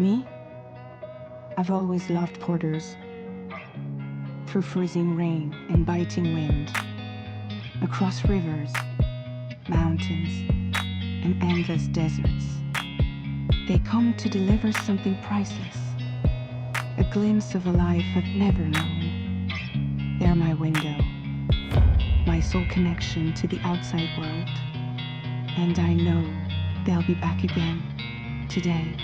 Me? I've always loved corridors. Through freezing rain and biting wind, across rivers, mountains, and endless deserts. They come to deliver something priceless, a glimpse of a life I've never known. They're my window, my sole connection to the outside world. And I know they'll be back again today.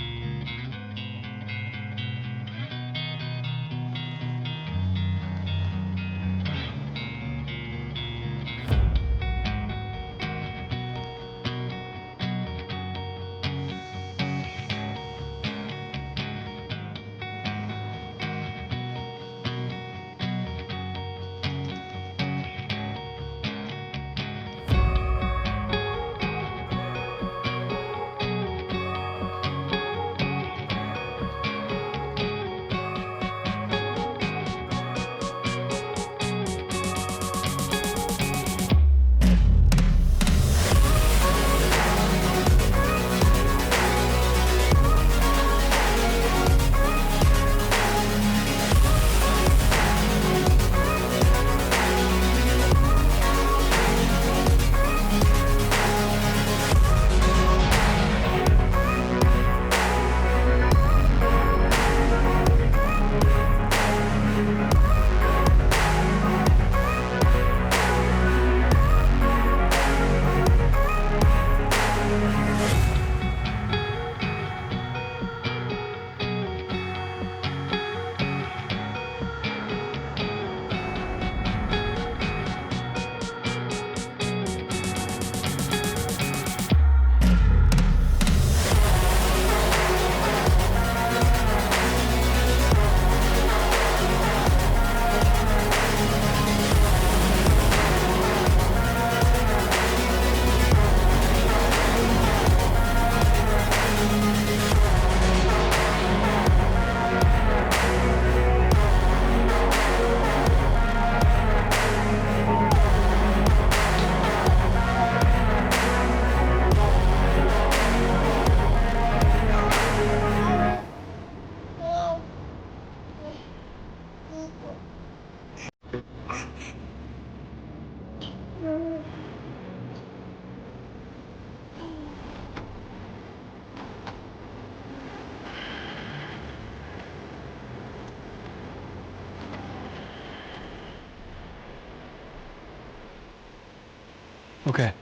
Okay,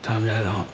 time to head home.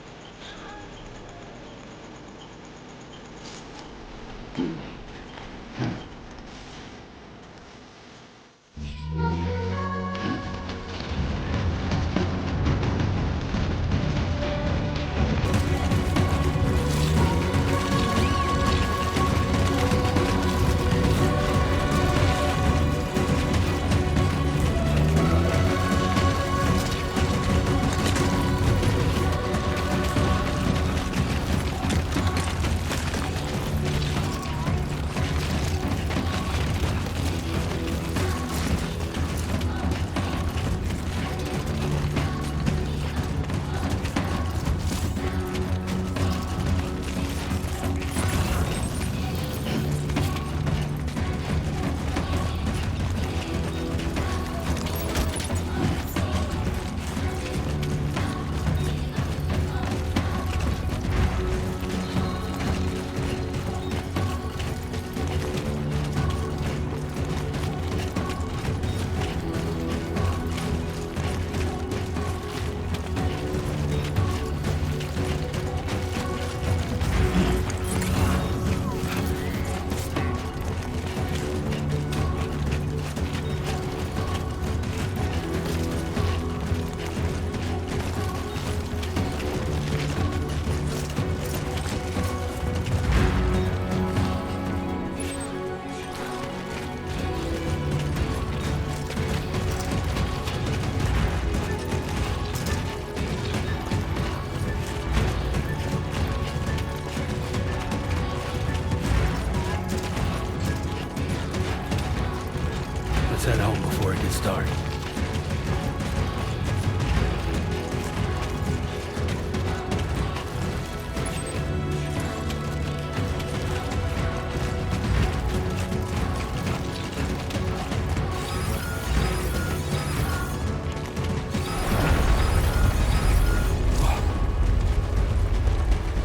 Let's head home before it gets dark.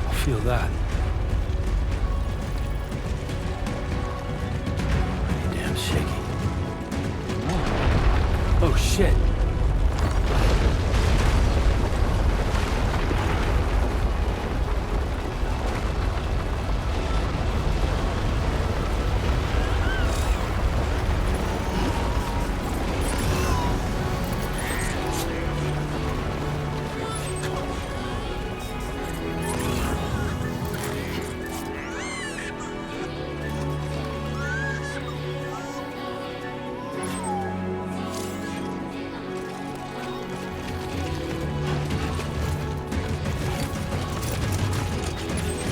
I feel that. Pretty damn shaky. Oh shit.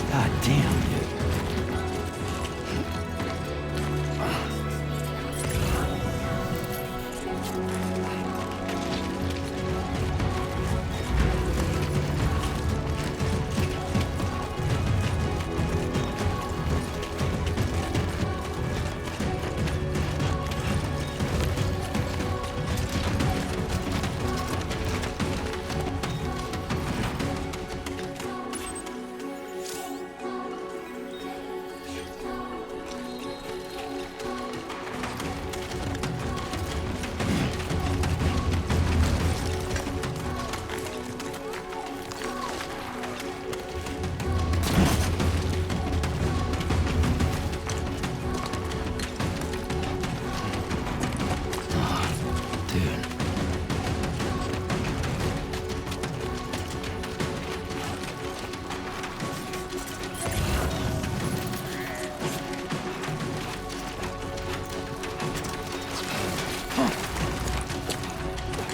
God damn, dude.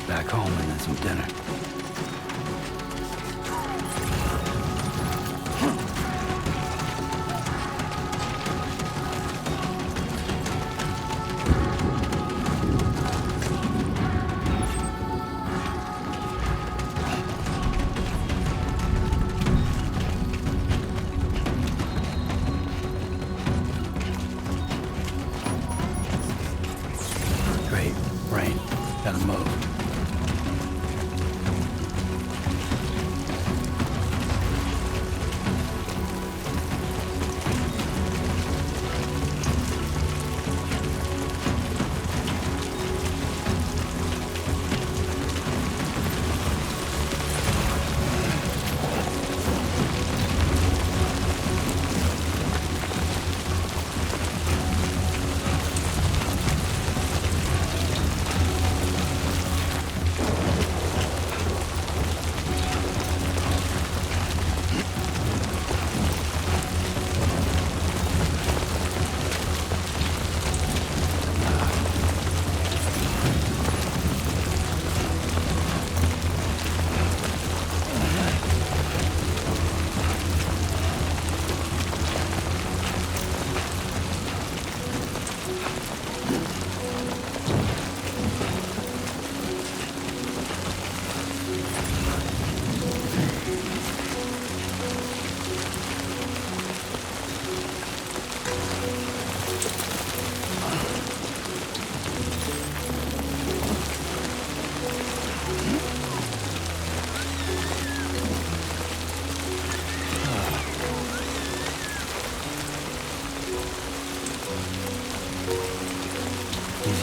Back home and then some dinner. Great. Rain. Gotta move.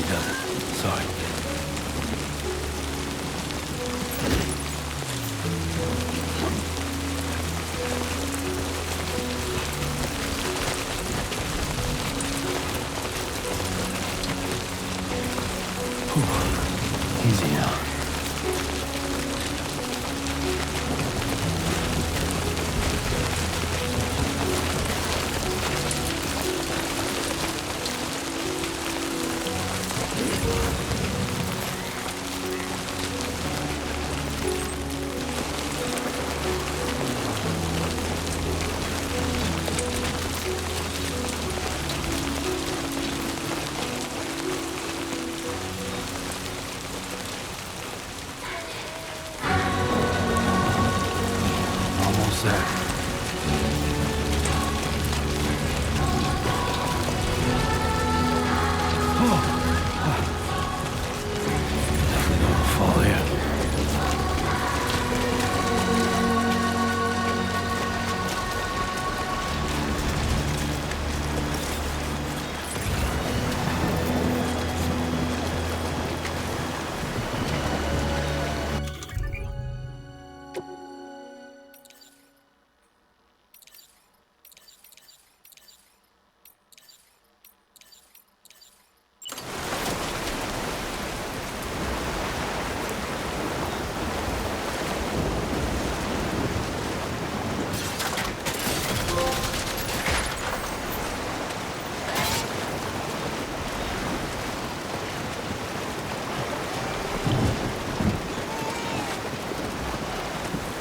Easy does it. Sorry. Whew. Easy now. Almost there. Definitely don't fall here.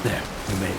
There, we made it.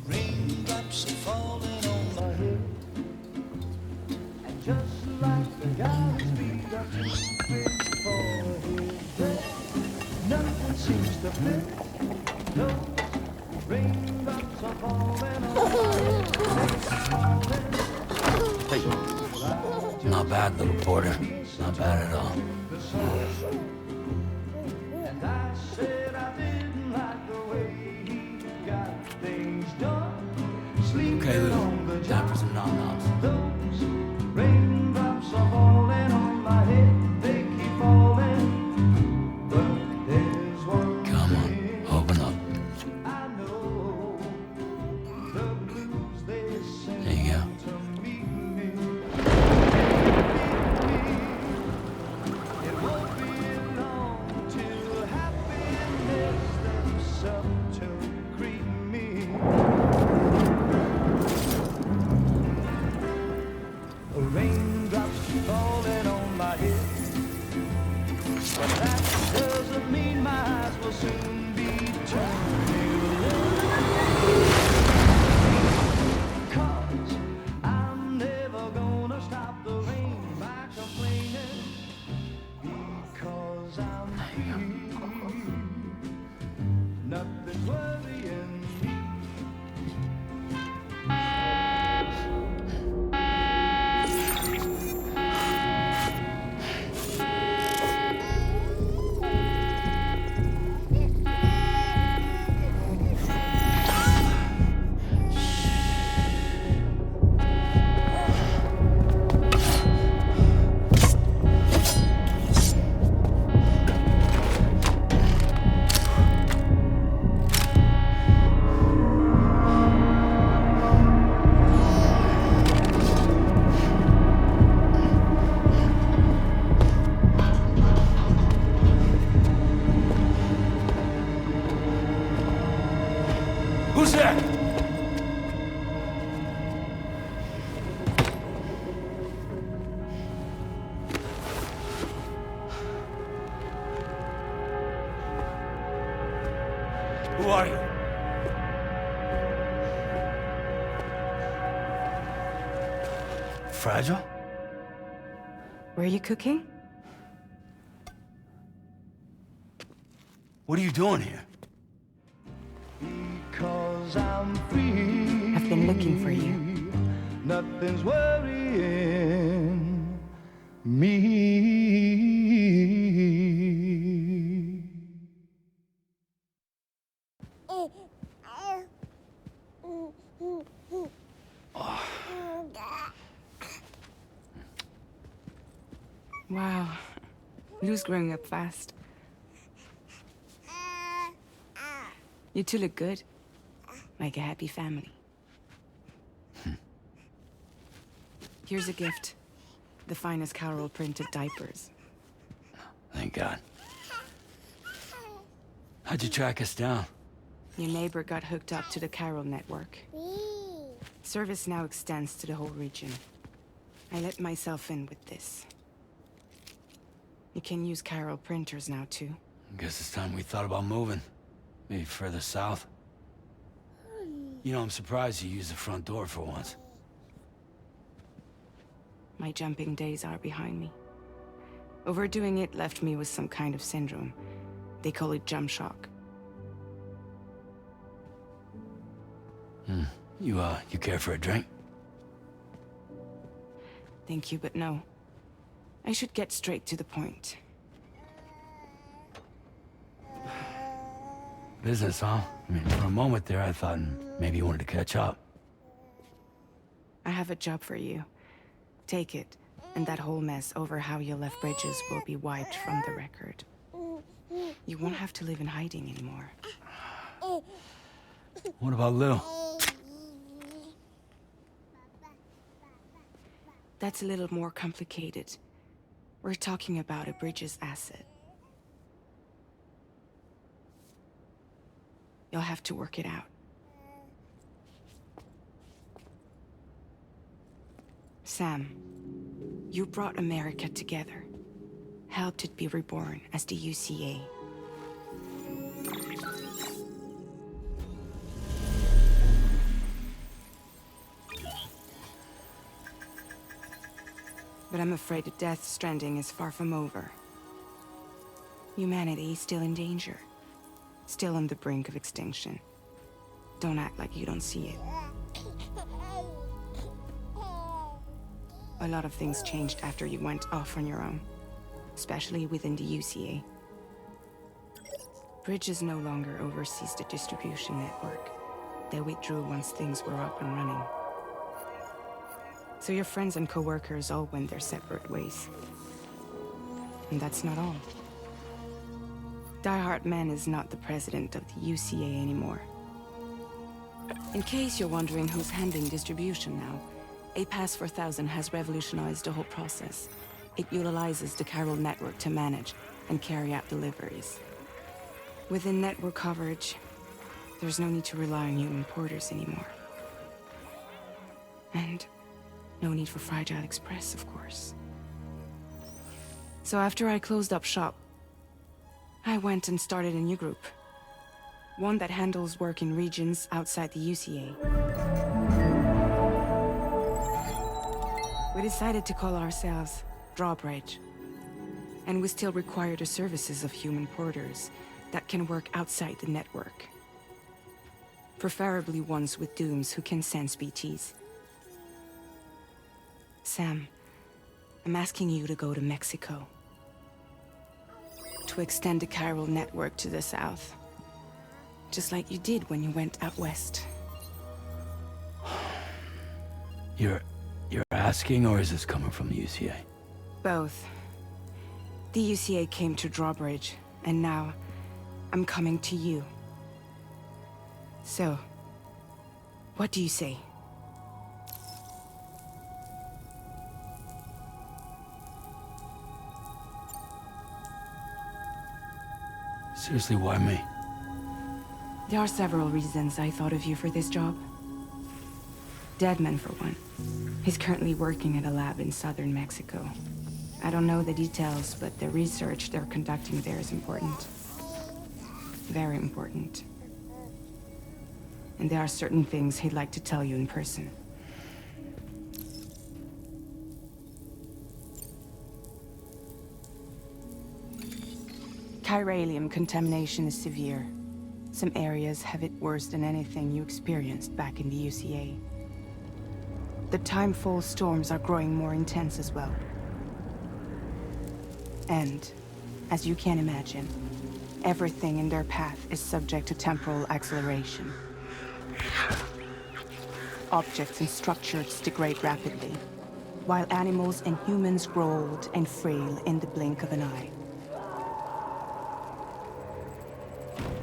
Raindrops are falling on my head, and just like the guy's beat up his forehead, nothing seems to fit. Those raindrops are falling on my head. Hey, not bad, little porter. Not bad at all. And I said I didn't like the way he got things done. Okay, Lou. Time for some nom-noms. Those raindrops are falling on my head, they keep falling. But there's one Come on, thing open up. I know, the blues they sing There you go. to meet me. It won't be long till happiness steps up to greet me. fragile? Were you cooking? What are you doing here? Because I'm free. I've been looking for you. Nothing's worrying me. Wow. Lou's growing up fast. You two look good. Like a happy family. Here's a gift. The finest Carol printed diapers. Thank God. How'd you track us down? Your neighbor got hooked up to the Carol network. Service now extends to the whole region. I let myself in with this. You can use Carol printers now, too. Guess it's time we thought about moving. Maybe further south. You know, I'm surprised you used the front door for once. My jumping days are behind me. Overdoing it left me with some kind of syndrome. They call it jump shock. You care for a drink? Thank you, but no. I should get straight to the point. Business, huh? I mean, for a moment there, I thought maybe you wanted to catch up. I have a job for you. Take it, and that whole mess over how you left Bridges will be wiped from the record. You won't have to live in hiding anymore. What about Lou? That's a little more complicated. We're talking about a Bridges asset. You'll have to work it out. Sam, you brought America together. Helped it be reborn as the UCA. But I'm afraid the death Stranding is far from over. Humanity is still in danger. Still on the brink of extinction. Don't act like you don't see it. A lot of things changed after you went off on your own. Especially within the UCA. Bridges no longer oversees the distribution network. They withdrew once things were up and running. So your friends and co-workers all went their separate ways. And that's not all. Die Hartman is not the president of the UCA anymore. In case you're wondering who's handling distribution now, A Pass 4000 has revolutionized the whole process. It utilizes the Carol network to manage and carry out deliveries. Within network coverage, there's no need to rely on human porters anymore. And no need for Fragile Express, of course. So after I closed up shop, I went and started a new group. One that handles work in regions outside the UCA. We decided to call ourselves Drawbridge. And we still require the services of human porters that can work outside the network. Preferably ones with dooms who can sense BTs. Sam, I'm asking you to go to Mexico. To extend the Carol network to the south. Just like you did when you went out west. You're asking, or is this coming from the UCA? Both. The UCA came to Drawbridge, and now I'm coming to you. So, what do you say? Seriously, why me? There are several reasons I thought of you for this job. Deadman, for one. He's currently working at a lab in southern Mexico. I don't know the details, but the research they're conducting there is important. Very important. And there are certain things he'd like to tell you in person. Chiralium contamination is severe. Some areas have it worse than anything you experienced back in the UCA. The timefall storms are growing more intense as well. And, as you can imagine, everything in their path is subject to temporal acceleration. Objects and structures degrade rapidly, while animals and humans grow old and frail in the blink of an eye.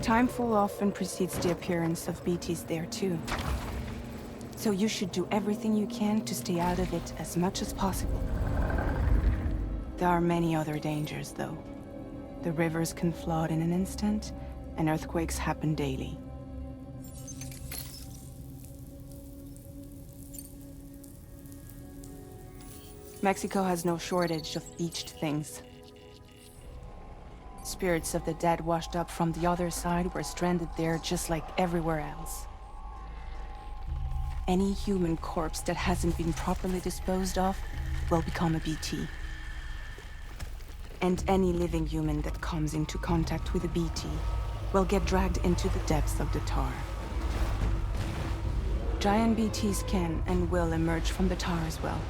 Timefall often precedes the appearance of BTs there too. So you should do everything you can to stay out of it as much as possible. There are many other dangers, though. The rivers can flood in an instant, and earthquakes happen daily. Mexico has no shortage of beached things. Spirits of the dead washed up from the other side were stranded there just like everywhere else. Any human corpse that hasn't been properly disposed of will become a BT. And any living human that comes into contact with a BT will get dragged into the depths of the tar. Giant BTs can and will emerge from the tar as well.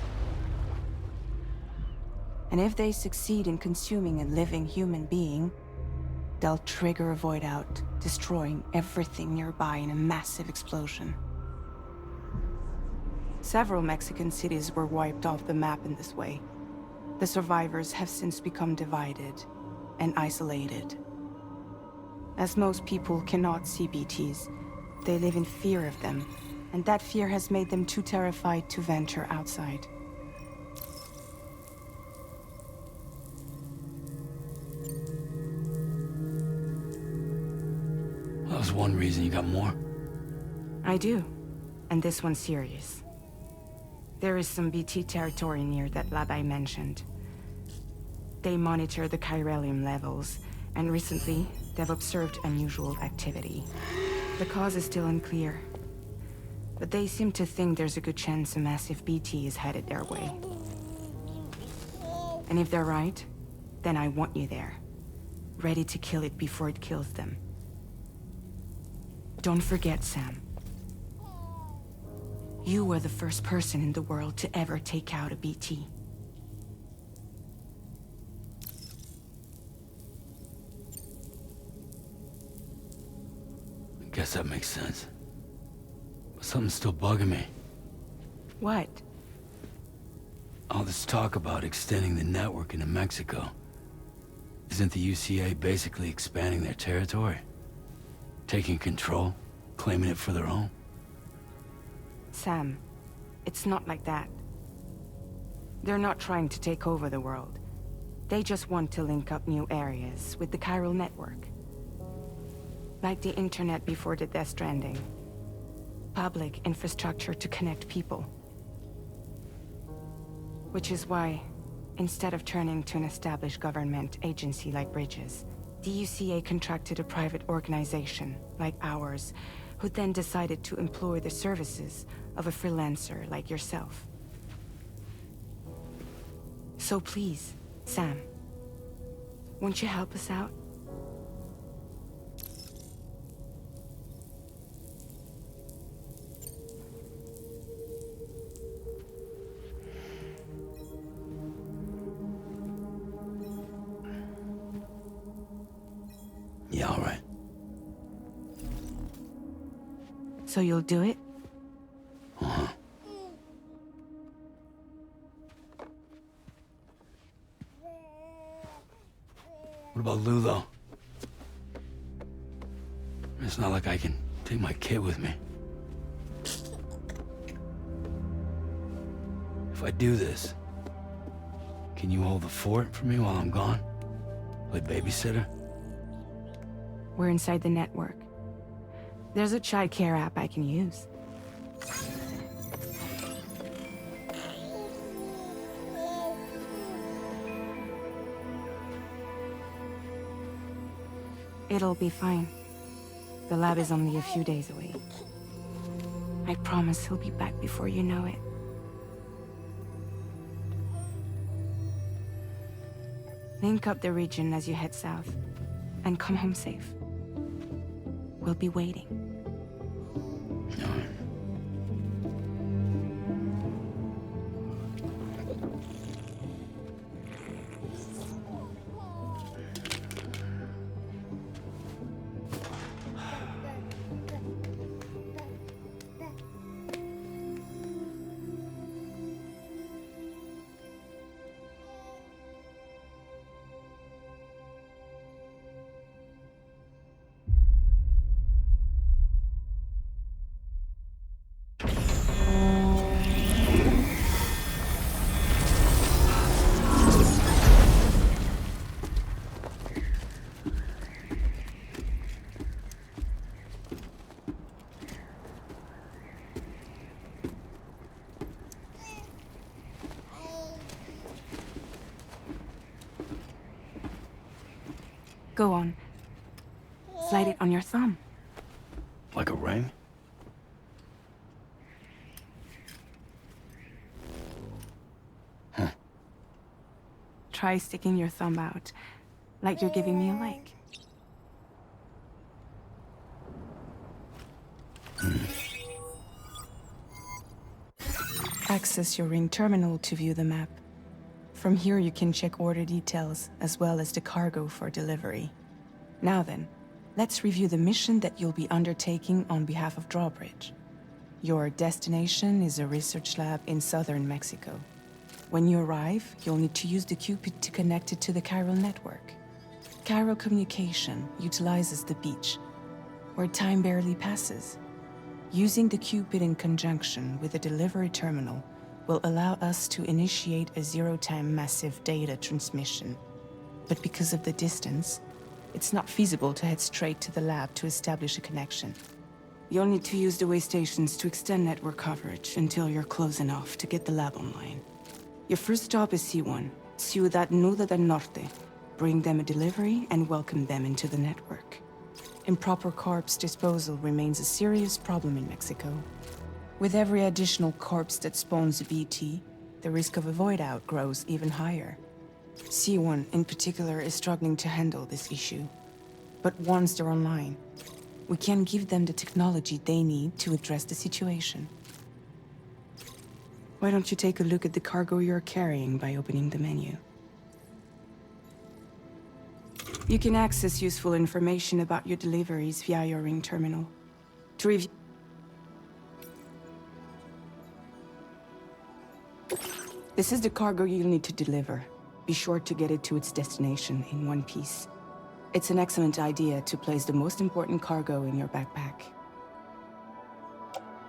And if they succeed in consuming a living human being, they'll trigger a void out, destroying everything nearby in a massive explosion. Several Mexican cities were wiped off the map in this way. The survivors have since become divided and isolated. As most people cannot see BTs, they live in fear of them, and that fear has made them too terrified to venture outside. That was one reason you got more. I do, and this one's serious. There is some BT territory near that lab I mentioned. They monitor the chiralium levels, and recently, they've observed unusual activity. The cause is still unclear, but they seem to think there's a good chance a massive BT is headed their way. And if they're right, then I want you there, ready to kill it before it kills them. Don't forget, Sam. You were the first person in the world to ever take out a BT. I guess that makes sense. But something's still bugging me. What? All this talk about extending the network into Mexico. Isn't the UCA basically expanding their territory? Taking control, claiming it for their own? Sam, it's not like that. They're not trying to take over the world. They just want to link up new areas with the chiral network. Like the internet before the Death Stranding. Public infrastructure to connect people. Which is why, instead of turning to an established government agency like Bridges, the UCA contracted a private organization, like ours, who then decided to employ the services of a freelancer like yourself. So please, Sam, won't you help us out? Yeah, all right. So you'll do it? Uh-huh. What about Lou, though? It's not like I can take my kid with me. If I do this, can you hold the fort for me while I'm gone? Play babysitter? We're inside the network. There's a child care app I can use. It'll be fine. The lab is only a few days away. I promise he'll be back before you know it. Link up the region as you head south. and come home safe. We'll be waiting. All right. Go on. Slide it on your thumb. Like a ring? Try sticking your thumb out, like you're giving me a like. Access your ring terminal to view the map. From here you can check order details, as well as the cargo for delivery. Now then, let's review the mission that you'll be undertaking on behalf of Drawbridge. Your destination is a research lab in southern Mexico. When you arrive, you'll need to use the Cupid to connect it to the chiral network. Chiral communication utilizes the beach, where time barely passes. Using the Cupid in conjunction with a delivery terminal will allow us to initiate a zero-time massive data transmission. But because of the distance, it's not feasible to head straight to the lab to establish a connection. You'll need to use the way stations to extend network coverage until you're close enough to get the lab online. Your first stop is C1, Ciudad Nuda del Norte. Bring them a delivery and welcome them into the network. Improper corpse disposal remains a serious problem in Mexico. With every additional corpse that spawns a BT, the risk of a void out grows even higher. C1 in particular is struggling to handle this issue. But once they're online, we can give them the technology they need to address the situation. Why don't you take a look at the cargo you're carrying by opening the menu? You can access useful information about your deliveries via your ring terminal. To review... This is the cargo you'll need to deliver. Be sure to get it to its destination in one piece. It's an excellent idea to place the most important cargo in your backpack.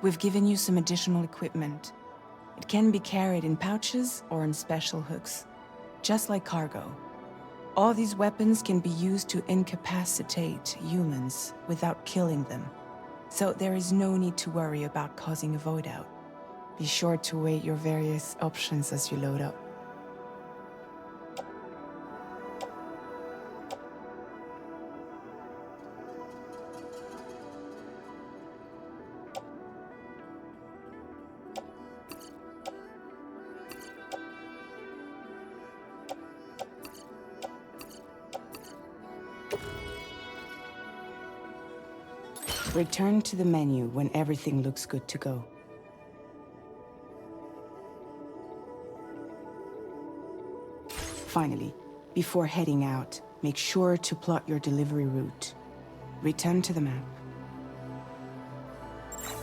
We've given you some additional equipment. It can be carried in pouches or in special hooks, just like cargo. All these weapons can be used to incapacitate humans without killing them. So there is no need to worry about causing a void out. Be sure to weigh your various options as you load up. Return to the menu when everything looks good to go. Finally, before heading out, make sure to plot your delivery route. Return to the map.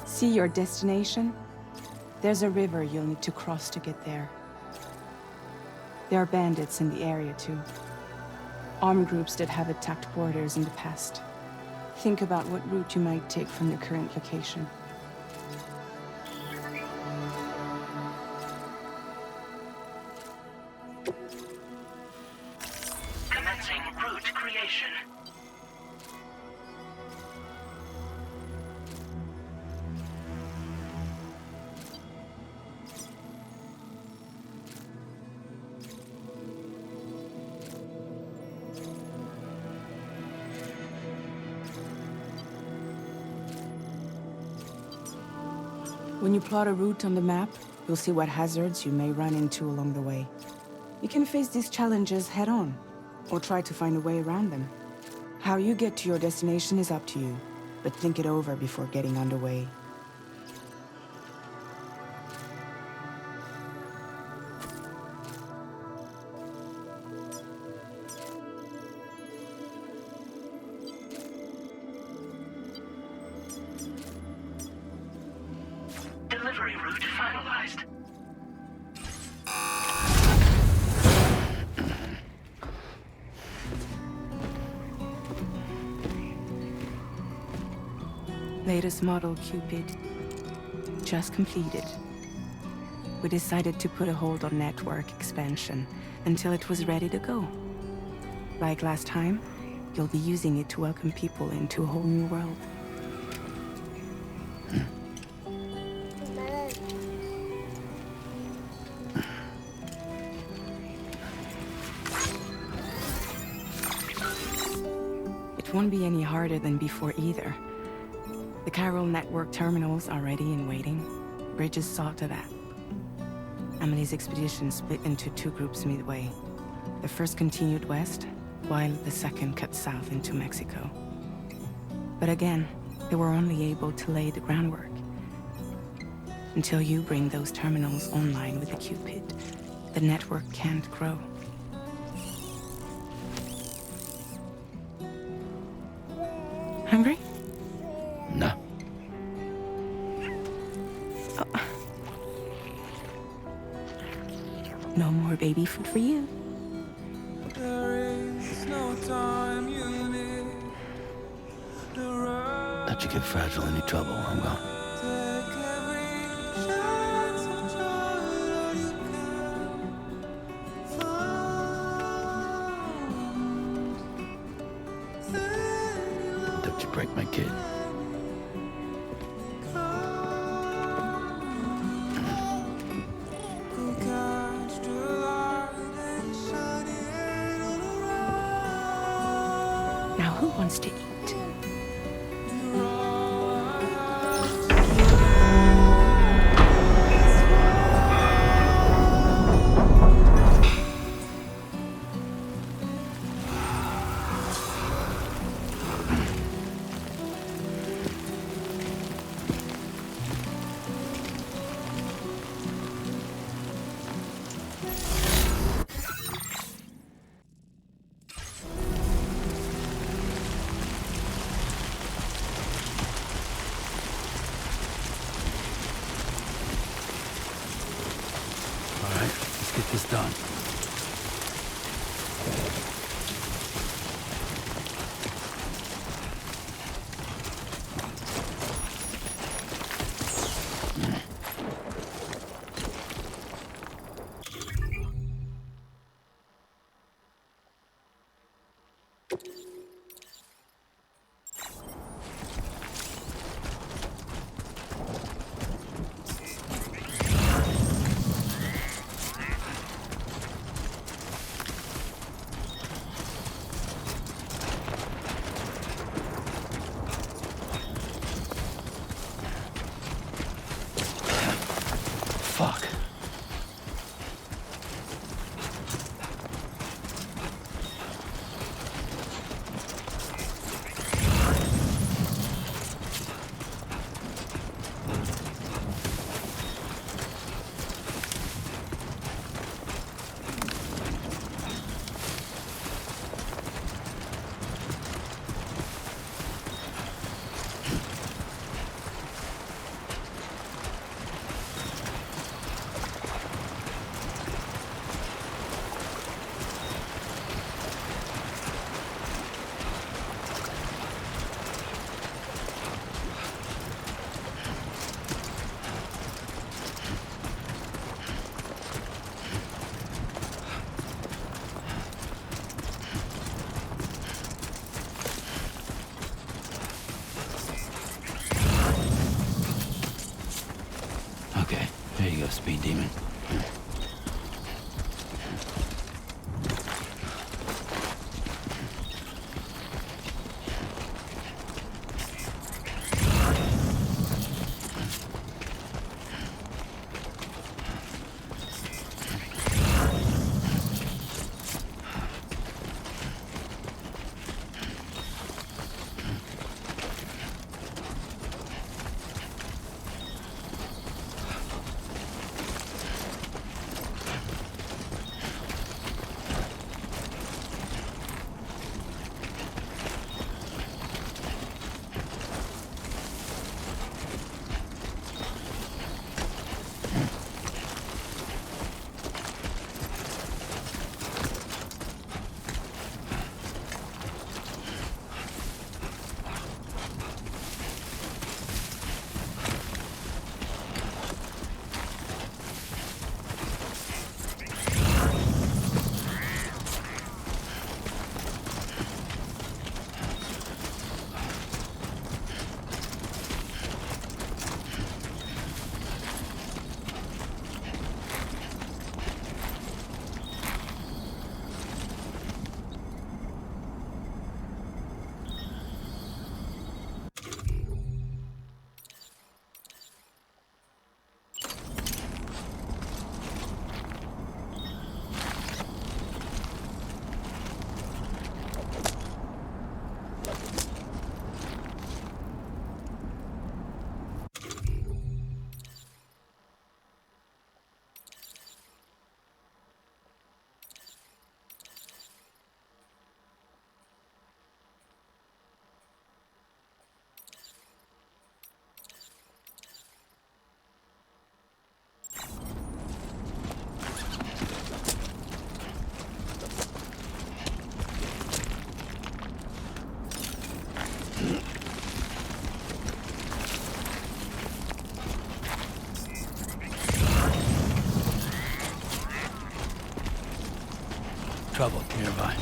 See your destination? There's a river you'll need to cross to get there. There are bandits in the area too. Armed groups that have attacked borders in the past. Think about what route you might take from your current location. Commencing route creation. When you plot a route on the map, you'll see what hazards you may run into along the way. You can face these challenges head-on, or try to find a way around them. How you get to your destination is up to you, but think it over before getting underway. Delivery route finalized. Latest model Cupid. Just completed. We decided to put a hold on network expansion until it was ready to go. Like last time, you'll be using it to welcome people into a whole new world. It won't be any harder than before either. The Chiral network terminals are ready and waiting. Bridges saw to that. Amelie's expedition split into two groups midway. The first continued west, while the second cut south into Mexico. But again, they were only able to lay the groundwork. Until you bring those terminals online with the Cupid, the network can't grow. Hungry? No. No more baby food for you. Let you get fragile, any trouble, I'm gone. Don't you break my kid. Now who wants to eat? Get this done. Fuck. Okay, there you go, Speed Demon. trouble nearby.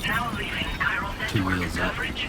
Now leaving chiral Two network wheels up. coverage.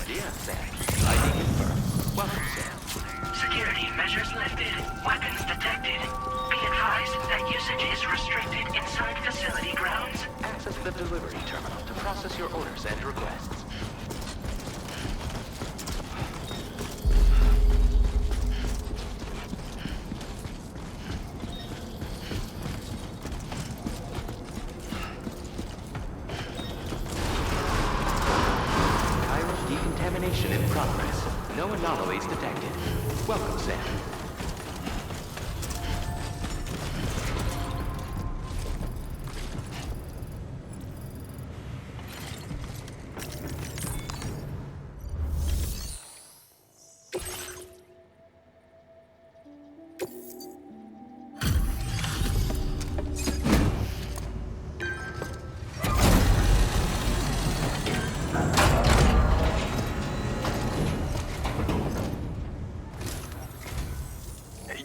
Buenos dias, Sam. ID confirmed. Welcome, Sam. Security measures lifted. Weapons detected. Be advised that usage is restricted inside facility grounds. Access the delivery terminal to process your orders and requests. Chiral decontamination in progress. No anomalies detected. Welcome, Sam.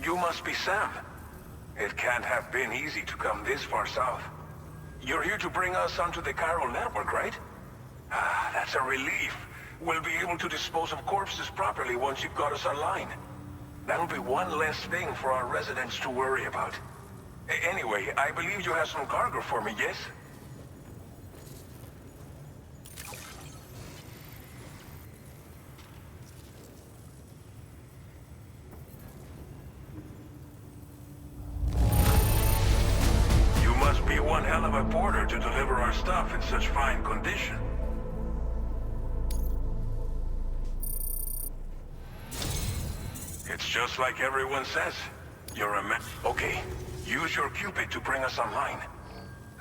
You must be Sam. It can't have been easy to come this far south. You're here to bring us onto the chiral network, right? Ah, that's a relief. We'll be able to dispose of corpses properly once you've got us online. That'll be one less thing for our residents to worry about. Anyway, I believe you have some cargo for me, yes? You must be one hell of a porter to deliver our stuff in such fine condition. It's just like everyone says. You're a man. Okay, use your Cupid to bring us online.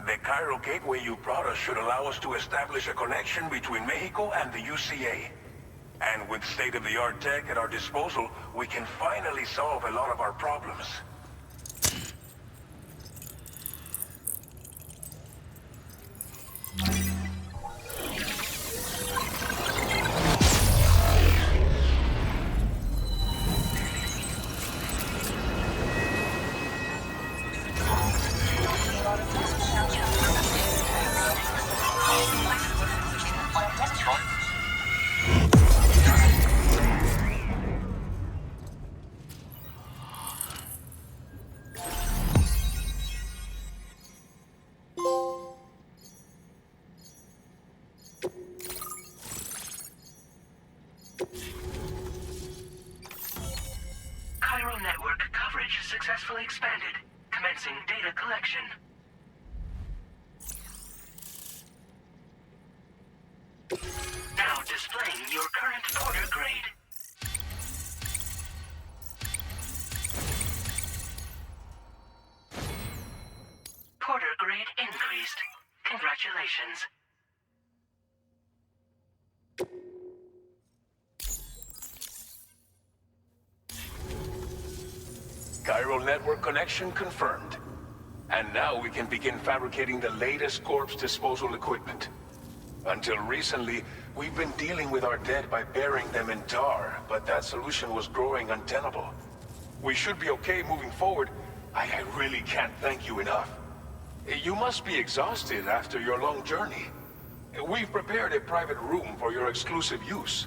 The chiral gateway you brought us should allow us to establish a connection between Mexico and the UCA. And with state-of-the-art tech at our disposal, we can finally solve a lot of our problems. Chiral network coverage successfully expanded. Commencing data collection. Now displaying your current porter grade. Porter grade increased. Congratulations. Chiral network connection confirmed. And now we can begin fabricating the latest corpse disposal equipment. Until recently, we've been dealing with our dead by burying them in tar, but that solution was growing untenable. We should be okay moving forward. I really can't thank you enough. You must be exhausted after your long journey. We've prepared a private room for your exclusive use.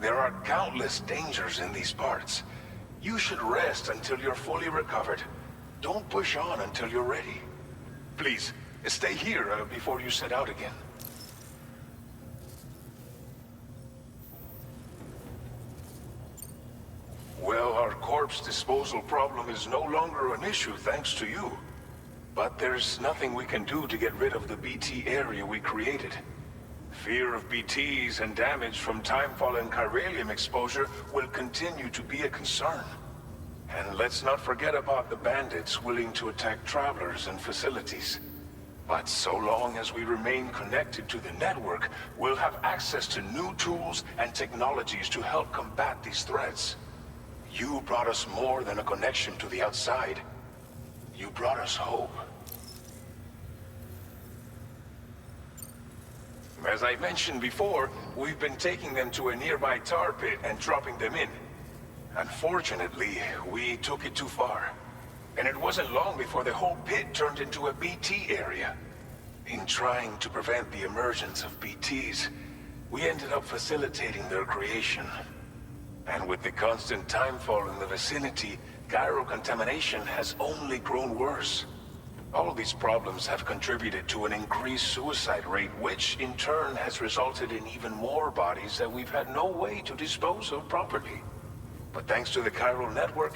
There are countless dangers in these parts. You should rest until you're fully recovered. Don't push on until you're ready. Please, stay here before you set out again. Well, our corpse disposal problem is no longer an issue thanks to you. But there's nothing we can do to get rid of the BT area we created. Fear of BTs and damage from timefall and chiralium exposure will continue to be a concern. And let's not forget about the bandits willing to attack travelers and facilities. But so long as we remain connected to the network, we'll have access to new tools and technologies to help combat these threats. You brought us more than a connection to the outside. You brought us hope. As I mentioned before, we've been taking them to a nearby tar pit and dropping them in. Unfortunately, we took it too far. And it wasn't long before the whole pit turned into a BT area. In trying to prevent the emergence of BTs, we ended up facilitating their creation. And with the constant timefall in the vicinity, gyro contamination has only grown worse. All of these problems have contributed to an increased suicide rate, which in turn has resulted in even more bodies that we've had no way to dispose of properly. But thanks to the chiral network,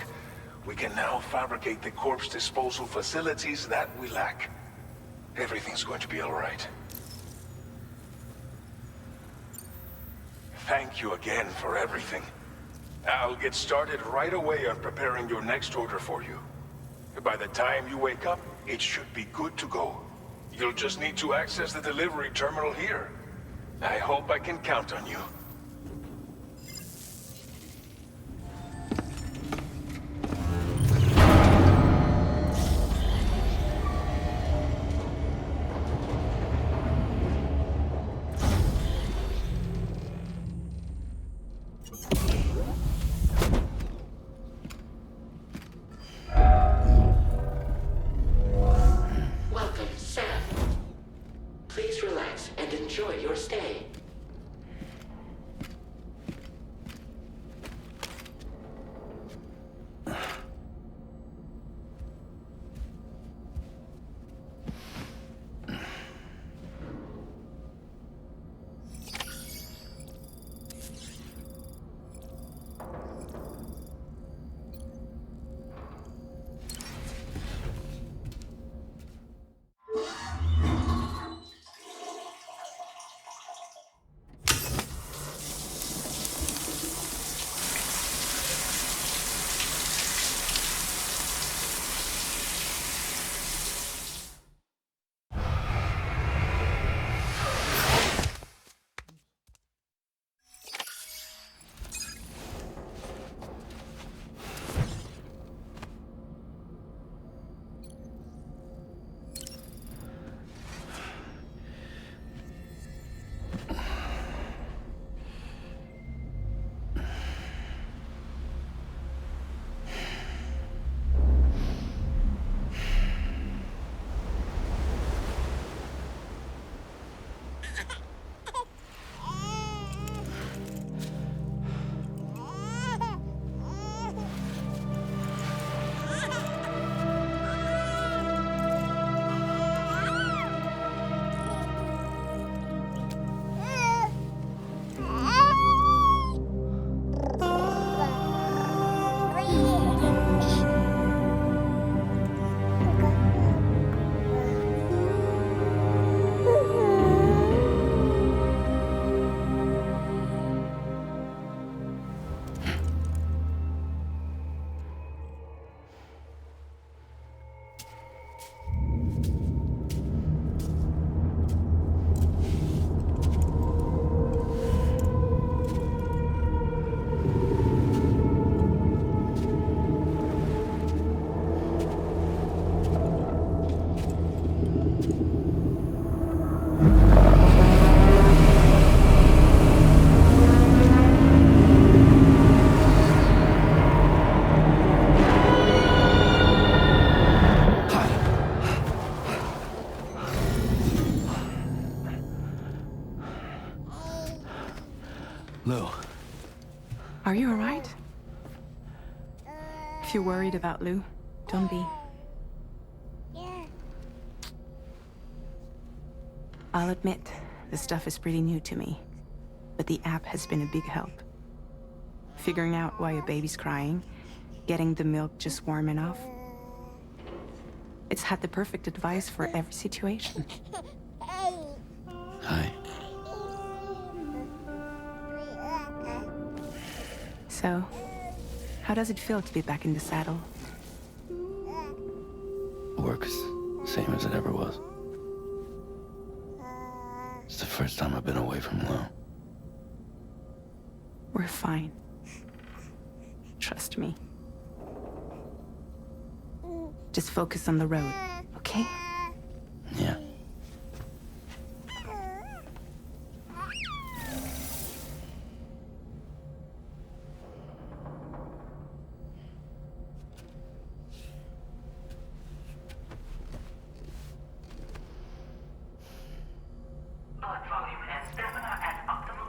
we can now fabricate the corpse disposal facilities that we lack. Everything's going to be all right. Thank you again for everything. I'll get started right away on preparing your next order for you. By the time you wake up, it should be good to go. You'll just need to access the delivery terminal here. I hope I can count on you. Welcome, Sam. Please relax and enjoy your stay. Lou, Are you alright? If you're worried about Lou, don't be. I'll admit, this stuff is pretty new to me, but the app has been a big help. Figuring out why a baby's crying, getting the milk just warm enough. It's had the perfect advice for every situation. hi. So, how does it feel to be back in the saddle? Work is the same as it ever was. It's the first time I've been away from Lou. We're fine. Trust me. Just focus on the road, okay? Yeah. Blood volume and stamina at optimal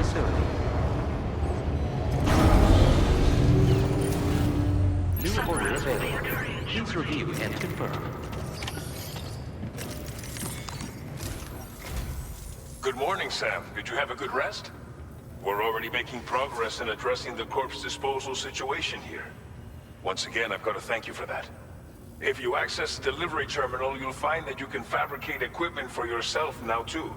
facility. New order available. Please review and confirm. Good morning, Sam. Did you have a good rest? We're already making progress in addressing the corpse disposal situation here. Once again, I've got to thank you for that. If you access the delivery terminal, you'll find that you can fabricate equipment for yourself now too.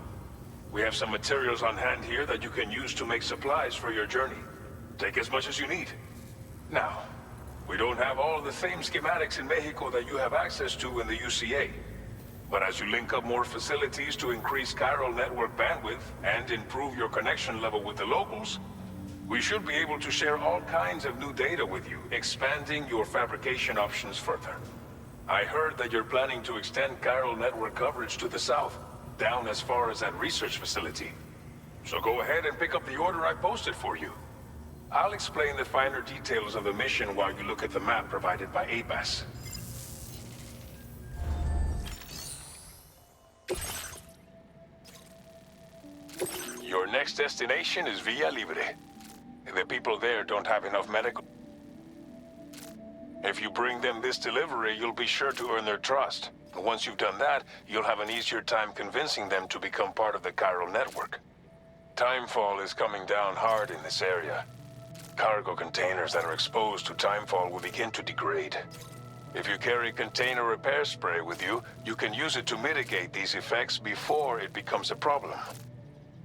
We have some materials on hand here that you can use to make supplies for your journey. Take as much as you need. Now, we don't have all the same schematics in Mexico that you have access to in the UCA. But as you link up more facilities to increase chiral network bandwidth and improve your connection level with the locals, we should be able to share all kinds of new data with you, expanding your fabrication options further. I heard that you're planning to extend chiral network coverage to the south, down as far as that research facility. So go ahead and pick up the order I posted for you. I'll explain the finer details of the mission while you look at the map provided by ABAS. Your next destination is Villa Libre. The people there don't have enough medical. If you bring them this delivery, you'll be sure to earn their trust. Once you've done that, you'll have an easier time convincing them to become part of the chiral network. Timefall is coming down hard in this area. Cargo containers that are exposed to timefall will begin to degrade. If you carry container repair spray with you, you can use it to mitigate these effects before it becomes a problem.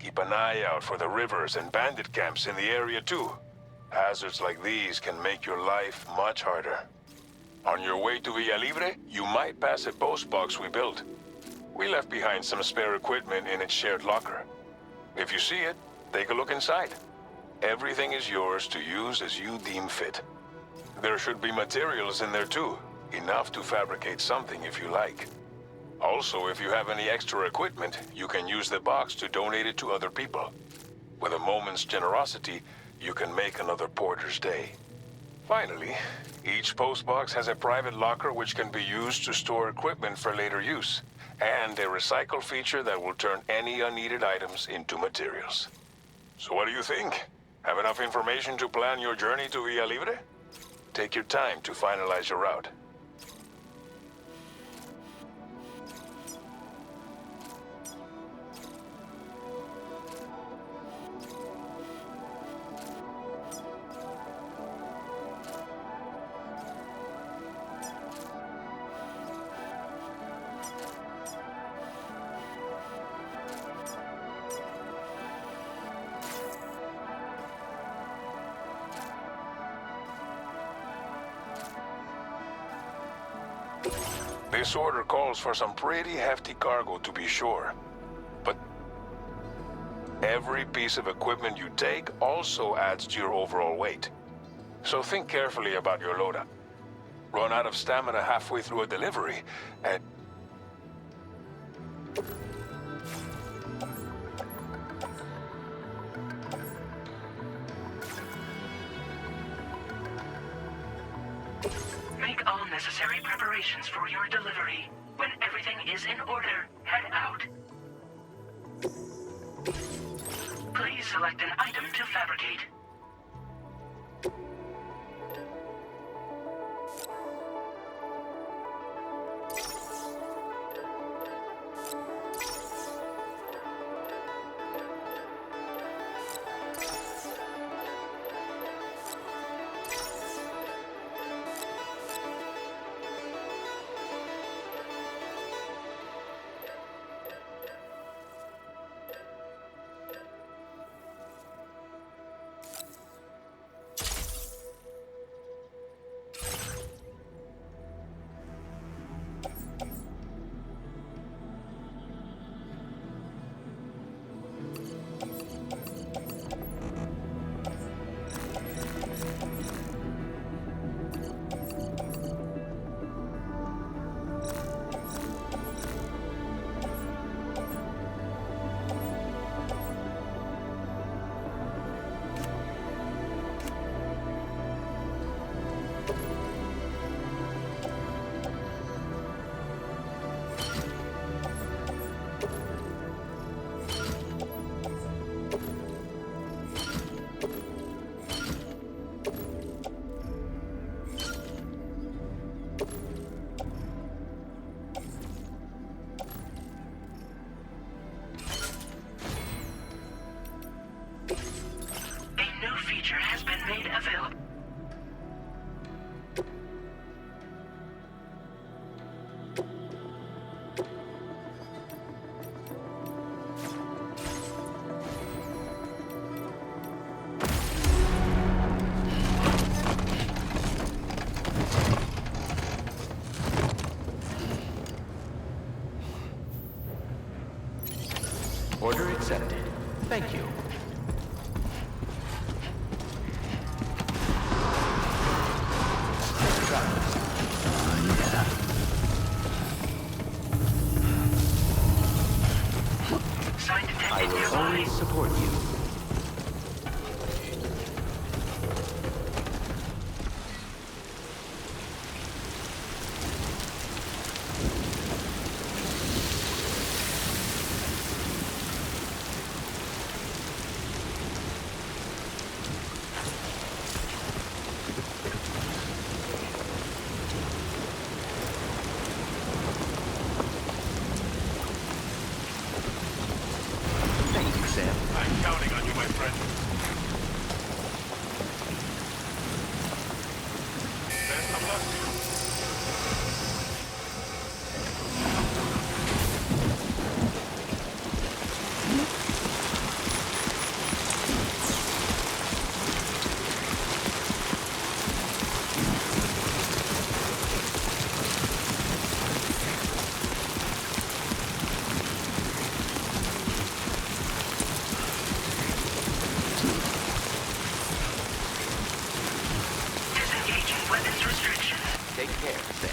Keep an eye out for the rivers and bandit camps in the area too. Hazards like these can make your life much harder. On your way to Villa Libre, you might pass a post box we built. We left behind some spare equipment in its shared locker. If you see it, take a look inside. Everything is yours to use as you deem fit. There should be materials in there too, enough to fabricate something if you like. Also, if you have any extra equipment, you can use the box to donate it to other people. With a moment's generosity, you can make another porter's day. Finally, each postbox has a private locker which can be used to store equipment for later use, and a recycle feature that will turn any unneeded items into materials. So what do you think? Have enough information to plan your journey to Villa Libre? Take your time to finalize your route. This order calls for some pretty hefty cargo to be sure. But every piece of equipment you take also adds to your overall weight. So think carefully about your loadout. Run out of stamina halfway through a delivery, and Make all necessary preparations for your delivery. When everything is in order, head out. Please select an item to fabricate. feature has been made available. Order accepted. Thank you. Sign I detected will nearby. always support you. Thank you, Sam. I'm counting on you, my friend. Best of luck to you. Disengaging weapons restrictions. Take care, Sam.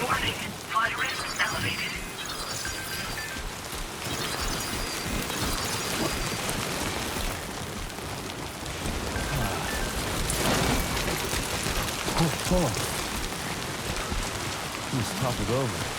Warning, flight risk elevated. Oh. Let's top it over.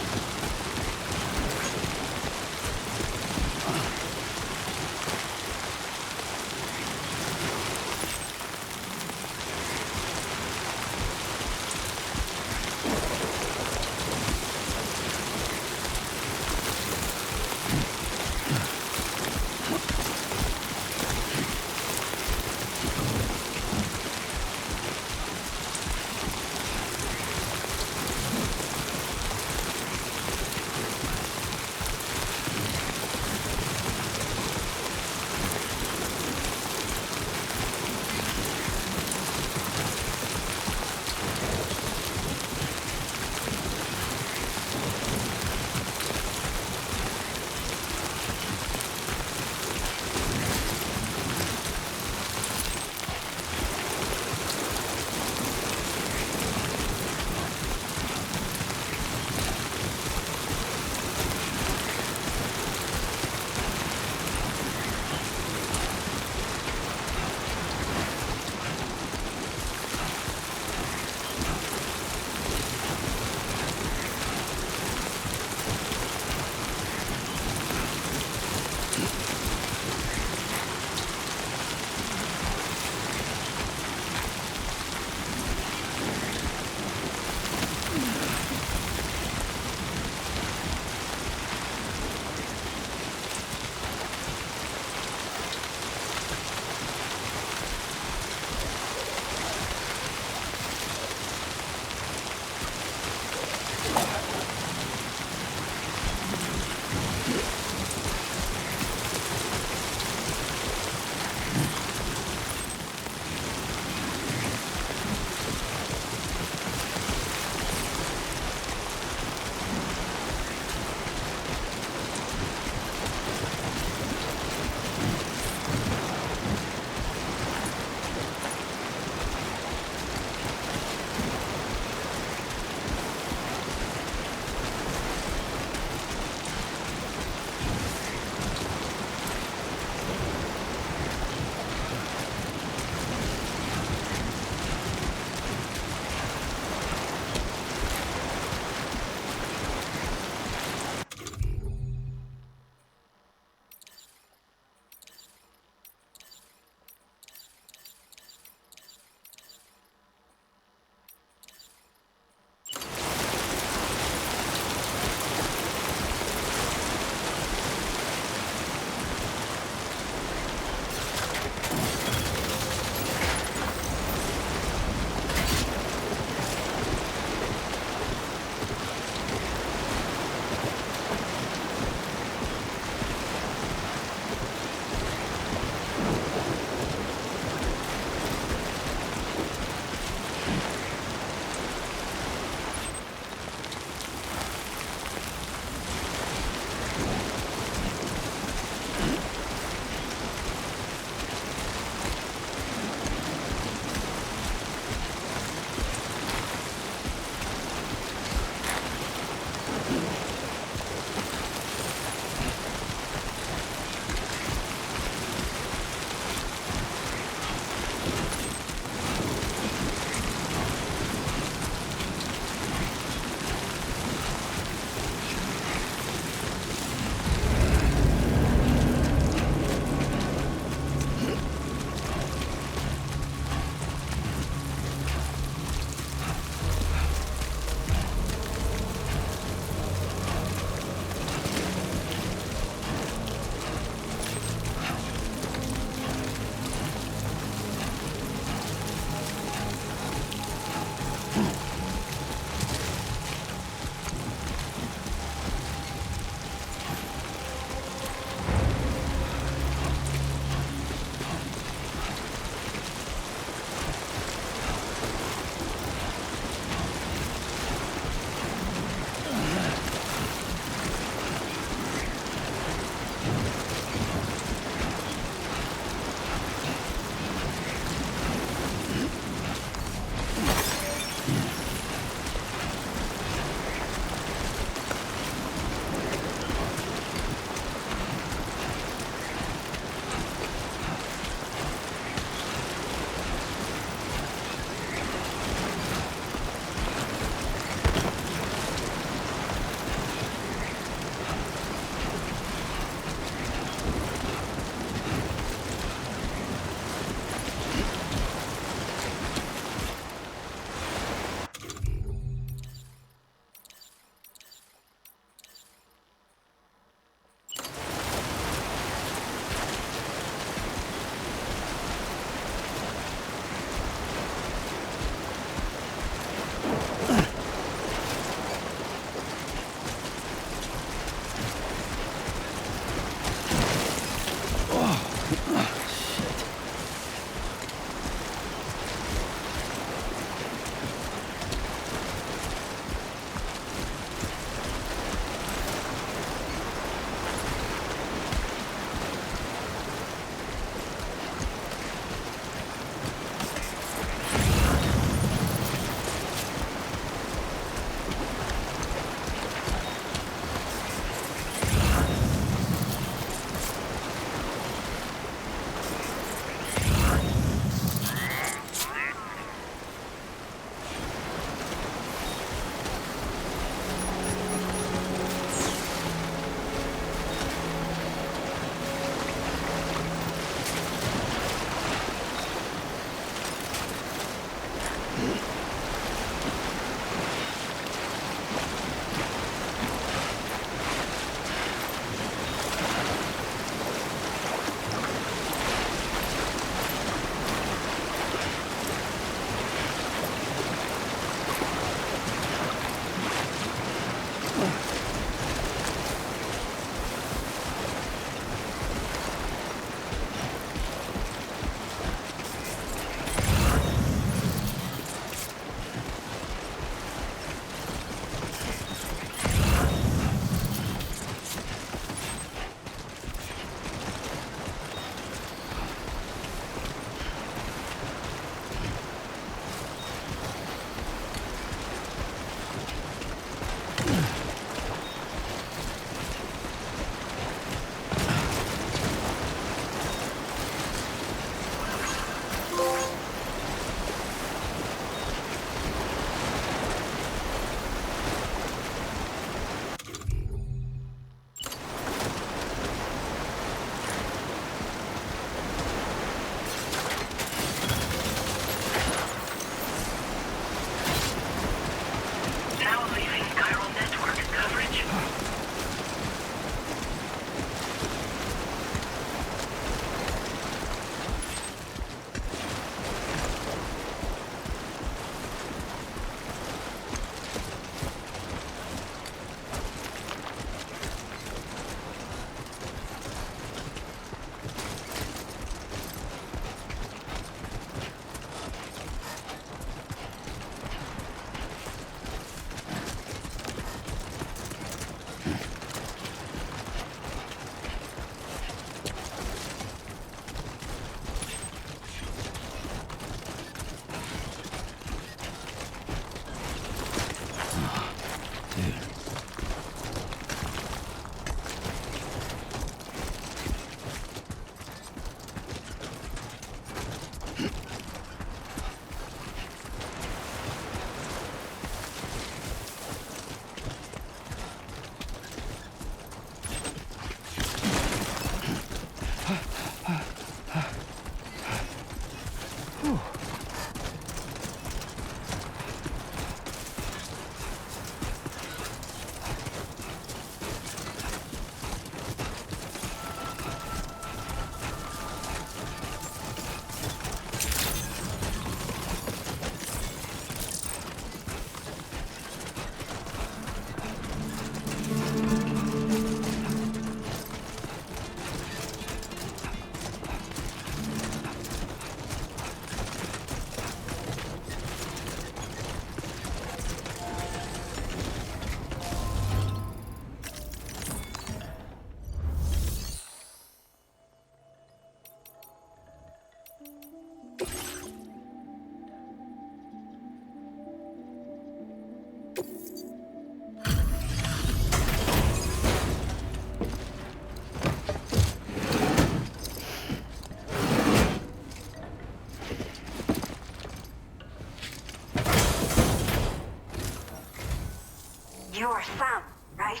You're Sam, right?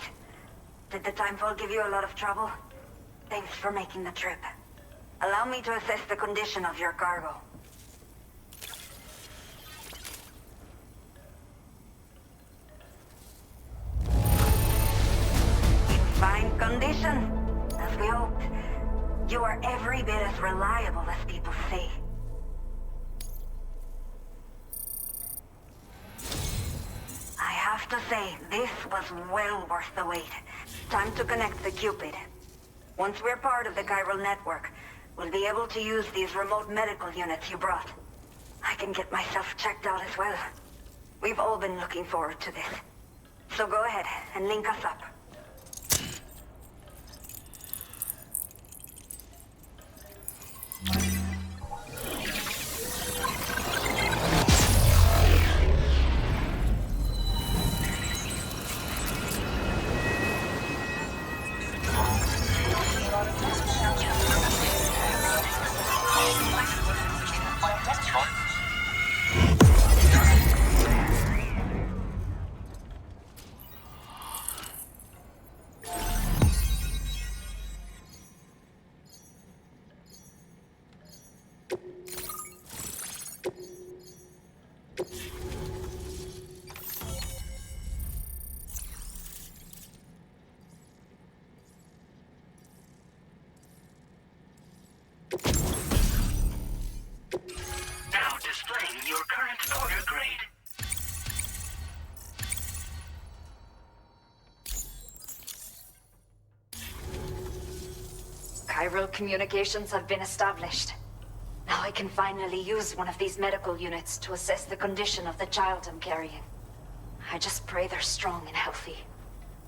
Did the timefall give you a lot of trouble? Thanks for making the trip. Allow me to assess the condition of your cargo. In fine condition, as we hoped. You are every bit as reliable as people say. I have to say, this was well worth the wait. Time to connect the Cupid. Once we're part of the chiral network, we'll be able to use these remote medical units you brought. I can get myself checked out as well. We've all been looking forward to this. So go ahead and link us up. Now displaying your current order grade. Chiral communications have been established. Now I can finally use one of these medical units to assess the condition of the child I'm carrying. I just pray they're strong and healthy.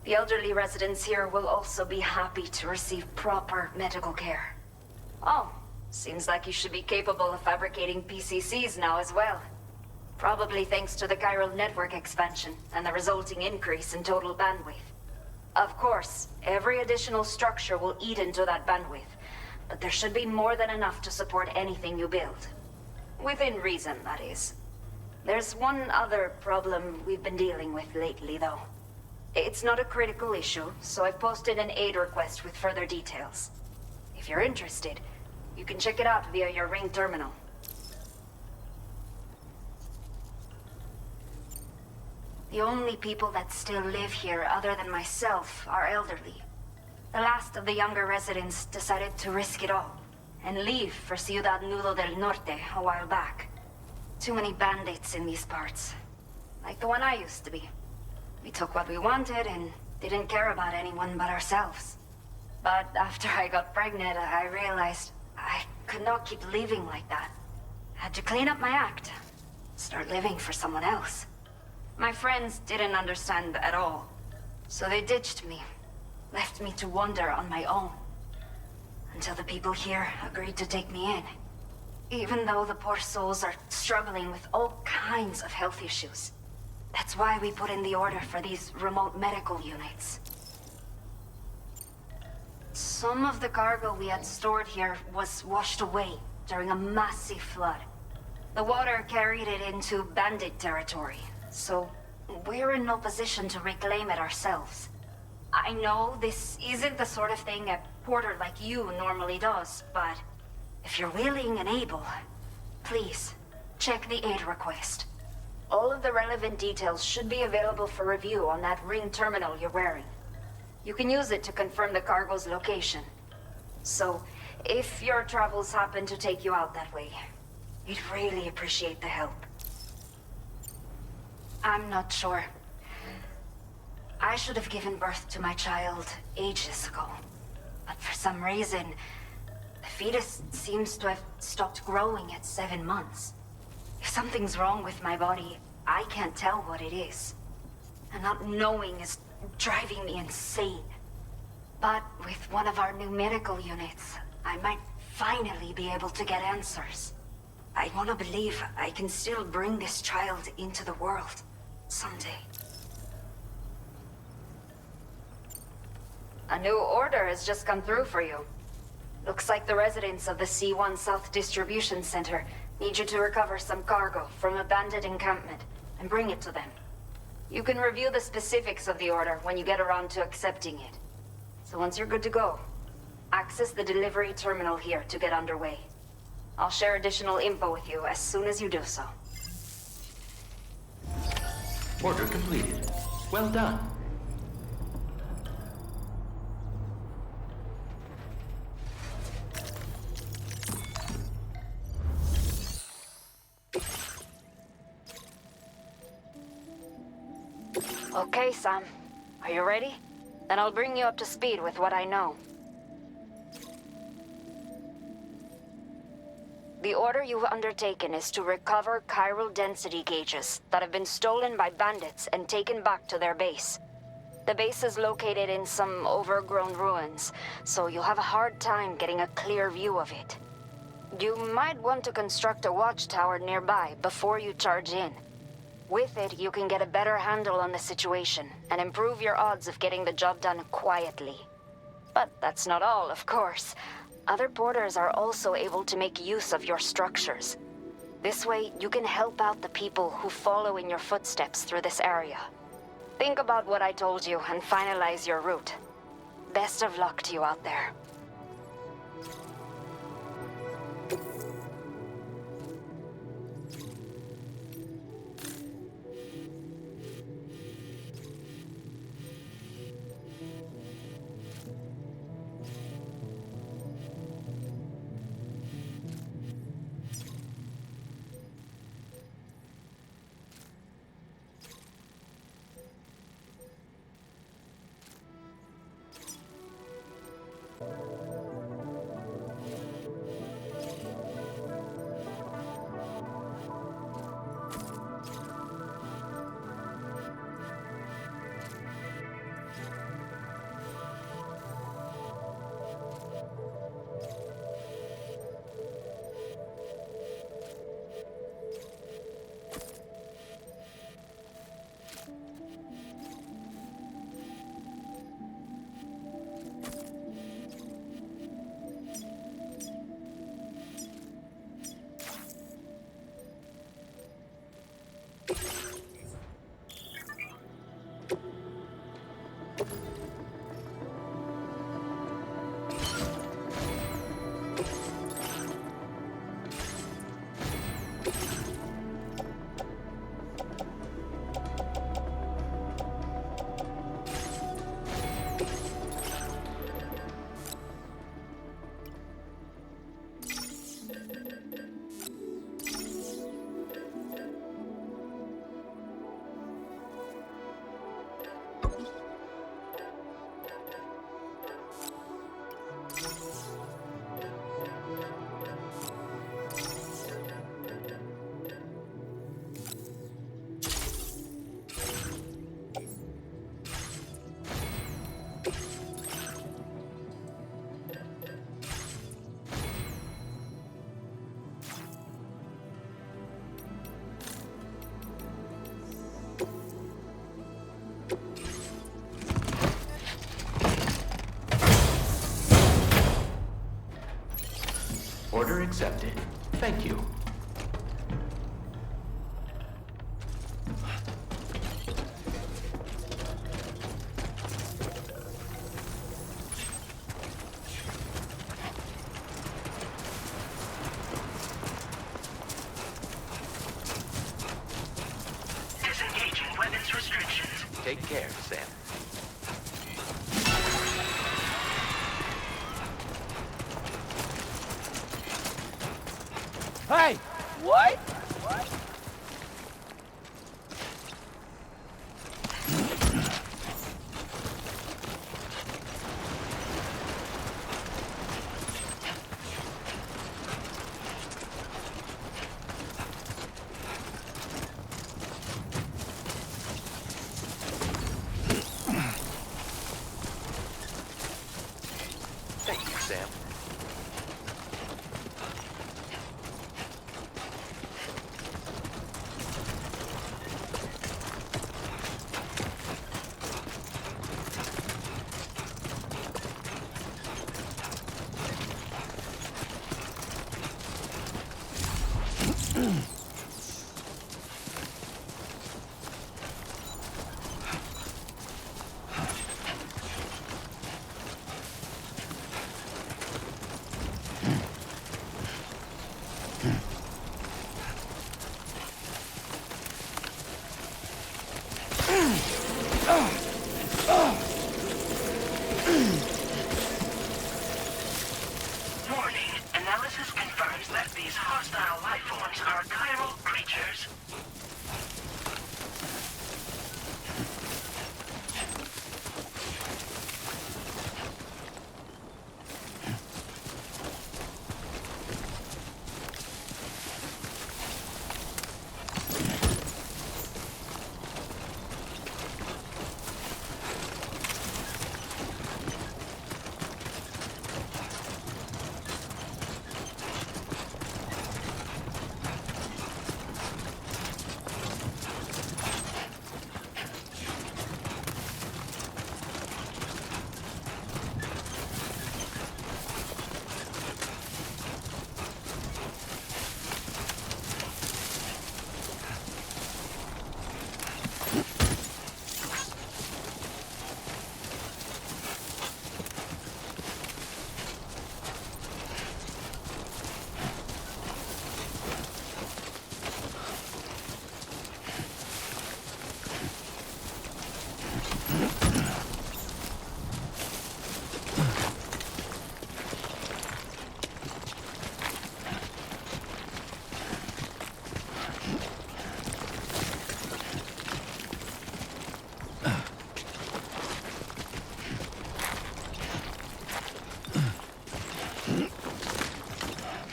The elderly residents here will also be happy to receive proper medical care. Oh, seems like you should be capable of fabricating PCCs now as well. Probably thanks to the chiral network expansion and the resulting increase in total bandwidth. Of course, every additional structure will eat into that bandwidth, but there should be more than enough to support anything you build. Within reason, that is. There's one other problem we've been dealing with lately, though. It's not a critical issue, so I've posted an aid request with further details. If you're interested, you can check it out via your ring terminal. The only people that still live here other than myself are elderly. The last of the younger residents decided to risk it all and leave for Ciudad Nudo del Norte a while back. Too many bandits in these parts, like the one I used to be. We took what we wanted and didn't care about anyone but ourselves. But after I got pregnant, I realized I could not keep living like that. Had to clean up my act, start living for someone else. My friends didn't understand at all, so they ditched me, left me to wander on my own. Until the people here agreed to take me in. Even though the poor souls are struggling with all kinds of health issues. That's why we put in the order for these remote medical units. Some of the cargo we had stored here was washed away during a massive flood. The water carried it into bandit territory, so we're in no position to reclaim it ourselves. I know this isn't the sort of thing a porter like you normally does, but if you're willing and able, please check the aid request. All of the relevant details should be available for review on that ring terminal you're wearing. You can use it to confirm the cargo's location. So, if your travels happen to take you out that way, we'd really appreciate the help. I'm not sure. I should have given birth to my child ages ago. But for some reason, the fetus seems to have stopped growing at 7 months. If something's wrong with my body, I can't tell what it is. And not knowing is driving me insane. But with one of our new medical units, I might finally be able to get answers. I want to believe I can still bring this child into the world someday. A new order has just come through for you. Looks like the residents of the C1 South Distribution Center need you to recover some cargo from a bandit encampment and bring it to them. You can review the specifics of the order when you get around to accepting it. So once you're good to go, access the delivery terminal here to get underway. I'll share additional info with you as soon as you do so. Order completed. Well done. Okay, Sam. Are you ready? Then I'll bring you up to speed with what I know. The order you've undertaken is to recover chiral density gauges that have been stolen by bandits and taken back to their base. The base is located in some overgrown ruins, so you'll have a hard time getting a clear view of it. You might want to construct a watchtower nearby before you charge in. With it, you can get a better handle on the situation and improve your odds of getting the job done quietly. But that's not all, of course. Other porters are also able to make use of your structures. This way, you can help out the people who follow in your footsteps through this area. Think about what I told you and finalize your route. Best of luck to you out there. Order accepted. Thank you. Disengaging weapons restrictions. Take care, Sam. Hey! What? Thank you, Sam. Warning. Analysis confirms that these hostile life forms are chiral creatures.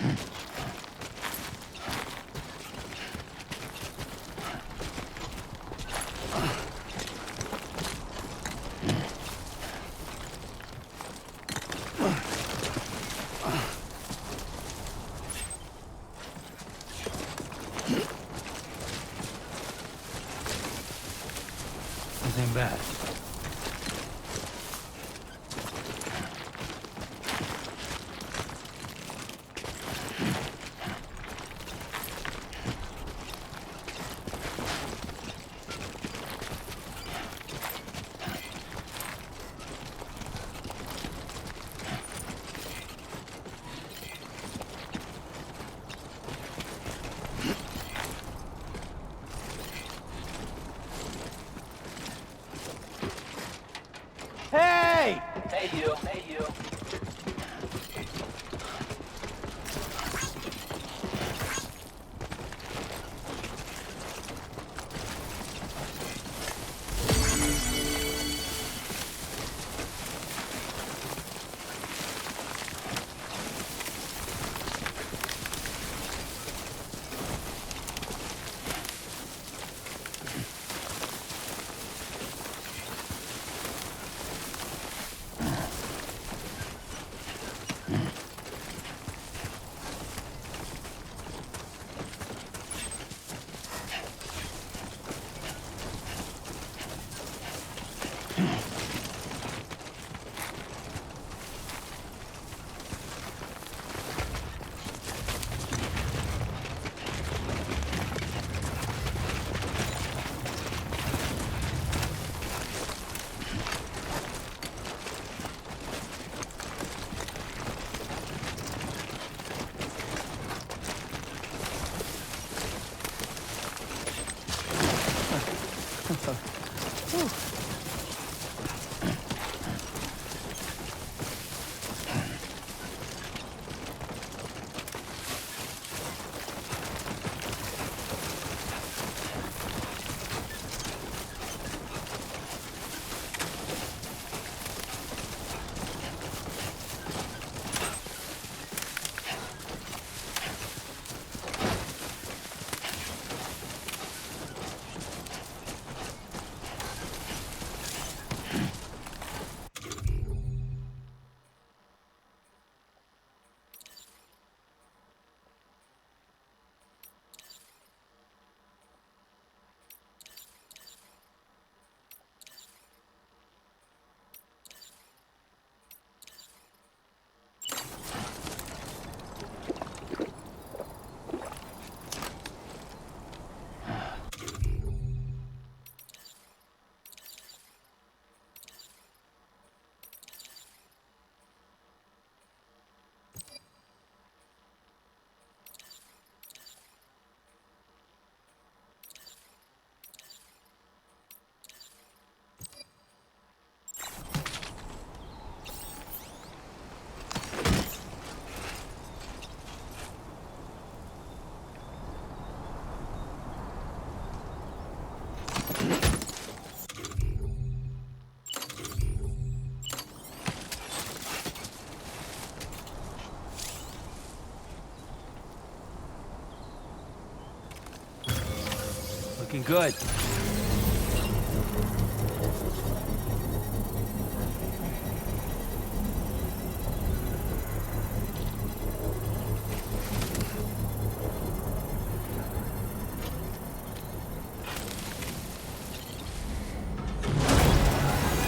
Nothing bad. Hey! Hey, you. Hey, you. Looking good.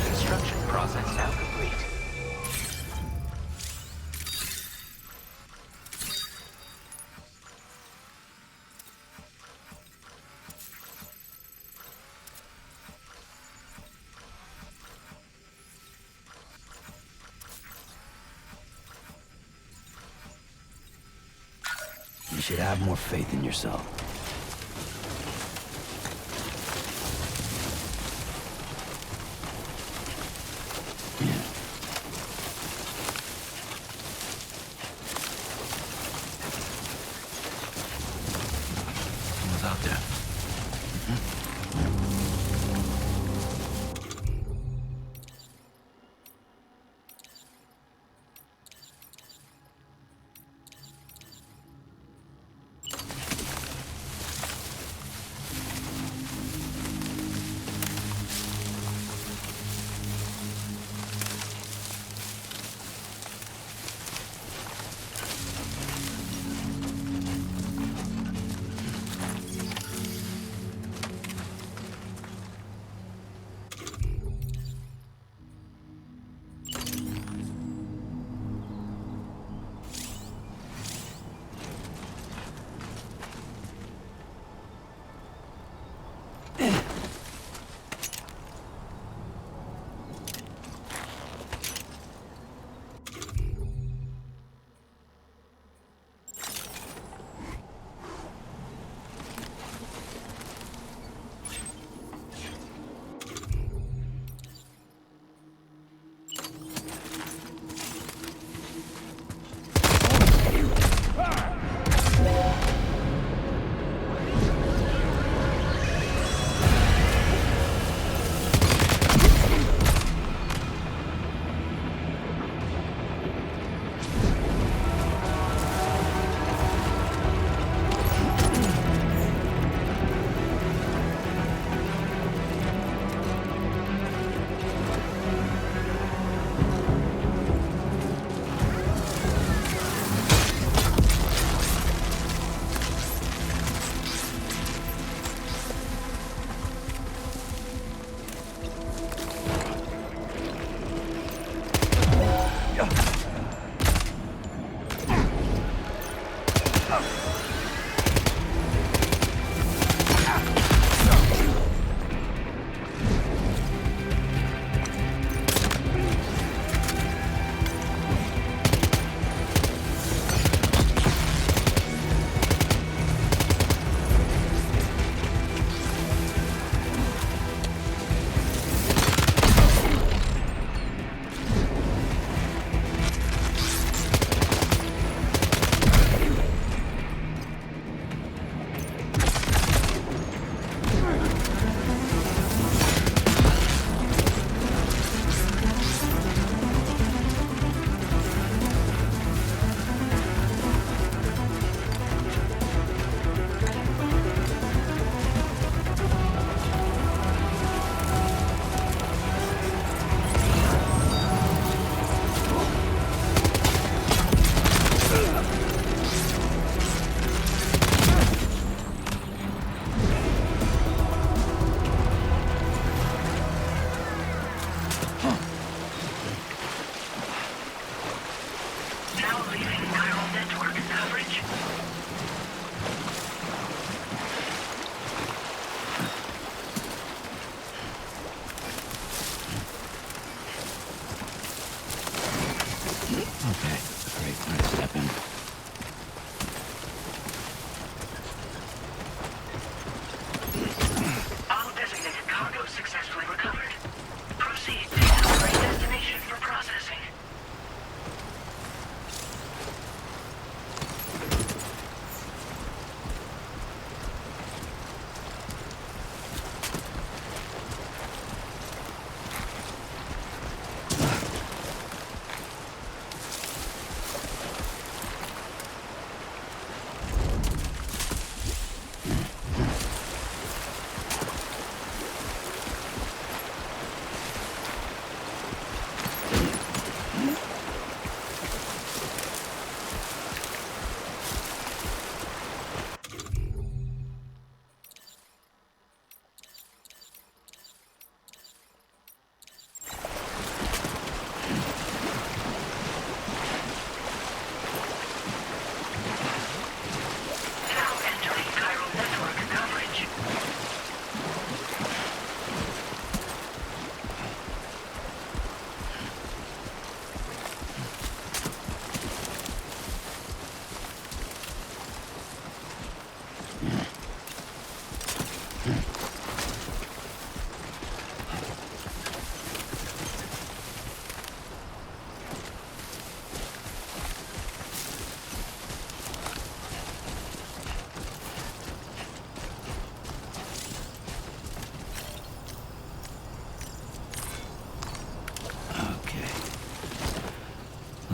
Construction process now complete. You should have more faith in yourself. Someone's out there.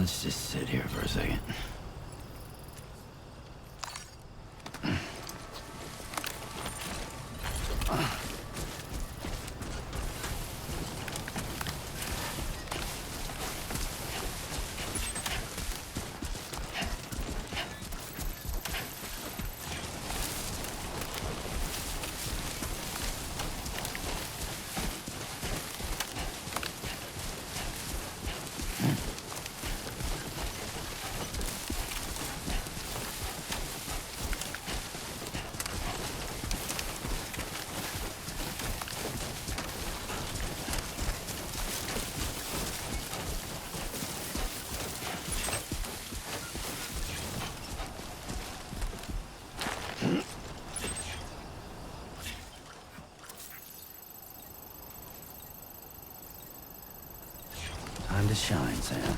Let's just sit here for a second. Time to shine, Sam.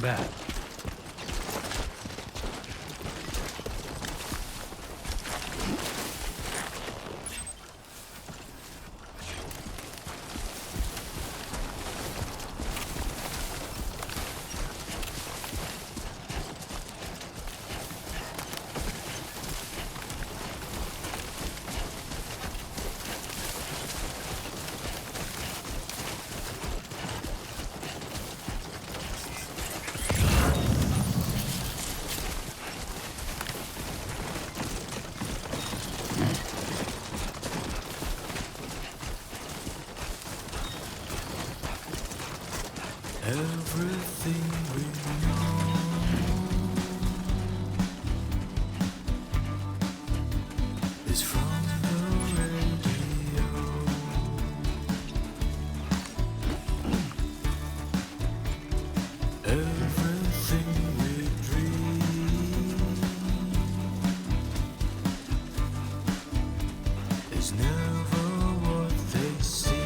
bad. Everything we know is from the radio. Everything we dream is never what they see.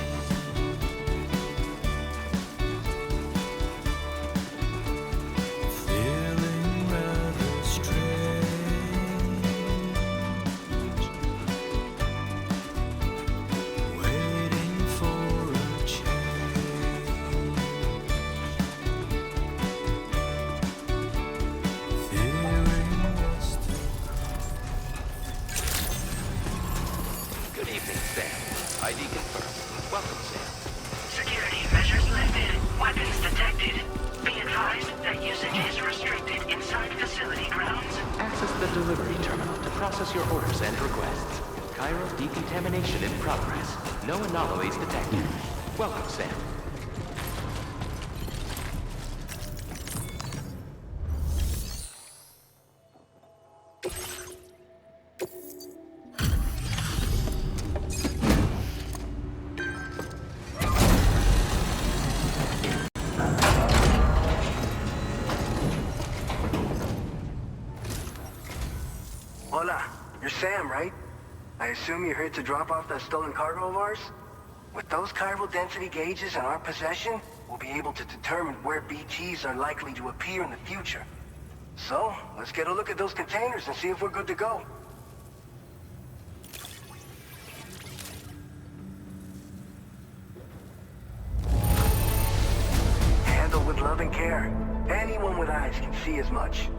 ID confirmed. Welcome, Sam. Security measures lifted. Weapons detected. Be advised that usage is restricted inside facility grounds. Access the delivery terminal to process your orders and requests. Cairo decontamination in progress. No anomalies detected. Welcome, Sam. Hola, you're Sam, right? I assume you're here to drop off that stolen cargo of ours? With those chiral density gauges in our possession, we'll be able to determine where BTs are likely to appear in the future. So, let's get a look at those containers and see if we're good to go. Handled with love and care. Anyone with eyes can see as much.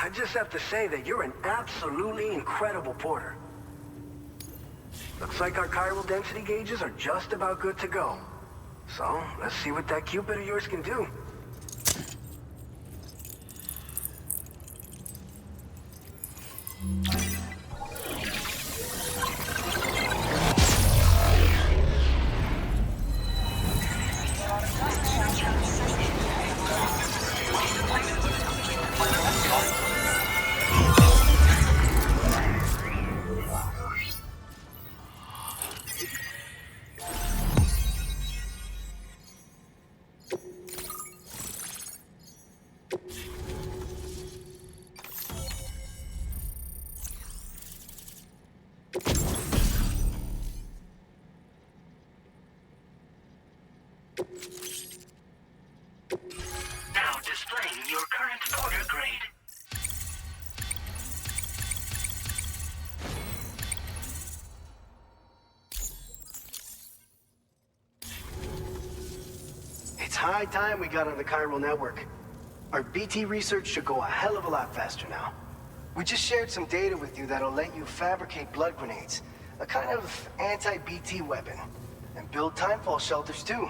I just have to say that you're an absolutely incredible porter. Looks like our chiral density gauges are just about good to go. So, let's see what that Cupid of yours can do. Now displaying your current porter grade. It's high time we got on the chiral network. Our BT research should go a hell of a lot faster now. We just shared some data with you that'll let you fabricate blood grenades, a kind of anti-BT weapon, and build timefall shelters too.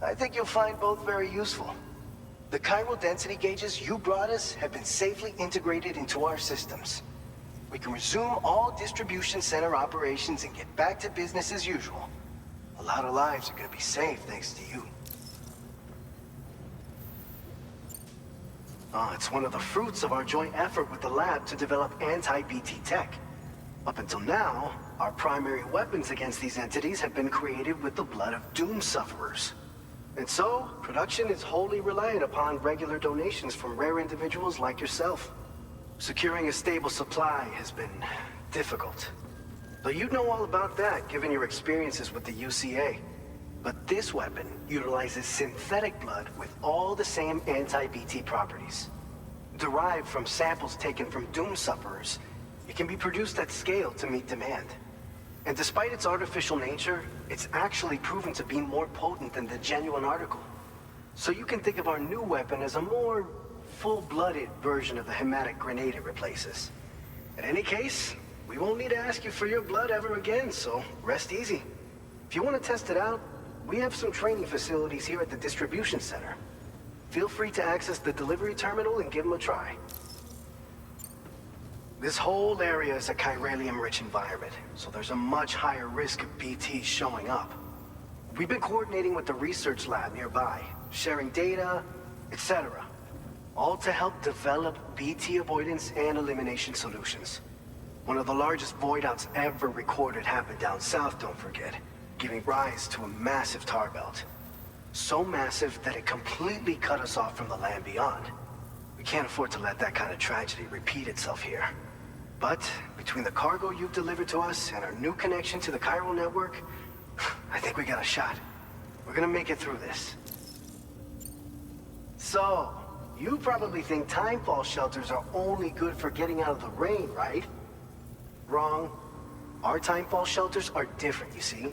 I think you'll find both very useful. The chiral density gauges you brought us have been safely integrated into our systems. We can resume all distribution center operations and get back to business as usual. A lot of lives are gonna be saved thanks to you. It's one of the fruits of our joint effort with the lab to develop anti-BT tech. Up until now, our primary weapons against these entities have been created with the blood of doom sufferers. And so, production is wholly reliant upon regular donations from rare individuals like yourself. Securing a stable supply has been difficult. Though you'd know all about that, given your experiences with the UCA. But this weapon utilizes synthetic blood with all the same anti-BT properties. Derived from samples taken from Doom sufferers, it can be produced at scale to meet demand. And despite its artificial nature, it's actually proven to be more potent than the genuine article. So you can think of our new weapon as a more full-blooded version of the hematic grenade it replaces. In any case, we won't need to ask you for your blood ever again, so rest easy. If you want to test it out, we have some training facilities here at the distribution center. Feel free to access the delivery terminal and give them a try. This whole area is a chiralium-rich environment, so there's a much higher risk of BTs showing up. We've been coordinating with the research lab nearby, sharing data, etc. All to help develop BT avoidance and elimination solutions. One of the largest void outs ever recorded happened down south, don't forget, giving rise to a massive tar belt. So massive that it completely cut us off from the land beyond. We can't afford to let that kind of tragedy repeat itself here. But between the cargo you've delivered to us and our new connection to the chiral network, I think we got a shot. We're gonna make it through this. So, you probably think timefall shelters are only good for getting out of the rain, right? Wrong. Our timefall shelters are different, you see.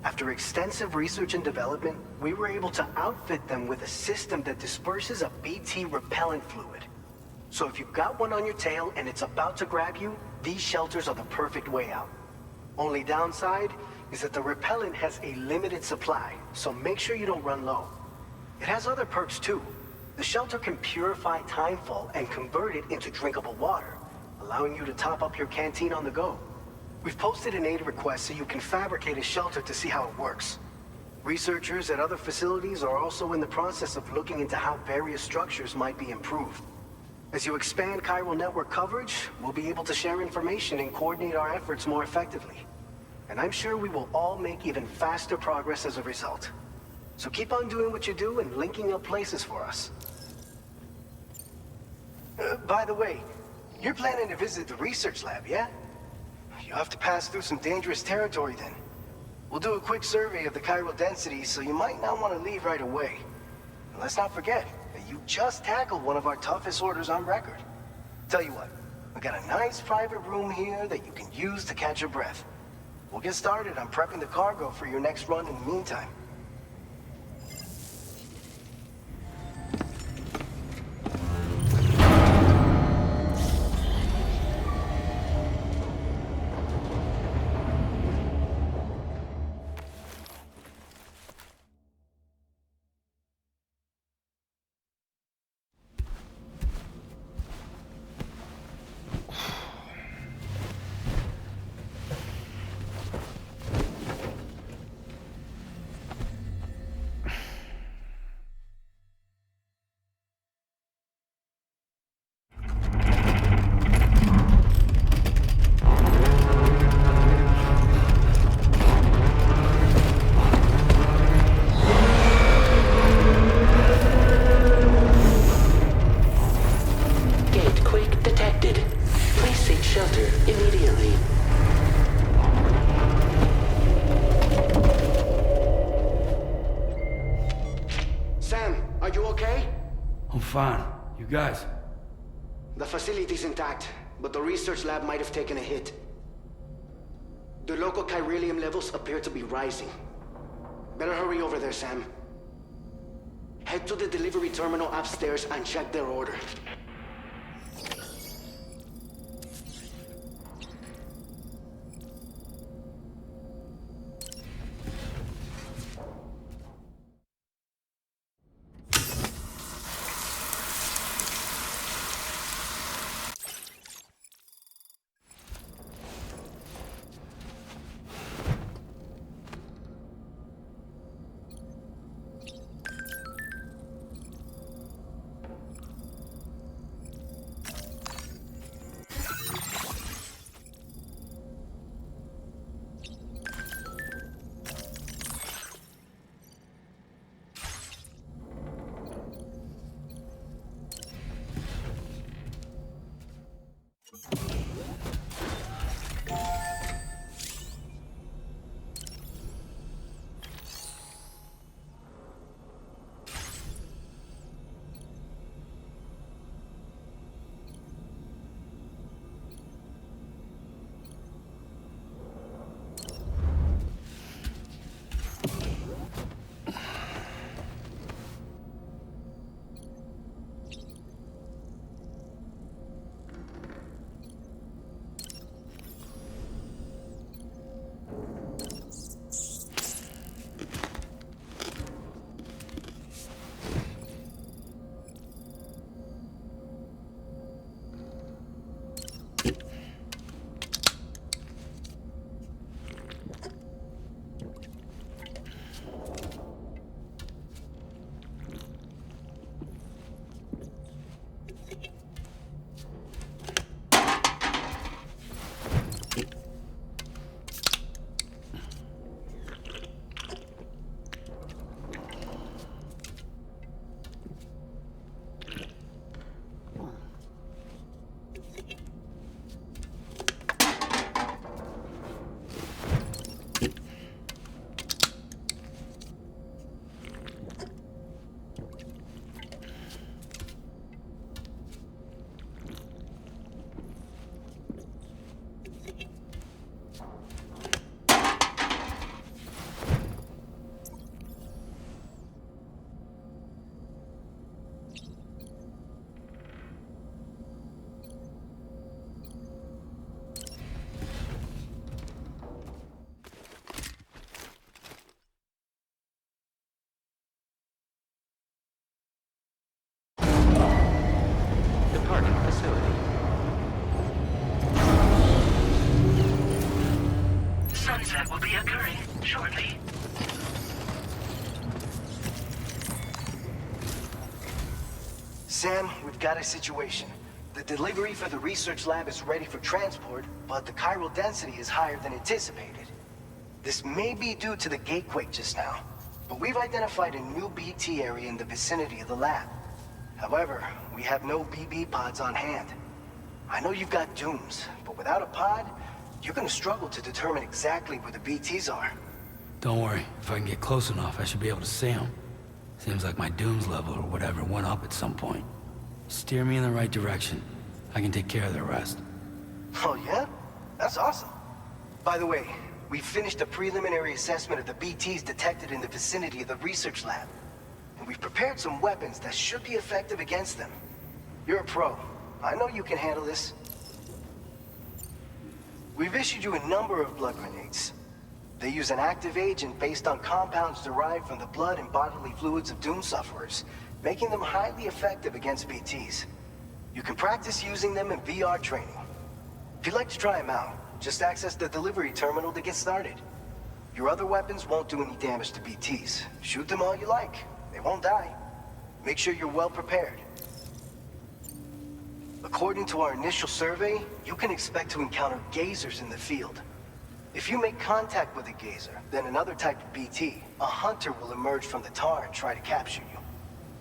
After extensive research and development, we were able to outfit them with a system that disperses a BT repellent fluid. So if you've got one on your tail and it's about to grab you, these shelters are the perfect way out. Only downside is that the repellent has a limited supply, so make sure you don't run low. It has other perks too. The shelter can purify timefall and convert it into drinkable water, allowing you to top up your canteen on the go. We've posted an aid request so you can fabricate a shelter to see how it works. Researchers at other facilities are also in the process of looking into how various structures might be improved. As you expand chiral network coverage, we'll be able to share information and coordinate our efforts more effectively. And I'm sure we will all make even faster progress as a result. So keep on doing what you do and linking up places for us. By the way, you're planning to visit the research lab, yeah? You'll have to pass through some dangerous territory then. We'll do a quick survey of the chiral density, so you might not want to leave right away. And let's not forget that you just tackled one of our toughest orders on record. Tell you what, we got a nice private room here that you can use to catch your breath. We'll get started on prepping the cargo for your next run in the meantime. Fine. You guys? The facility's intact, but the research lab might have taken a hit. The local chiralium levels appear to be rising. Better hurry over there, Sam. Head to the delivery terminal upstairs and check their order. shortly. Sam, we've got a situation. The delivery for the research lab is ready for transport, but the chiral density is higher than anticipated. This may be due to the gatequake just now, but we've identified a new BT area in the vicinity of the lab. However, we have no BB pods on hand. I know you've got dooms, but without a pod, you're gonna struggle to determine exactly where the BTs are. Don't worry, if I can get close enough, I should be able to see them. Seems like my dooms level or whatever went up at some point. Steer me in the right direction. I can take care of the rest. Oh yeah? That's awesome. By the way, we finished a preliminary assessment of the BTs detected in the vicinity of the research lab. And we've prepared some weapons that should be effective against them. You're a pro. I know you can handle this. We've issued you a number of blood grenades. They use an active agent based on compounds derived from the blood and bodily fluids of Doom sufferers, making them highly effective against BTs. You can practice using them in VR training. If you'd like to try them out, just access the delivery terminal to get started. Your other weapons won't do any damage to BTs. Shoot them all you like. They won't die. Make sure you're well prepared. According to our initial survey, you can expect to encounter gazers in the field. If you make contact with a gazer, then another type of BT, a hunter will emerge from the tar and try to capture you.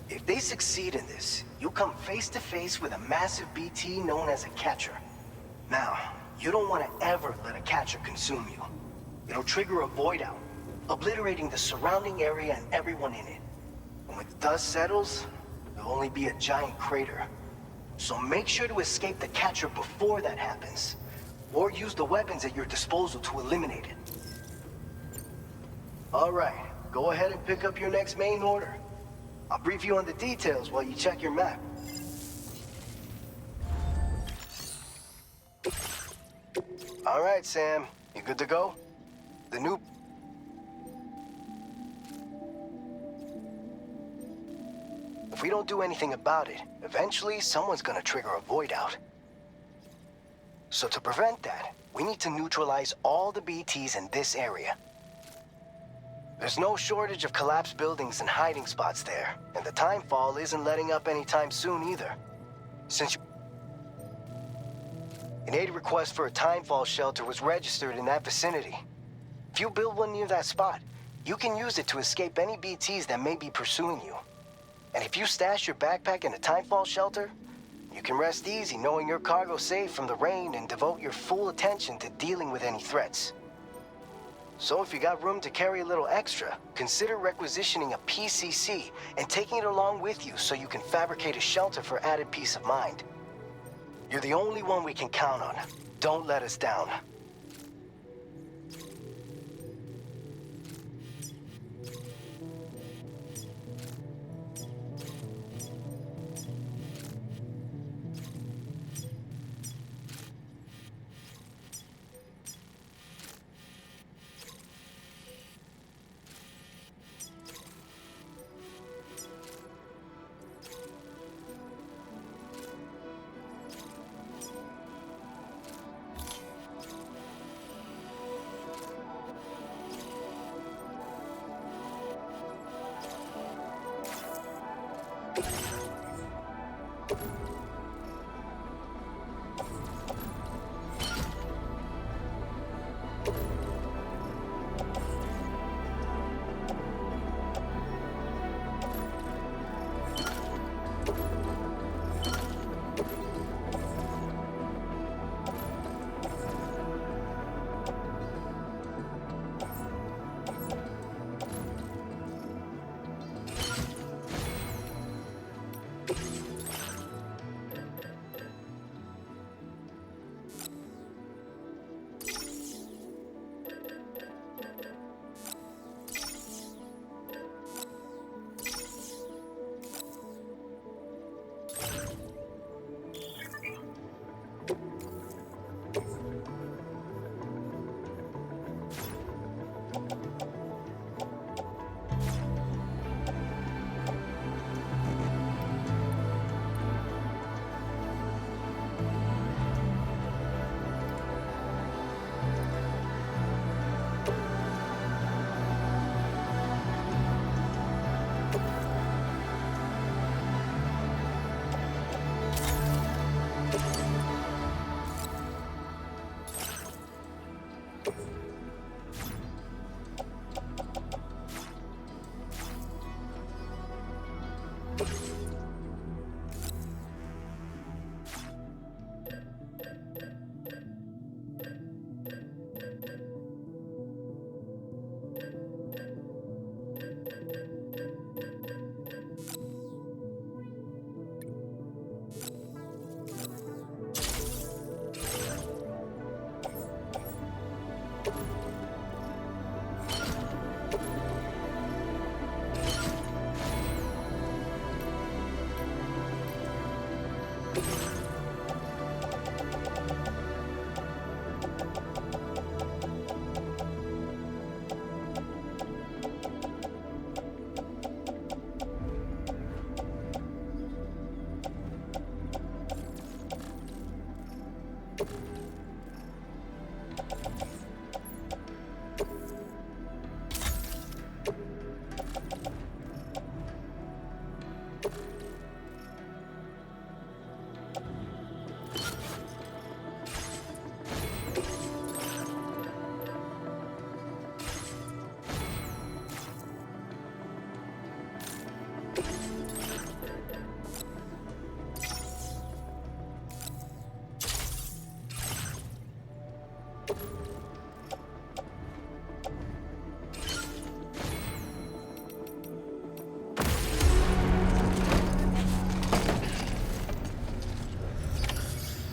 If they succeed in this, you'll come face to face with a massive BT known as a catcher. Now, you don't want to ever let a catcher consume you. It'll trigger a void out, obliterating the surrounding area and everyone in it. And when the dust settles, there'll only be a giant crater. So make sure to escape the catcher before that happens, or use the weapons at your disposal to eliminate it. All right, go ahead and pick up your next main order. I'll brief you on the details while you check your map. All right, Sam, you good to go? The new... If we don't do anything about it, eventually someone's gonna trigger a void out. So to prevent that, we need to neutralize all the BTs in this area. There's no shortage of collapsed buildings and hiding spots there, and the timefall isn't letting up anytime soon either. Since an aid request for a timefall shelter was registered in that vicinity. If you build one near that spot, you can use it to escape any BTs that may be pursuing you. And if you stash your backpack in a timefall shelter, you can rest easy knowing your cargo's safe from the rain and devote your full attention to dealing with any threats. So if you got room to carry a little extra, consider requisitioning a PCC and taking it along with you so you can fabricate a shelter for added peace of mind. You're the only one we can count on. Don't let us down.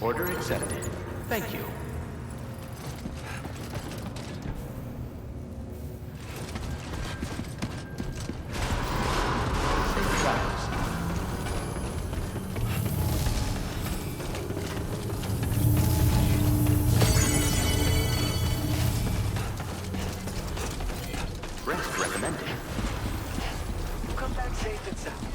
Order accepted. Thank you. Safe travels. Rest recommended. Come back safe and sound.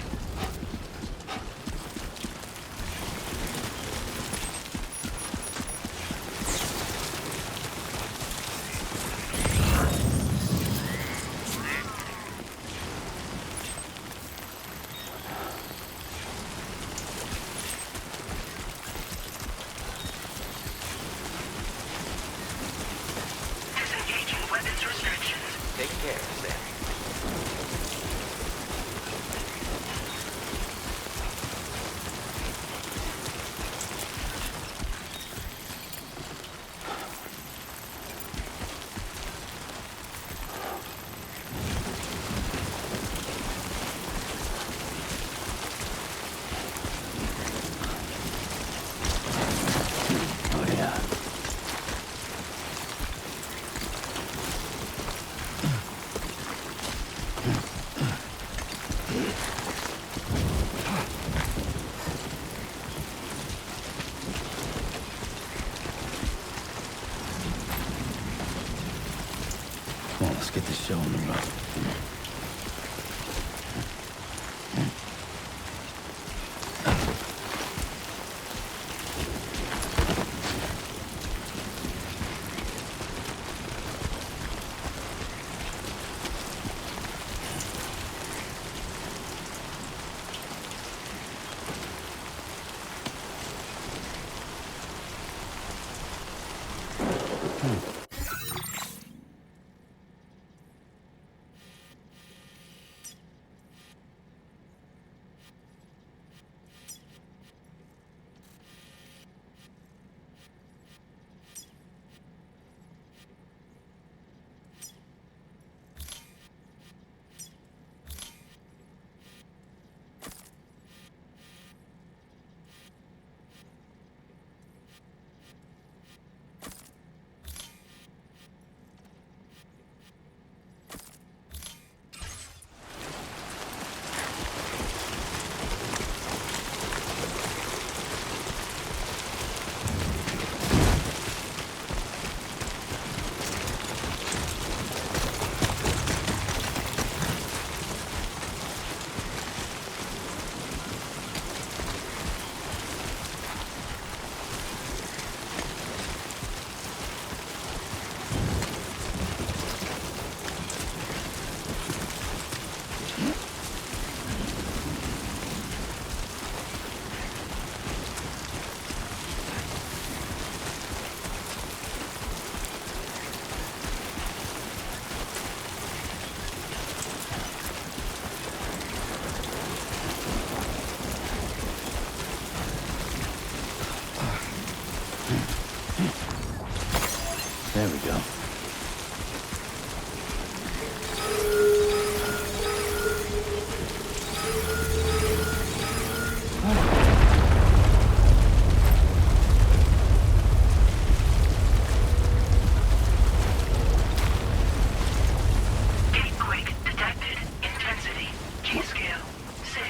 Disengaging weapons restrictions. Take care, Sam. Oh, yeah. Come on, let's get this show on the road. There we go. Gate quick detected. Intensity. G scale. 6.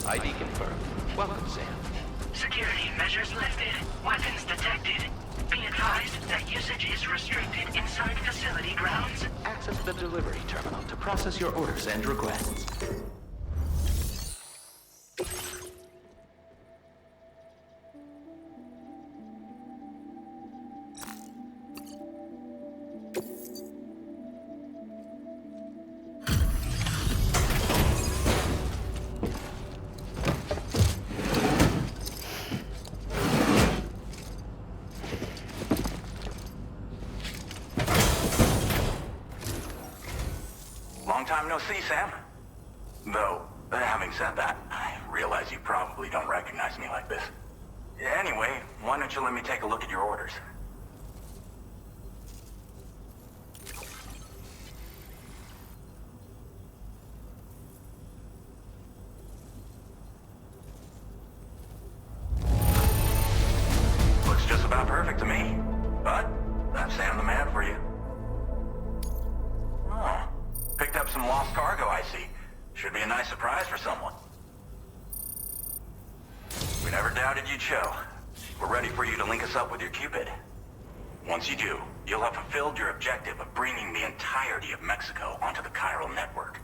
ID confirmed. Welcome, Sam. Security measures lifted. Weapons detected. Be advised that usage is restricted inside facility grounds. Access the delivery terminal to process your orders and requests. Long time no see, Sam. Though, having said that, I realize you probably don't recognize me like this. Anyway, why don't you let me take a look at your orders? Looks just about perfect to me. But, that's Sam the man for you. Oh. Picked up some lost cargo, I see. Should be a nice surprise for someone. We never doubted you'd show. We're ready for you to link us up with your Cupid. Once you do, you'll have fulfilled your objective of bringing the entirety of Mexico onto the chiral network.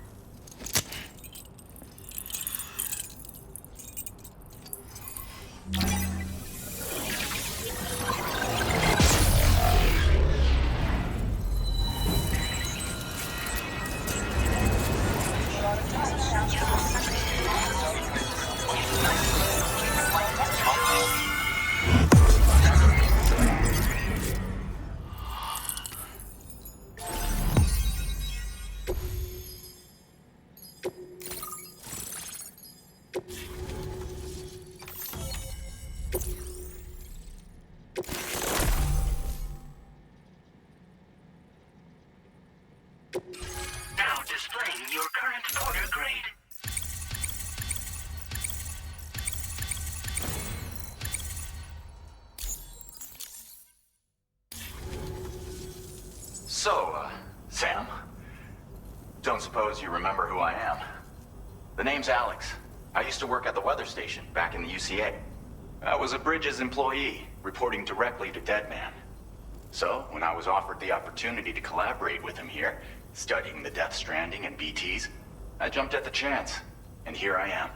Now displaying your current order grade. So, Sam, don't suppose you remember who I am? The name's Alex. I used to work at the weather station back in the UCA. I was a Bridges employee, reporting directly to Deadman. So, when I was offered the opportunity to collaborate with him here, studying the Death Stranding and BTs, I jumped at the chance, and here I am.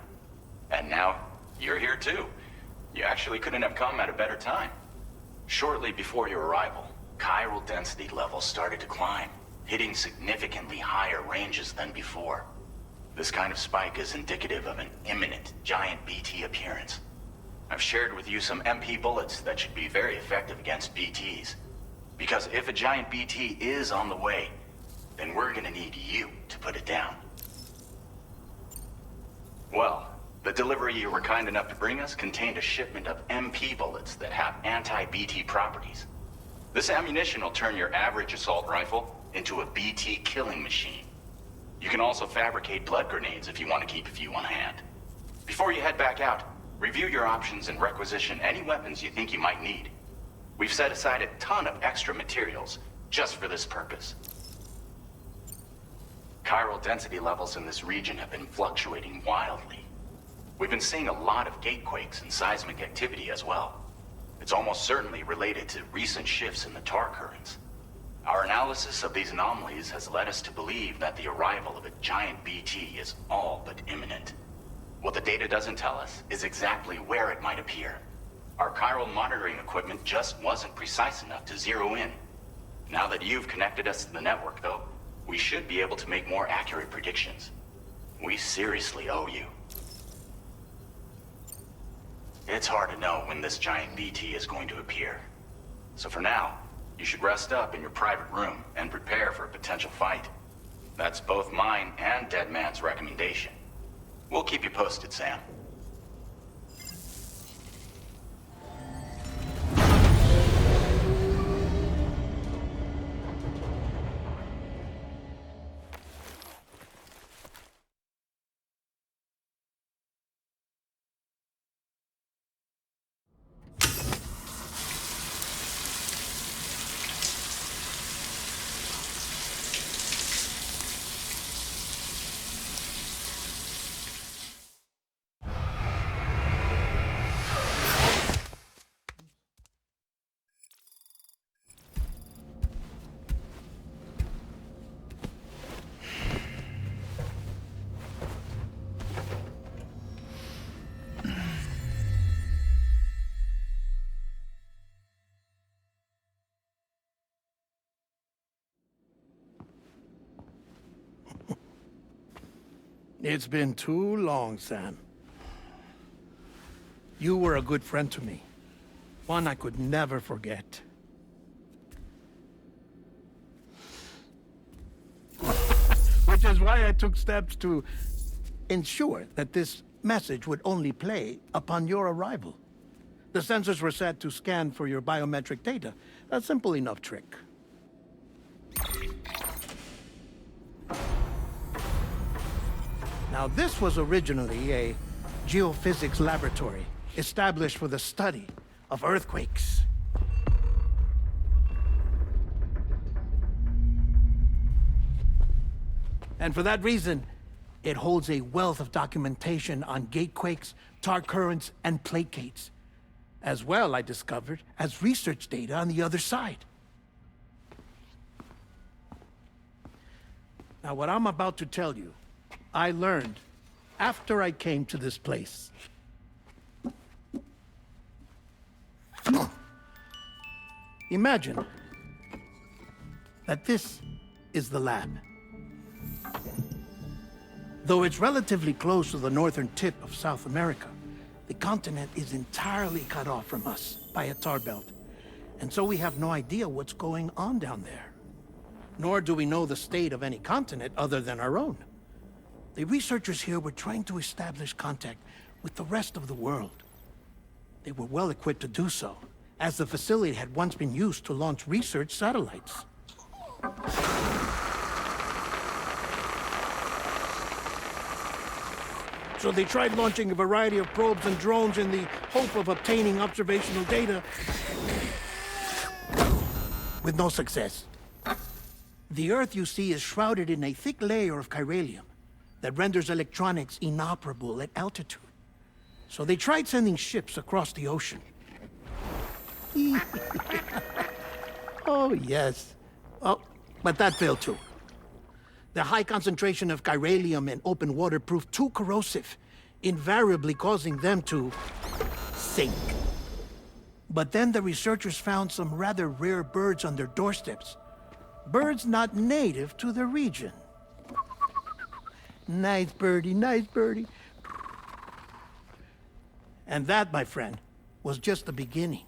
And now, you're here too. You actually couldn't have come at a better time. Shortly before your arrival, chiral density levels started to climb, hitting significantly higher ranges than before. This kind of spike is indicative of an imminent giant BT appearance. I've shared with you some MP bullets that should be very effective against BTs. Because if a giant BT is on the way, then we're gonna need you to put it down. Well, the delivery you were kind enough to bring us contained a shipment of MP bullets that have anti-BT properties. This ammunition will turn your average assault rifle into a BT killing machine. You can also fabricate blood grenades if you want to keep a few on hand. Before you head back out, review your options and requisition any weapons you think you might need. We've set aside a ton of extra materials just for this purpose. Chiral density levels in this region have been fluctuating wildly. We've been seeing a lot of gatequakes and seismic activity as well. It's almost certainly related to recent shifts in the tar currents. Our analysis of these anomalies has led us to believe that the arrival of a giant BT is all but imminent. What the data doesn't tell us is exactly where it might appear. Our chiral monitoring equipment just wasn't precise enough to zero in. Now that you've connected us to the network, though, we should be able to make more accurate predictions. We seriously owe you. It's hard to know when this giant BT is going to appear. So for now, you should rest up in your private room and prepare for a potential fight. That's both mine and Deadman's recommendation. We'll keep you posted, Sam. It's been too long, Sam. You were a good friend to me. One I could never forget. Which is why I took steps to ensure that this message would only play upon your arrival. The sensors were set to scan for your biometric data. A simple enough trick. Now, this was originally a geophysics laboratory established for the study of earthquakes. And for that reason, it holds a wealth of documentation on gatequakes, tar currents, and placates. As well, I discovered, as research data on the other side. Now, what I'm about to tell you, I learned after I came to this place. Imagine that this is the lab. Though it's relatively close to the northern tip of South America, the continent is entirely cut off from us by a tar belt. And so we have no idea what's going on down there. Nor do we know the state of any continent other than our own. The researchers here were trying to establish contact with the rest of the world. They were well equipped to do so, as the facility had once been used to launch research satellites. So they tried launching a variety of probes and drones in the hope of obtaining observational data, with no success. The Earth, you see, is shrouded in a thick layer of chiralium that renders electronics inoperable at altitude. So they tried sending ships across the ocean. Oh, yes. Oh, but that failed too. The high concentration of chiralium in open water proved too corrosive, invariably causing them to sink. But then the researchers found some rather rare birds on their doorsteps. Birds not native to the region. Nice birdie, nice birdie. And that, my friend, was just the beginning.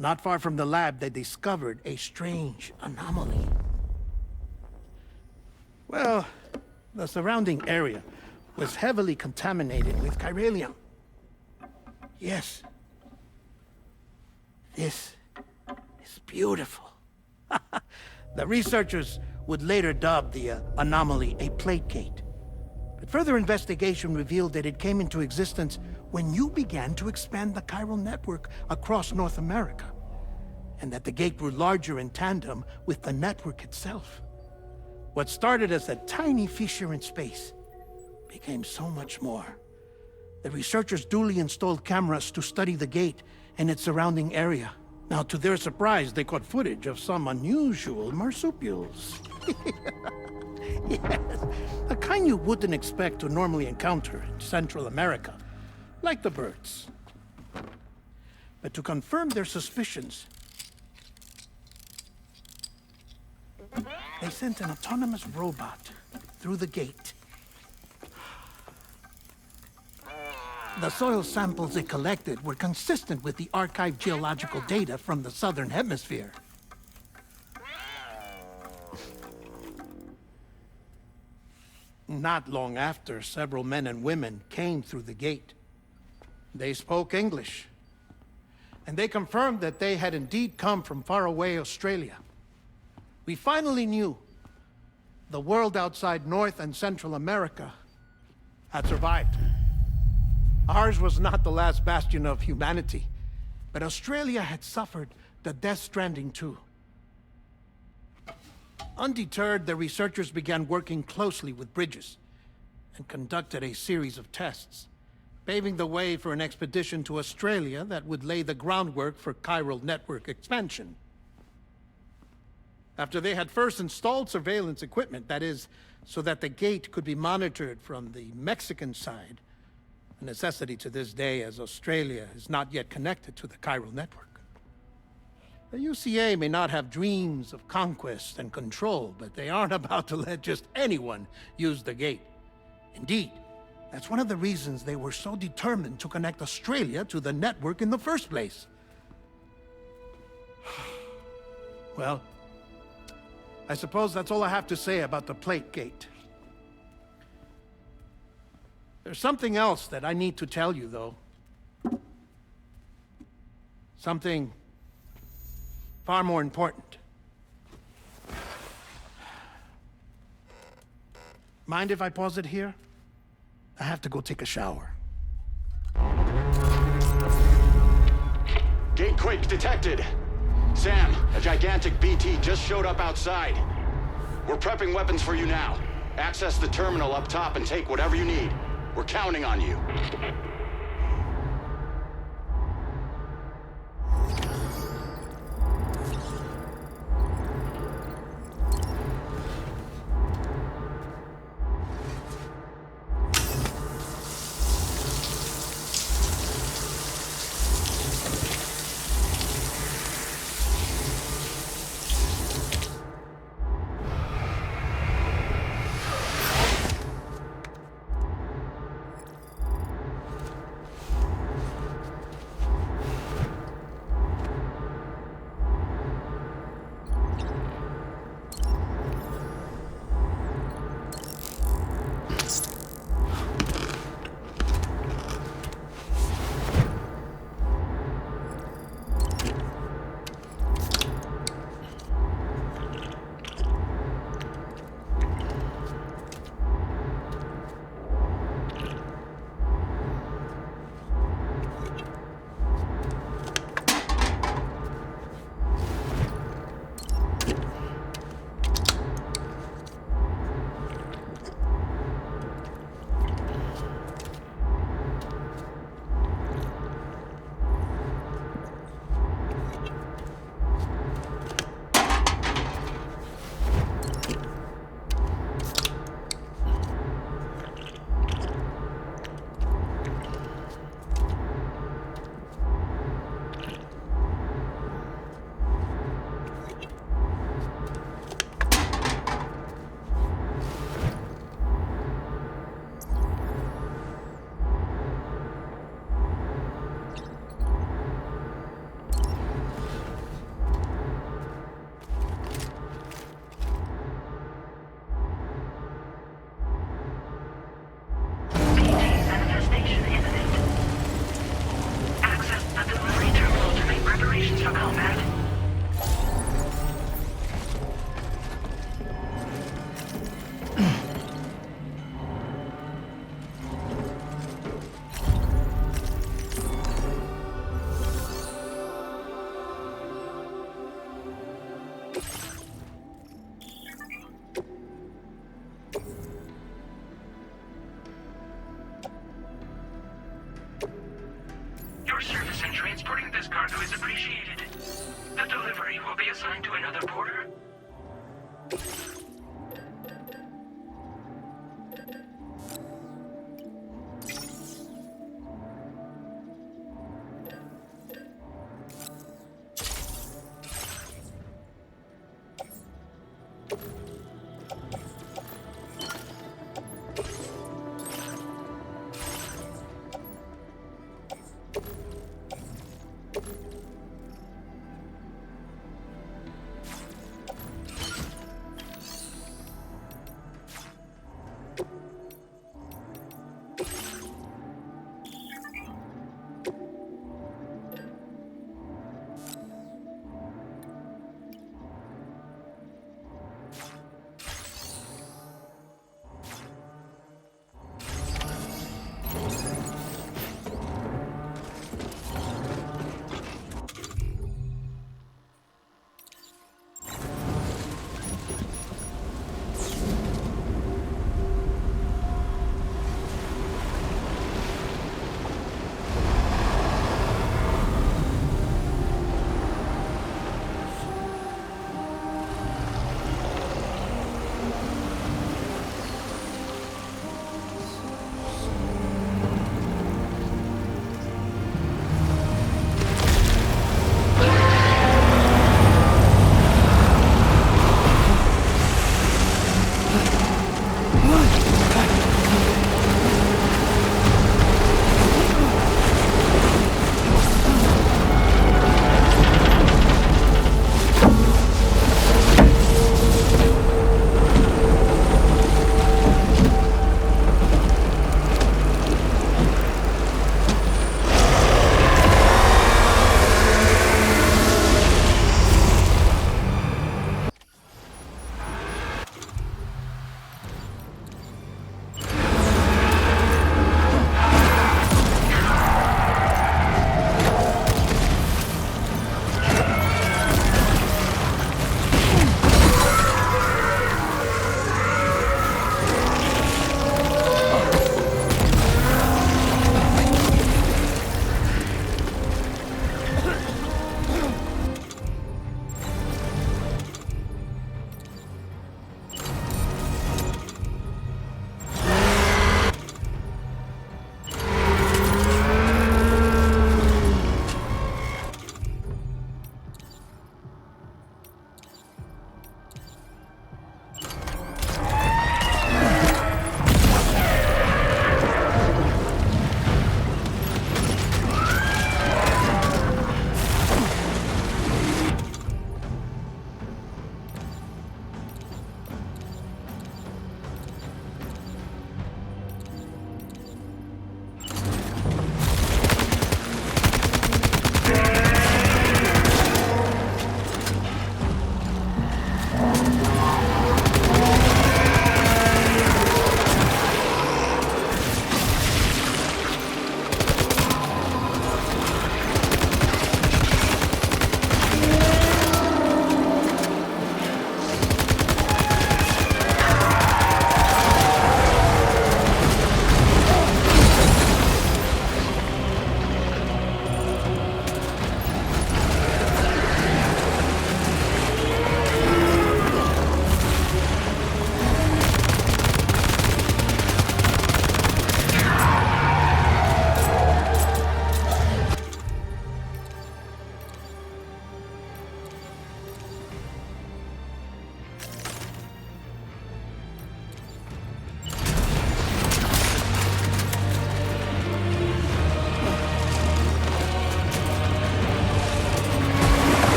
Not far from the lab, they discovered a strange anomaly. Well, the surrounding area was heavily contaminated with chiralium. Yes. This is beautiful. The researchers would later dub the anomaly a plate gate. But further investigation revealed that it came into existence when you began to expand the chiral network across North America, and that the gate grew larger in tandem with the network itself. What started as a tiny fissure in space became so much more. The researchers duly installed cameras to study the gate and its surrounding area. Now, to their surprise, they caught footage of some unusual marsupials. Yes, a kind you wouldn't expect to normally encounter in Central America, like the birds. But to confirm their suspicions, they sent an autonomous robot through the gate. The soil samples it collected were consistent with the archived geological data from the southern hemisphere. Not long after, several men and women came through the gate. They spoke English, and they confirmed that they had indeed come from faraway Australia. We finally knew the world outside North and Central America had survived. Ours was not the last bastion of humanity, but Australia had suffered the death stranding too. Undeterred, the researchers began working closely with Bridges and conducted a series of tests, paving the way for an expedition to Australia that would lay the groundwork for chiral network expansion. After they had first installed surveillance equipment, that is, so that the gate could be monitored from the Mexican side, a necessity to this day as Australia is not yet connected to the chiral network. The UCA may not have dreams of conquest and control, but they aren't about to let just anyone use the gate. Indeed, that's one of the reasons they were so determined to connect Australia to the network in the first place. Well, I suppose that's all I have to say about the Plate Gate. There's something else that I need to tell you, though. Something far more important. Mind if I pause it here? I have to go take a shower. Gatequake detected. Sam, a gigantic BT just showed up outside. We're prepping weapons for you now. Access the terminal up top and take whatever you need. We're counting on you.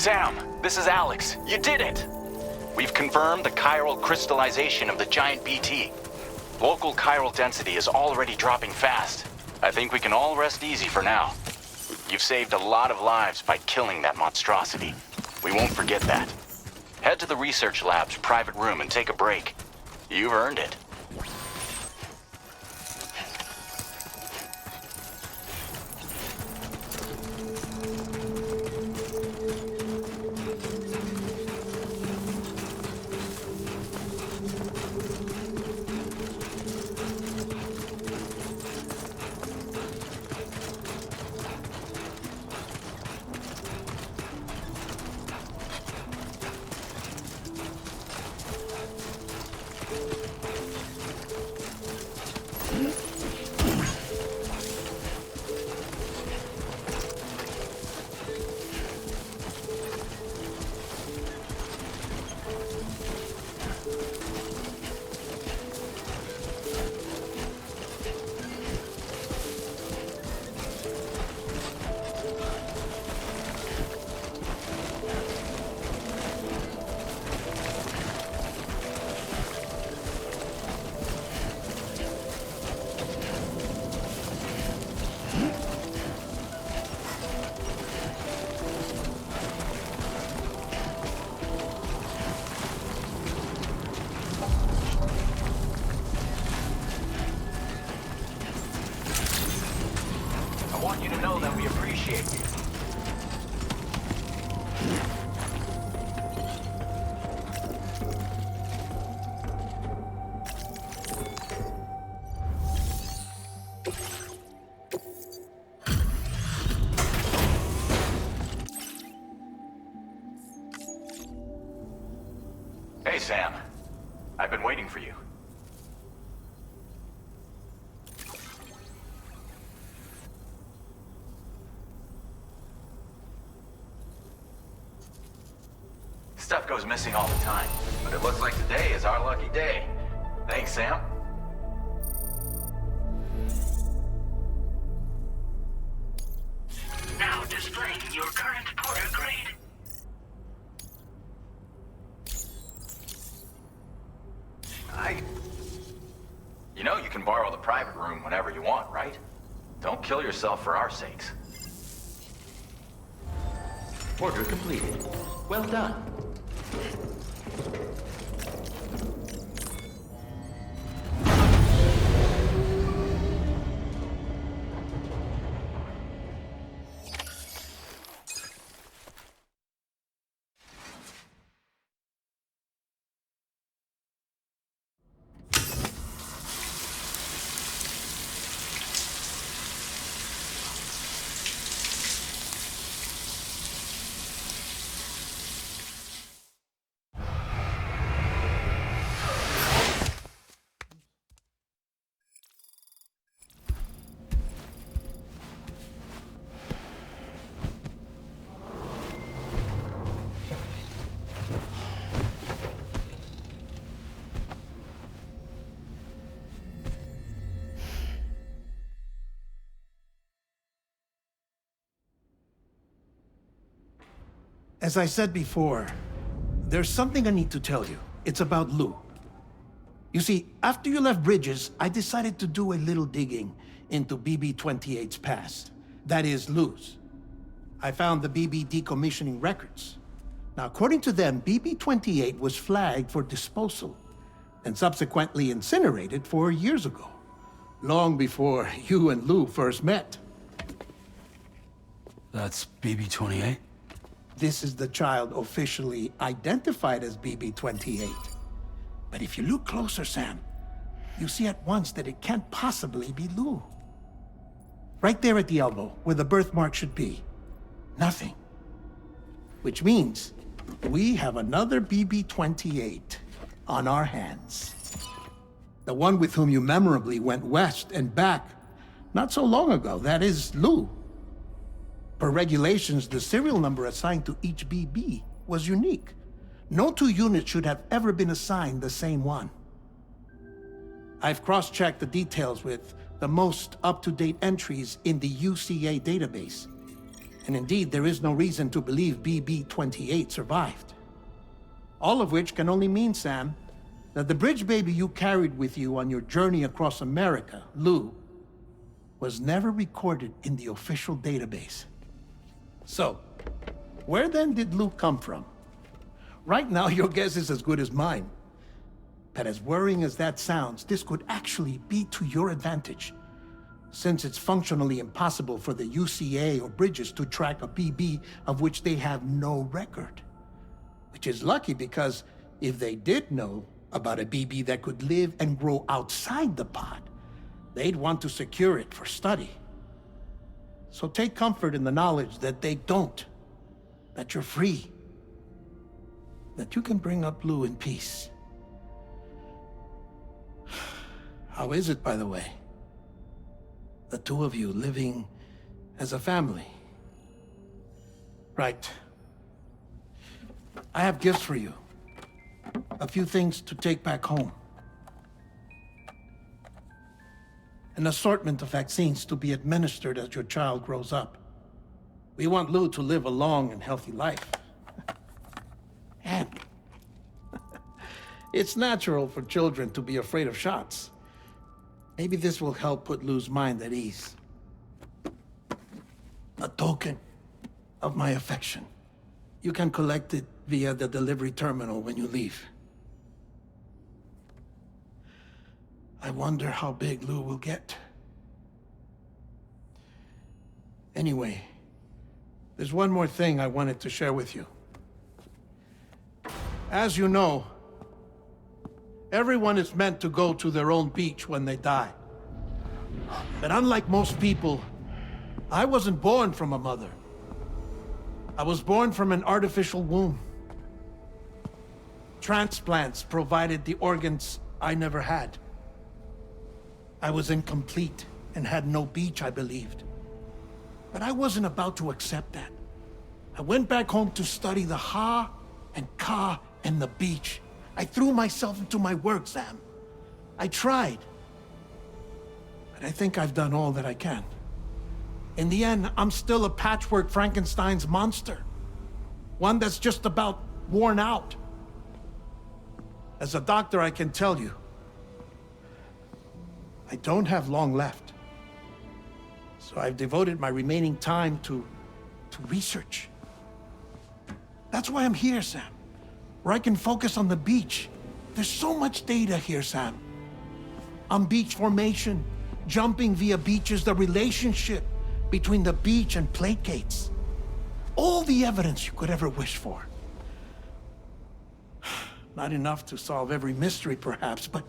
Sam, this is Alex. You did it! We've confirmed the chiral crystallization of the giant BT. Local chiral density is already dropping fast. I think we can all rest easy for now. You've saved a lot of lives by killing that monstrosity. We won't forget that. Head to the research lab's private room and take a break. You've earned it. Hey, Sam. I've been waiting for you. Stuff goes missing all the time, but it looks like today is our lucky day. Thanks, Sam. Now displaying your current porter grade. You know you can borrow the private room whenever you want, right? Don't kill yourself for our sakes. Order completed. Well done. As I said before, there's something I need to tell you. It's about Lou. You see, after you left Bridges, I decided to do a little digging into BB-28's past. That is, Lou's. I found the BB decommissioning records. Now, according to them, BB-28 was flagged for disposal and subsequently incinerated 4 years ago, long before you and Lou first met. That's BB-28? This is the child officially identified as BB-28. But if you look closer, Sam, you see at once that it can't possibly be Lou. Right there at the elbow, where the birthmark should be. Nothing. Which means we have another BB-28 on our hands. The one with whom you memorably went west and back not so long ago, that is Lou. Per regulations, the serial number assigned to each BB was unique. No two units should have ever been assigned the same one. I've cross-checked the details with the most up-to-date entries in the UCA database. And indeed, there is no reason to believe BB-28 survived. All of which can only mean, Sam, that the bridge baby you carried with you on your journey across America, Lou, was never recorded in the official database. So, where then did Lou come from? Right now, your guess is as good as mine. But as worrying as that sounds, this could actually be to your advantage, since it's functionally impossible for the UCA or Bridges to track a BB of which they have no record. Which is lucky because if they did know about a BB that could live and grow outside the pod, they'd want to secure it for study. So take comfort in the knowledge that they don't, that you're free, that you can bring up Lou in peace. How is it, by the way? The two of you living as a family. Right. I have gifts for you. A few things to take back home. An assortment of vaccines to be administered as your child grows up. We want Lou to live a long and healthy life. And it's natural for children to be afraid of shots. Maybe this will help put Lou's mind at ease. A token of my affection. You can collect it via the delivery terminal when you leave. I wonder how big Lou will get. Anyway, There's one more thing I wanted to share with you. As you know, everyone is meant to go to their own beach when they die. But unlike most people, I wasn't born from a mother. I was born from an artificial womb. Transplants provided the organs I never had. I was incomplete and had no beach, I believed. But I wasn't about to accept that. I went back home to study the Ha and Ka and the beach. I threw myself into my work, Sam. I tried. But I think I've done all that I can. In the end, I'm still a patchwork Frankenstein's monster. One that's just about worn out. As a doctor, I can tell you, I don't have long left. So I've devoted my remaining time to research. That's why I'm here, Sam. Where I can focus on the beach. There's so much data here, Sam. On beach formation, jumping via beaches, the relationship between the beach and plate gates. All the evidence you could ever wish for. Not enough to solve every mystery, perhaps, but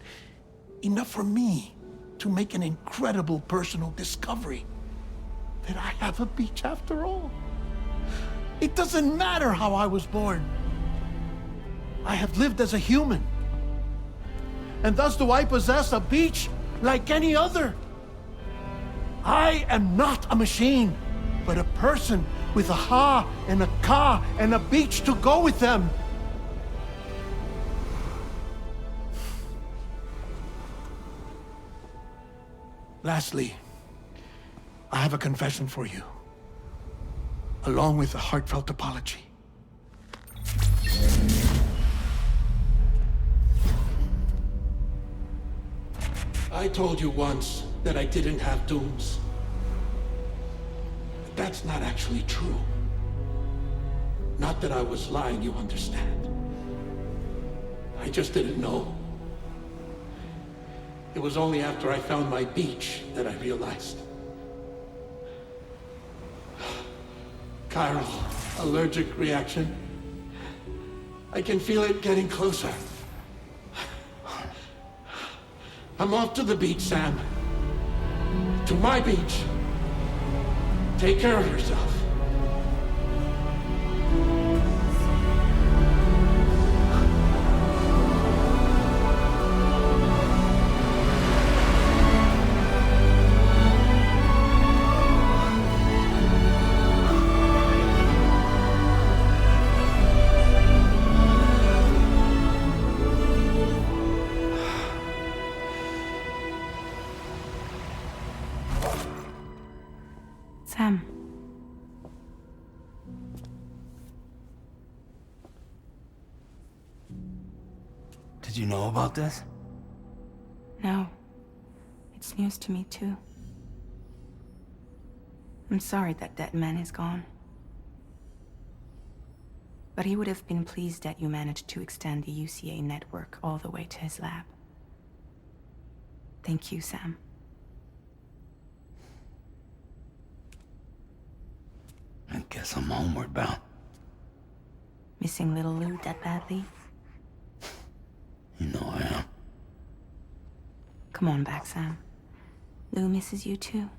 enough for me to make an incredible personal discovery. That I have a beach after all. It doesn't matter how I was born. I have lived as a human. And thus do I possess a beach like any other. I am not a machine, but a person with a Ha and a Ka and a beach to go with them. Lastly, I have a confession for you, along with a heartfelt apology. I told you once that I didn't have dooms. But that's not actually true. Not that I was lying, you understand. I just didn't know. It was only after I found my beach that I realized. Chiral allergic reaction. I can feel it getting closer. I'm off to the beach, Sam. To my beach. Take care of yourself. Sam. Did you know about this? No. It's news to me, too. I'm sorry that that man is gone. But he would have been pleased that you managed to extend the UCA network all the way to his lab. Thank you, Sam. I guess I'm homeward bound. Missing little Lou that badly? You know I am. Come on back, Sam. Lou misses you too.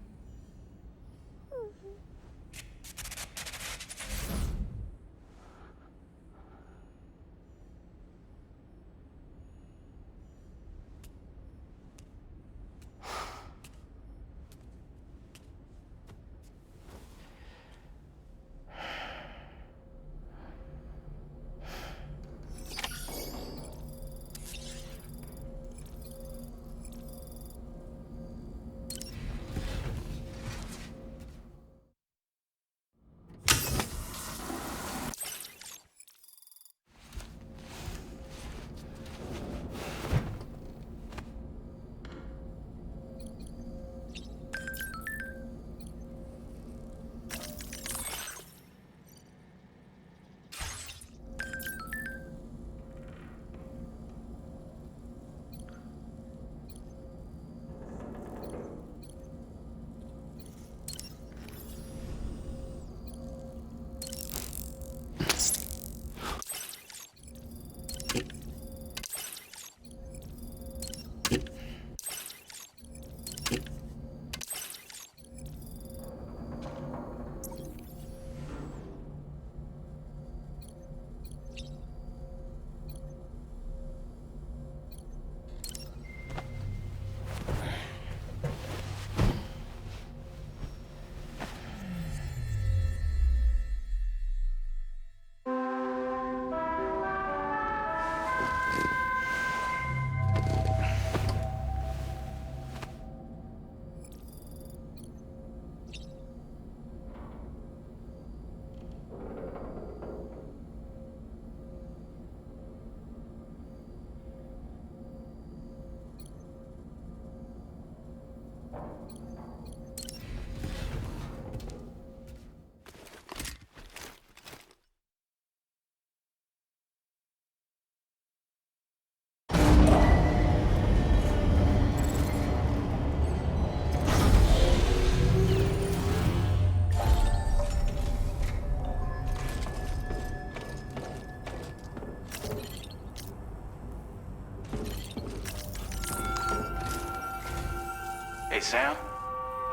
Hey, Sam.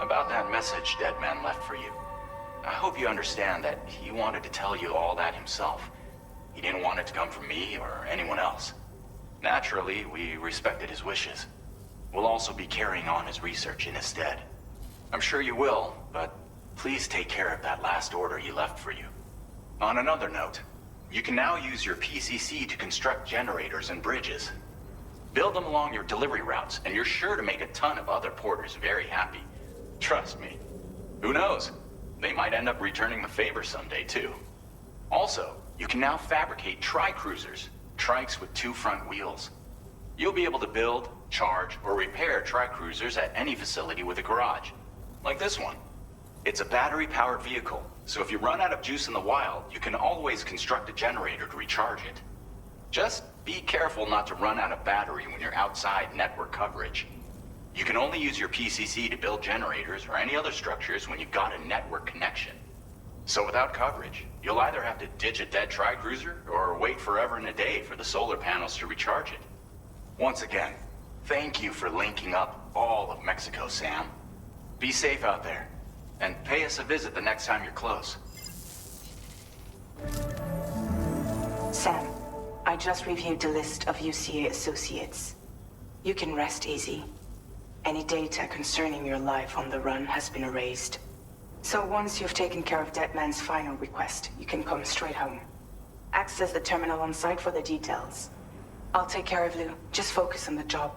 About that message Deadman left for you. I hope you understand that he wanted to tell you all that himself. He didn't want it to come from me or anyone else. Naturally, we respected his wishes. We'll also be carrying on his research in his stead. I'm sure you will, but please take care of that last order he left for you. On another note, you can now use your PCC to construct generators and bridges. Build them along your delivery routes, and you're sure to make a ton of other porters very happy. Trust me. Who knows? They might end up returning the favor someday, too. Also, you can now fabricate tri-cruisers, trikes with 2 front wheels. You'll be able to build, charge, or repair tri-cruisers at any facility with a garage. Like this one. It's a battery-powered vehicle, so if you run out of juice in the wild, you can always construct a generator to recharge it. Just be careful not to run out of battery when you're outside network coverage. You can only use your PCC to build generators or any other structures when you've got a network connection. So without coverage, you'll either have to ditch a dead tri-cruiser or wait forever and a day for the solar panels to recharge it. Once again, thank you for linking up all of Mexico, Sam. Be safe out there, and pay us a visit the next time you're close. Sam, I just reviewed the list of UCA associates. You can rest easy. Any data concerning your life on the run has been erased. So once you've taken care of Deadman's final request, you can come straight home. Access the terminal on site for the details. I'll take care of Lou. Just focus on the job.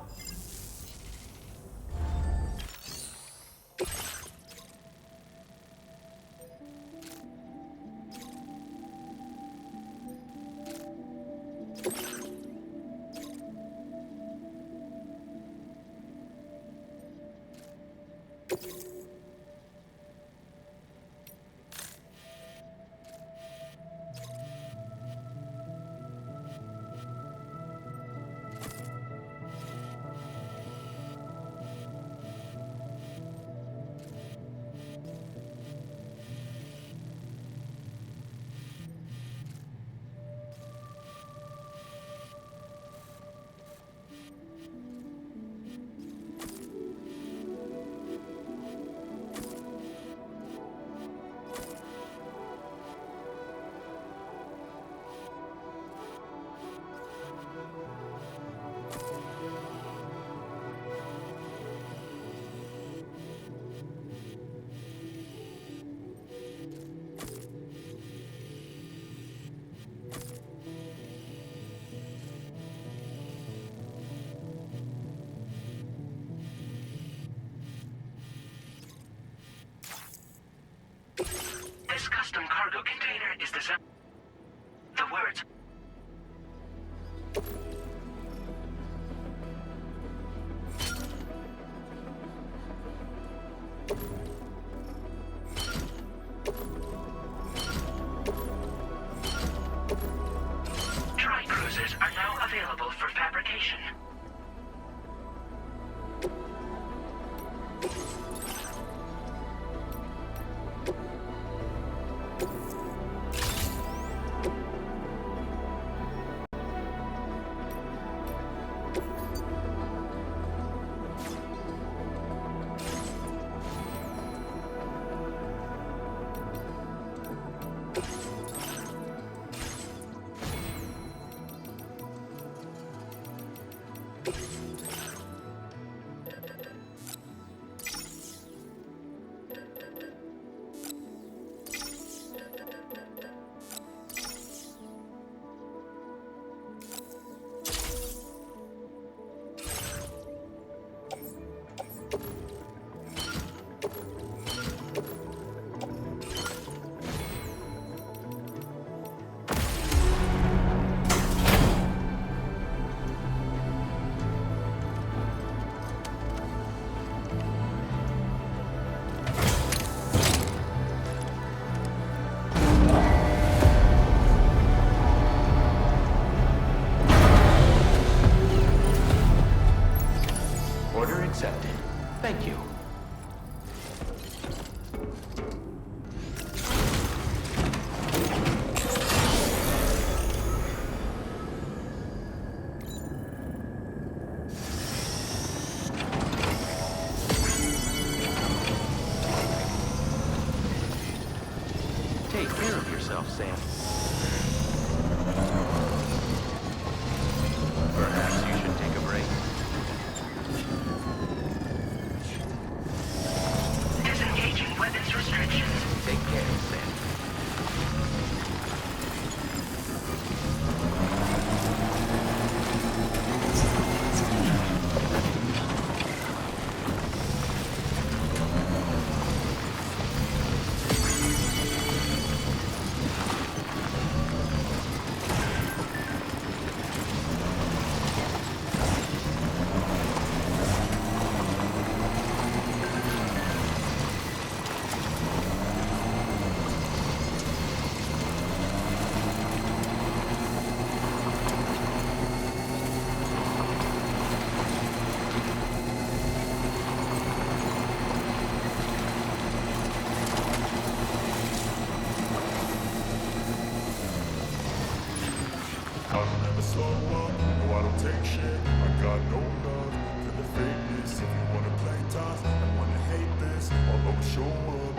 I don't ever slow up, no I don't take shit. I got no love for the fakeness. If you wanna play tough and wanna hate this, I'll always show up.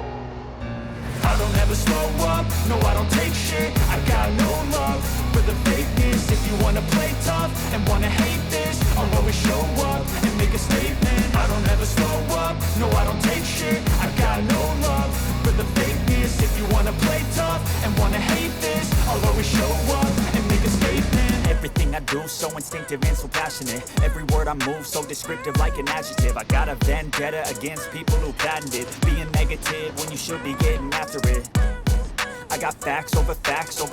I don't ever slow up, no I don't take shit. I got no love for the fakeness. If you wanna play tough and wanna hate this, I'll always show up and make a statement. I don't ever slow up, no I don't take shit. I got no love for the fakeness. If you wanna play tough and wanna hate this, I'll always show up and make a statement. Everything I do so instinctive and so passionate. Every word I move so descriptive like an adjective. I got a vendetta against people who patented being negative when you should be getting after it. I got facts over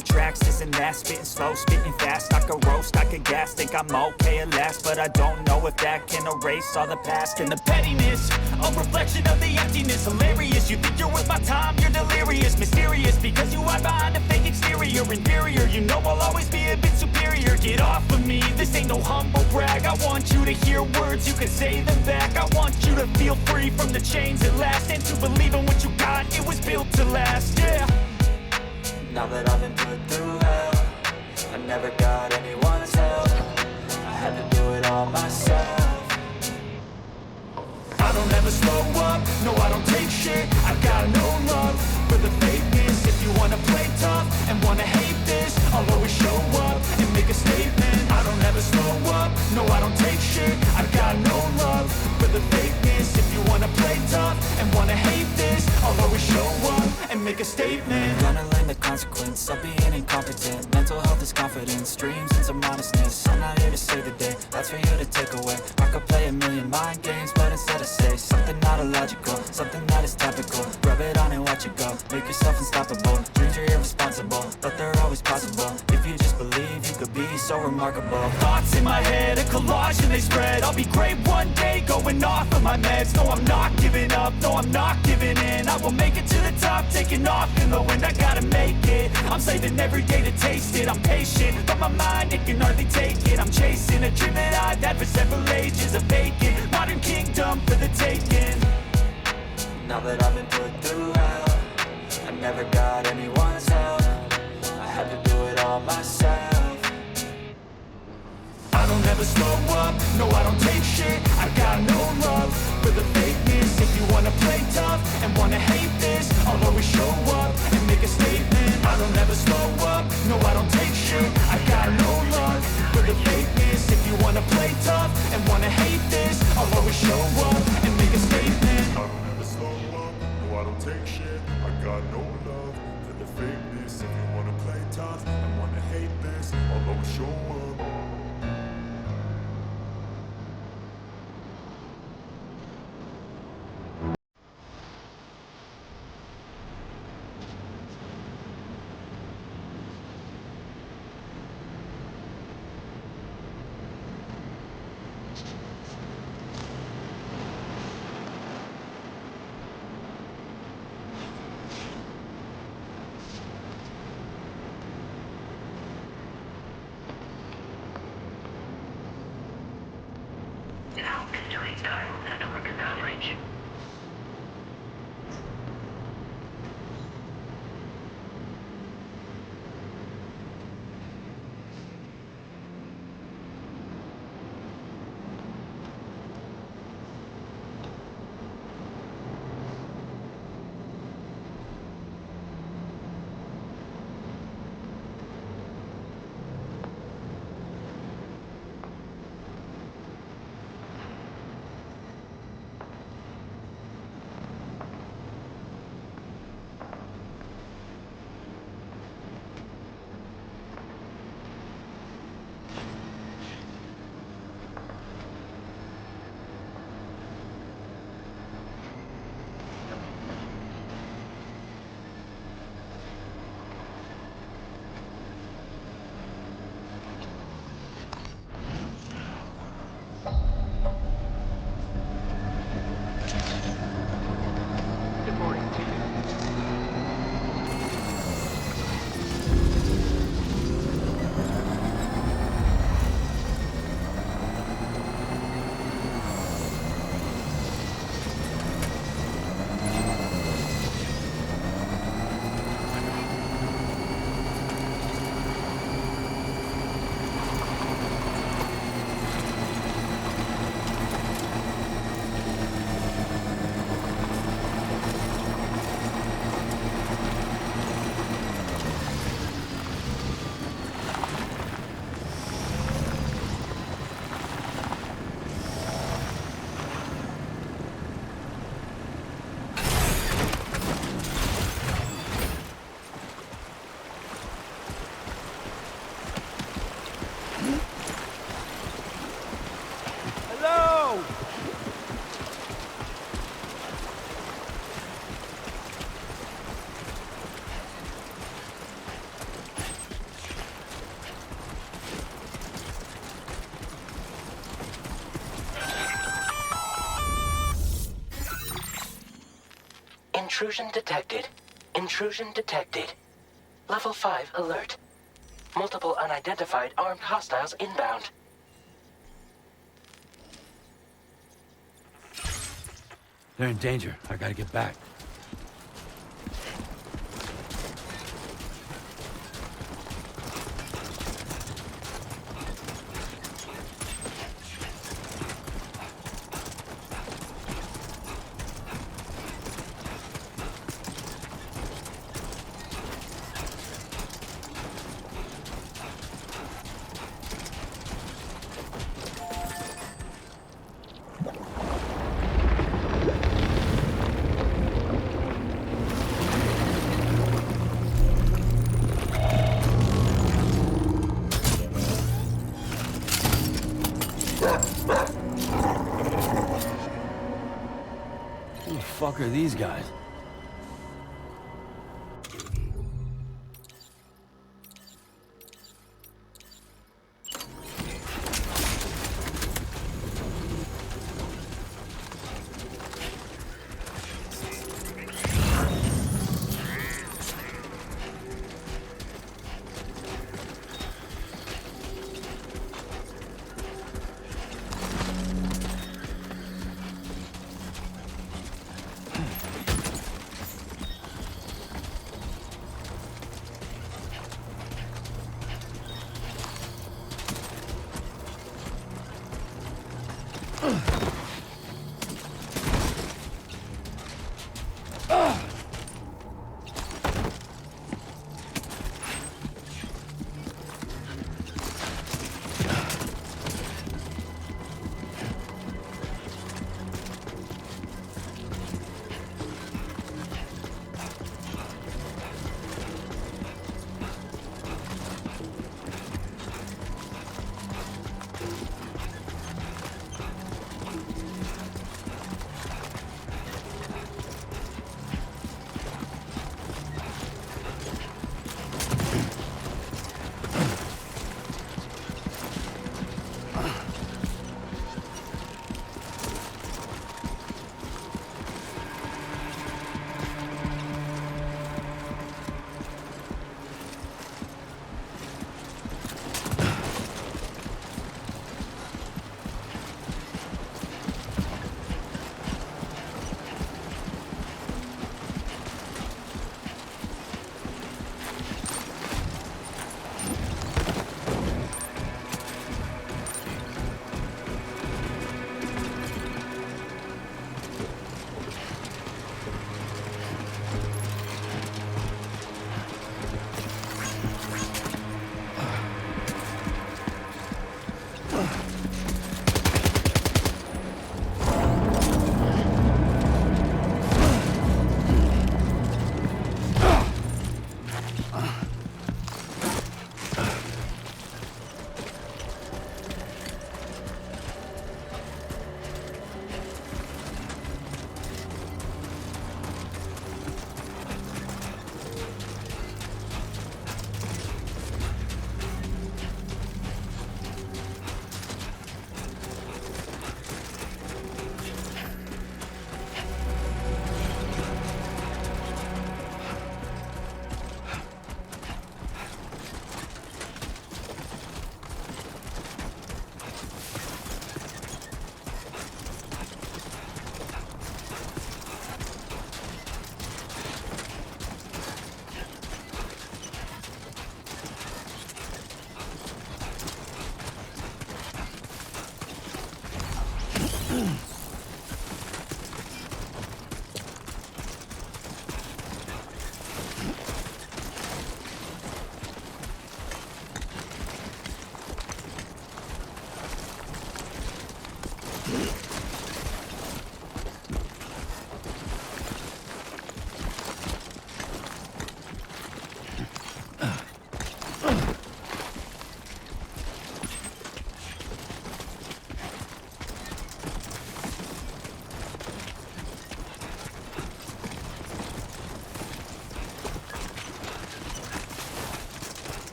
tracks, this and that. Spitting slow, spitting fast, I could roast, I could gas. Think I'm okay at last, but I don't know if that can erase all the past. And the pettiness, a reflection of the emptiness. Hilarious, you think you're worth my time, you're delirious. Mysterious, because you hide behind a fake exterior. Inferior, you know I'll always be a bit superior. Get off of me, this ain't no humble brag. I want you to hear words, you can say them back. I want you to feel free from the chains at last, and to believe in what you got, it was built to last, yeah. Now that I've been put through hell, I never got anyone's help. I had to do it all myself. I don't ever slow up, no I don't take shit. I got no love for the fakeness. If you wanna play tough and wanna hate this, I'll always show up and make a statement. I don't ever slow up, no I don't take shit. I got no love for the fakeness. If you wanna play tough and wanna hate this, I'll always show up and make a statement. Gonna learn the consequence of being incompetent. Mental health is confidence, dreams and some honestness. I'm not here to save the day, that's for you to take away. I could play a million mind games, but instead I say something not illogical, something that is topical. Rub it on and watch it go, make yourself unstoppable. Dreams are irresponsible, but they're always possible. If you just believe, you could be so remarkable. Thoughts in my head, a collage and they spread. I'll be great one day, going off of my meds. No, I'm not giving up, no, I'm not giving in. I will make it to the top, taking off in the wind. I gotta make it, I'm saving every day to taste it. I'm patient, but my mind, it can hardly take it. I'm chasing a dream that I've had for several ages. A vacant, modern kingdom for the taking. Now that I've been put through hell, I never got anyone's help. I had to do it all myself. I don't ever slow up, no I don't take shit. I got no love for the fakeness. If you wanna play tough and wanna hate this, I'll always show up and make a statement. I don't ever slow up, no I don't take shit. I got no love for the fakeness. If you wanna play tough and wanna hate this, I'll always show up and make a statement. I don't ever slow up, no I don't take shit. I got no love for the fakeness. If you wanna play tough and wanna hate this, I'll always show up. Now entering dial network coverage. Intrusion detected. Intrusion detected. Level 5 alert. Multiple unidentified armed hostiles inbound. They're in danger. I gotta get back. Who the fuck are these guys?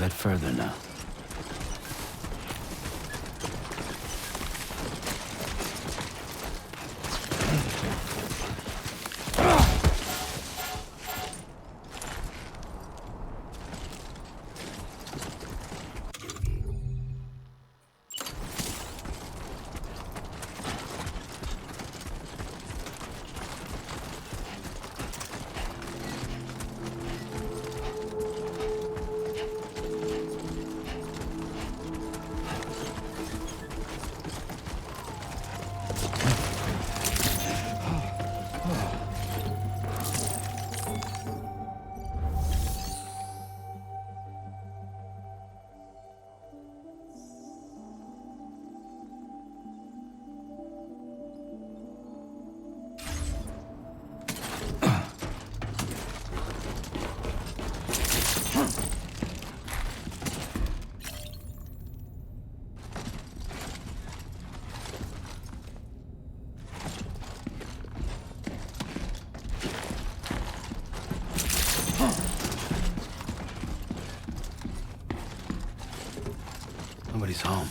bit further now. Nobody's home.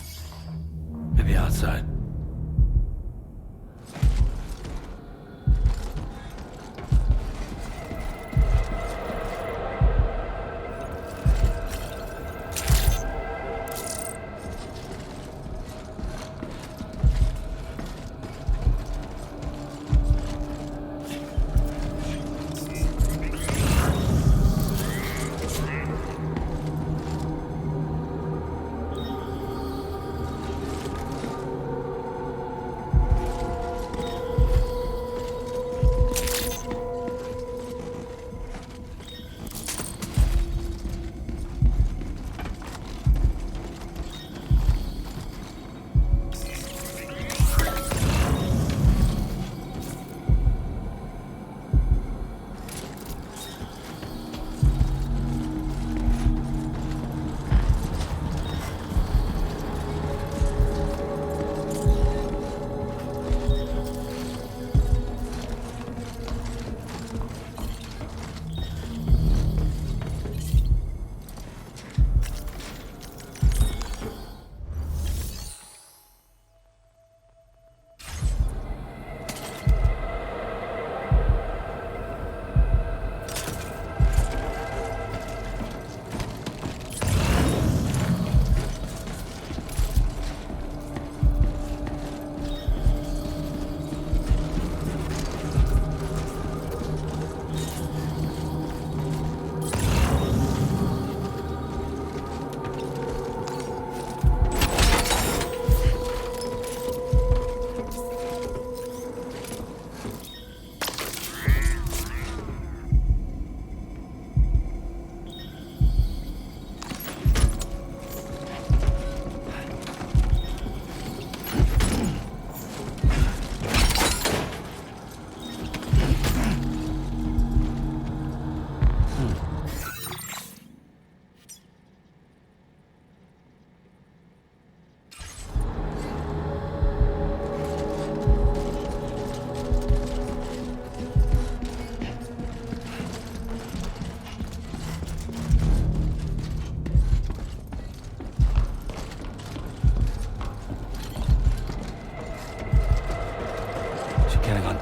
Maybe outside.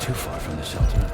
Too far from the shelter.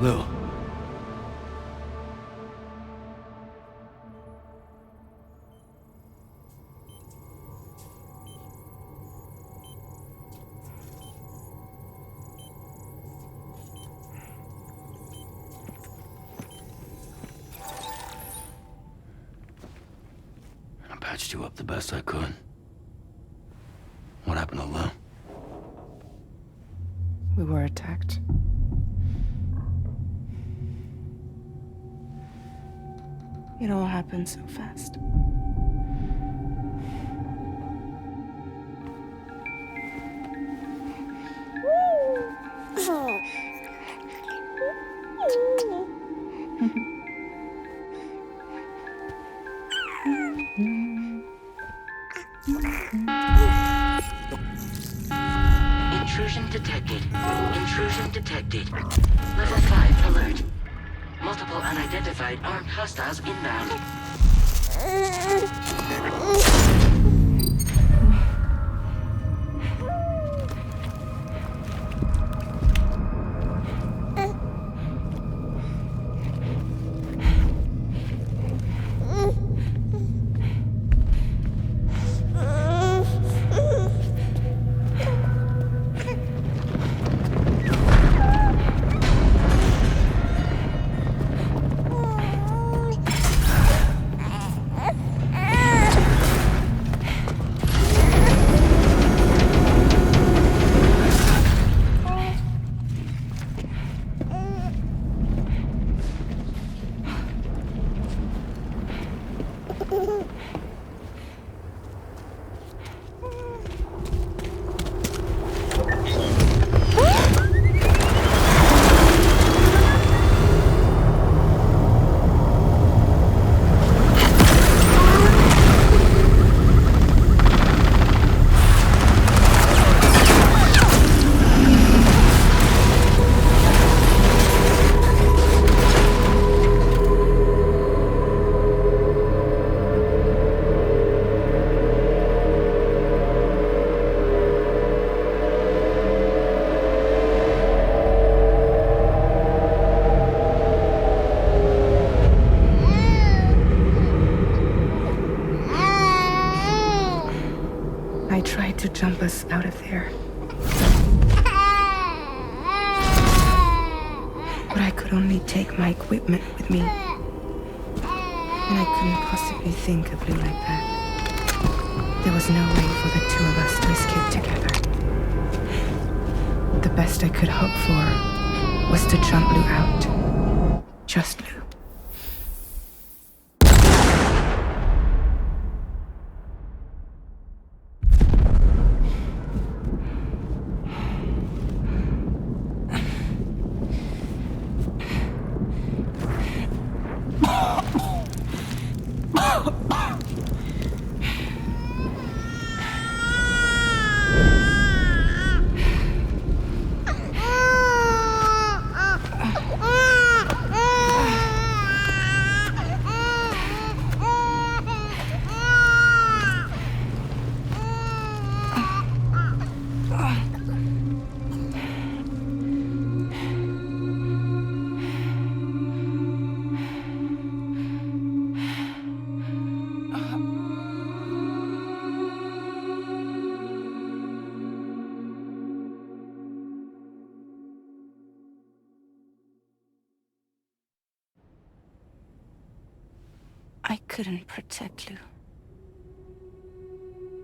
Lou. I patched you up the best I could. What happened to Lou? We were attacked. It all happened so fast. Intrusion detected. Intrusion detected. Level 5 alert. Multiple unidentified armed hostiles inbound. I tried to jump us out of there. But I could only take my equipment with me. And I couldn't possibly think of Lou like that. There was no way for the two of us to escape together. The best I could hope for was to jump Lou out. Just Lou. I couldn't protect Lou.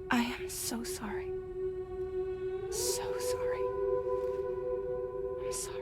I am so sorry. So sorry. I'm sorry.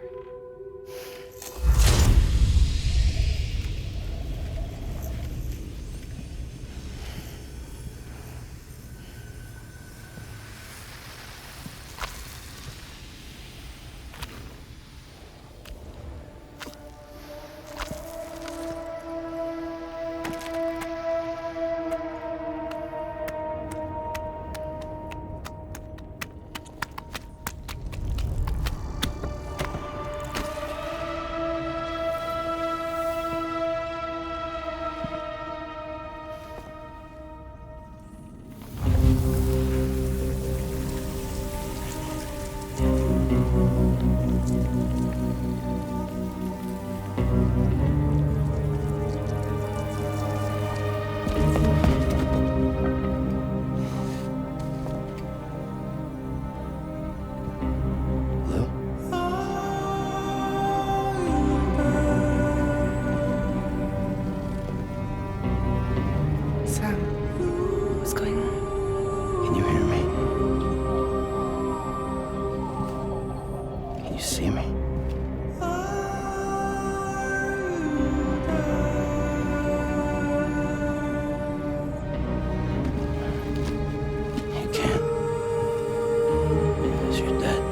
Sam, what's going on? Can you hear me? Can you see me? You can't. Because you're dead.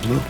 Blue?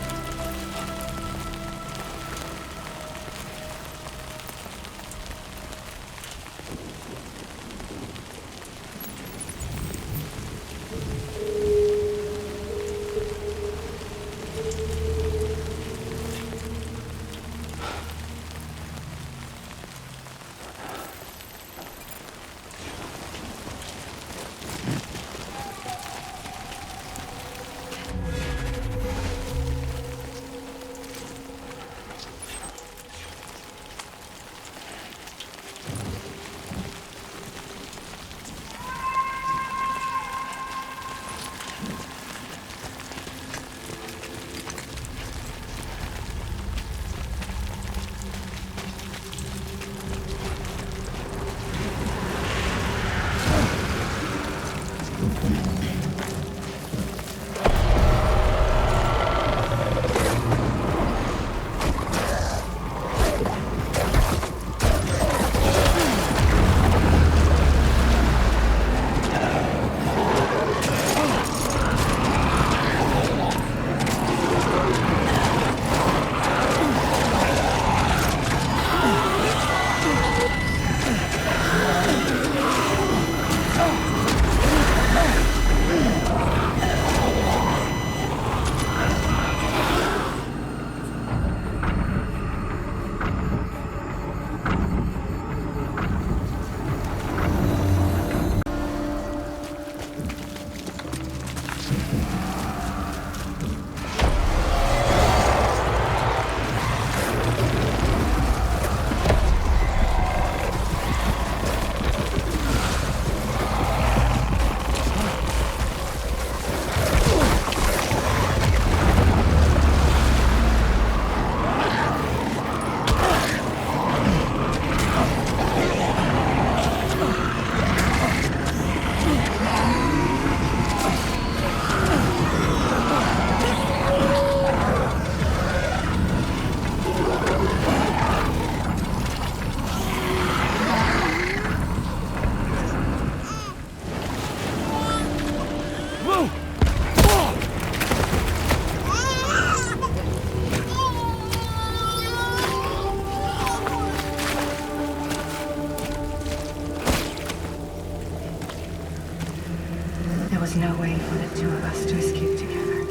was no way for the two of us to escape together.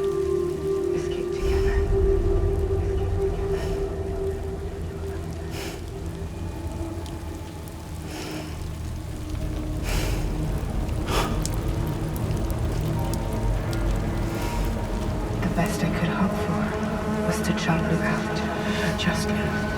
Escape together. The best I could hope for was to jump you out. Just you.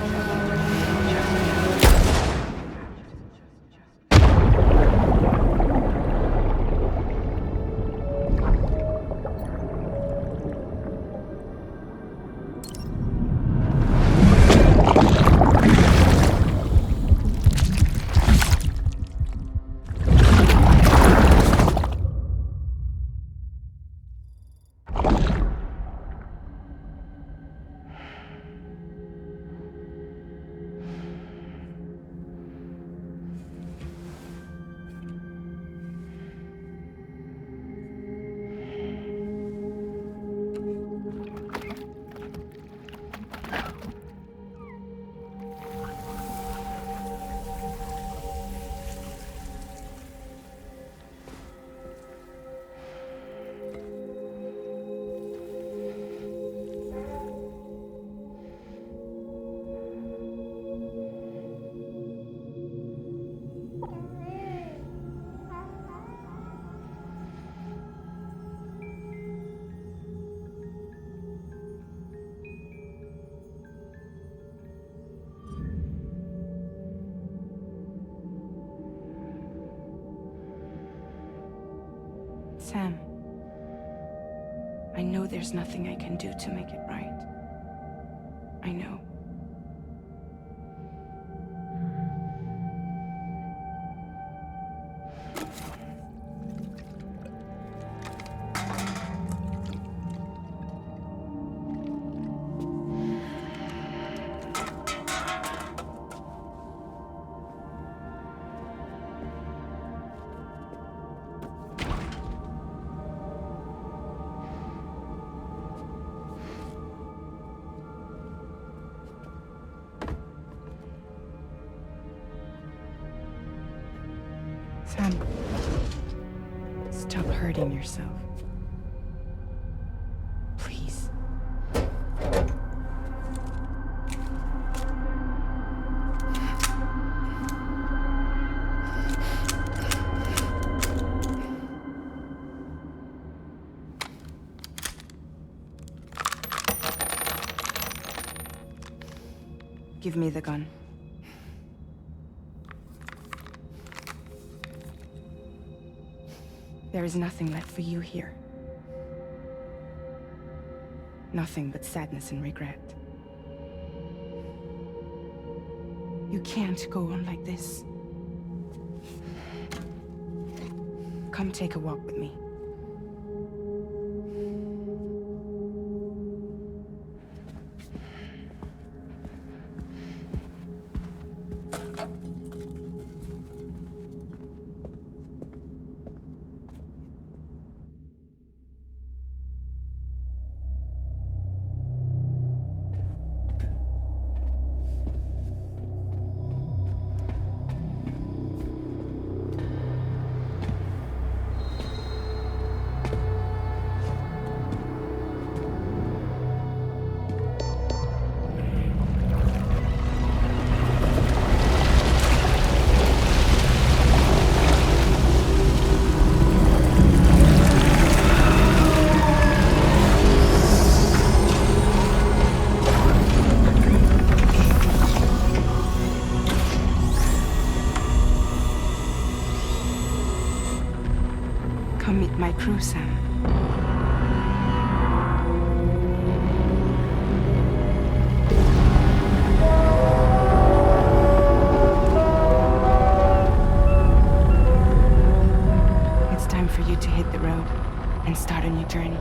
Sam, I know there's nothing I can do to make it right. I know. Sam, stop hurting yourself. Please. Give me the gun. There is nothing left for you here. Nothing but sadness and regret. You can't go on like this. Come take a walk with me. Come meet my crew, Sam. It's time for you to hit the road and start a new journey.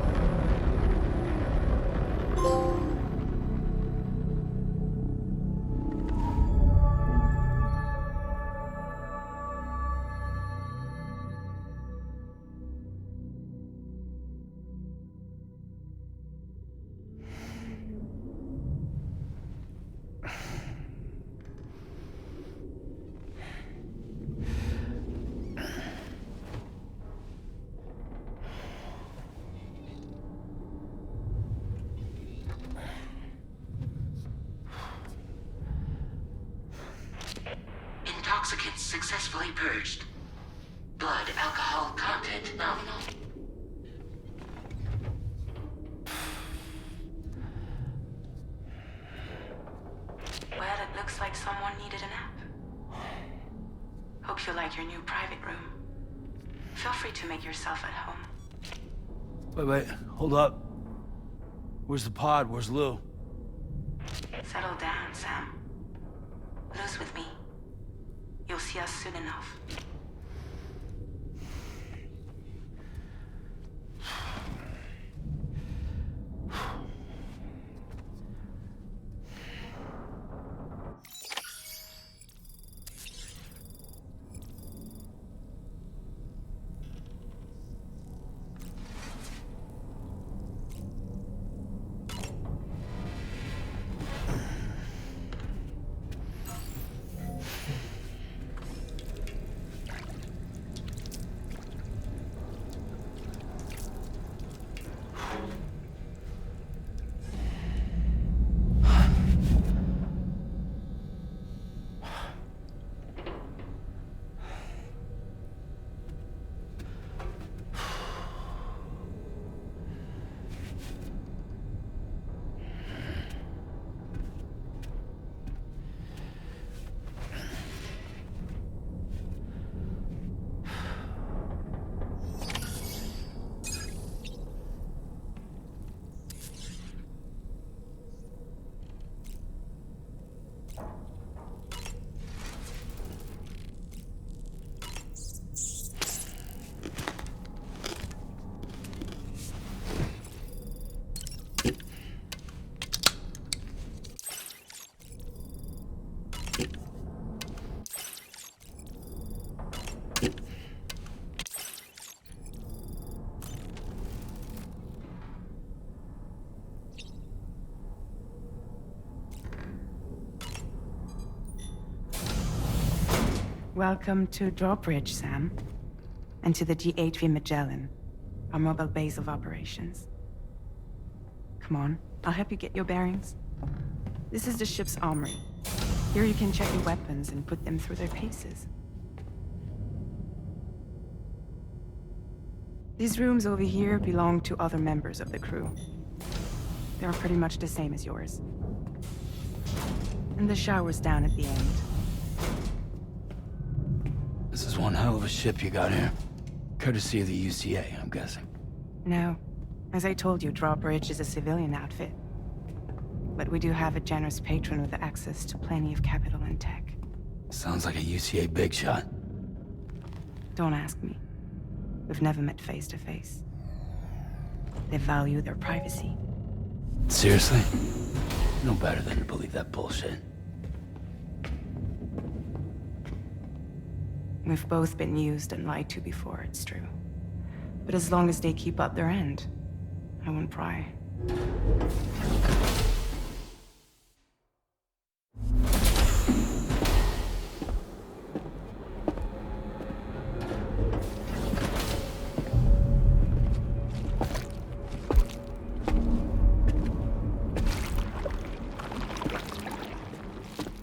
Intoxicants successfully purged. Blood alcohol content nominal. Well, it looks like someone needed a nap. Hope you like your new private room. Feel free to make yourself at home. Wait, hold up. Where's the pod? Where's Lou? Settle down, Sam. Lou's with me. You'll see us soon enough. Welcome to Drawbridge, Sam. And to the DHV Magellan, our mobile base of operations. Come on, I'll help you get your bearings. This is the ship's armory. Here you can check your weapons and put them through their paces. These rooms over here belong to other members of the crew. They're pretty much the same as yours. And the shower's down at the end. This is one hell of a ship you got here. Courtesy of the UCA, I'm guessing. No. As I told you, Drawbridge is a civilian outfit. But we do have a generous patron with access to plenty of capital and tech. Sounds like a UCA big shot. Don't ask me. We've never met face to face. They value their privacy. Seriously? No better than to believe that bullshit. We've both been used and lied to before, it's true. But as long as they keep up their end, I won't pry.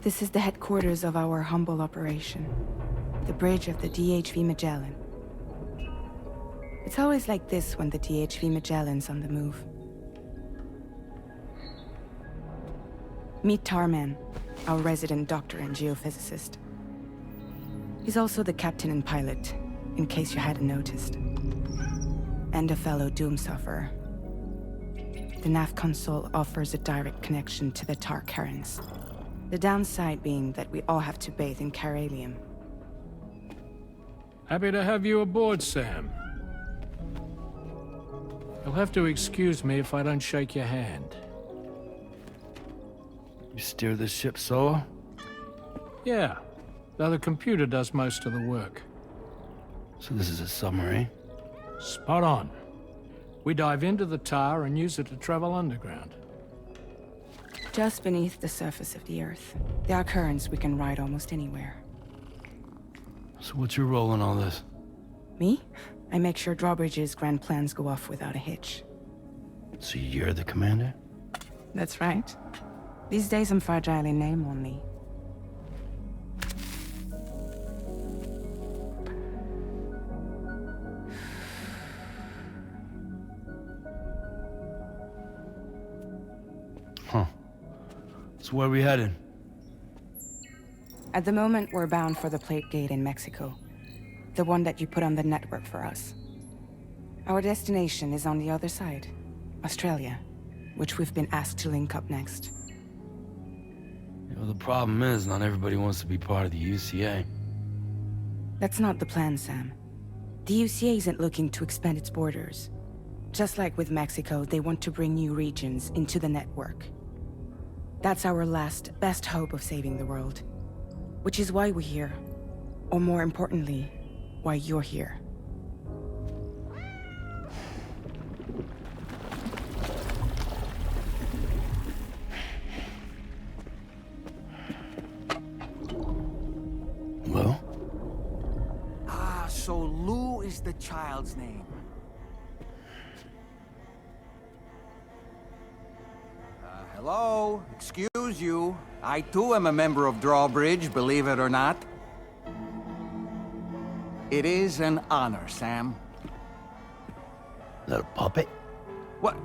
This is the headquarters of our humble operation. The bridge of the DHV Magellan. It's always like this when the DHV Magellan's on the move. Meet Tarman, our resident doctor and geophysicist. He's also the captain and pilot, in case you hadn't noticed. And a fellow doom sufferer. The nav console offers a direct connection to the Tar currents. The downside being that we all have to bathe in Caralium. Happy to have you aboard, Sam. You'll have to excuse me if I don't shake your hand. You steer this ship solo? Yeah, though the computer does most of the work. So this is a submarine? Spot on. We dive into the Tar and use it to travel underground. Just beneath the surface of the Earth, there are currents we can ride almost anywhere. So what's your role in all this? Me? I make sure Drawbridge's grand plans go off without a hitch. So you're the commander? That's right. These days I'm fragile in name only. Huh. So where are we headed? At the moment, we're bound for the Plate Gate in Mexico. The one that you put on the network for us. Our destination is on the other side, Australia, which we've been asked to link up next. You know, the problem is, not everybody wants to be part of the UCA. That's not the plan, Sam. The UCA isn't looking to expand its borders. Just like with Mexico, they want to bring new regions into the network. That's our last, best hope of saving the world. Which is why we're here. Or more importantly, why you're here. Lou? Ah, so Lou is the child's name. Hello? Excuse you. I too am a member of Drawbridge, believe it or not. It is an honor, Sam. Is that a puppet? What?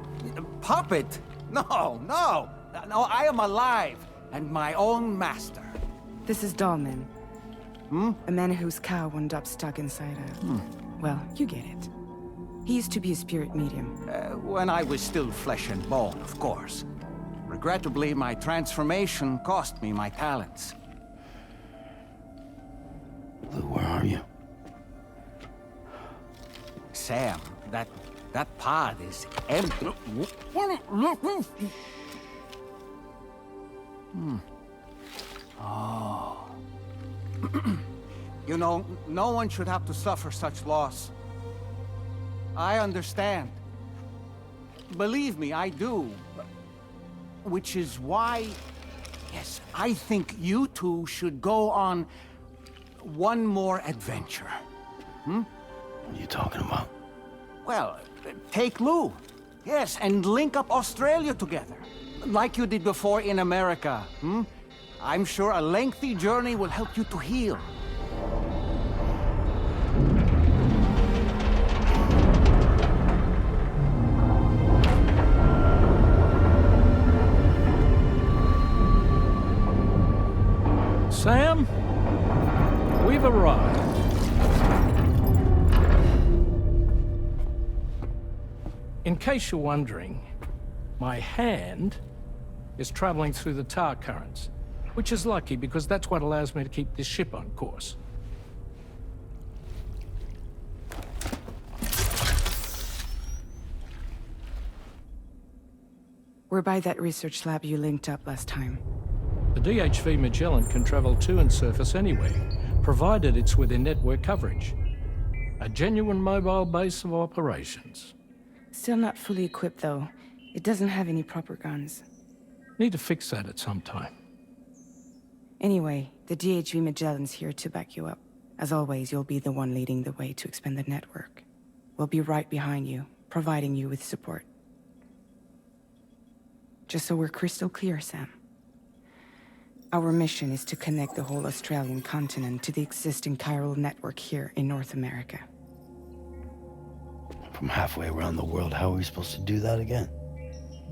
Puppet? No, no! No, I am alive, and my own master. This is Dahlman. A man whose cow wound up stuck inside a... Well, you get it. He used to be a spirit medium. When I was still flesh and bone, of course. Regrettably, my transformation cost me my talents. Lou, where are you? Sam, that pod is empty. Oh. You know, no one should have to suffer such loss. I understand. Believe me, I do. Which is why, yes, I think you two should go on one more adventure. What are you talking about? Well, take Lou. Yes, and link up Australia together. Like you did before in America. I'm sure a lengthy journey will help you to heal. Sam, we've arrived. In case you're wondering, my hand is traveling through the tar currents, which is lucky because that's what allows me to keep this ship on course. We're by that research lab you linked up last time. The DHV Magellan can travel to and surface anywhere, provided it's within network coverage. A genuine mobile base of operations. Still not fully equipped, though. It doesn't have any proper guns. Need to fix that at some time. Anyway, the DHV Magellan's here to back you up. As always, you'll be the one leading the way to expand the network. We'll be right behind you, providing you with support. Just so we're crystal clear, Sam. Our mission is to connect the whole Australian continent to the existing chiral network here in North America. From halfway around the world, how are we supposed to do that again?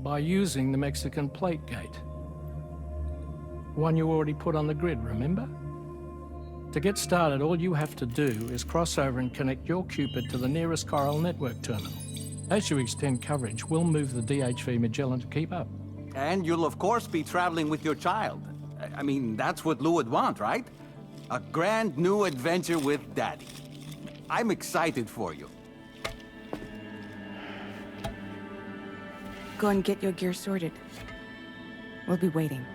By using the Mexican plate gate. One you already put on the grid, remember? To get started, all you have to do is cross over and connect your Cupid to the nearest chiral network terminal. As you extend coverage, we'll move the DHV Magellan to keep up. And you'll of course be traveling with your child. I mean, that's what Lou would want, right? A grand new adventure with Daddy. I'm excited for you. Go and get your gear sorted. We'll be waiting.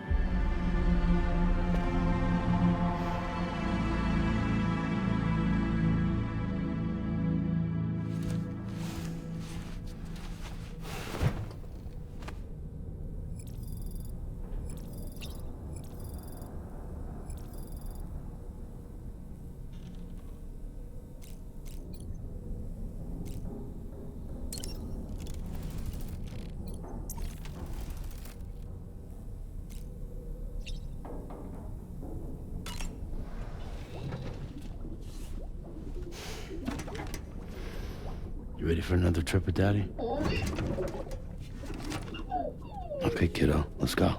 You ready for another trip with Daddy? Okay, kiddo, let's go.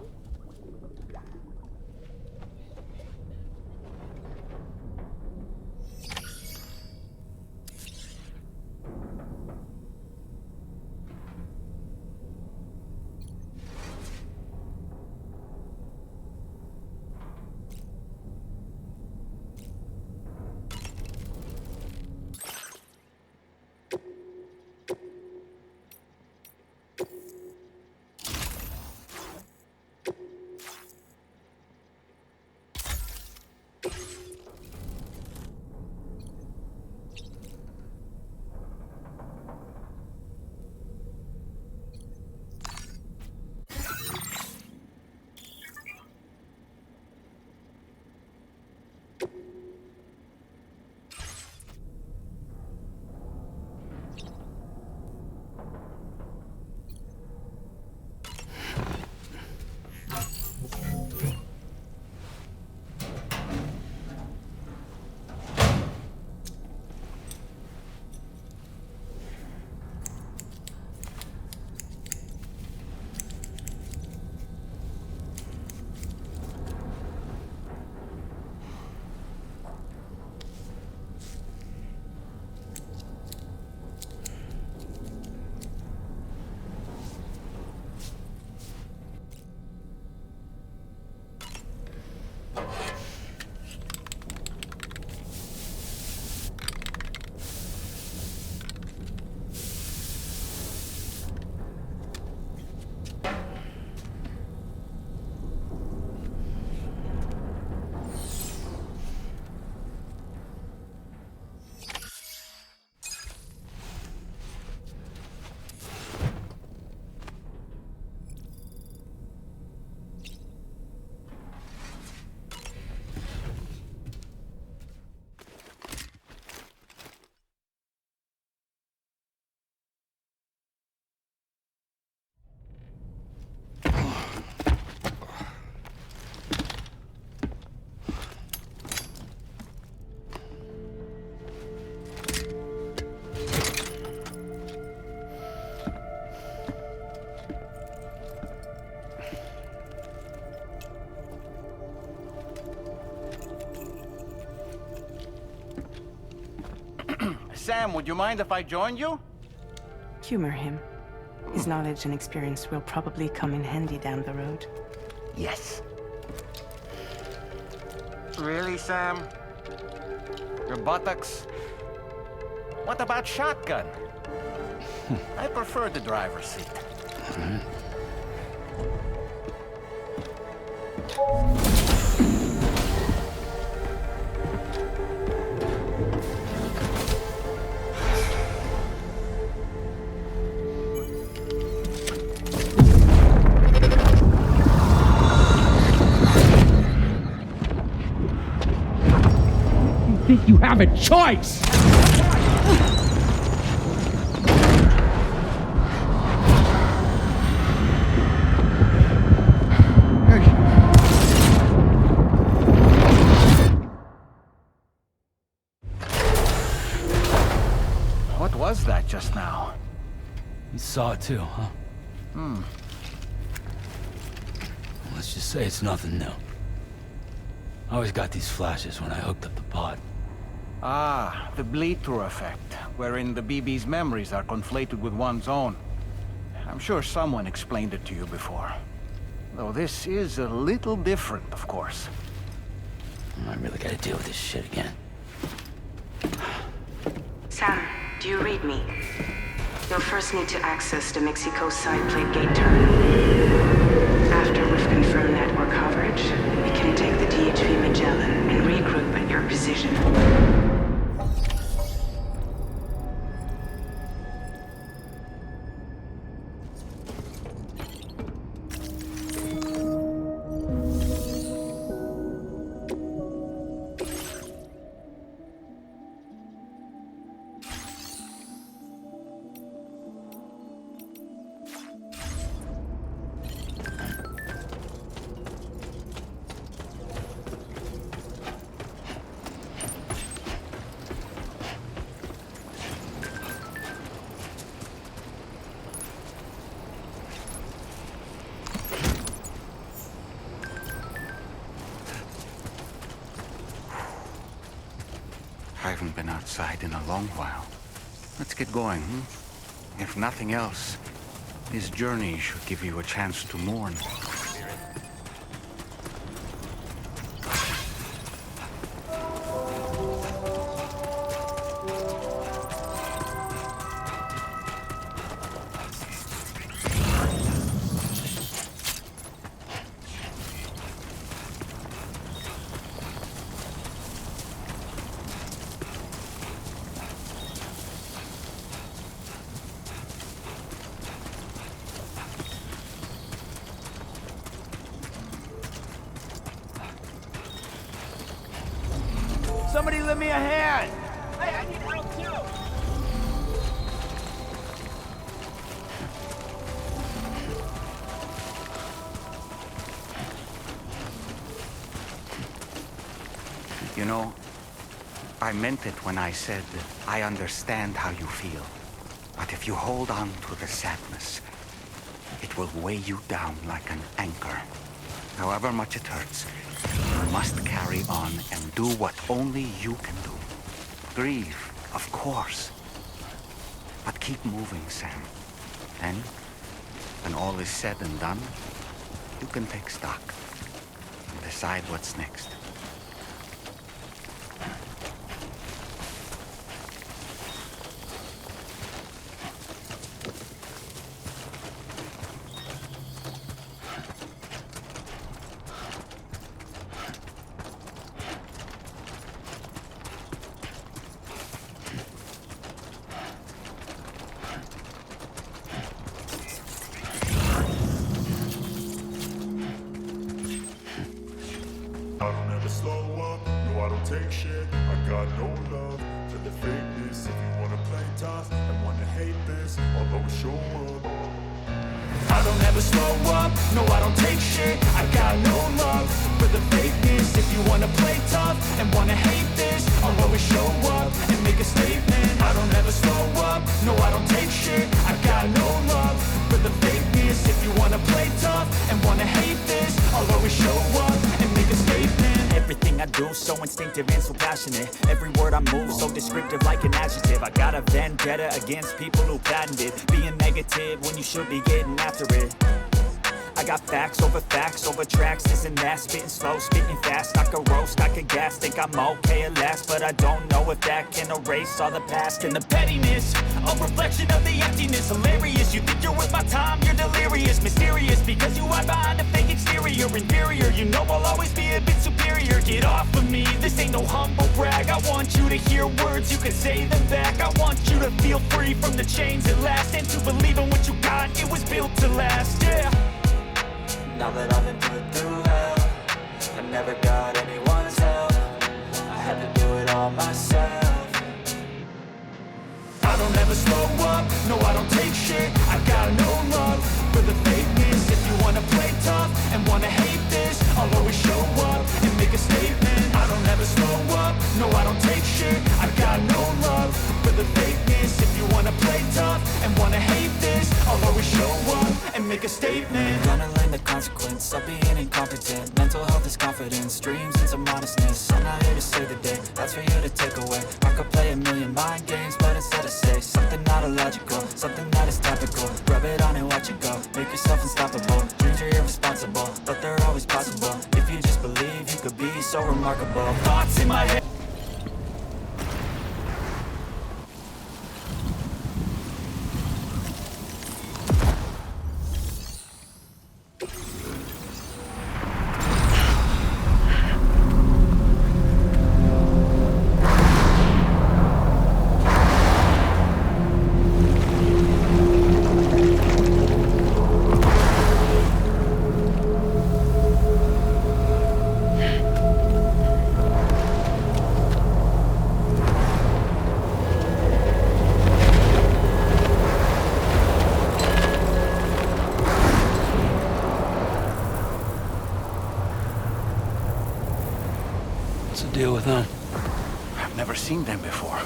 Sam, would you mind if I joined you? Humor him. His knowledge and experience will probably come in handy down the road. Yes. Really, Sam? Your buttocks? What about shotgun? I prefer the driver's seat. Think you have a choice! What was that just now? You saw it too, huh? Let's just say it's nothing new. I always got these flashes when I hooked up the pod. Ah, the bleed-through effect, wherein the BB's memories are conflated with one's own. I'm sure someone explained it to you before. Though this is a little different, of course. I really gotta deal with this shit again. Sam, do you read me? You'll first need to access the Mexico side plate gate terminal. After we've confirmed network coverage, we can take the DHV Magellan and regroup at your position. I haven't been outside in a long while. Let's get going, hmm? If nothing else, this journey should give you a chance to mourn. Somebody lend me a hand! Hey, I need help too! You know, I meant it when I said I understand how you feel. But if you hold on to the sadness, it will weigh you down like an anchor. However much it hurts, you must carry on and do what only you can do. Grieve, of course. But keep moving, Sam. Then, when all is said and done, you can take stock and decide what's next. I don't ever slow up, no I don't take shit. I got no love for the fakeness. If you wanna play tough and wanna hate this, I'll always show up. I don't ever slow up, no I don't take shit. I got no love for the fakeness. If you wanna play tough and wanna hate this, I'll always show up and make a statement. I don't ever slow up, no I don't take shit. I got no love for the fakeness. If you wanna play tough and wanna hate this, I'll always show up and make a statement. Everything I do, so instinctive and so passionate. Every word I move, so descriptive like an adjective. I got a vendetta against people who patented being negative when you should be getting after it. I got facts over tracks, isn't that? Spitting slow, spitting fast, I could roast, I could gas. Think I'm okay at last, but I don't know if that can erase all the past. And the pettiness, a reflection of the emptiness. Hilarious, you think you're worth my time, you're delirious. Mysterious, because you hide behind a fake exterior. Inferior, you know I'll always be a bit superior. Get off of me, this ain't no humble brag. I want you to hear words, you can say them back. I want you to feel free from the chains at last, and to believe in what you got, it was built to last, yeah. Now that I've been put through hell, I never got anyone's help. I had to do it all myself. I don't ever slow up, no I don't take shit. I got no love for the fakeness. If you wanna play tough and wanna hate this, I'll always show up and make a statement. I don't ever slow up, no I don't take shit. I got no love for the fakeness. If you wanna play tough and wanna hate this, I'll always show up and make a statement. I'm gonna learn the consequence of being incompetent. Mental health is confidence, dreams into modestness. I'm not here to save the day, that's for you to take away. I could play a million mind games, but instead I say something not illogical, something that is topical. Rub it on and watch it go, make yourself unstoppable. Dreams are irresponsible, but they're always possible. If you just believe, you could be so remarkable. Thoughts in my head. Deal with them? I've never seen them before.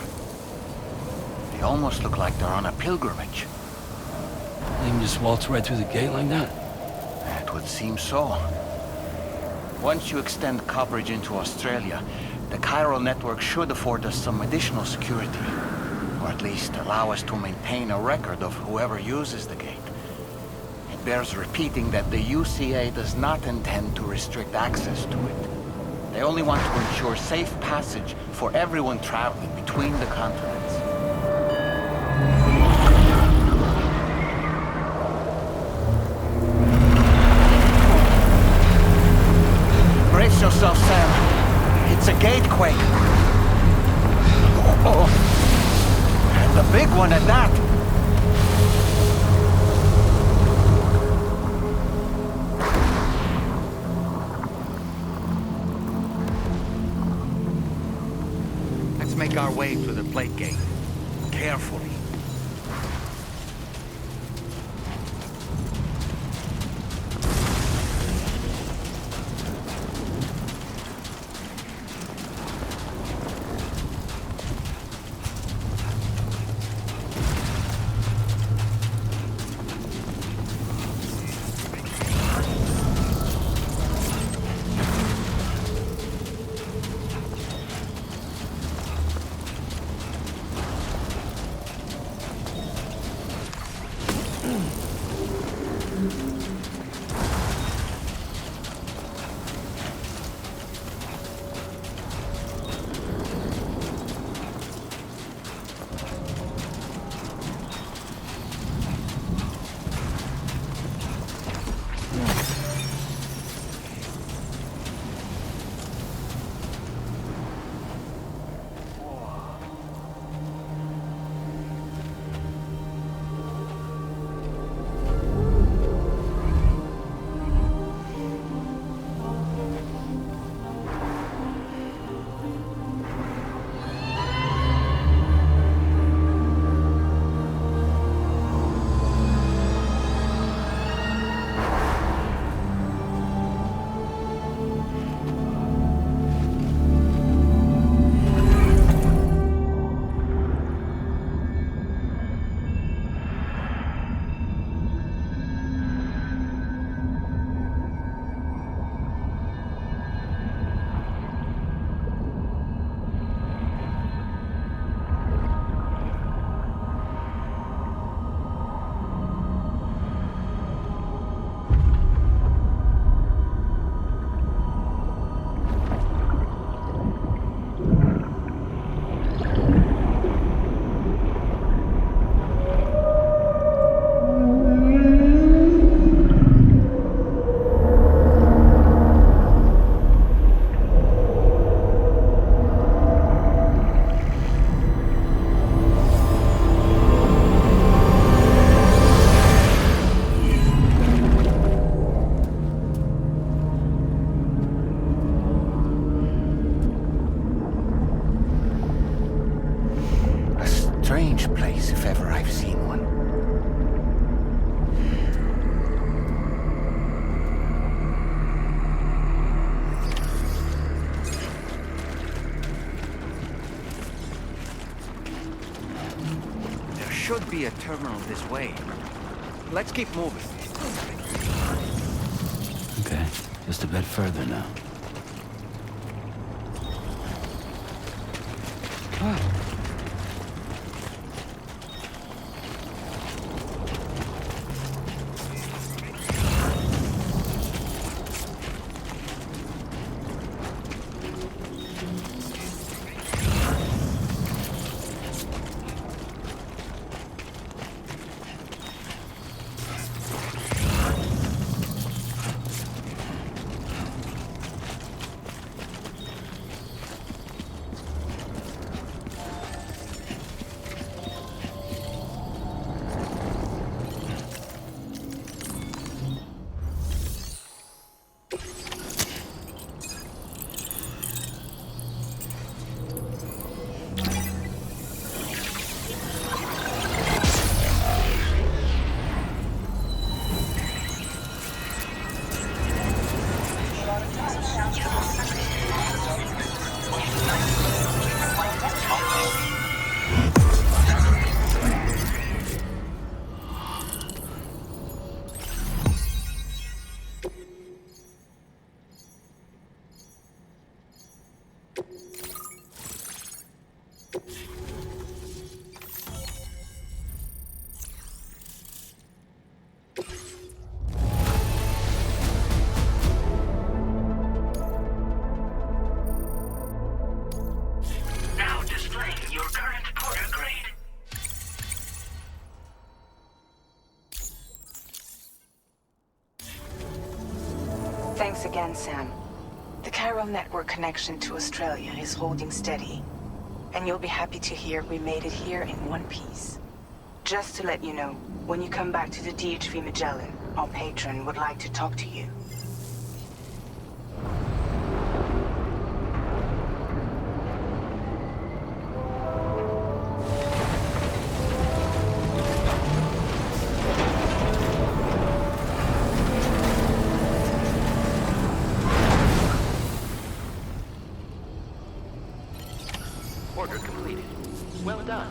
They almost look like they're on a pilgrimage. They can just waltz right through the gate like that? It would seem so. Once you extend coverage into Australia, the chiral network should afford us some additional security. Or at least allow us to maintain a record of whoever uses the gate. It bears repeating that the UCA does not intend to restrict access to it. They only want to ensure safe passage for everyone traveling between the continents. Brace yourself, Sam. It's a gatequake. Oh, and a big one at that. Make our way to the plate gate. Carefully. should be a terminal this way. Let's keep moving. Okay, just a bit further now. Now displaying your current porter grade. Thanks again, Sam. The chiral network connection to Australia is holding steady. And you'll be happy to hear we made it here in one piece. Just to let you know, when you come back to the DHV Magellan, our patron would like to talk to you. Order completed. Well done.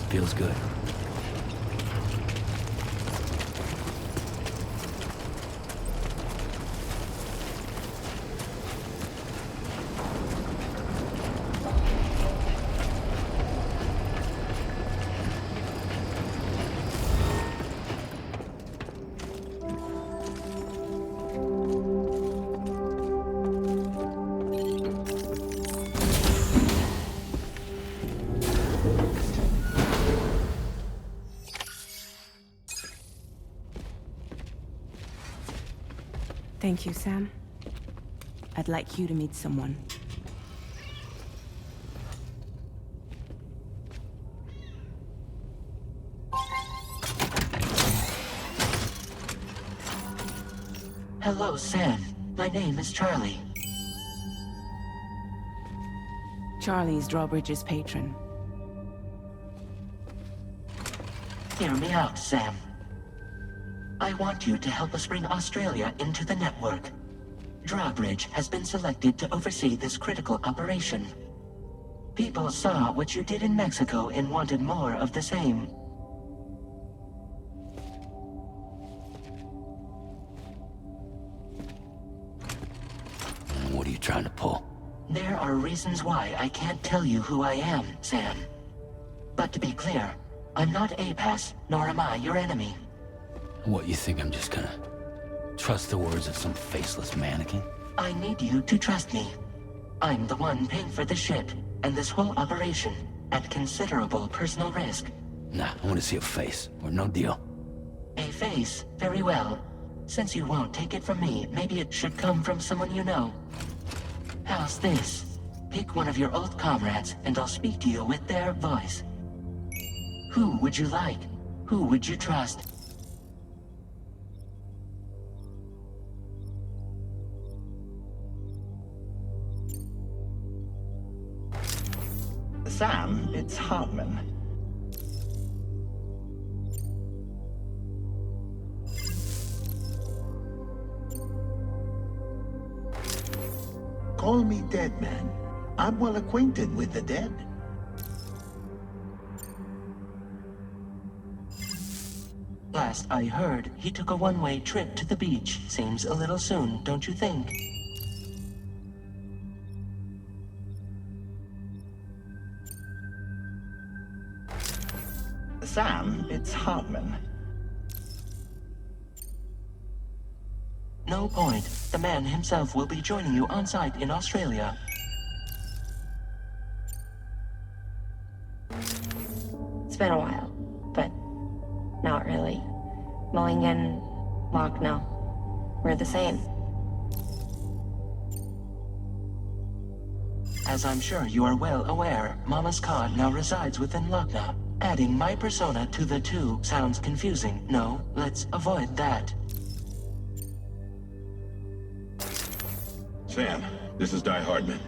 Feels good. Thank you, Sam. I'd like you to meet someone. Hello, Sam. My name is Charlie. Charlie's Drawbridge's patron. Hear me out, Sam. I want you to help us bring Australia into the network. Drawbridge has been selected to oversee this critical operation. People saw what you did in Mexico and wanted more of the same. What are you trying to pull? There are reasons why I can't tell you who I am, Sam. But to be clear, I'm not APAS, nor am I your enemy. What, you think I'm just gonna trust the words of some faceless mannequin? I need you to trust me. I'm the one paying for the ship, and this whole operation, at considerable personal risk. Nah, I want to see a face, or no deal. A face? Very well. Since you won't take it from me, maybe it should come from someone you know. How's this? Pick one of your old comrades, and I'll speak to you with their voice. Who would you like? Who would you trust? Sam, it's Hartman. Call me dead man. I'm well acquainted with the dead. Last I heard, he took a one-way trip to the beach. Seems a little soon, don't you think? Sam, it's Hartman. No point. The man himself will be joining you on site in Australia. It's been a while, but not really. Mulligan, Lochner, we're the same. As I'm sure you are well aware, Mama's Khan now resides within Lochner. Adding my persona to the two sounds confusing. No, let's avoid that. Sam, this is Di Hardman.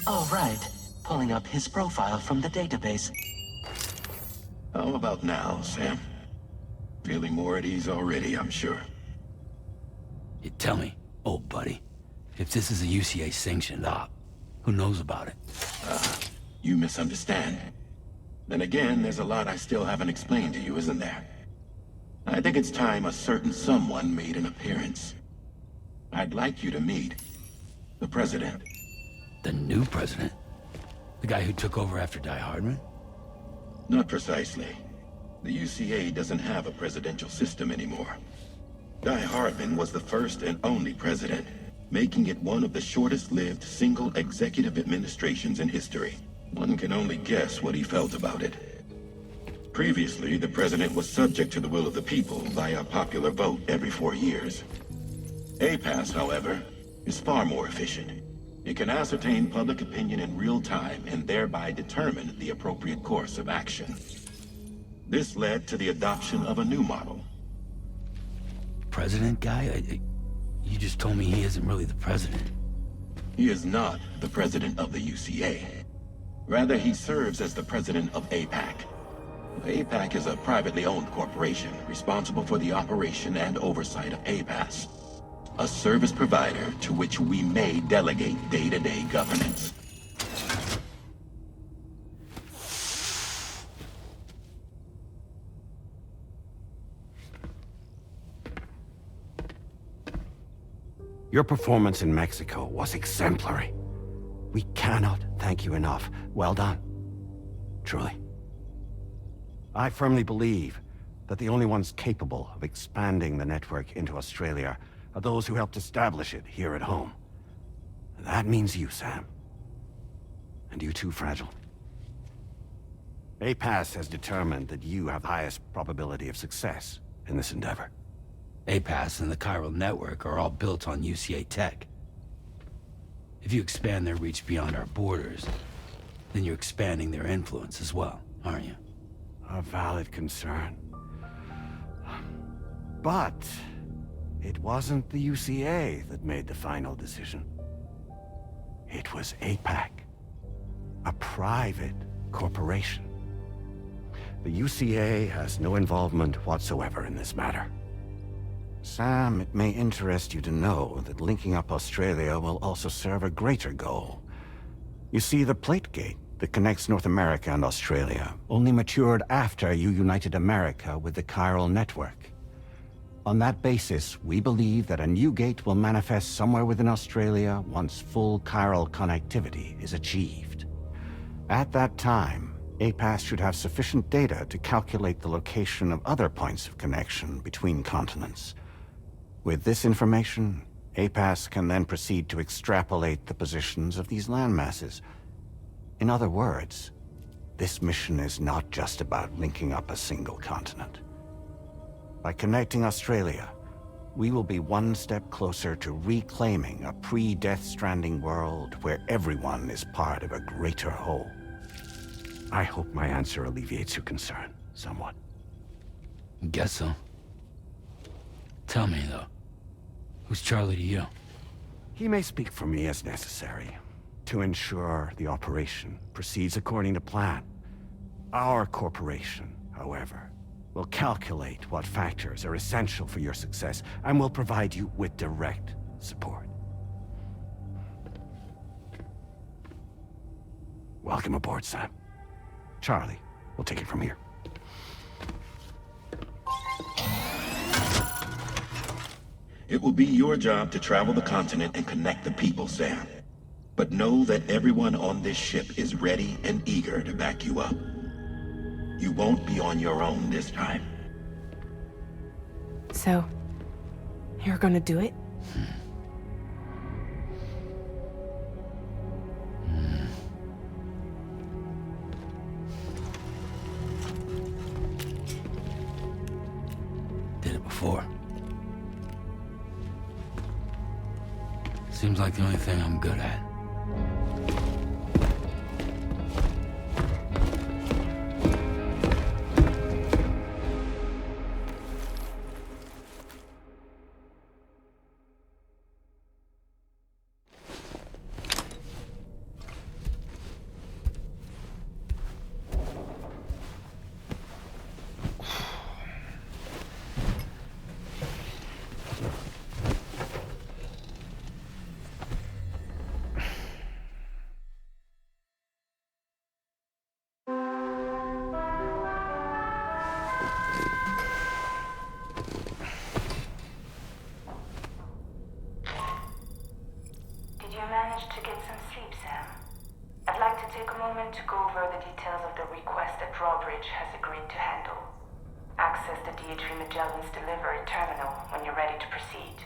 All right. Pulling up his profile from the database. How about now, Sam? Feeling more at ease already, I'm sure. You tell me, old buddy, if this is a UCA-sanctioned op, who knows about it? You misunderstand. Then again, there's a lot I still haven't explained to you, isn't there? I think it's time a certain someone made an appearance. I'd like you to meet the President. The new president? The guy who took over after Di Hardman? Not precisely. The UCA doesn't have a presidential system anymore. Di Hardman was the first and only president, making it one of the shortest-lived single executive administrations in history. One can only guess what he felt about it. Previously, the president was subject to the will of the people via popular vote every 4 years. APAS, however, is far more efficient. It can ascertain public opinion in real time and thereby determine the appropriate course of action. This led to the adoption of a new model. President guy? You just told me he isn't really the president. He is not the president of the UCA. Rather, he serves as the president of APAC. APAC is a privately owned corporation responsible for the operation and oversight of APAS, a service provider to which we may delegate day-to-day governance. Your performance in Mexico was exemplary. We cannot thank you enough. Well done. Truly. I firmly believe that the only ones capable of expanding the network into Australia are those who helped establish it here at home. That means you, Sam. And you too, Fragile. APAS has determined that you have the highest probability of success in this endeavor. APAS and the chiral network are all built on UCA tech. If you expand their reach beyond our borders, then you're expanding their influence as well, aren't you? A valid concern. But it wasn't the UCA that made the final decision. It was APAC, a private corporation. The UCA has no involvement whatsoever in this matter. Sam, it may interest you to know that linking up Australia will also serve a greater goal. You see, the plate gate that connects North America and Australia only matured after you united America with the chiral network. On that basis, we believe that a new gate will manifest somewhere within Australia once full chiral connectivity is achieved. At that time, APAS should have sufficient data to calculate the location of other points of connection between continents. With this information, APAS can then proceed to extrapolate the positions of these landmasses. In other words, this mission is not just about linking up a single continent. By connecting Australia, we will be one step closer to reclaiming a pre-Death Stranding world where everyone is part of a greater whole. I hope my answer alleviates your concern somewhat. Guess so. Tell me, though, who's Charlie to you? He may speak for me as necessary to ensure the operation proceeds according to plan. Our corporation, however, We'll calculate what factors are essential for your success, and we'll provide you with direct support. Welcome aboard, Sam. Charlie, we'll take it from here. It will be your job to travel the continent and connect the people, Sam. But know that everyone on this ship is ready and eager to back you up. You won't be on your own this time. So, you're gonna do it? Did it before. Seems like the only thing I'm good at. To get some sleep, Sam. I'd like to take a moment to go over the details of the request that Drawbridge has agreed to handle. Access the DHV Magellan's delivery terminal when you're ready to proceed.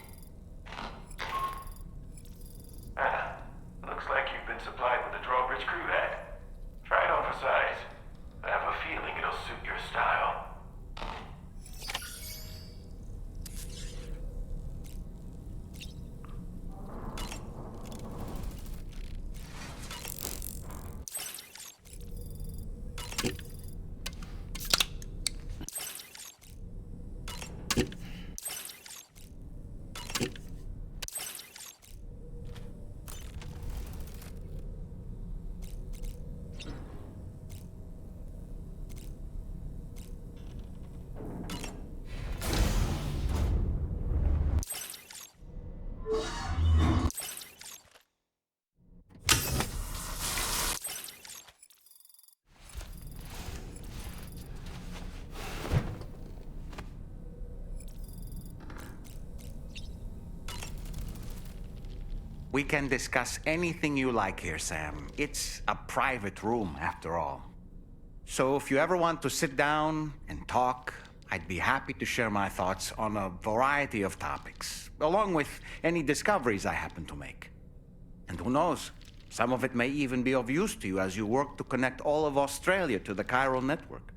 Looks like you've been supplied with a Drawbridge crew hat. Try it on for size. I have a feeling it'll suit your style. We can discuss anything you like here, Sam. It's a private room, after all. So if you ever want to sit down and talk, I'd be happy to share my thoughts on a variety of topics, along with any discoveries I happen to make. And who knows, some of it may even be of use to you as you work to connect all of Australia to the chiral network.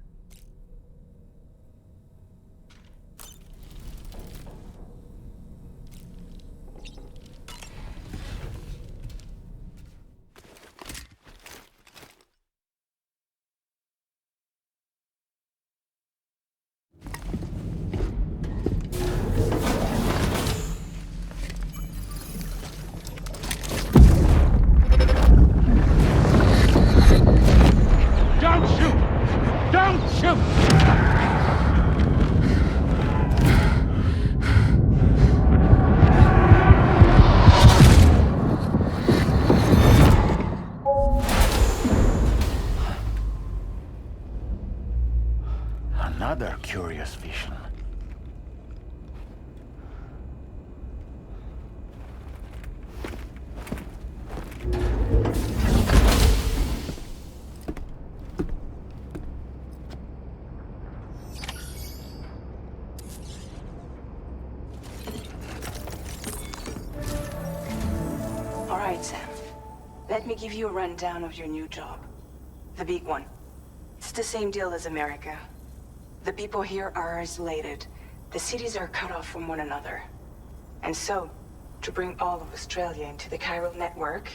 Another curious vision. All right, Sam. Let me give you a rundown of your new job. The big one. It's the same deal as America. The people here are isolated. The cities are cut off from one another. And so, to bring all of Australia into the chiral network,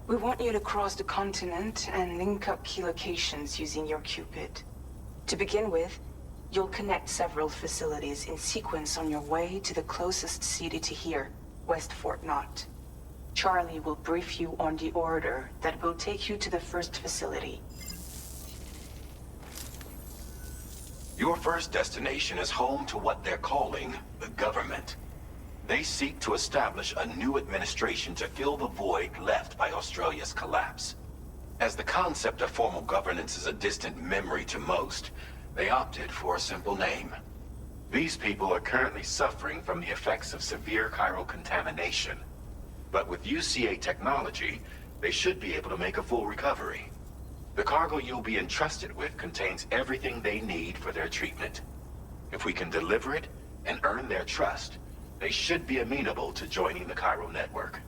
we want you to cross the continent and link up key locations using your Cupid. To begin with, you'll connect several facilities in sequence on your way to the closest city to here, West Fort Knott. Charlie will brief you on the order that will take you to the first facility. Your first destination is home to what they're calling the government. They seek to establish a new administration to fill the void left by Australia's collapse. As the concept of formal governance is a distant memory to most, they opted for a simple name. These people are currently suffering from the effects of severe chiral contamination. But with UCA technology, they should be able to make a full recovery. The cargo you'll be entrusted with contains everything they need for their treatment. If we can deliver it and earn their trust, they should be amenable to joining the chiral network.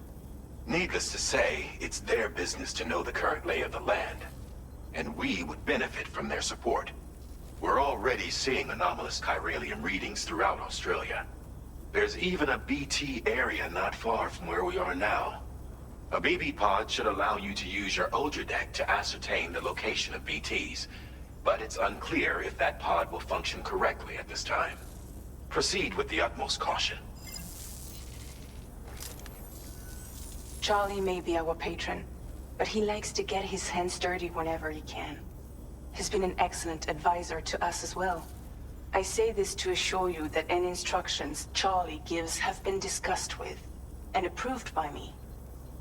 Needless to say, it's their business to know the current lay of the land, and we would benefit from their support. We're already seeing anomalous chiralium readings throughout Australia. There's even a BT area not far from where we are now. A BB pod should allow you to use your Ultra deck to ascertain the location of BTs, but it's unclear if that pod will function correctly at this time. Proceed with the utmost caution. Charlie may be our patron, but he likes to get his hands dirty whenever he can. He's been an excellent advisor to us as well. I say this to assure you that any instructions Charlie gives have been discussed with and approved by me.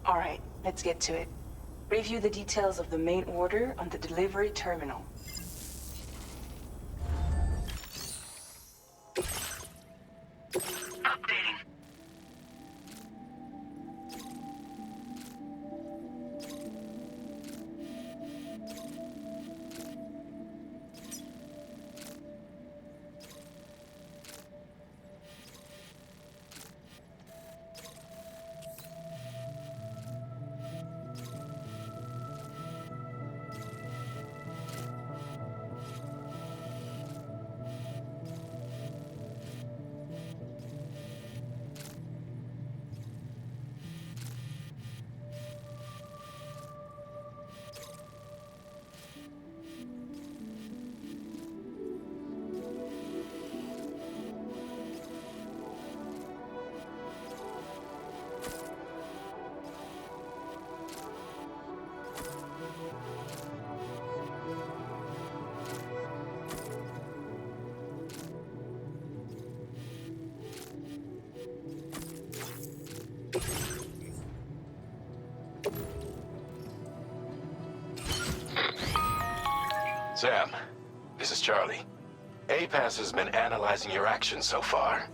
All right, let's get to it. Review the details of the main order on the delivery terminal. Updating. Sam, this is Charlie. APAS has been analyzing your actions so far,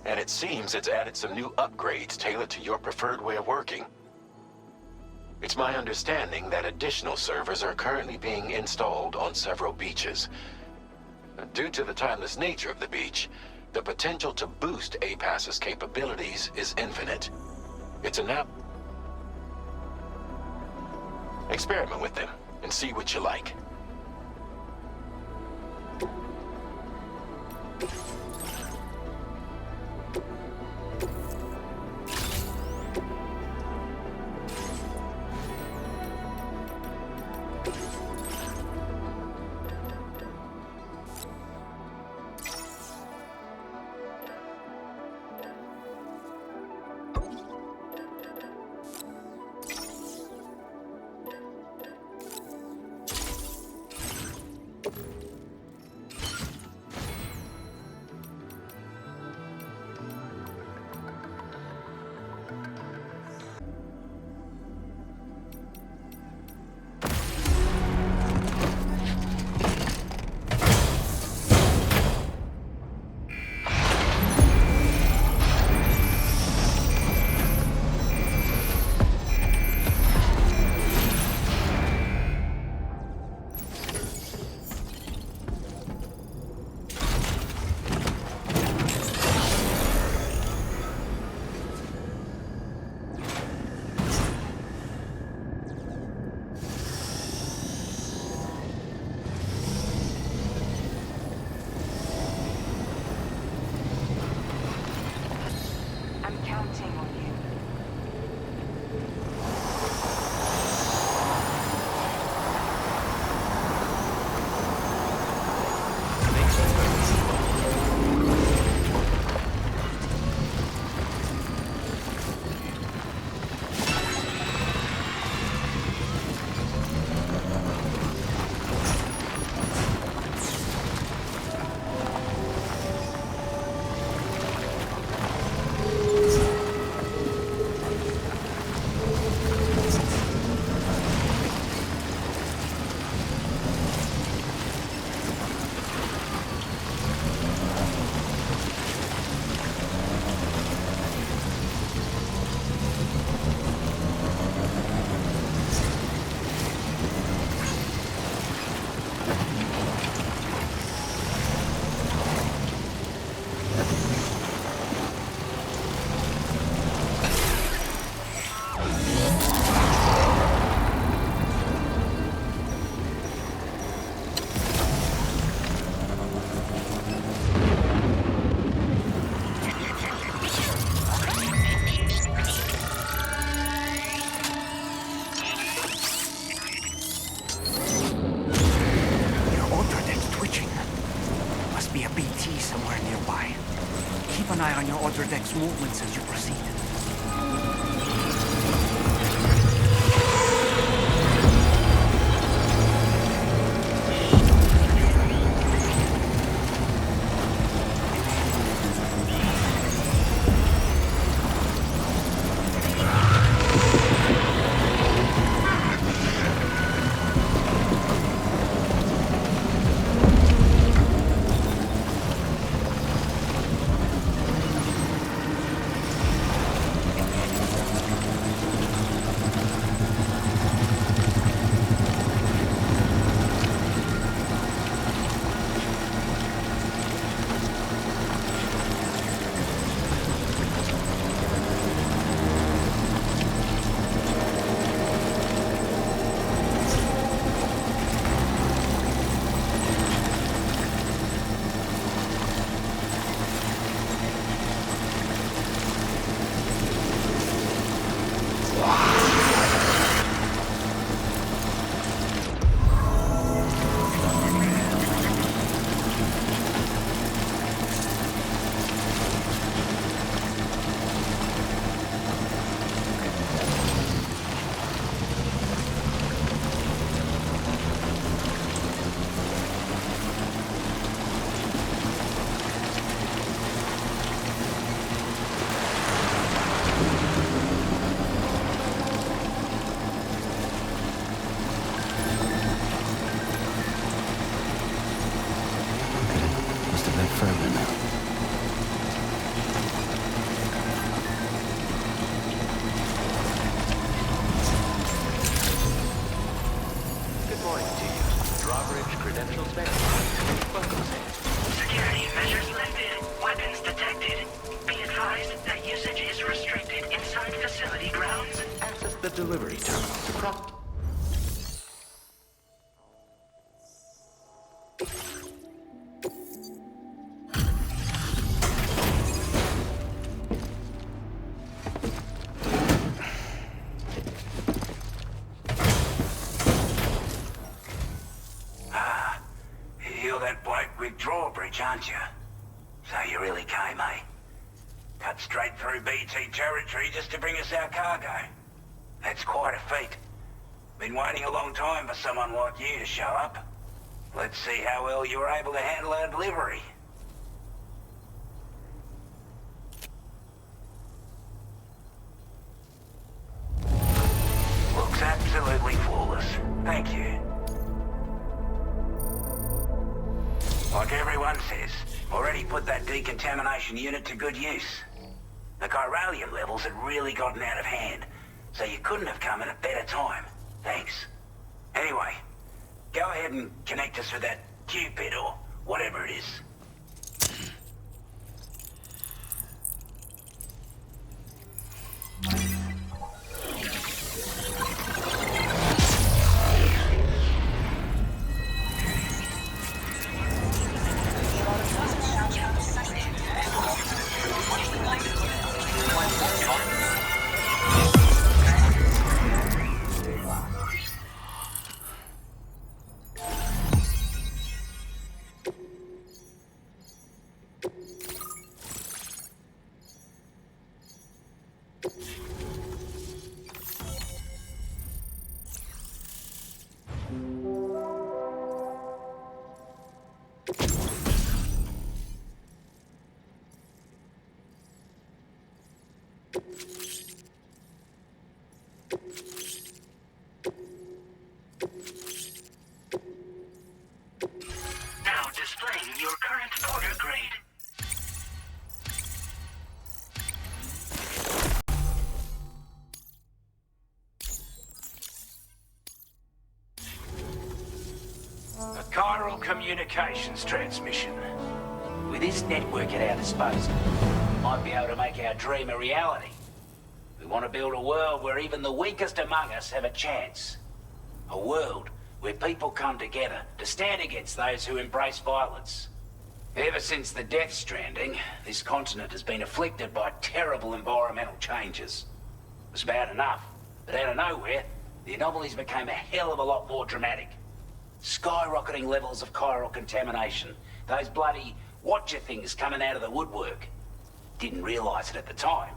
and it seems it's added some new upgrades tailored to your preferred way of working. It's my understanding that additional servers are currently being installed on several beaches. Due to the timeless nature of the beach, the potential to boost APAS's capabilities is infinite. It's an app. Experiment with them and see what you like. monitor deck's movements as you proceed. Security measures lifted. Weapons detected. Be advised that usage is restricted inside facility grounds. Access the delivery terminal to prop. Drawbridge, aren't you? So you really came, eh? Cut straight through BT territory just to bring us our cargo. That's quite a feat. Been waiting a long time for someone like you to show up. Let's see how well you were able to handle our delivery. Looks absolutely flawless. Thank you. Like everyone says, already put that decontamination unit to good use. The chiralium levels had really gotten out of hand, so you couldn't have come at a better time. Thanks. Anyway, go ahead and connect us with that Cupid or whatever it is. Now displaying your current order grade. A chiral communications transmission. With this network at our disposal, we might be able to make our dream a reality. We want to build a world where even the weakest among us have a chance. A world where people come together to stand against those who embrace violence. Ever since the Death Stranding, this continent has been afflicted by terrible environmental changes. It was bad enough, but out of nowhere, the anomalies became a hell of a lot more dramatic. Skyrocketing levels of chiral contamination, those bloody watcher things coming out of the woodwork. didn't realize it at the time,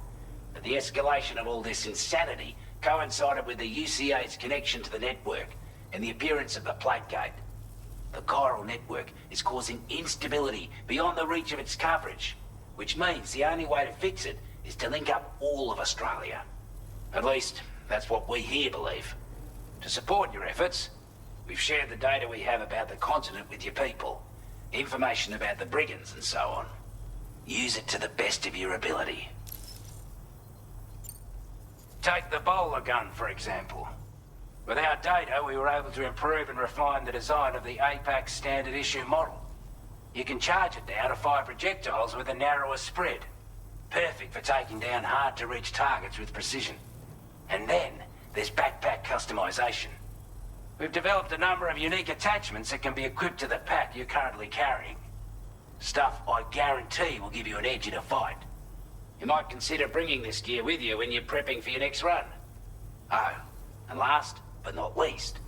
but the escalation of all this insanity coincided with the UCA's connection to the network and the appearance of the plate gate. The chiral network is causing instability beyond the reach of its coverage, which means the only way to fix it is to link up all of Australia. At least, that's what we here believe. To support your efforts, we've shared the data we have about the continent with your people, information about the brigands and so on. Use it to the best of your ability. Take the bowler gun, for example. With our data, we were able to improve and refine the design of the APAC standard issue model. You can charge it now to fire projectiles with a narrower spread. Perfect for taking down hard-to-reach targets with precision. And then, there's backpack customization. We've developed a number of unique attachments that can be equipped to the pack you're currently carrying. Stuff I guarantee will give you an edge in a fight. You might consider bringing this gear with you when you're prepping for your next run. Oh, and last but not least,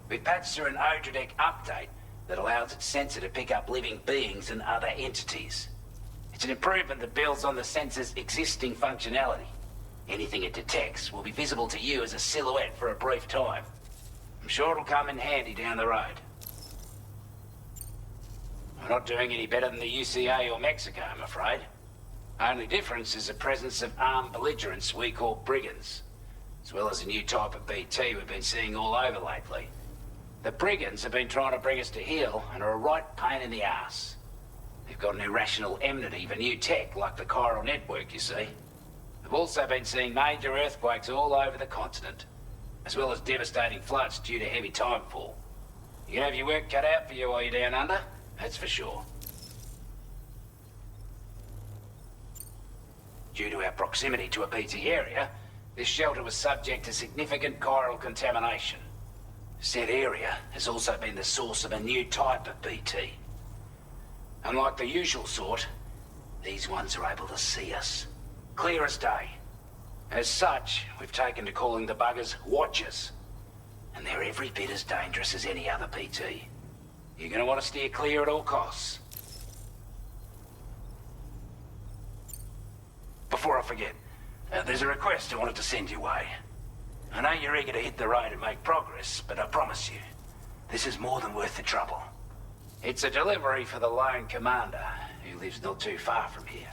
we've patched through an Odradek update that allows its sensor to pick up living beings and other entities. It's an improvement that builds on the sensor's existing functionality. Anything it detects will be visible to you as a silhouette for a brief time. I'm sure it'll come in handy down the road. We're not doing any better than the UCA or Mexico, I'm afraid. Only difference is the presence of armed belligerents we call brigands, as well as a new type of BT we've been seeing all over lately. The brigands have been trying to bring us to heel and are a right pain in the ass. They've got an irrational enmity for new tech like the chiral network, you see. We've also been seeing major earthquakes all over the continent, as well as devastating floods due to heavy timefall. You can have your work cut out for you while you're down under, that's for sure. Due to our proximity to a BT area, this shelter was subject to significant chiral contamination. Said area has also been the source of a new type of BT. Unlike the usual sort, these ones are able to see us. Clear as day. As such, we've taken to calling the buggers Watchers. And they're every bit as dangerous as any other PT. You're gonna want to steer clear at all costs. Before I forget, there's a request I wanted to send your way. I know you're eager to hit the road and make progress, but I promise you, this is more than worth the trouble. It's a delivery for the lone commander, who lives not too far from here.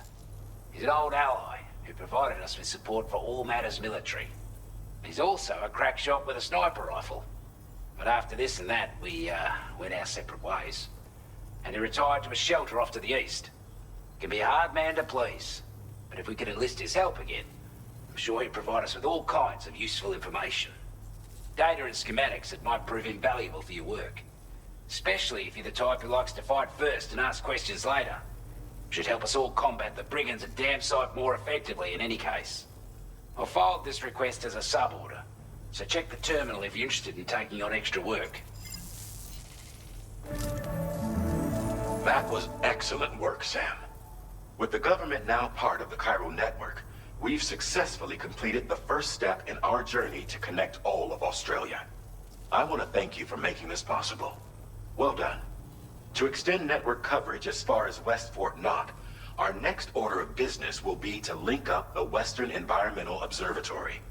He's an old ally who provided us with support for all matters military. He's also a crack shot with a sniper rifle. But after this and that, we went our separate ways. And he retired to a shelter off to the east. Can be a hard man to please, but if we could enlist his help again, I'm sure he'd provide us with all kinds of useful information. Data and schematics that might prove invaluable for your work. Especially if you're the type who likes to fight first and ask questions later. Should help us all combat the brigands a damn sight more effectively in any case. I'll filed this request as a sub-order, so check the terminal if you're interested in taking on extra work. That was excellent work, Sam. With the government now part of the chiral network, we've successfully completed the first step in our journey to connect all of Australia. I want to thank you for making this possible. Well done. To extend network coverage as far as West Fort Knott, our next order of business will be to link up the Western Environmental Observatory.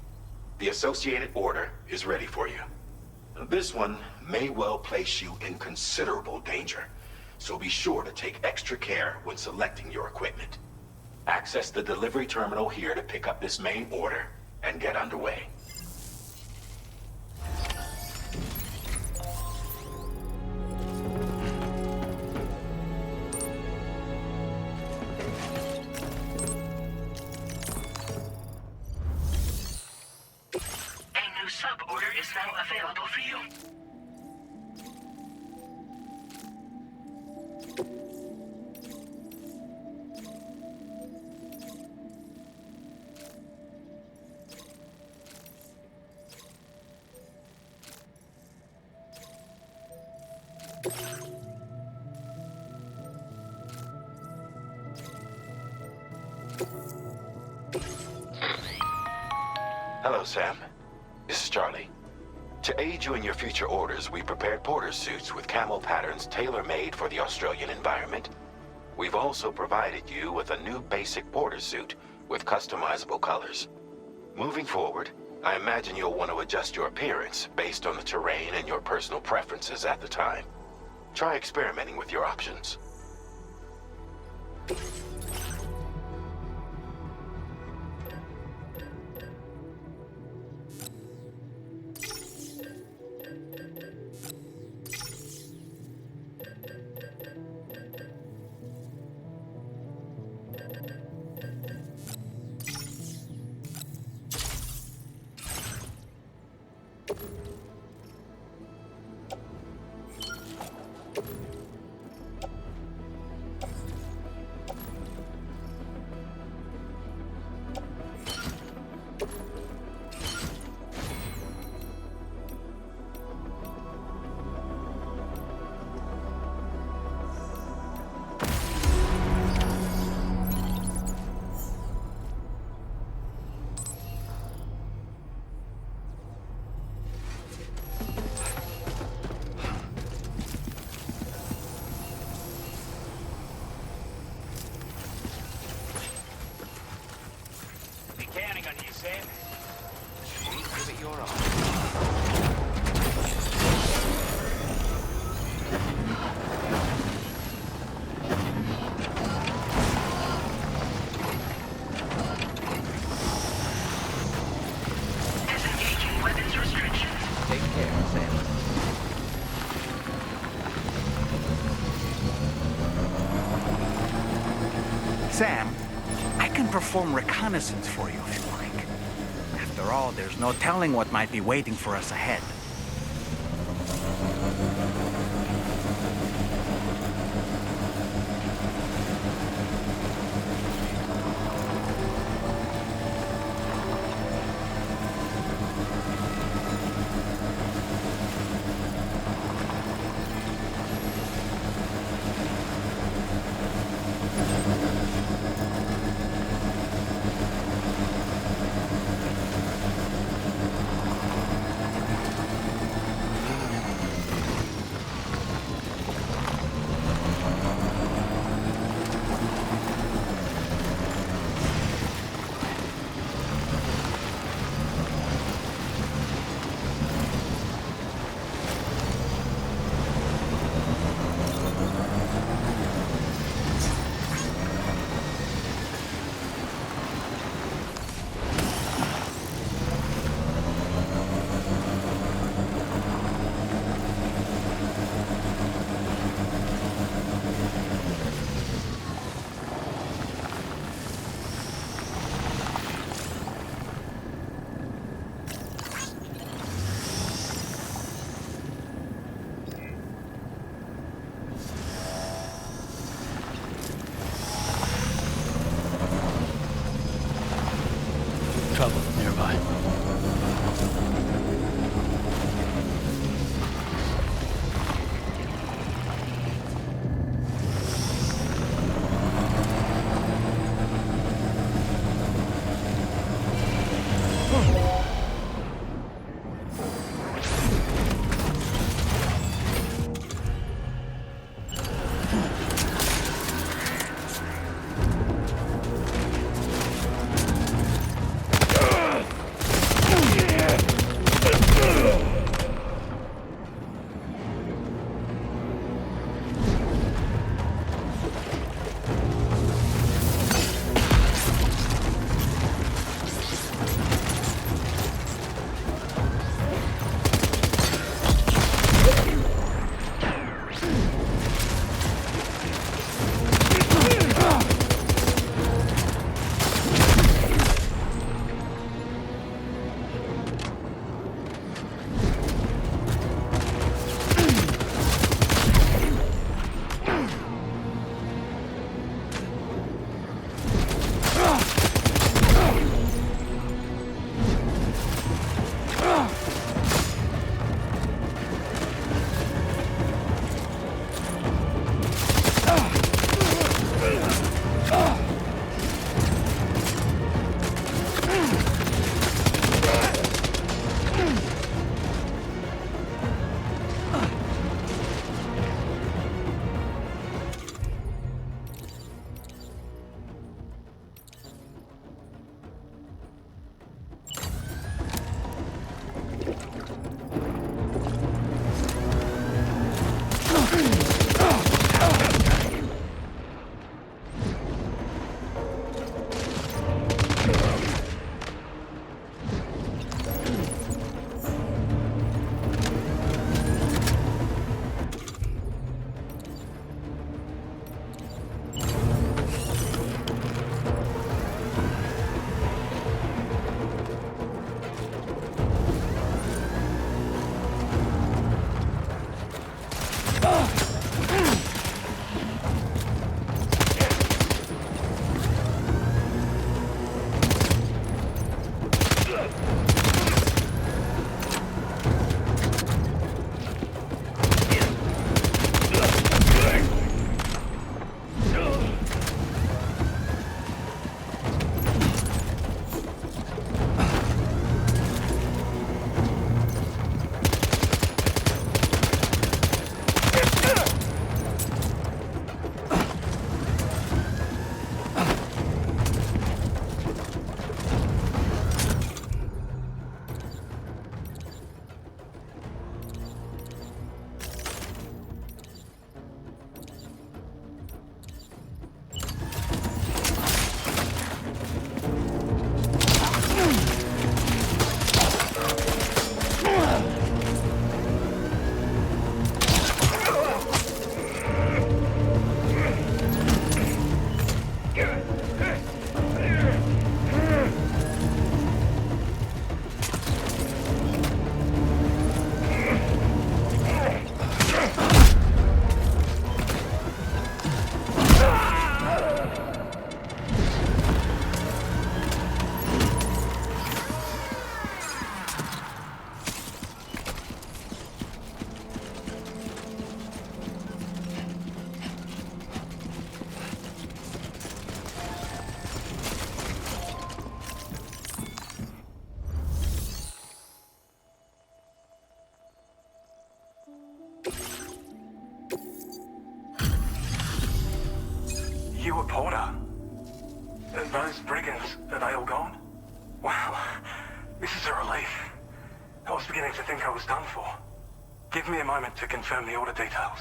The associated order is ready for you. This one may well place you in considerable danger, so be sure to take extra care when selecting your equipment. Access the delivery terminal here to pick up this main order and get underway. A new sub-order is now available for you. Hello, Sam. This is Charlie. To aid you in your future orders, we prepared porter suits with camo patterns tailor-made for the Australian environment. We've also provided you with a new basic border suit with customizable colors. Moving forward, I imagine you'll want to adjust your appearance based on the terrain and your personal preferences at the time. Try experimenting with your options. Counting on you, Sam. Give it your all. Disengaging weapons restrictions. Take care, Sam. Sam, I can perform reconnaissance for you if you like. After all, there's no telling what might be waiting for us ahead. Trouble nearby. crew of Porter. Those brigands, are they all gone? Well, this is a relief. I was beginning to think I was done for. Give me a moment to confirm the order details.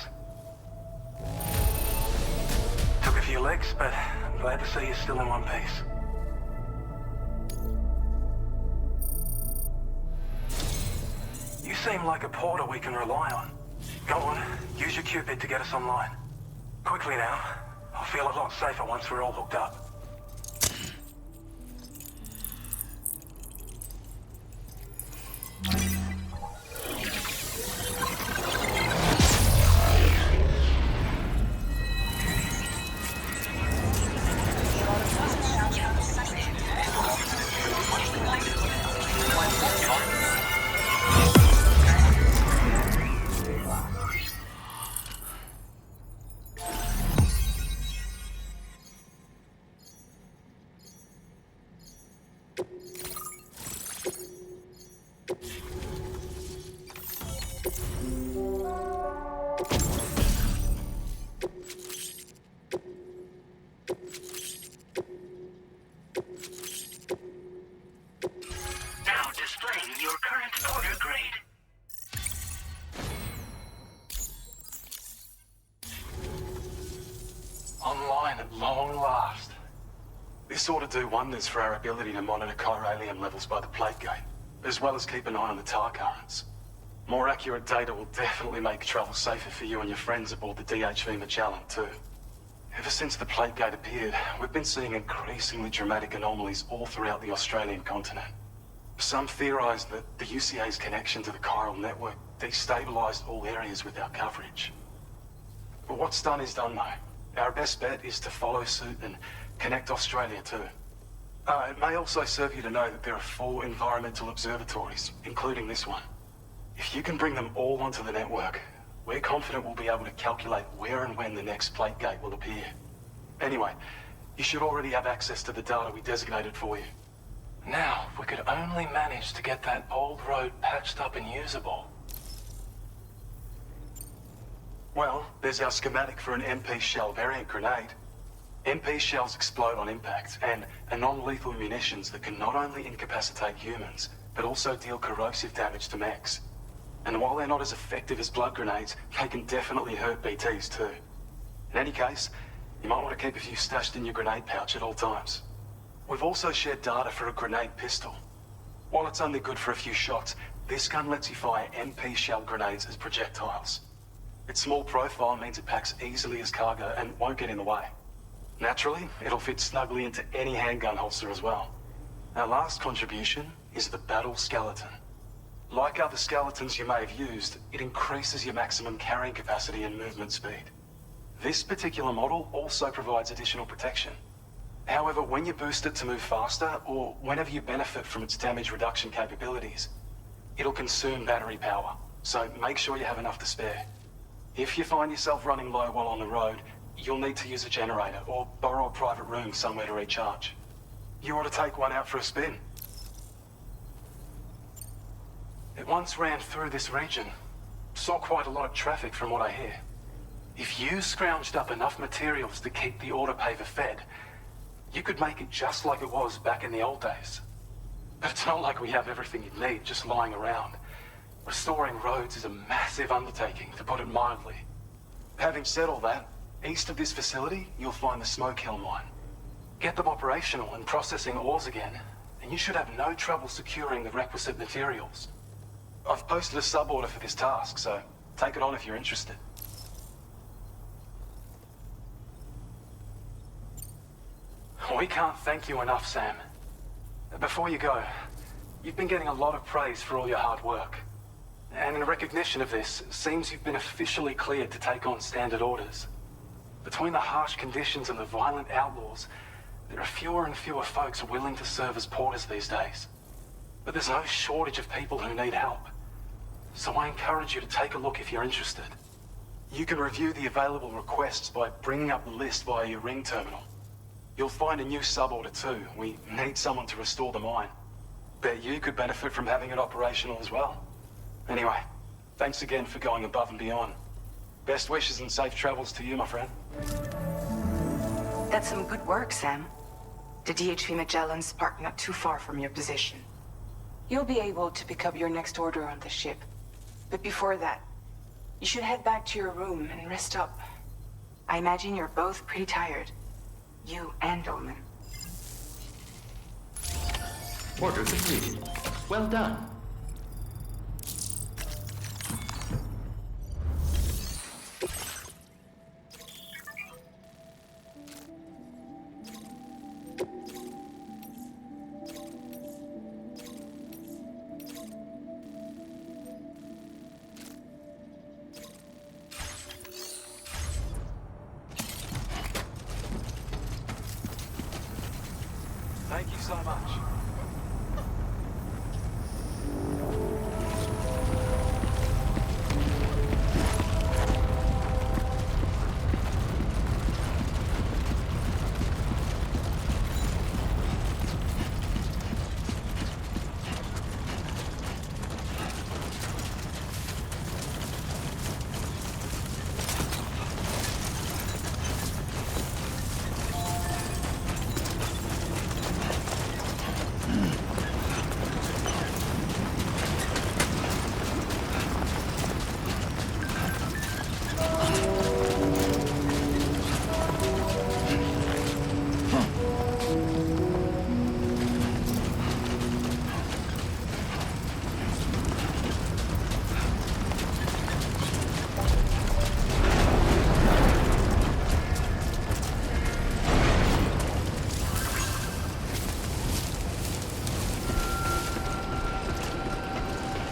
Took a few legs, but I'm glad to see you're still in one piece. You seem like a porter we can rely on. Go on, use your Cupid to get us online. Quickly now. I'll feel a lot safer once we're all hooked up. Online at long last. This ought to do wonders for our ability to monitor chiralium levels by the plate gate, as well as keep an eye on the tar currents. More accurate data will definitely make travel safer for you and your friends aboard the DHV Magellan too. Ever since the plate gate appeared, we've been seeing increasingly dramatic anomalies all throughout the Australian continent. Some theorize that the UCA's connection to the chiral network destabilized all areas without coverage. But what's done is done though. Our best bet is to follow suit and connect Australia too. It may also serve you to know that there are 4 environmental observatories, including this one. If you can bring them all onto the network, we're confident we'll be able to calculate where and when the next plate gate will appear. Anyway, you should already have access to the data we designated for you. Now, if we could only manage to get that old road patched up and usable. Well, there's our schematic for an MP shell variant grenade. MP shells explode on impact, and are non-lethal munitions that can not only incapacitate humans, but also deal corrosive damage to mechs. And while they're not as effective as blood grenades, they can definitely hurt BTs too. In any case, you might want to keep a few stashed in your grenade pouch at all times. We've also shared data for a grenade pistol. While it's only good for a few shots, this gun lets you fire MP shell grenades as projectiles. Its small profile means it packs easily as cargo and won't get in the way. Naturally, it'll fit snugly into any handgun holster as well. Our last contribution is the Battle Skeleton. Like other skeletons you may have used, it increases your maximum carrying capacity and movement speed. This particular model also provides additional protection. However, when you boost it to move faster, or whenever you benefit from its damage reduction capabilities, it'll consume battery power, so make sure you have enough to spare. If you find yourself running low while on the road, you'll need to use a generator or borrow a private room somewhere to recharge. You ought to take one out for a spin. It once ran through this region. Saw quite a lot of traffic from what I hear. If you scrounged up enough materials to keep the autopaver fed, you could make it just like it was back in the old days. But it's not like we have everything you need just lying around. Restoring roads is a massive undertaking, to put it mildly. Having said all that, east of this facility, you'll find the Smoke Hill mine. Get them operational and processing ores again, and you should have no trouble securing the requisite materials. I've posted a sub-order for this task, so take it on if you're interested. We can't thank you enough, Sam. Before you go, you've been getting a lot of praise for all your hard work. And in recognition of this, it seems you've been officially cleared to take on standard orders. Between the harsh conditions and the violent outlaws, there are fewer and fewer folks willing to serve as porters these days. But there's no shortage of people who need help. So I encourage you to take a look if you're interested. You can review the available requests by bringing up the list via your ring terminal. You'll find a new sub-order too. We need someone to restore the mine. Bet you could benefit from having it operational as well. Anyway, thanks again for going above and beyond. Best wishes and safe travels to you, my friend. That's some good work, Sam. The DHV Magellan's parked not too far from your position. You'll be able to pick up your next order on the ship. But before that, you should head back to your room and rest up. I imagine you're both pretty tired. You and Dolman. Orders agreed. Well done. Thank you so much.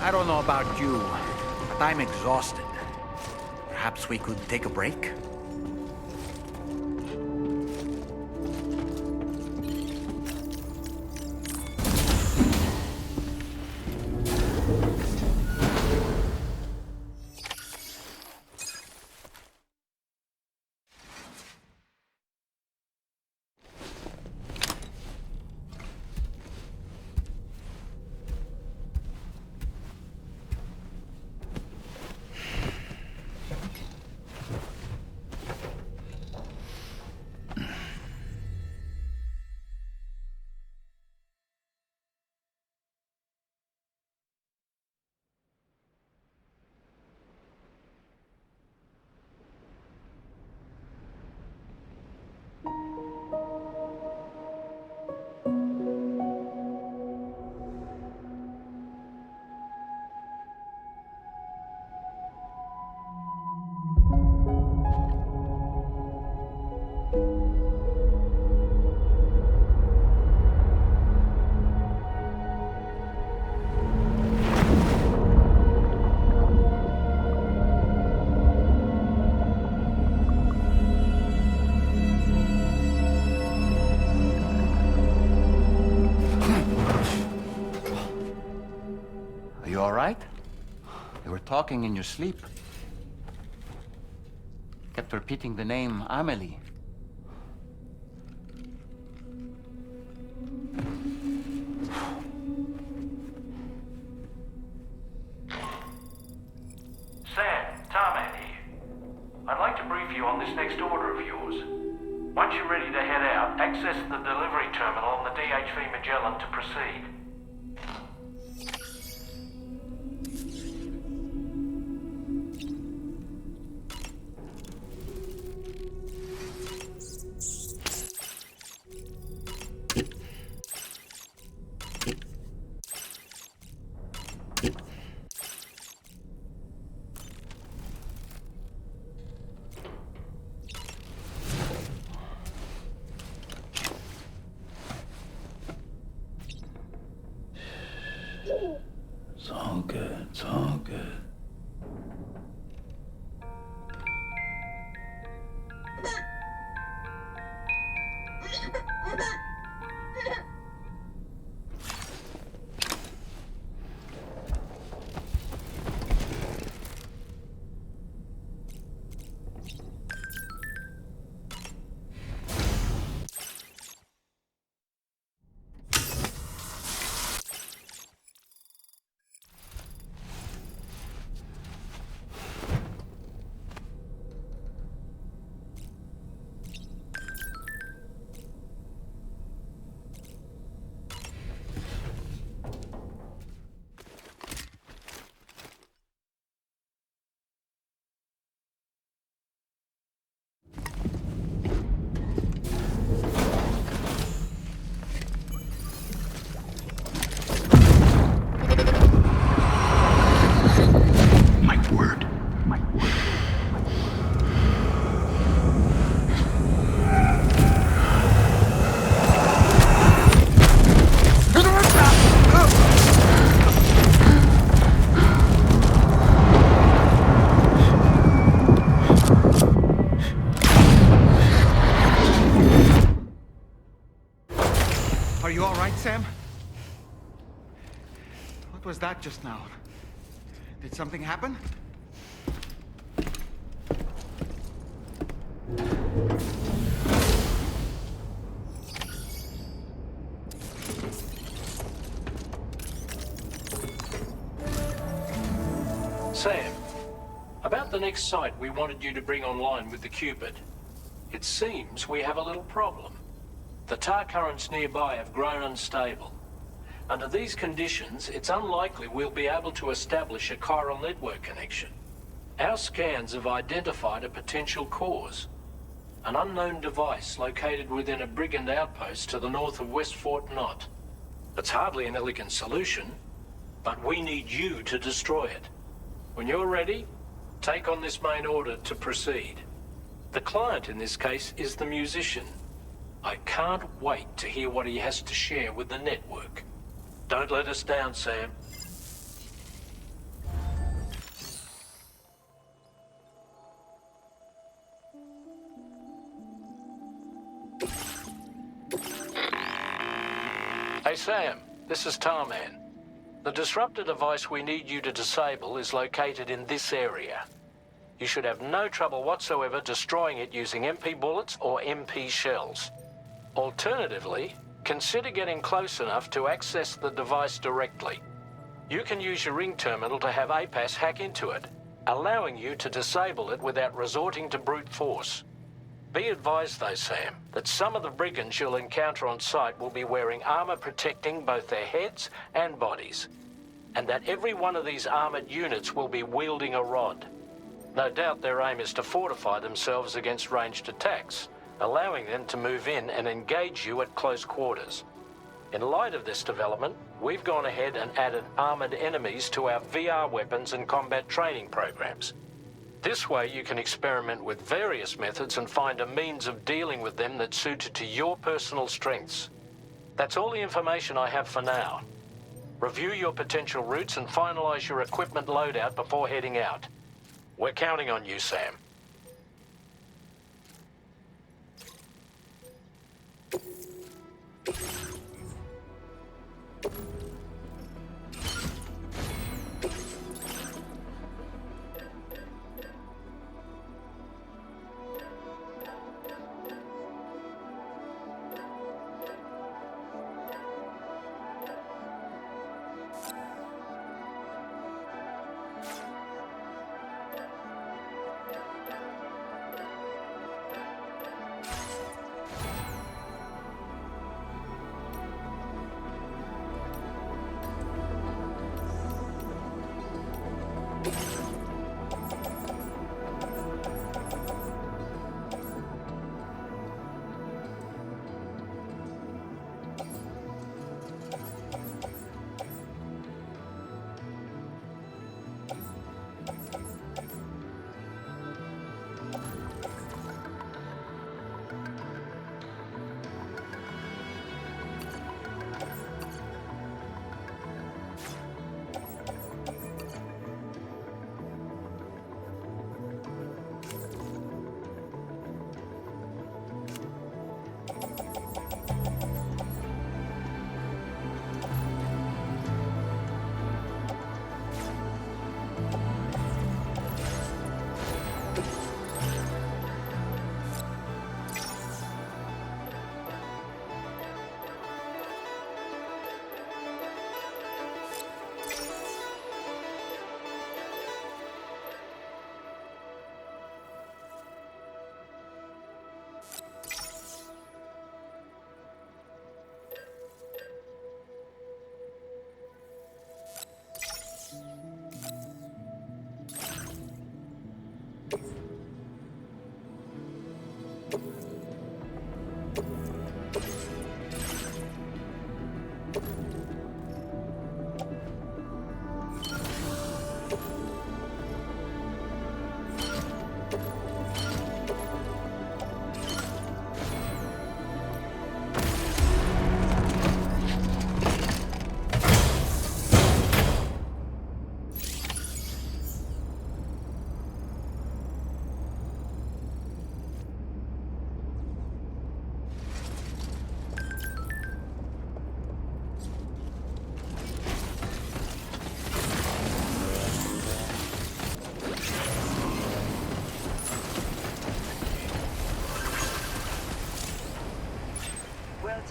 I don't know about you, but I'm exhausted. Perhaps we could take a break? You all right? You were talking in your sleep. Kept repeating the name Amelie. Sam, Tarman here. I'd like to brief you on this next order of yours. Once you're ready to head out, access the delivery terminal on the DHV Magellan to proceed. It's all good. It's all good. What was that just now? Did something happen? Sam, about the next site we wanted you to bring online with the Cupid. It seems we have a little problem. The tar currents nearby have grown unstable. Under these conditions, it's unlikely we'll be able to establish a chiral network connection. Our scans have identified a potential cause. An unknown device located within a brigand outpost to the north of West Fort Knot. It's hardly an elegant solution, but we need you to destroy it. When you're ready, take on this main order to proceed. The client in this case is the musician. I can't wait to hear what he has to share with the network. Don't let us down, Sam. Hey, Sam. This is Tarman. The disruptor device we need you to disable is located in this area. You should have no trouble whatsoever destroying it using MP bullets or MP shells. Alternatively, consider getting close enough to access the device directly. You can use your ring terminal to have APAS hack into it, allowing you to disable it without resorting to brute force. Be advised though, Sam, that some of the brigands you'll encounter on site will be wearing armor protecting both their heads and bodies, and that every one of these armored units will be wielding a rod. No doubt their aim is to fortify themselves against ranged attacks, allowing them to move in and engage you at close quarters. In light of this development, we've gone ahead and added armored enemies to our VR weapons and combat training programs. This way you can experiment with various methods and find a means of dealing with them that's suited to your personal strengths. That's all the information I have for now. Review your potential routes and finalize your equipment loadout before heading out. We're counting on you, Sam.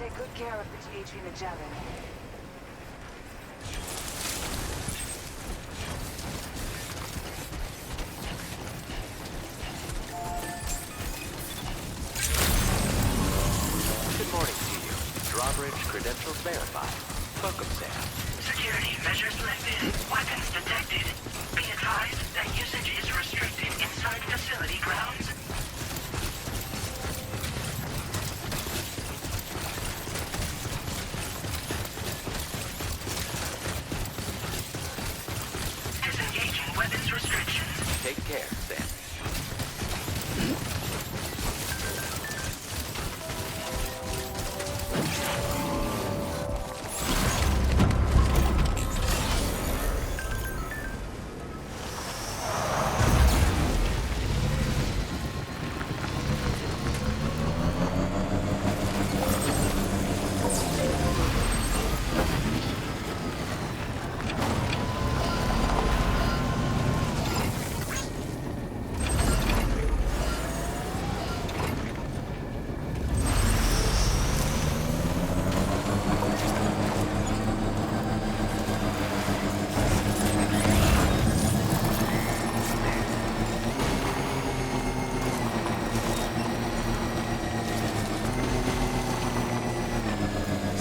take good care of the DHV Magellan. Good morning to you. Drawbridge credentials verified. Welcome, Sam. Security measures lifted. Weapons detected. Be advised that usage is restricted inside facility grounds. Disengaging weapons restrictions. Take care, Sam.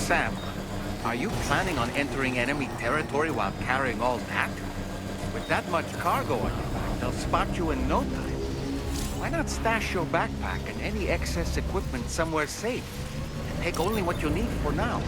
Sam, are you planning on entering enemy territory while carrying all that? With that much cargo on your back, they'll spot you in no time. Why not stash your backpack and any excess equipment somewhere safe? And take only what you need for now.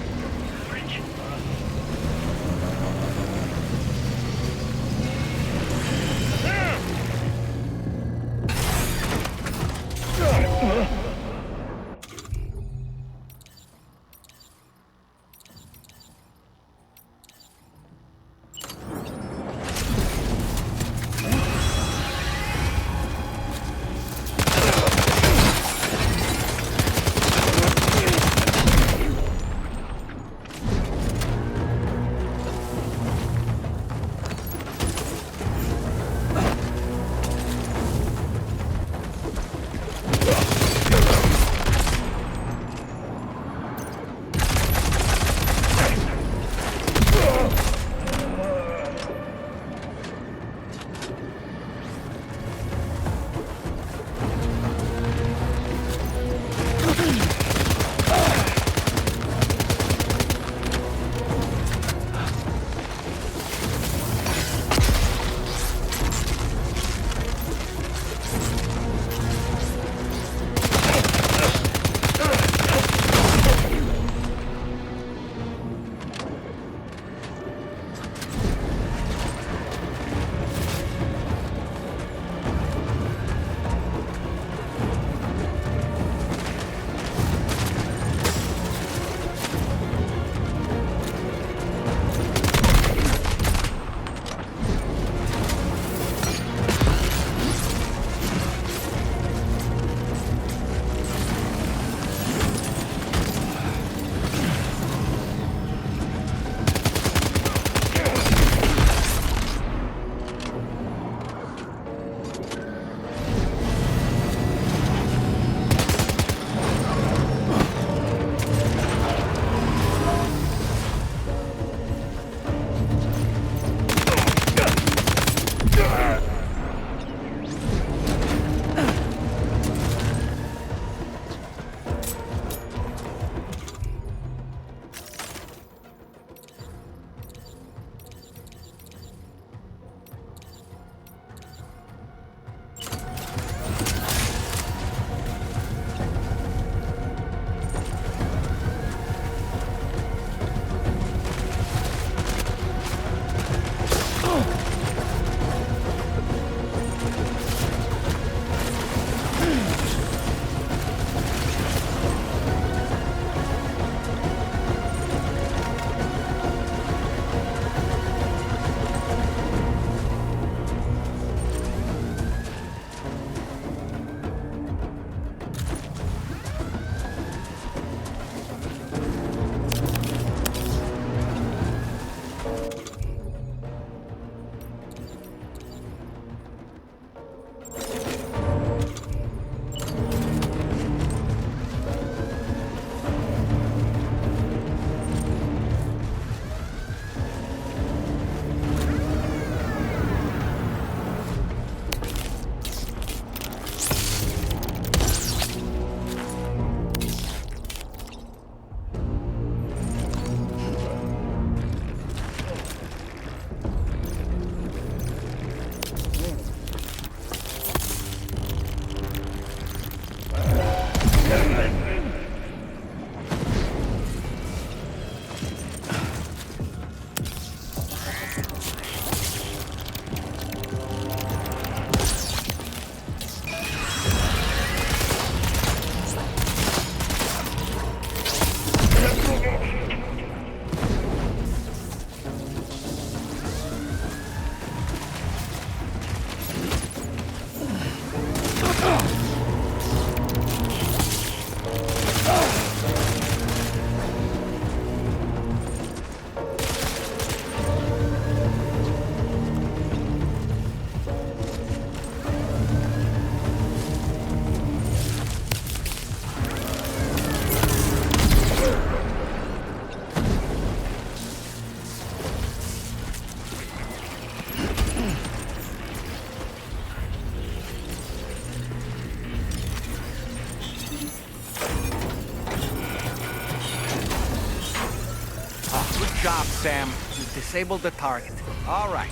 job, Sam. You disabled the target. All right,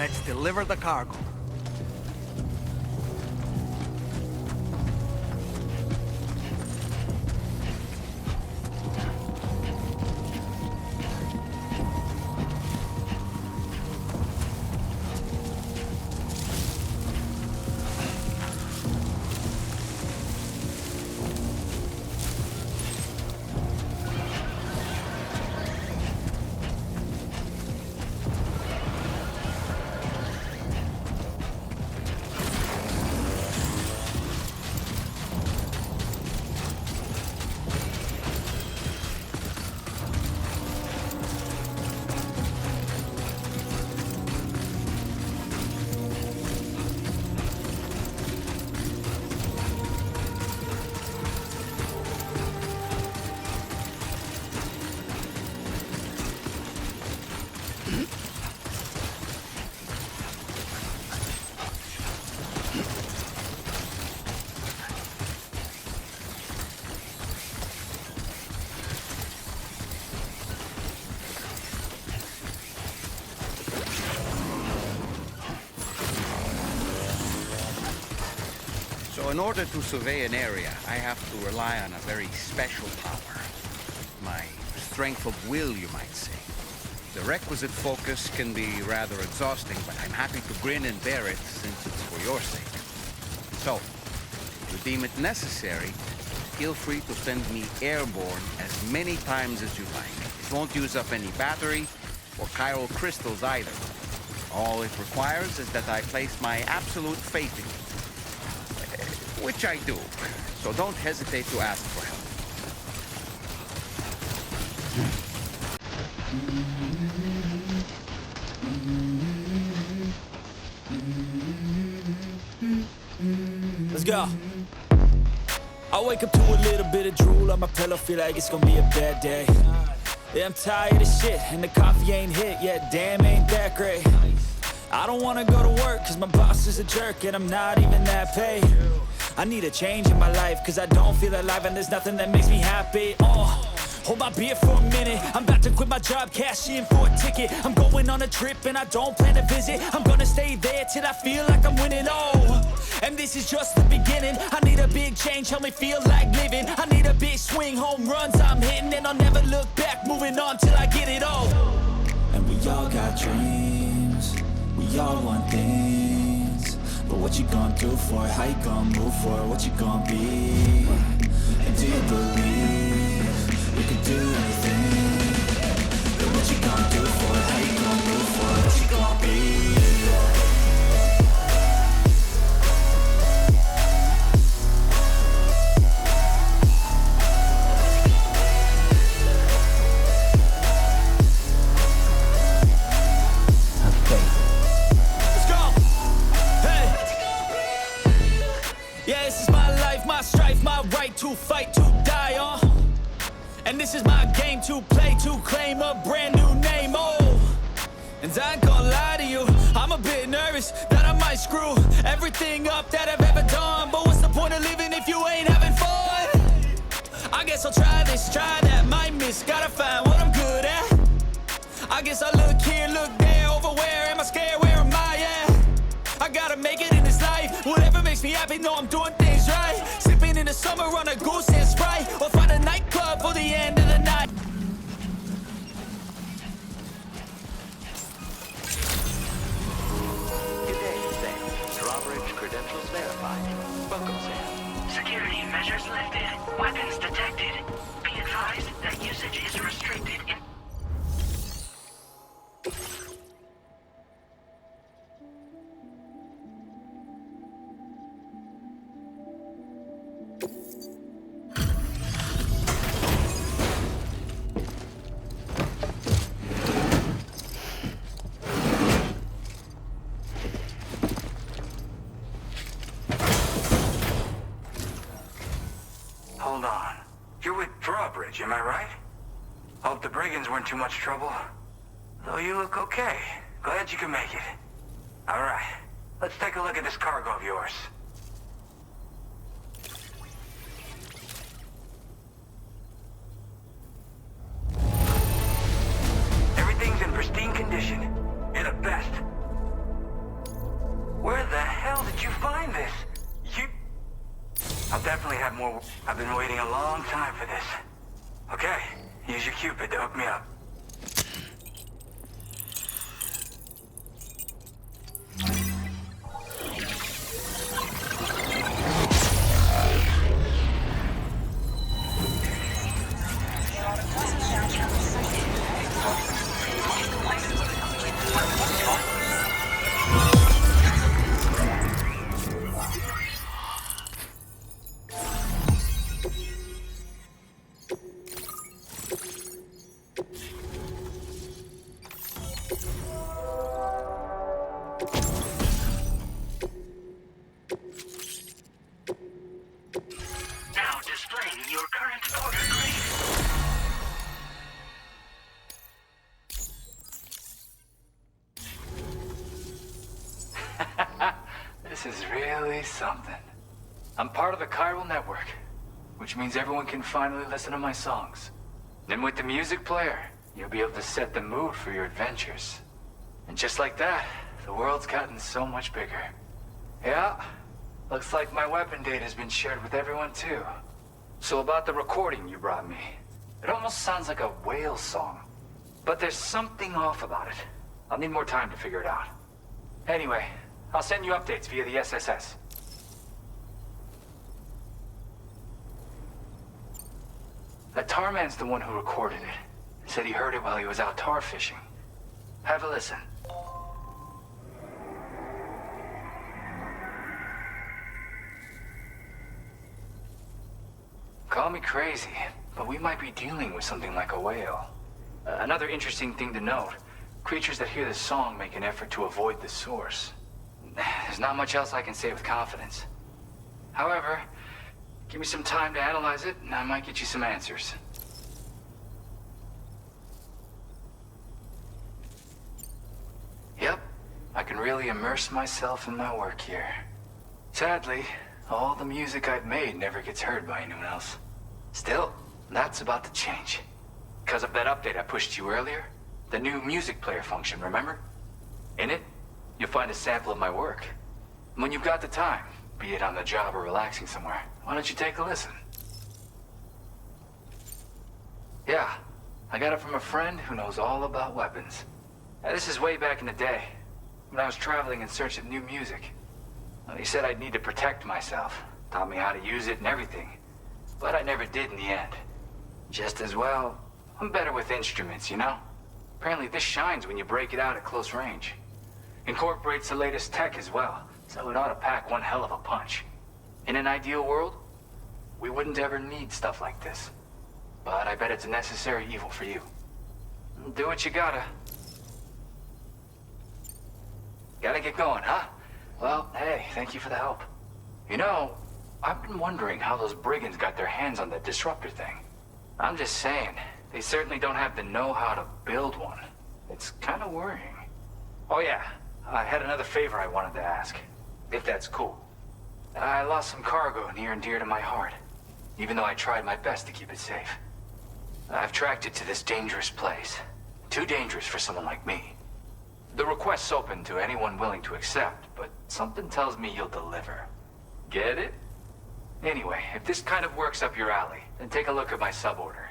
let's deliver the cargo. So in order to survey an area, I have to rely on a very special power. My strength of will, you might say. The requisite focus can be rather exhausting, but I'm happy to grin and bear it since it's for your sake. So, if you deem it necessary, feel free to send me airborne as many times as you like. It won't use up any battery or chiral crystals either. All it requires is that I place my absolute faith in you. Which I do, so don't hesitate to ask for help. Let's go. I wake up to a little bit of drool on my pillow, feel like it's gonna be a bad day. Yeah, I'm tired of shit, and the coffee ain't hit yet, damn, ain't that great. I don't wanna go to work, cause my boss is a jerk, and I'm not even that paid. I need a change in my life, cause I don't feel alive, and there's nothing that makes me happy. Hold my beer for a minute. I'm about to quit my job, cash in for a ticket. I'm going on a trip and I don't plan to visit. I'm gonna stay there till I feel like I'm winning. And this is just the beginning. I need a big change, help me feel like living. I need a big swing, home runs I'm hitting, and I'll never look back, moving on till I get it all. And we all got dreams, we all want things. But what you gonna do for it? How you gonna move for it? What you gonna be? And do you believe you can do anything? But what you gonna do for it? How you gonna move for it? What you gonna be? To fight, to die on. And this is my game to play, to claim a brand new name, And I ain't gonna lie to you, I'm a bit nervous that I might screw everything up that I've ever done. But what's the point of living if you ain't having fun? I guess I'll try this, try that, might miss, gotta find what I'm good at. I guess I look here, look there, over where am I scared, where am I at? I gotta make it in this life, whatever makes me happy, know I'm doing things right. Sipping in the summer on a goose and Sprite, or find a nightclub for the end of the night. Good day, Sam. Drawbridge credentials verified. Welcome, Sam. Security measures lifted. Weapons detected. Be advised that usage is restricted in... Hold on. You're with Drawbridge, am I right? Hope the brigands weren't too much trouble. Though you look okay. Glad you can make it. Alright, let's take a look at this cargo of yours. definitely have more. I've been waiting a long time for this. Okay, use your Cupid to hook me up. Now displaying your current order grade. This is really something. I'm part of the chiral network, which means everyone can finally listen to my songs. And with the music player, you'll be able to set the mood for your adventures. And just like that, the world's gotten so much bigger. Yeah, looks like my weapon data has been shared with everyone too. So about the recording you brought me, it almost sounds like a whale song. But there's something off about it. I'll need more time to figure it out. Anyway, I'll send you updates via the SSS. That tar man's the one who recorded it. He said he heard it while he was out tar fishing. Have a listen. Call me crazy, but we might be dealing with something like a whale. Another interesting thing to note, creatures that hear this song make an effort to avoid the source. There's not much else I can say with confidence. However, give me some time to analyze it, and I might get you some answers. Yep, I can really immerse myself in my work here. Sadly, all the music I've made never gets heard by anyone else. Still, that's about to change. Because of that update I pushed you earlier, the new music player function, remember? In it, you'll find a sample of my work. When you've got the time, be it on the job or relaxing somewhere, why don't you take a listen? Yeah, I got it from a friend who knows all about weapons. Now, this is way back in the day, when I was traveling in search of new music. Well, he said I'd need to protect myself, taught me how to use it and everything. But I never did in the end. Just as well, I'm better with instruments, you know? Apparently this shines when you break it out at close range. Incorporates the latest tech as well, so it ought to pack one hell of a punch. In an ideal world, we wouldn't ever need stuff like this. But I bet it's a necessary evil for you. Do what you gotta. Gotta get going, huh? Well, hey, thank you for the help. You know, I've been wondering how those brigands got their hands on that disruptor thing. I'm just saying, they certainly don't have the know-how to build one. It's kind of worrying. Oh yeah, I had another favor I wanted to ask, if that's cool. I lost some cargo near and dear to my heart, even though I tried my best to keep it safe. I've tracked it to this dangerous place. Too dangerous for someone like me. The request's open to anyone willing to accept, but something tells me you'll deliver. Get it? Anyway, if this kind of works up your alley, then take a look at my suborder.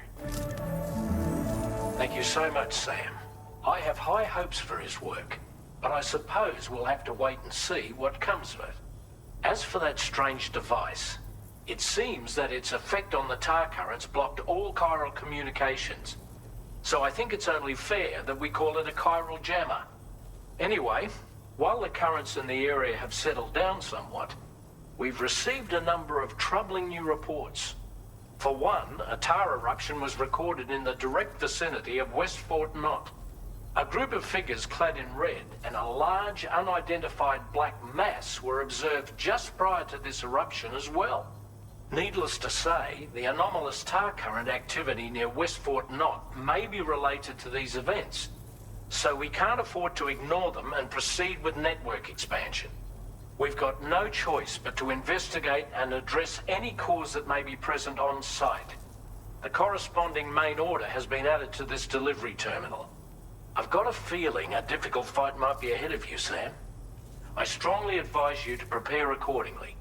Thank you so much, Sam. I have high hopes for his work, but I suppose we'll have to wait and see what comes of it. As for that strange device, it seems that its effect on the tar currents blocked all chiral communications. So I think it's only fair that we call it a chiral jammer. Anyway, while the currents in the area have settled down somewhat, we've received a number of troubling new reports. For one, a tar eruption was recorded in the direct vicinity of West Fort Knot. A group of figures clad in red and a large unidentified black mass were observed just prior to this eruption as well. Needless to say, the anomalous tar current activity near West Fort Knot may be related to these events, so we can't afford to ignore them and proceed with network expansion. We've got no choice but to investigate and address any cause that may be present on site. The corresponding main order has been added to this delivery terminal. I've got a feeling a difficult fight might be ahead of you, Sam. I strongly advise you to prepare accordingly.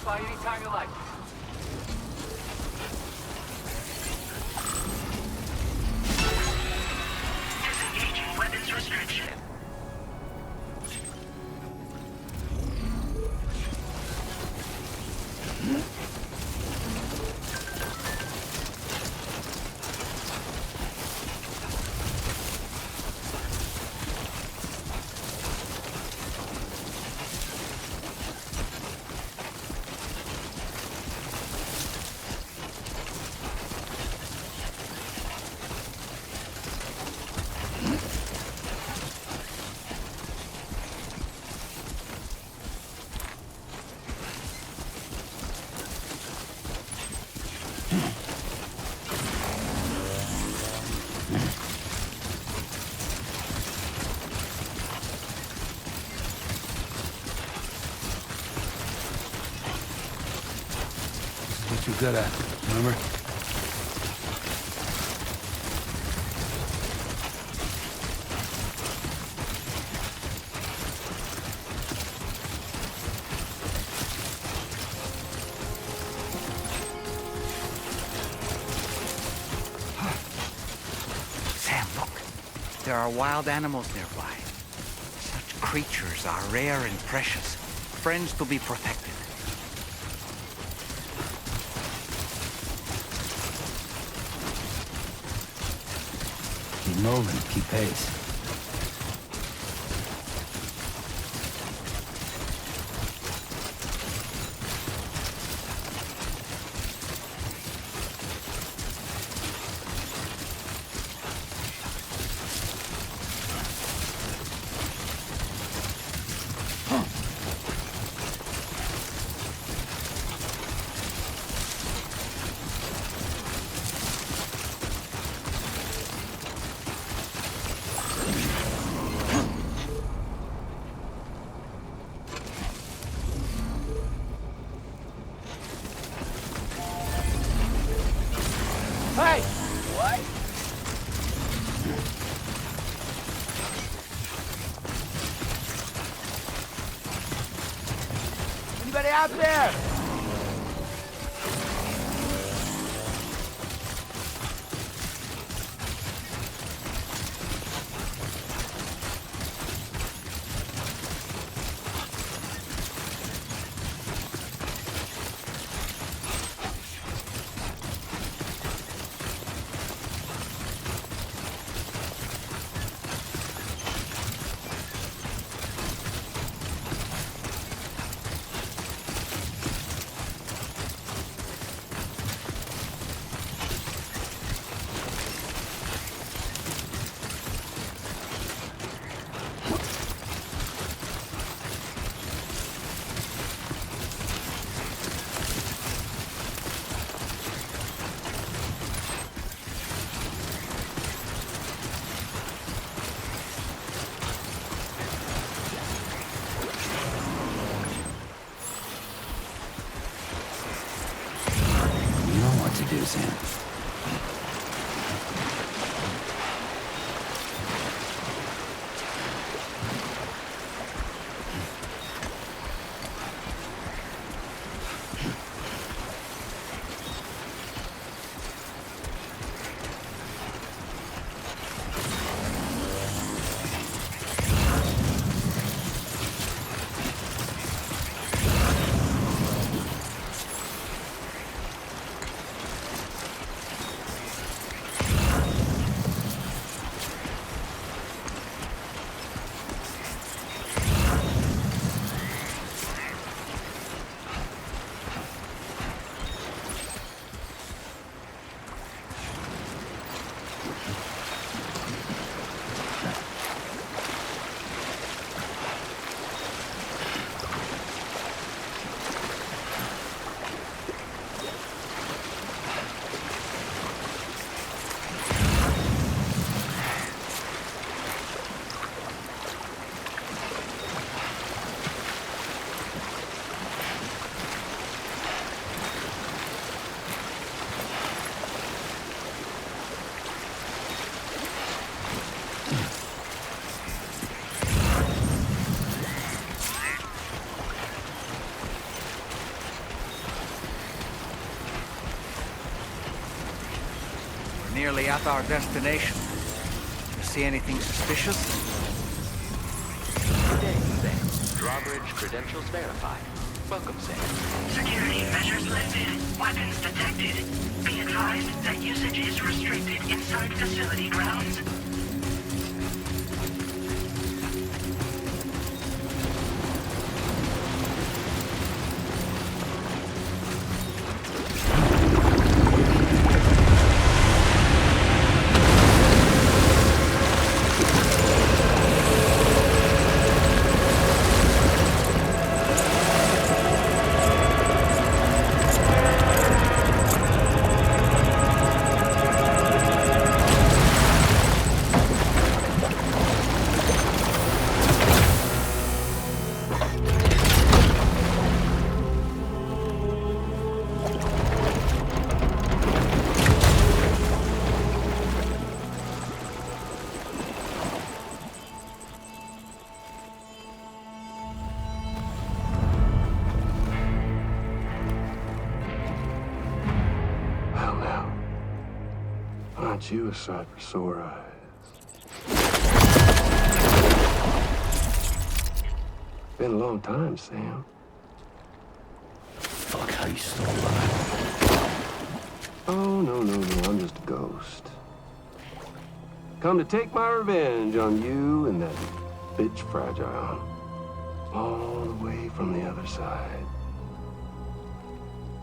by anytime you like. Disengaging weapons restriction. What you good at, remember? Sam, look. There are wild animals nearby. Such creatures are rare and precious. Friends to be protected. Keep moving, keep pace. Hey! What? Anybody out there? You know what to do, Sam. nearly at our destination. You see anything suspicious? Today, Sam. Drawbridge credentials verified. Welcome, Sam. Security measures lifted. Weapons detected. Be advised that usage is restricted inside facility grounds. Aren't you a sight for sore eyes? Been a long time, Sam. Fuck, how you still alive? Oh, no, I'm just a ghost. Come to take my revenge on you and that bitch Fragile. All the way from the other side.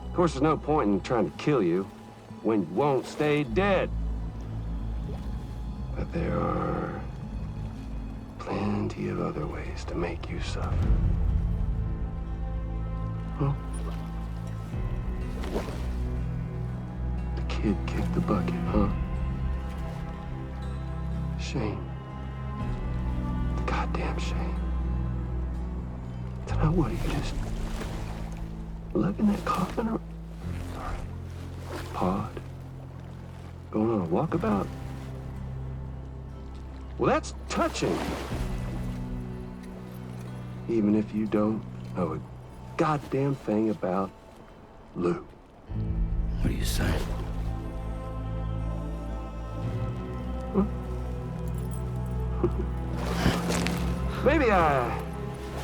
Of course, there's no point in trying to kill you when you won't stay dead. But there are plenty of other ways to make you suffer. Huh? The kid kicked the bucket, huh? Shame. The goddamn shame. Now what, are you just lugging that coffin or... Sorry. Pod? Going on a walkabout? Well, that's touching. Even if you don't know a goddamn thing about Lou. What are you saying? Huh? Maybe I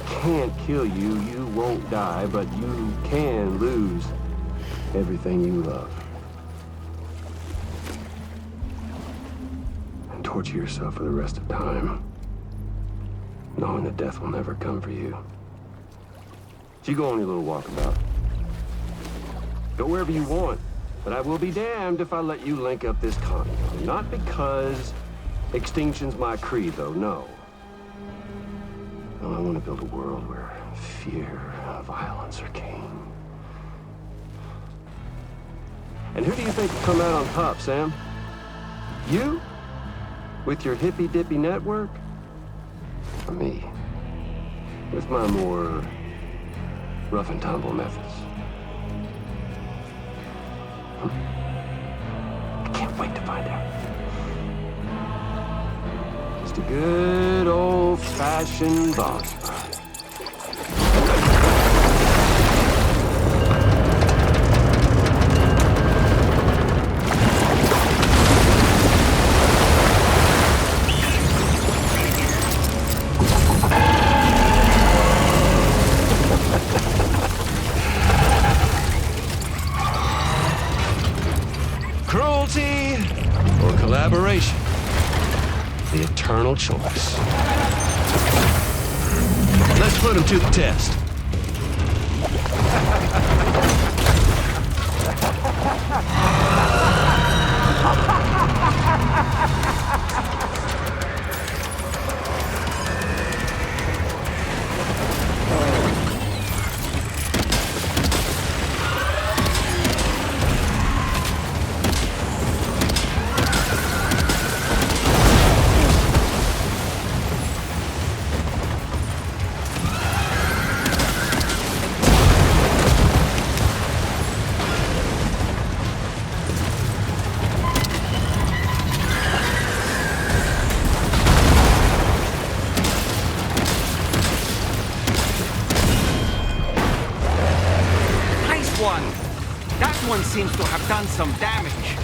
can't kill you, you won't die, but you can lose everything you love. And torture yourself for the rest of time, knowing that death will never come for you. So you go on your little walkabout. Go wherever you want, but I will be damned if I let you link up this continent. Not because extinction's my creed, though, no. No, I want to build a world where fear and violence are king. And who do you think will come out on top, Sam? You? With your hippy-dippy network? Or me? With my more rough-and-tumble methods? I can't wait to find out. Just a good old-fashioned boss fight. Cruelty or collaboration? The eternal choice. Let's put him to the test. That one seems to have done some damage.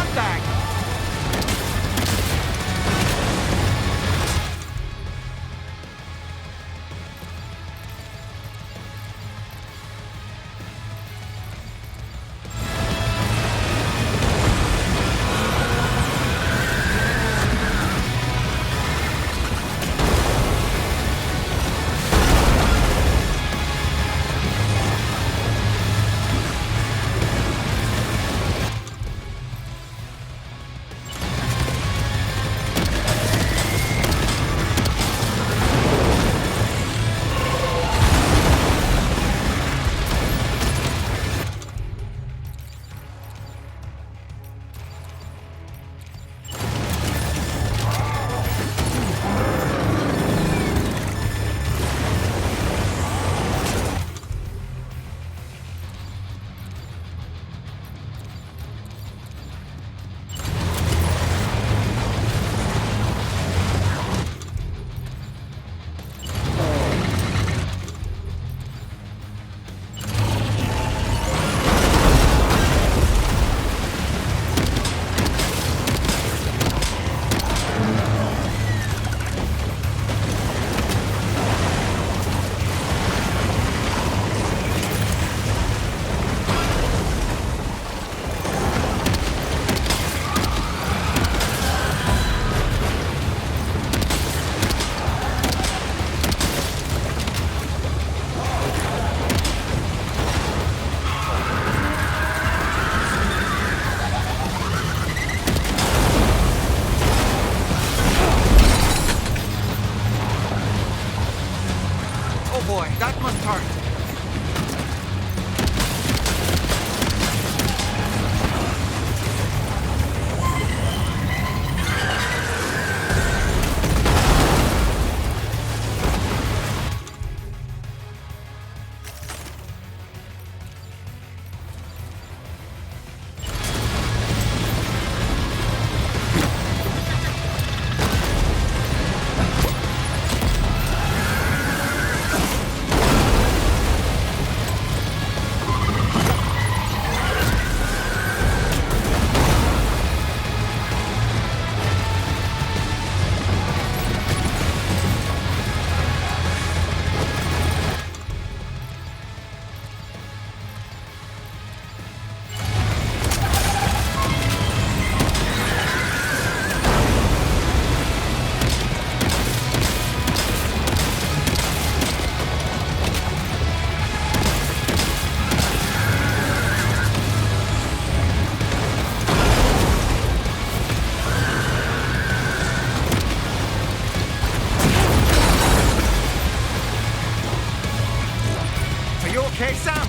Mustang! Boy, that must hurt. Okay, Sam?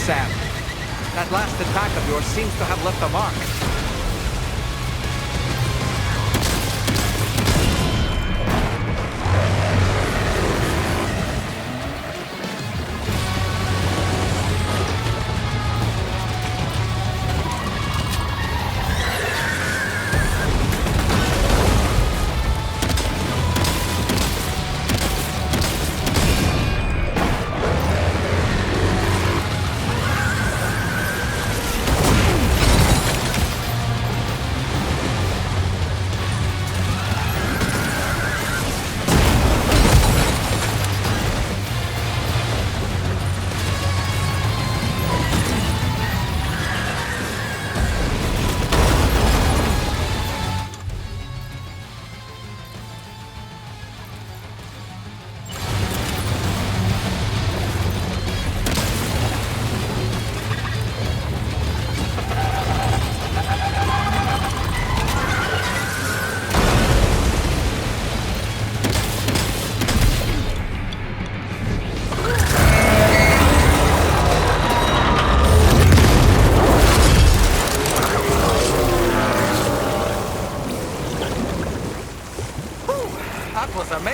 Sam. That last attack of yours seems to have left a mark.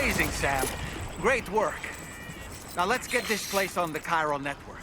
Amazing, Sam. Great work. Now let's get this place on the chiral network.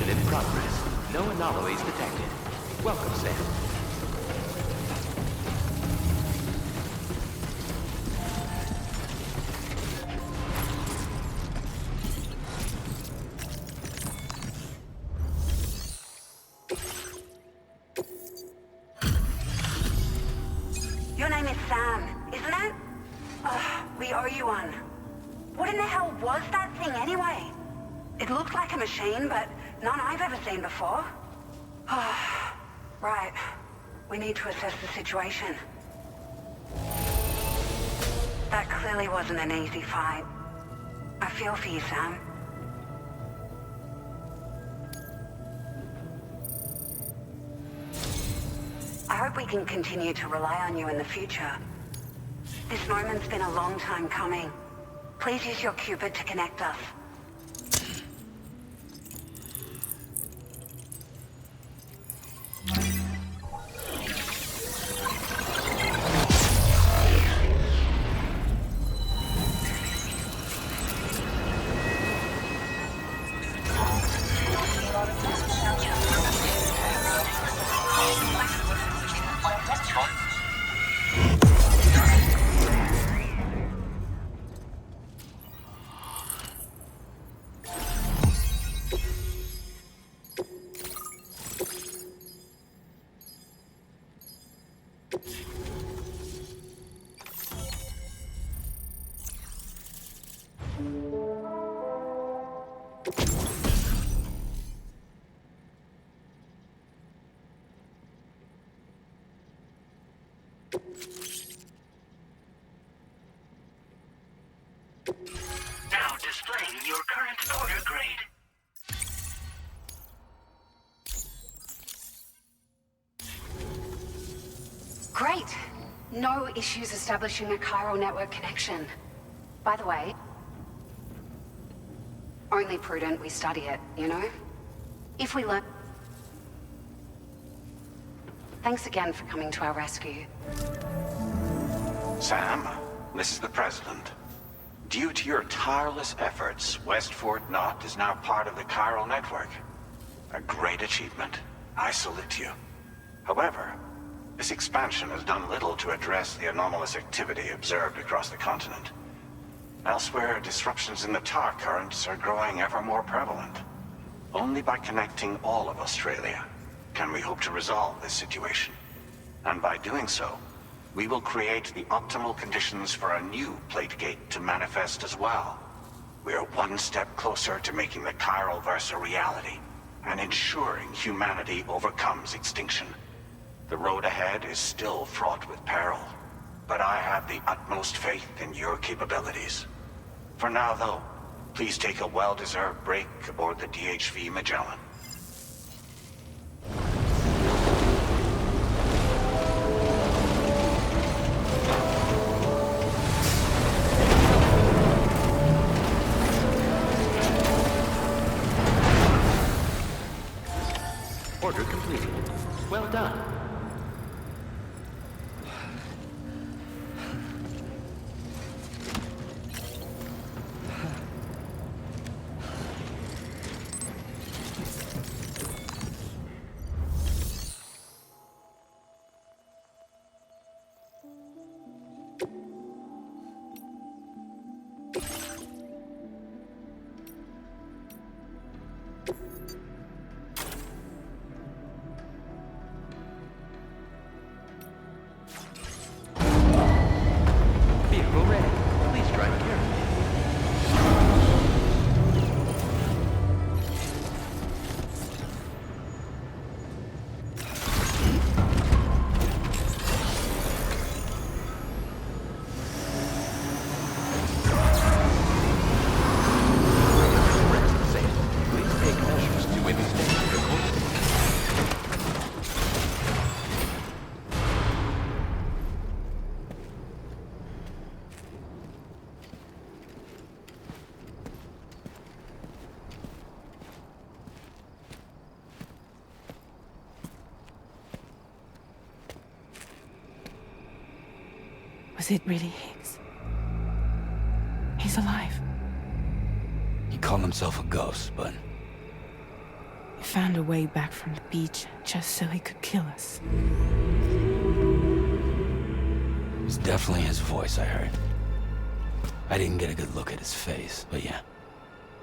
In progress. No anomalies detected. Welcome, Sam. Your name is Sam, isn't it? We owe you one. What in the hell was that thing anyway? It looked like a machine, but none I've ever seen before. Right. We need to assess the situation. That clearly wasn't an easy fight. I feel for you, Sam. I hope we can continue to rely on you in the future. This moment's been a long time coming. Please use your Cupid to connect us. Now displaying your current order grade. Great. No issues establishing a chiral network connection. By the way, only prudent we study it, you know? If we learn... Thanks again for coming to our rescue. Sam, this is the President. Due to your tireless efforts, West Fort Knot is now part of the chiral network. A great achievement. I salute you. However, this expansion has done little to address the anomalous activity observed across the continent. Elsewhere, disruptions in the tar currents are growing ever more prevalent. Only by connecting all of Australia can we hope to resolve this situation. And by doing so, we will create the optimal conditions for a new plate gate to manifest as well. We are one step closer to making the chiral verse a reality, and ensuring humanity overcomes extinction. The road ahead is still fraught with peril, but I have the utmost faith in your capabilities. For now, though, please take a well-deserved break aboard the DHV Magellan. order completed. Well done. Vehicle ready. Please drive carefully. Rest safe. Please take measures to withstand the cold. Was it really Higgs? He's alive. He called himself a ghost, but He found a way back from the beach just so he could kill us. it was definitely his voice I heard. I didn't get a good look at his face, but yeah.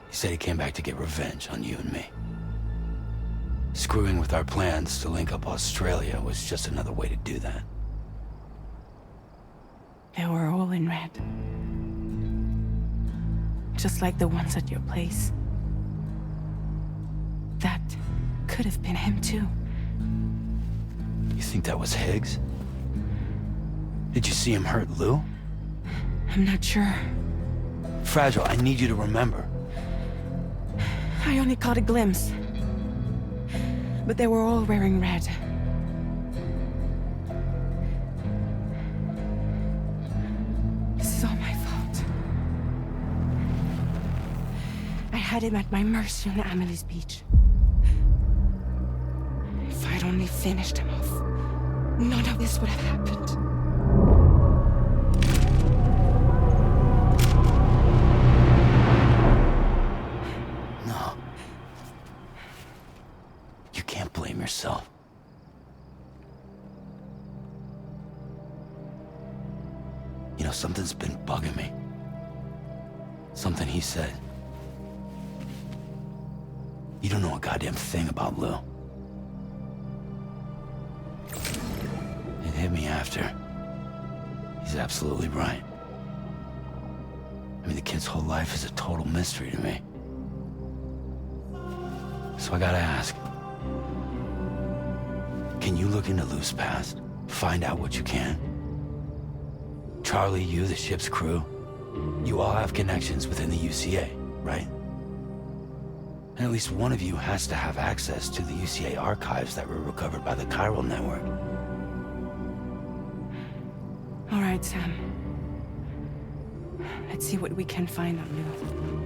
He said he came back to get revenge on you and me. Screwing with our plans to link up Australia was just another way to do that. They were all in red. Just like the ones at your place. That could have been him too. You think that was Higgs? Did you see him hurt Lou? I'm not sure. Fragile, I need you to remember. I only caught a glimpse. But they were all wearing red. This is all my fault. I had him at my mercy on Amelie's beach. If I'd only finished him off, none of this would have happened. No. You can't blame yourself. You know, something's been bugging me. Something he said. You don't know a goddamn thing about Lou. It hit me after. He's absolutely right. I mean, the kid's whole life is a total mystery to me. So I gotta ask. Can you look into Lou's past? Find out what you can? Charlie, you, the ship's crew, you all have connections within the UCA, right? And at least one of you has to have access to the UCA archives that were recovered by the chiral network. All right, Sam. Let's see what we can find on Lou.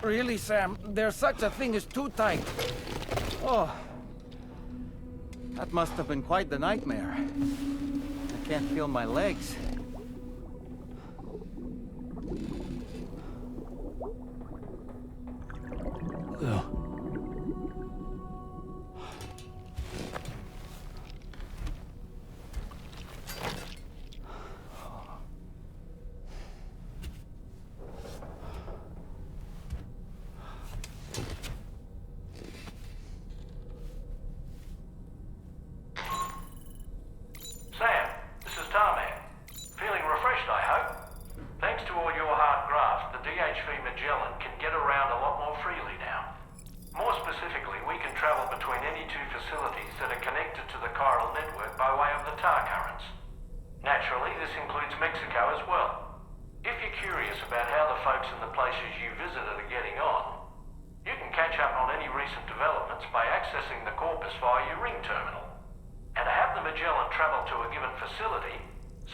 Really, Sam? There's such a thing as too tight. Oh. That must have been quite the nightmare. I can't feel my legs. Lou. Mexico as well. If you're curious about how the folks in the places you visited are getting on, you can catch up on any recent developments by accessing the Corpus via your ring terminal. And to have the Magellan travel to a given facility,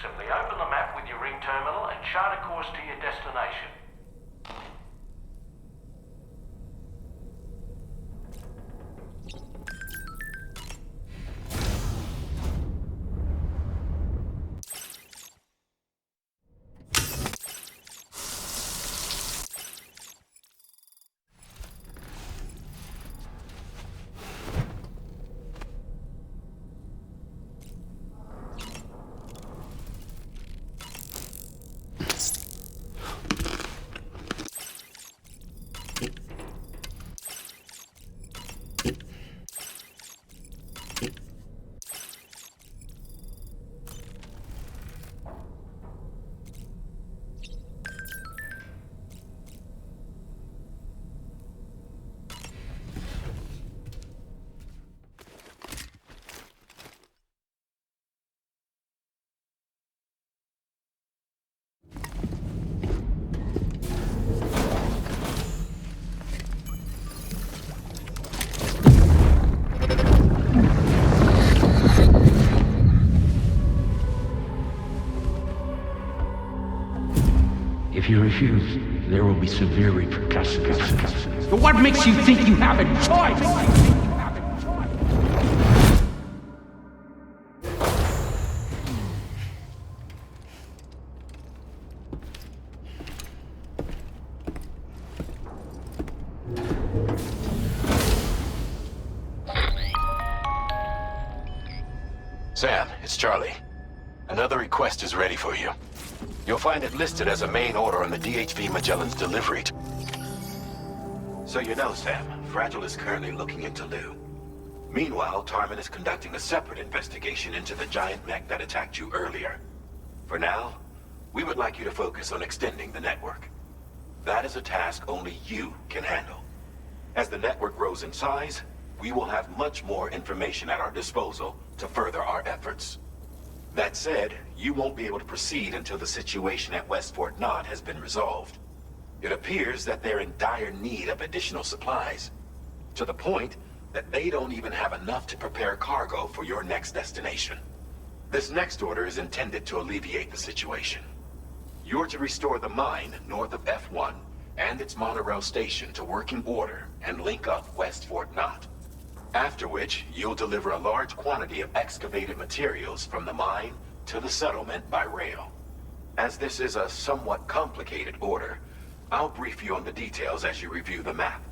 simply open the map with your ring terminal and chart a course to your destination. If you refuse, there will be severe repercussions. But what makes you think you have a choice? Sam, it's Charlie. Another request is ready for you. You'll find it listed as a main order on the DHV Magellan's delivery. So you know, Sam, Fragile is currently looking into Lou. Meanwhile, Tarman is conducting a separate investigation into the giant mech that attacked you earlier. For now, we would like you to focus on extending the network. That is a task only you can handle. As the network grows in size, we will have much more information at our disposal to further our efforts. That said, you won't be able to proceed until the situation at West Fort Knott has been resolved. It appears that they're in dire need of additional supplies, to the point that they don't even have enough to prepare cargo for your next destination. This next order is intended to alleviate the situation. You're to restore the mine north of F1 and its monorail station to working order and link up West Fort Knott. After which, you'll deliver a large quantity of excavated materials from the mine to the settlement by rail. As this is a somewhat complicated order, I'll brief you on the details as you review the map.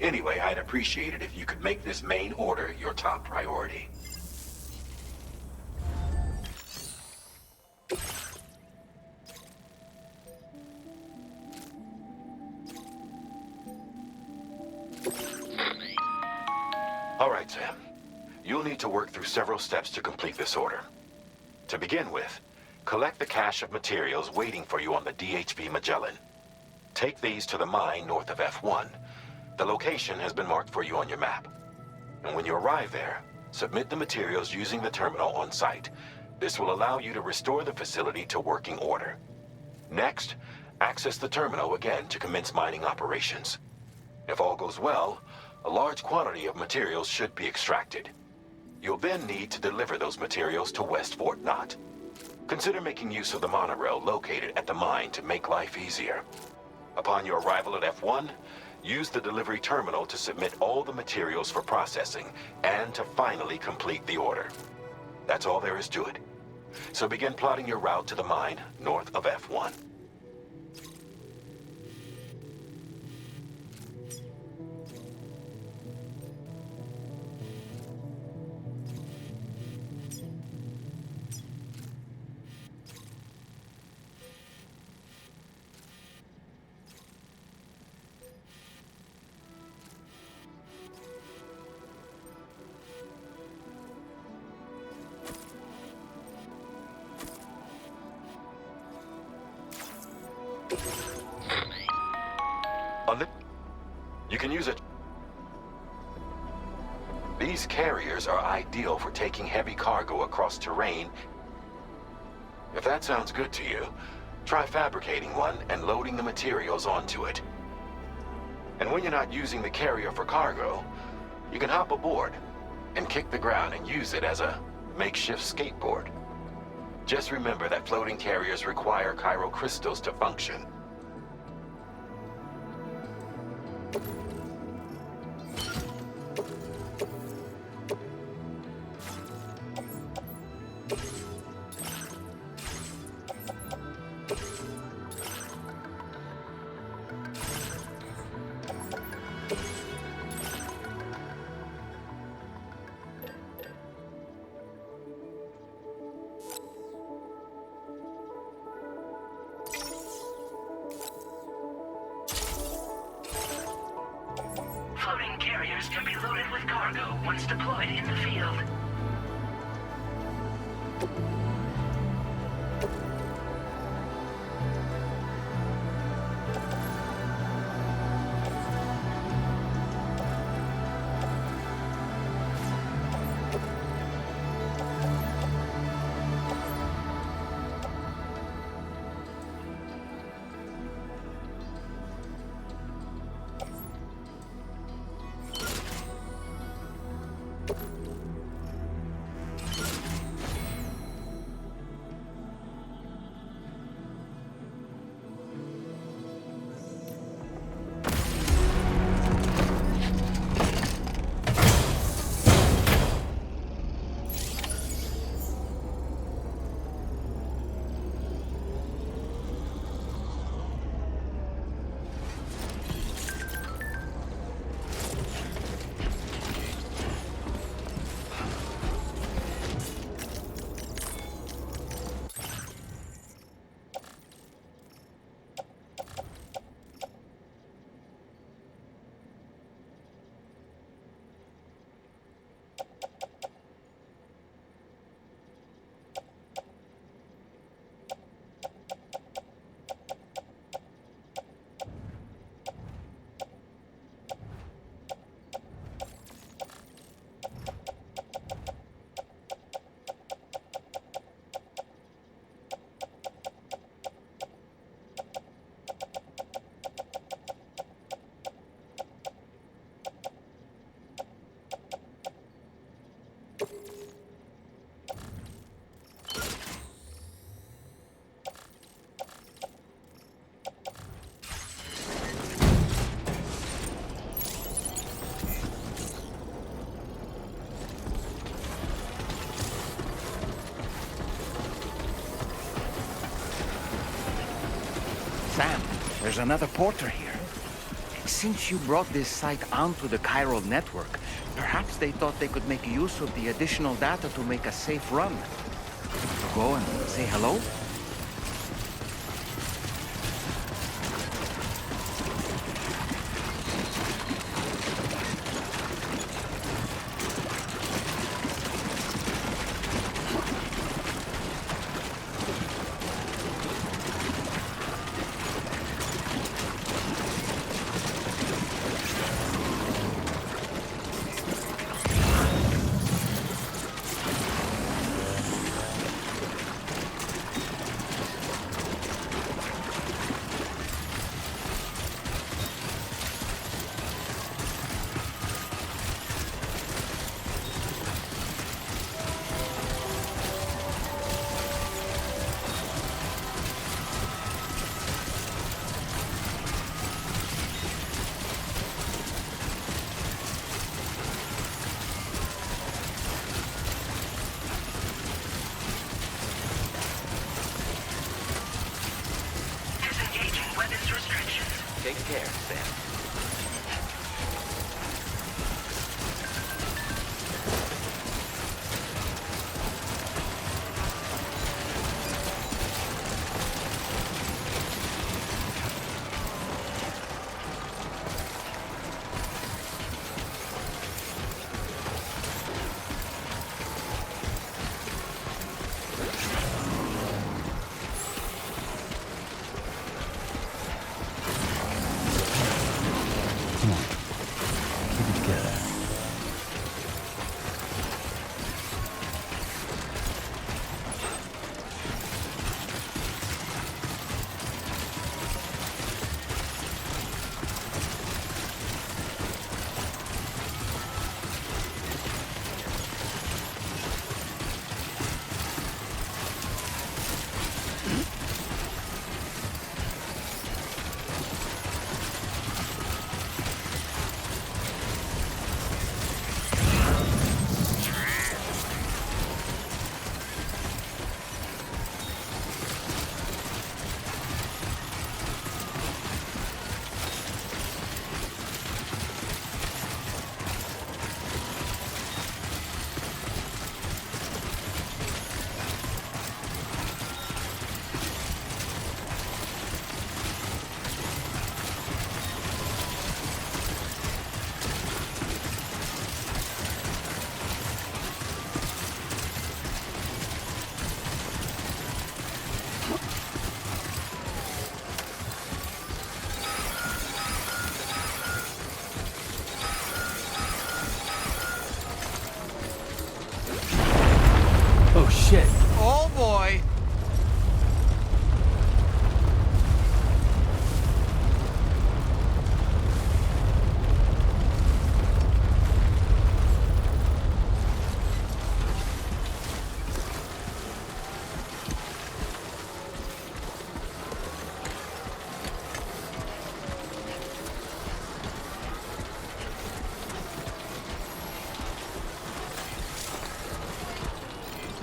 Anyway, I'd appreciate it if you could make this main order your top priority. All right, Sam. You'll need to work through several steps to complete this order. To begin with, collect the cache of materials waiting for you on the DHV Magellan. Take these to the mine north of F1. The location has been marked for you on your map. And when you arrive there, submit the materials using the terminal on site. This will allow you to restore the facility to working order. Next, access the terminal again to commence mining operations. If all goes well, a large quantity of materials should be extracted. You'll then need to deliver those materials to West Fort Knott. Consider making use of the monorail located at the mine to make life easier. Upon your arrival at F1, use the delivery terminal to submit all the materials for processing and to finally complete the order. That's all there is to it. So begin plotting your route to the mine north of F1. You can use it. These carriers are ideal for taking heavy cargo across terrain If that sounds good to you, try fabricating one and loading the materials onto it. And when you're not using the carrier for cargo, you can hop aboard and kick the ground and use it as a makeshift skateboard. Just remember that floating carriers require chiral crystals to function. Floating carriers can be loaded with cargo once deployed in the field. Sam, there's another porter here. Since you brought this site onto the chiral network, perhaps they thought they could make use of the additional data to make a safe run. Go and say hello? Take care, Sam. Oh, shit. Oh, boy.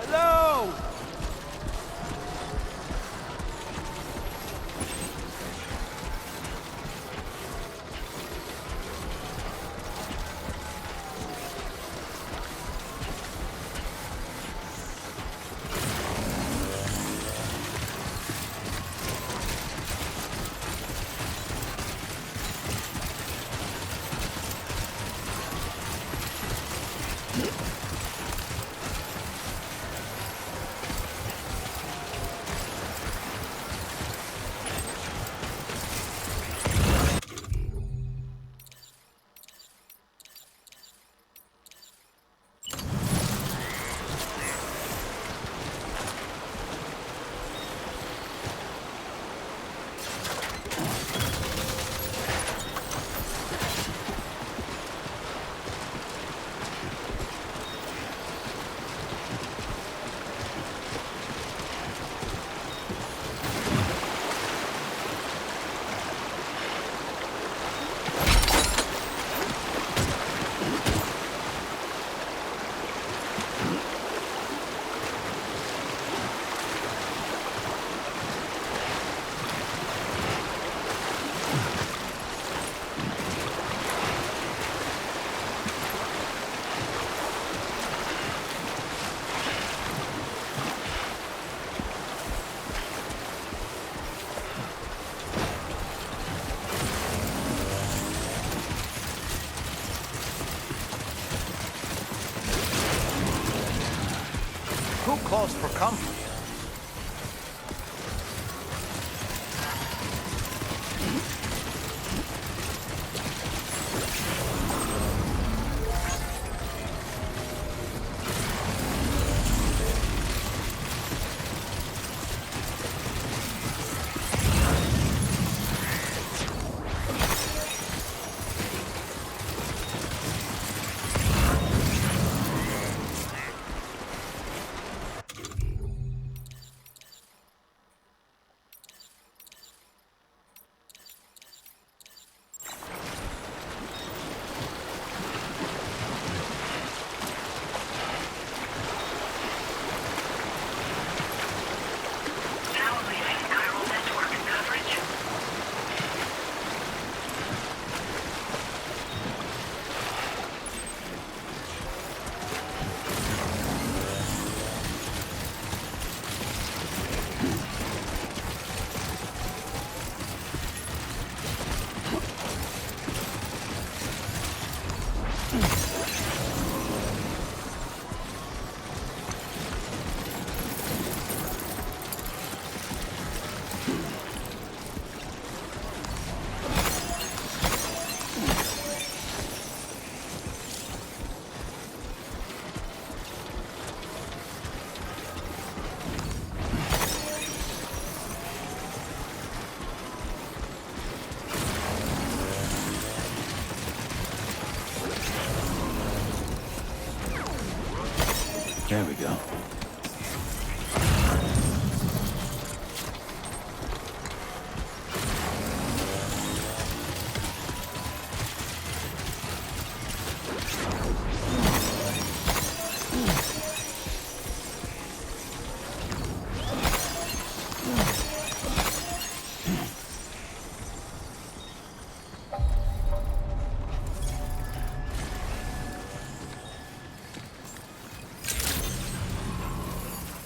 Hello! Who calls for comfort? There we go.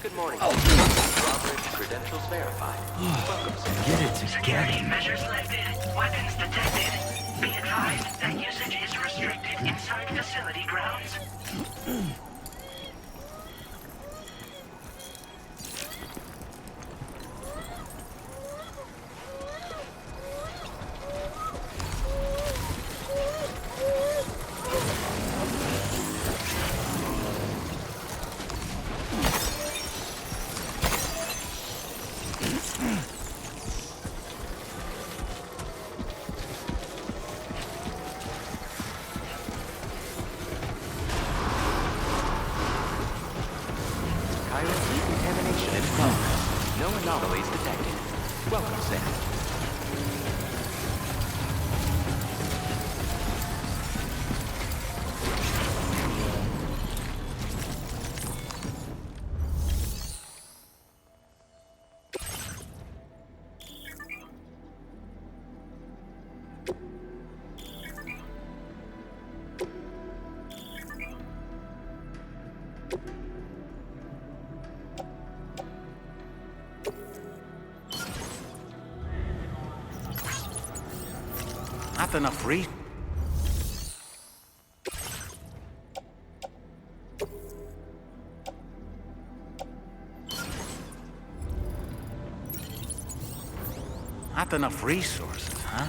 Good morning. Drawbridge credentials verified. Welcome, sir. Get it together. Security measures lifted. Weapons detected. Be advised that usage is restricted inside facility grounds. Extraction in progress. No anomalies detected. Welcome, Sam. Not enough reason. Not enough resources, huh?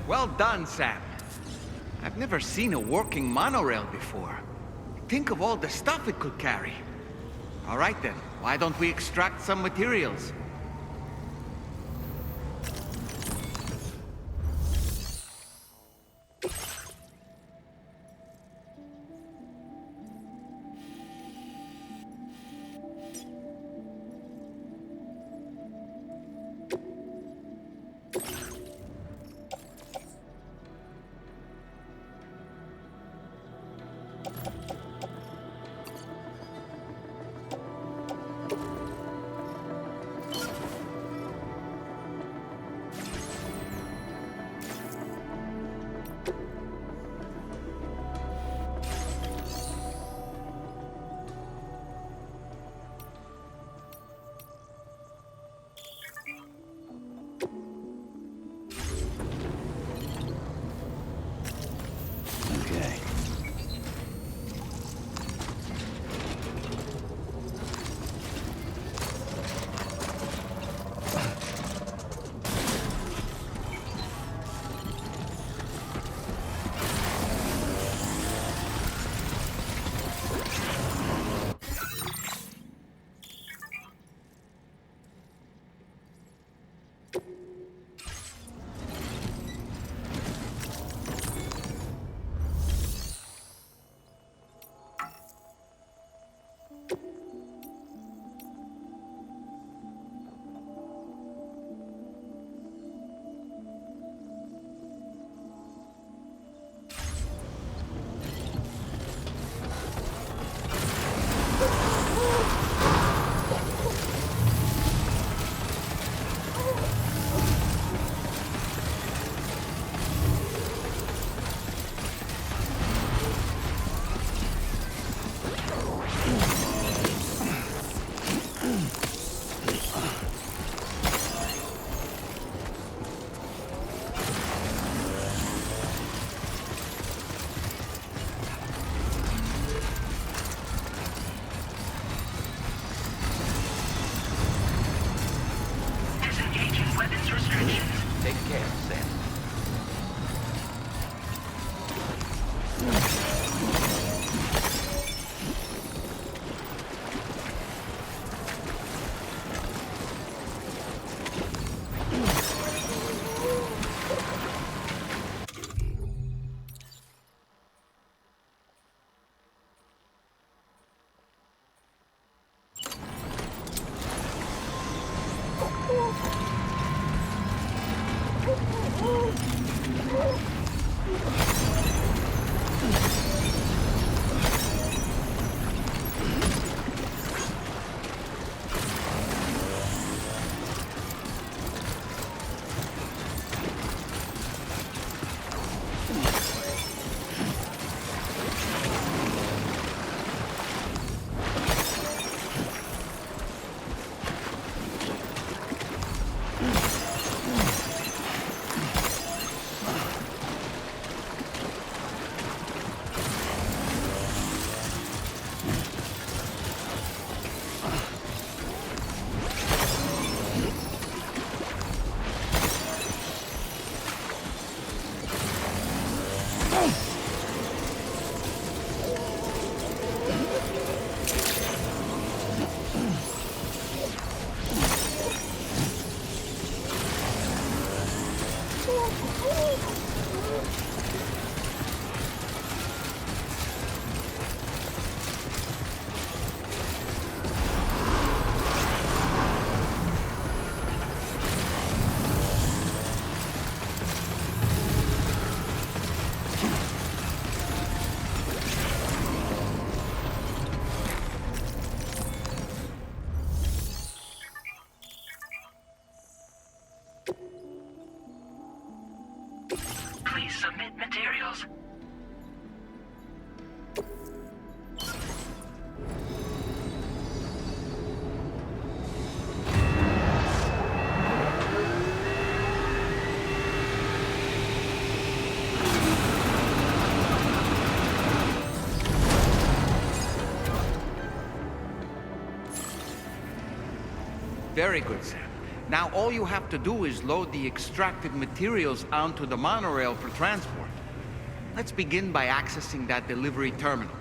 Well done, Sam. I've never seen a working monorail before. Think of all the stuff it could carry. All right then, why don't we extract some materials? Okay. Disengaging weapons restrictions. Take care, Sam. submit materials. Very good, Sam. Now all you have to do is load the extracted materials onto the monorail for transport. Let's begin by accessing that delivery terminal.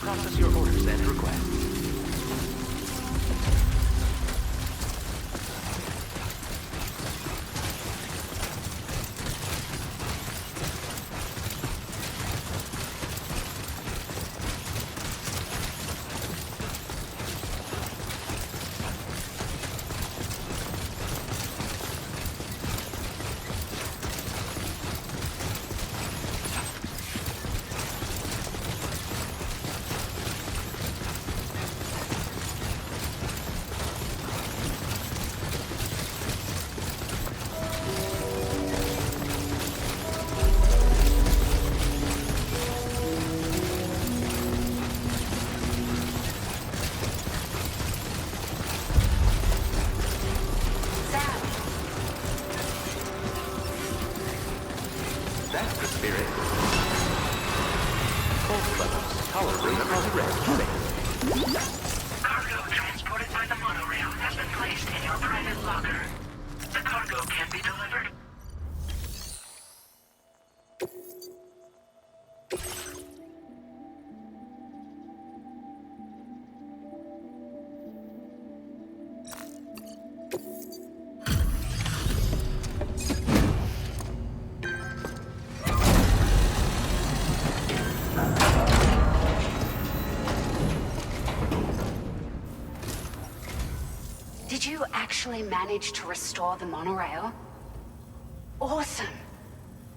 process your orders and requests. That's the spirit. Both clouds, tolerably progress. Cargo transported by the monorail has been placed in your private locker. The cargo can be delivered. Did you actually manage to restore the monorail? Awesome!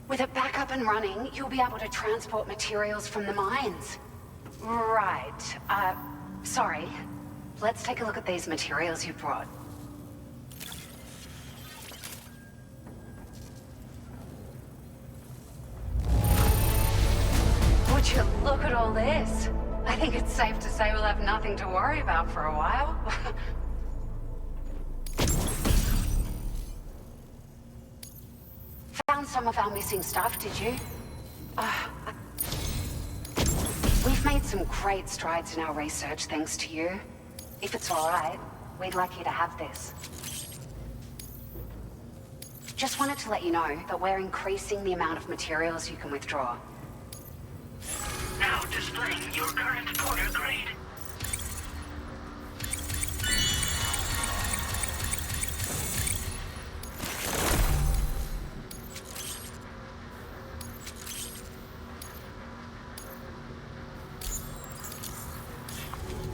With it back up and running, you'll be able to transport materials from the mines. Right. Sorry. Let's take a look at these materials you brought. Would you look at all this? I think it's safe to say we'll have nothing to worry about for a while. Found some of our missing stuff, did you? We've made some great strides in our research thanks to you. If it's all right, we'd like you to have this. Just wanted to let you know that we're increasing the amount of materials you can withdraw. Now displaying your current porter grade.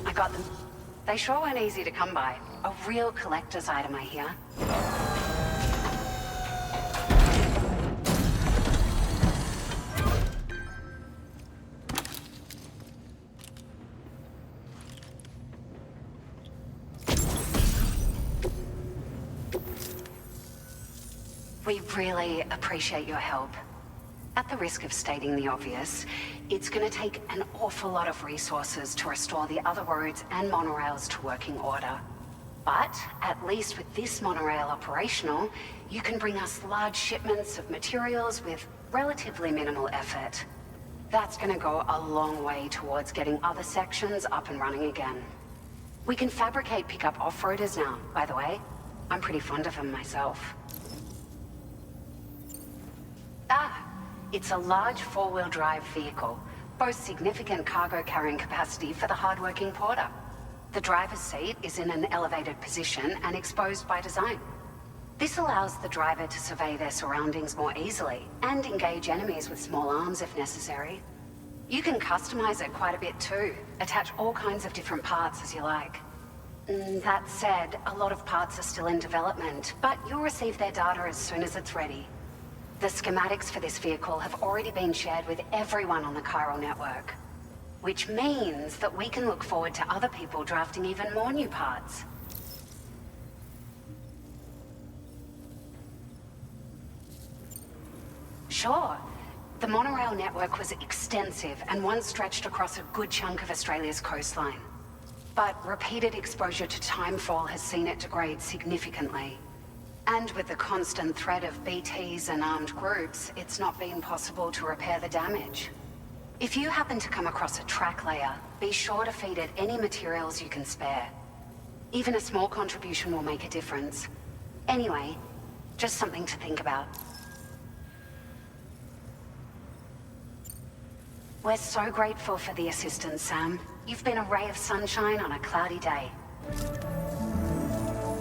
I got them. They sure weren't easy to come by. A real collector's item, I hear. We really appreciate your help. At the risk of stating the obvious, it's going to take an awful lot of resources to restore the other roads and monorails to working order. But at least with this monorail operational, you can bring us large shipments of materials with relatively minimal effort. That's going to go a long way towards getting other sections up and running again. We can fabricate pickup off-roaders now, by the way. I'm pretty fond of them myself. It's a large four-wheel drive vehicle, boasts significant cargo carrying capacity for the hard-working porter. The driver's seat is in an elevated position and exposed by design. This allows the driver to survey their surroundings more easily and engage enemies with small arms if necessary. You can customize it quite a bit too, attach all kinds of different parts as you like. That said, a lot of parts are still in development, but you'll receive their data as soon as it's ready. The schematics for this vehicle have already been shared with everyone on the chiral network, which means that we can look forward to other people drafting even more new parts. Sure. The monorail network was extensive and once stretched across a good chunk of Australia's coastline. But repeated exposure to timefall has seen it degrade significantly. And with the constant threat of BTs and armed groups, it's not been possible to repair the damage. If you happen to come across a track layer, be sure to feed it any materials you can spare. Even a small contribution will make a difference. Anyway, just something to think about. We're so grateful for the assistance, Sam. You've been a ray of sunshine on a cloudy day.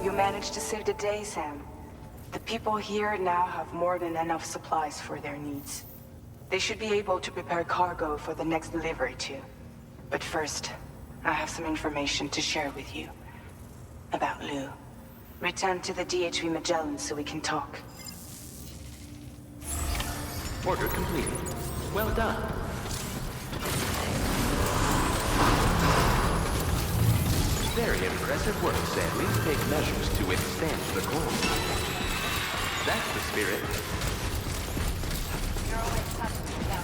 You managed to save the day, Sam. The people here now have more than enough supplies for their needs. They should be able to prepare cargo for the next delivery too. But first, I have some information to share with you. About Lou. Return to the DHV Magellan so we can talk. Order completed. Well done. Very impressive work, Sam. Please take measures to withstand the cold. That's the spirit. You're always touching the bell.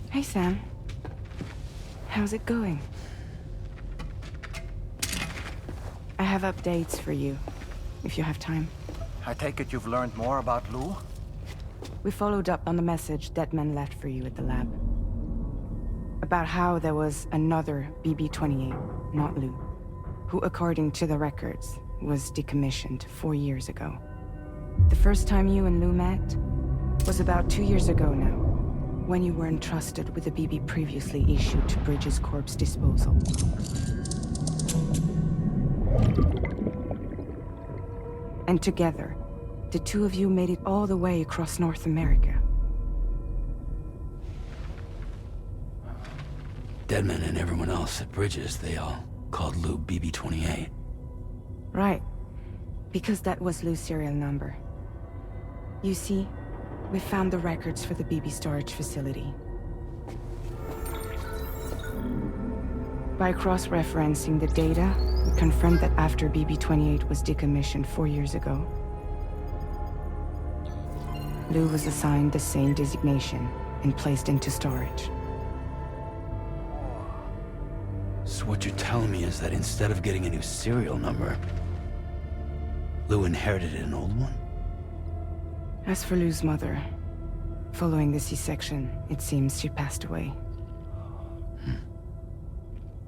Hey, Sam. How's it going? I have updates for you, if you have time. I take it you've learned more about Lou? We followed up on the message Deadman left for you at the lab. About how there was another BB-28, not Lou, who, according to the records, was decommissioned 4 years ago. The first time you and Lou met was about 2 years ago now, when you were entrusted with a BB previously issued to Bridges Corp's disposal. And together, the two of you made it all the way across North America. Deadman and everyone else at Bridges, they all called Lou BB-28. Right. Because that was Lou's serial number. You see, we found the records for the BB storage facility. By cross-referencing the data, we confirmed that after BB-28 was decommissioned 4 years ago, Lou was assigned the same designation and placed into storage. So what you're telling me is that instead of getting a new serial number, Lou inherited an old one? As for Lou's mother, following the C-section, it seems she passed away.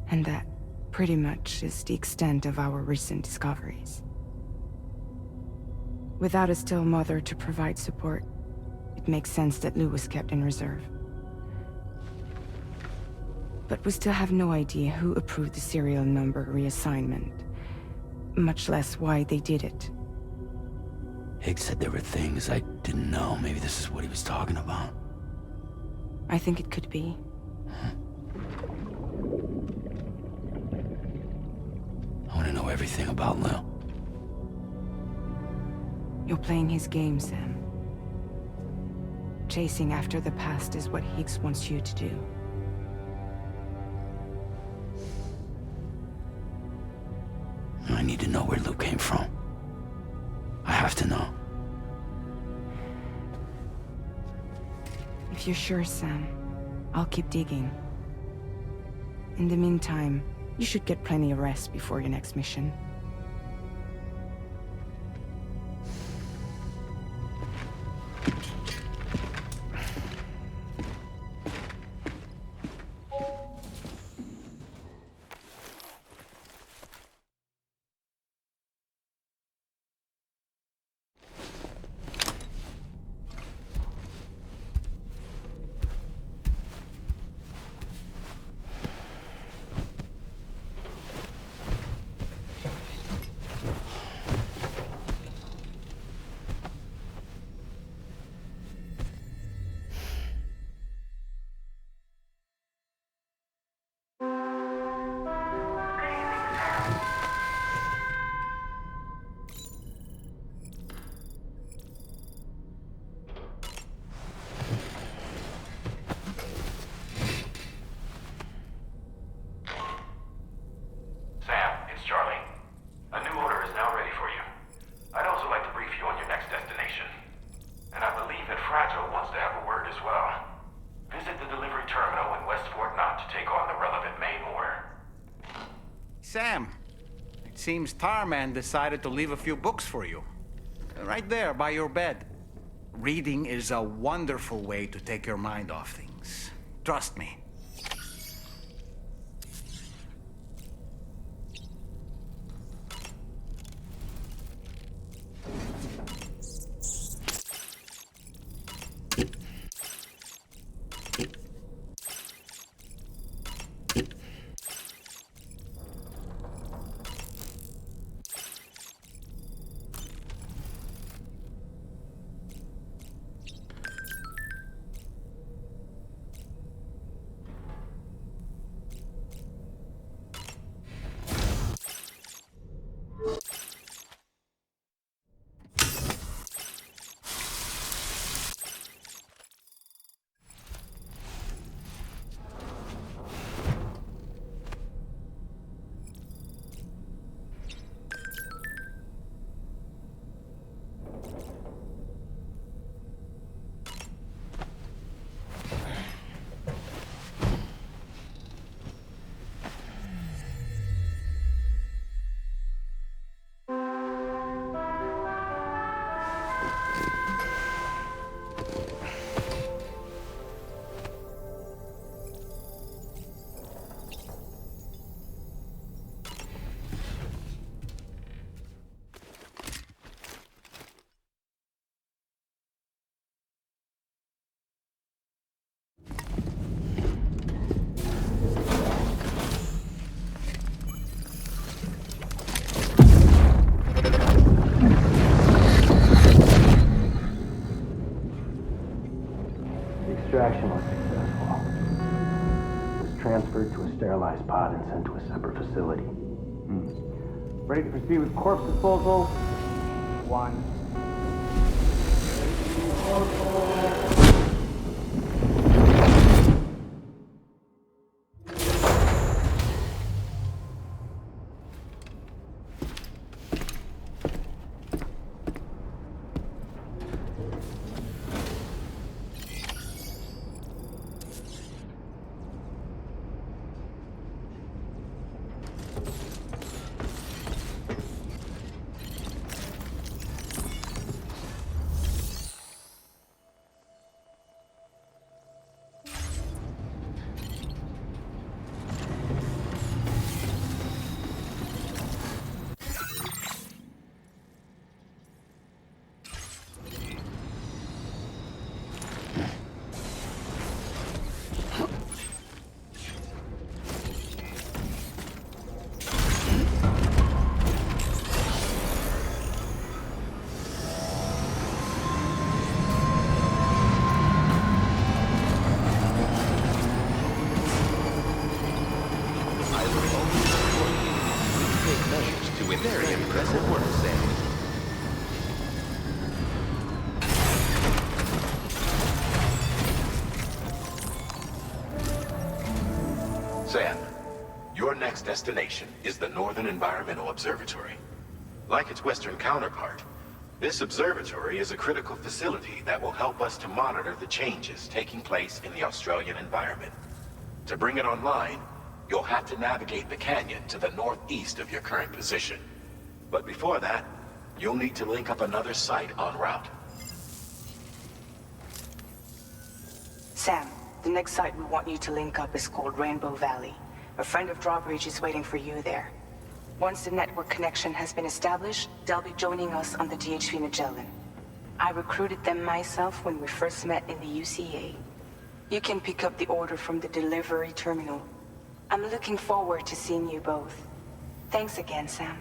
And that, pretty much, is the extent of our recent discoveries. Without a still mother to provide support, it makes sense that Lou was kept in reserve. But we still have no idea who approved the serial number reassignment, much less why they did it. Higgs said there were things I didn't know. Maybe this is what he was talking about. I think it could be. I want to know everything about Lou. You're playing his game, Sam. Chasing after the past is what Higgs wants you to do. I need to know where Lou came from. I have to know. If you're sure, Sam, I'll keep digging. In the meantime, you should get plenty of rest before your next mission. seems Tarman decided to leave a few books for you. Right there, by your bed. Reading is a wonderful way to take your mind off things. Trust me. Extraction was successful. It was transferred to a sterilized pod and sent to a separate facility. Ready to proceed with corpse disposal? 1. Very impressive work, Sam. Sam, your next destination is the Northern Environmental Observatory. Like its Western counterpart, this observatory is a critical facility that will help us to monitor the changes taking place in the Australian environment. To bring it online, you'll have to navigate the canyon to the northeast of your current position. But before that, you'll need to link up another site en route. Sam, the next site we want you to link up is called Rainbow Valley. A friend of Drawbridge is waiting for you there. Once the network connection has been established, they'll be joining us on the DHV Magellan. I recruited them myself when we first met in the UCA. You can pick up the order from the delivery terminal. I'm looking forward to seeing you both. Thanks again, Sam.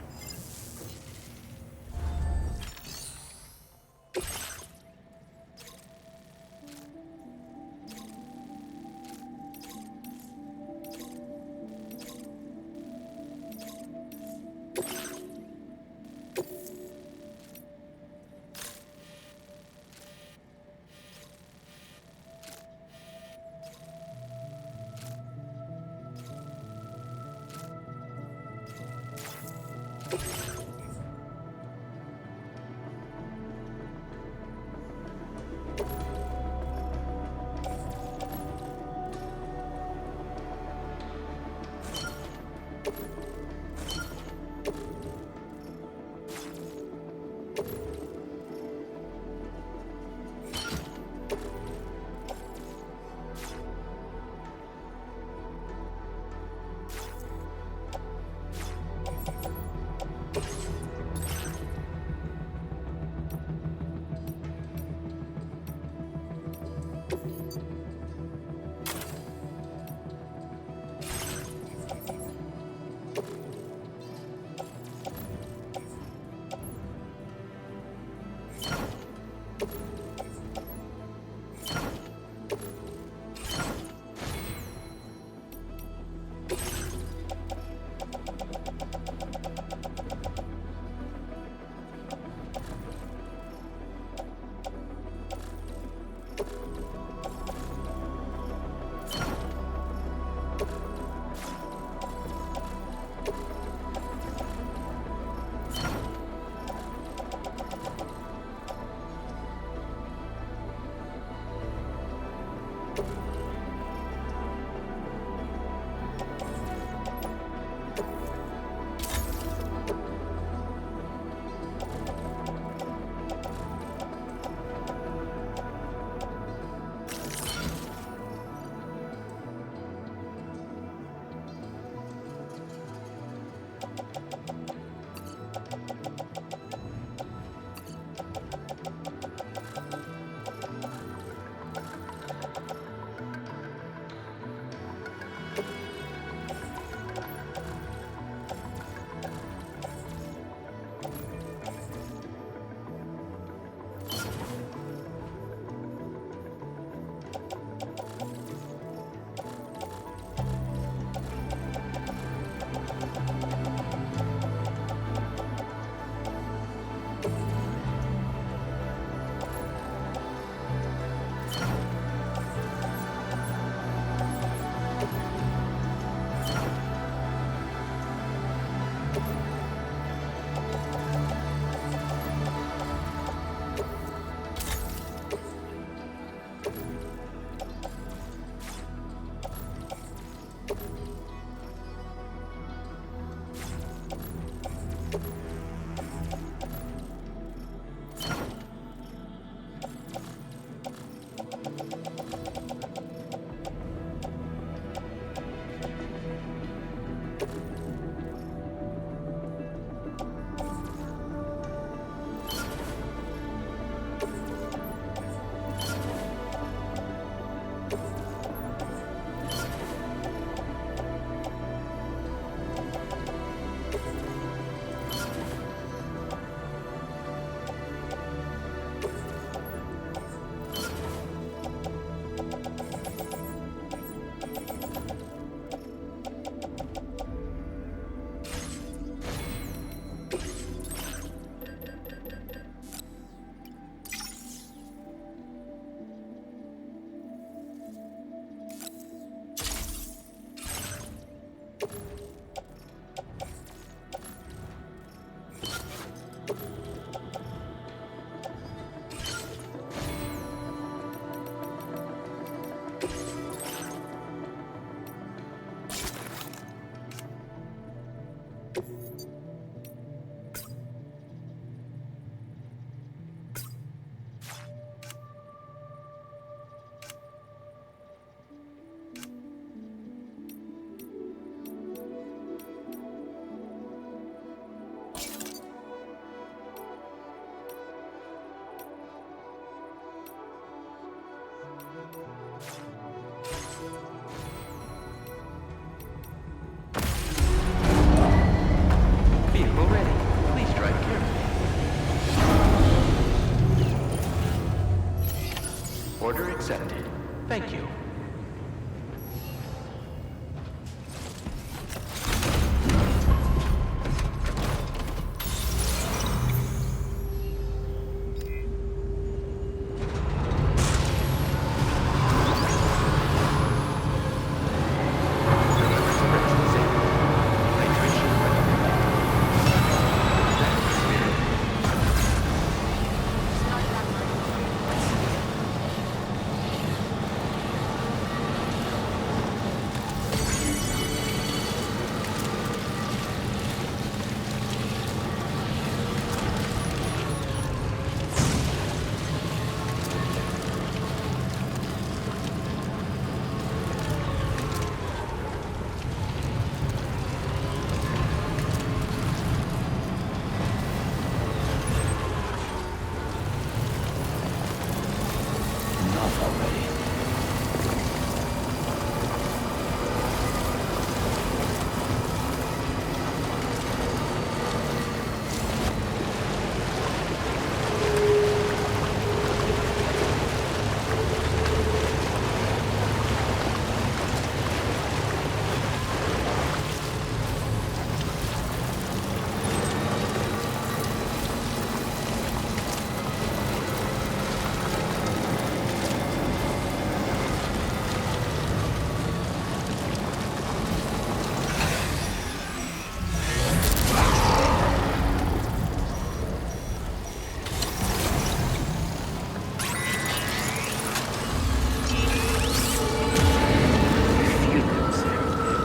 Order accepted. Thank you.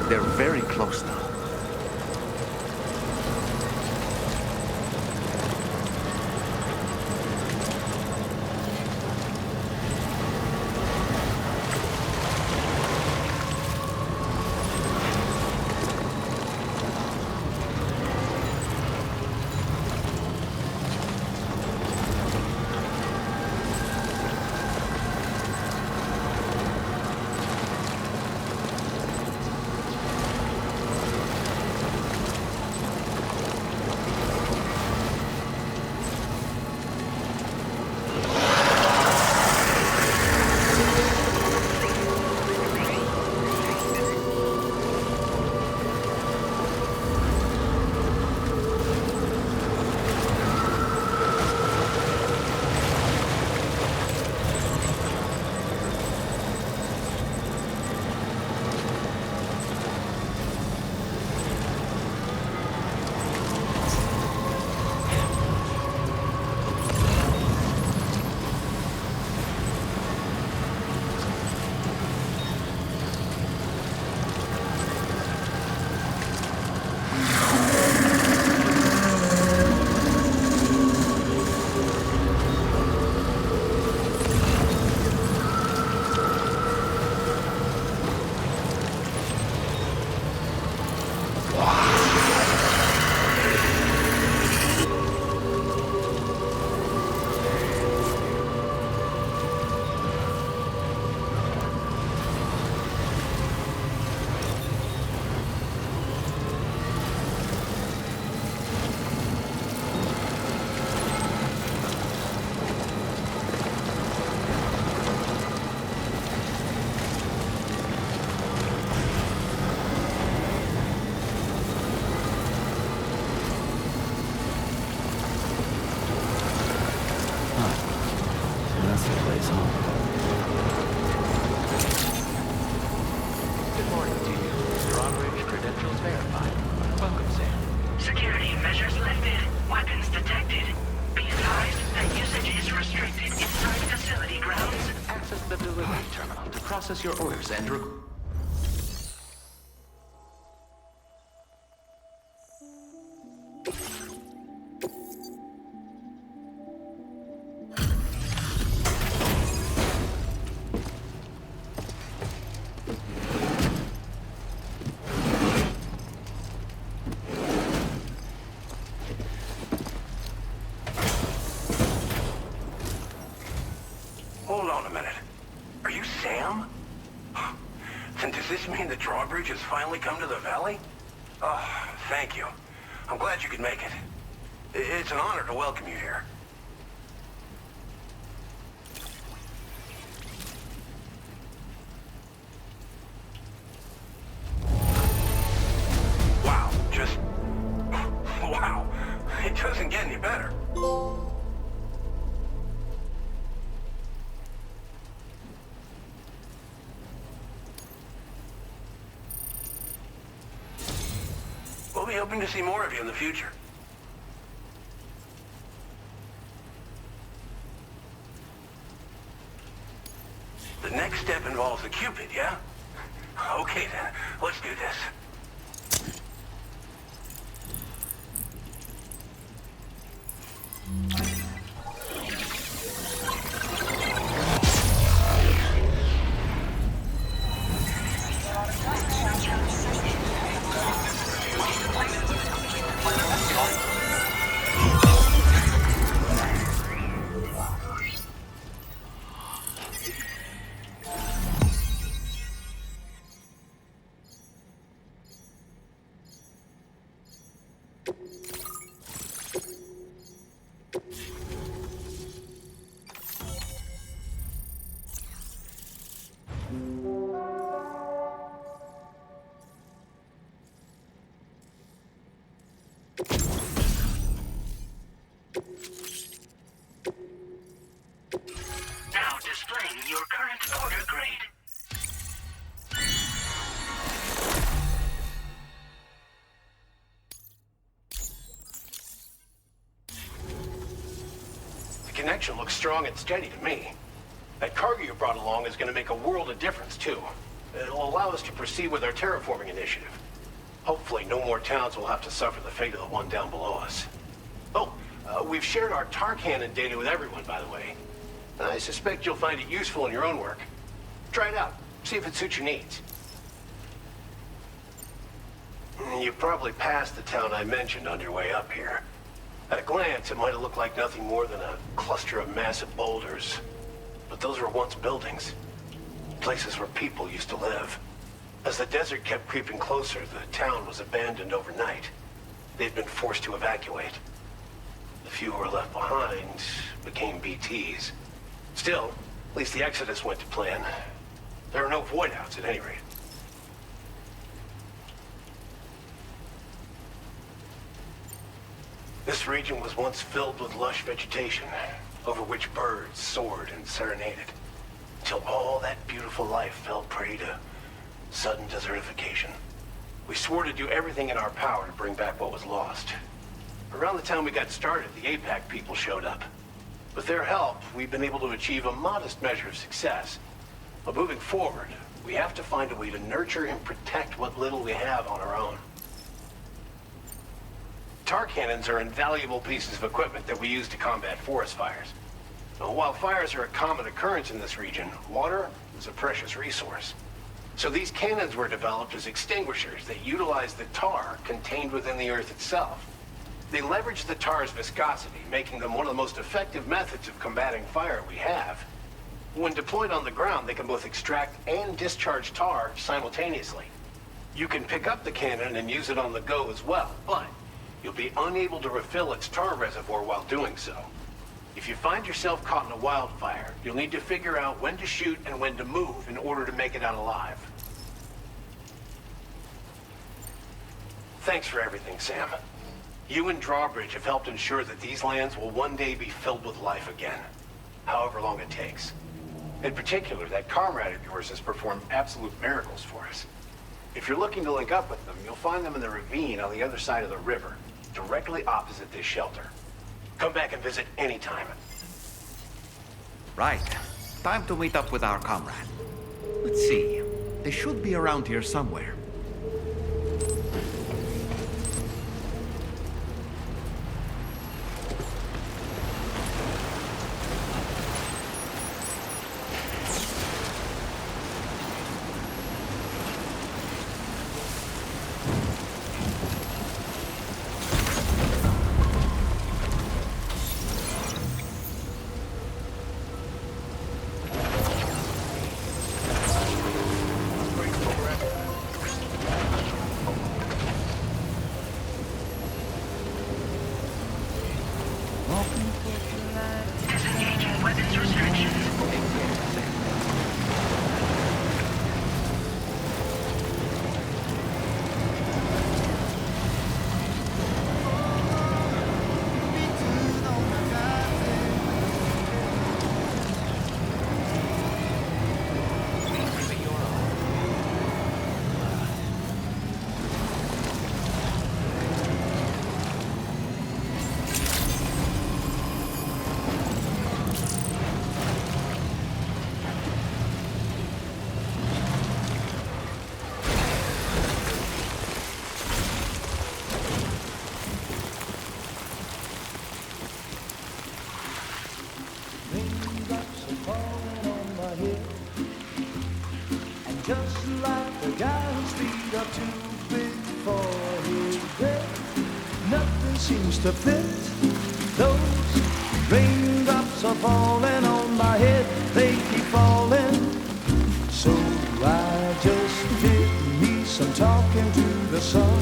They're very close now. Good morning to you. Drawbridge credentials verified. Welcome, Sam. Security measures lifted. Weapons detected. Be advised that usage is restricted inside facility grounds. Access the delivery terminal to process your orders and Hold on a minute. Are you Sam? Then does this mean the drawbridge has finally come to the valley? Oh, thank you. I'm glad you could make it. It's an honor to welcome you here. hoping to see more of you in the future. The next step involves the Cupid, yeah? Okay then, let's do this. Now displaying your current order grade. The connection looks strong and steady to me. That cargo you brought along is going to make a world of difference, too. It'll allow us to proceed with our terraforming initiative. Hopefully, no more towns will have to suffer the fate of the one down below us. Oh, we've shared our tar cannon data with everyone, by the way. I suspect you'll find it useful in your own work. Try it out. See if it suits your needs. You probably passed the town I mentioned on your way up here. At a glance, it might have looked like nothing more than a cluster of massive boulders. But those were once buildings. Places where people used to live. As the desert kept creeping closer, the town was abandoned overnight. They'd been forced to evacuate. The few who were left behind became BTs. Still, at least the exodus went to plan. There are no void-outs at any rate. This region was once filled with lush vegetation, over which birds soared and serenaded, until all that beautiful life fell prey to sudden desertification. We swore to do everything in our power to bring back what was lost. Around the time we got started, the APAC people showed up. With their help, we've been able to achieve a modest measure of success. But moving forward, we have to find a way to nurture and protect what little we have on our own. Tar cannons are invaluable pieces of equipment that we use to combat forest fires. Now, while fires are a common occurrence in this region, water is a precious resource. So these cannons were developed as extinguishers that utilize the tar contained within the earth itself. They leverage the tar's viscosity, making them one of the most effective methods of combating fire we have. When deployed on the ground, they can both extract and discharge tar simultaneously. You can pick up the cannon and use it on the go as well, but you'll be unable to refill its tar reservoir while doing so. If you find yourself caught in a wildfire, you'll need to figure out when to shoot and when to move in order to make it out alive. Thanks for everything, Sam. You and Drawbridge have helped ensure that these lands will one day be filled with life again, however long it takes. In particular, that comrade of yours has performed absolute miracles for us. If you're looking to link up with them, you'll find them in the ravine on the other side of the river, directly opposite this shelter. Come back and visit anytime. Right. Time to meet up with our comrade. Let's see. They should be around here somewhere. just like the guy whose feet are too big for his bed. Nothing seems to fit. Those raindrops are falling on my head, they keep falling. So I just did me some talking to the sun.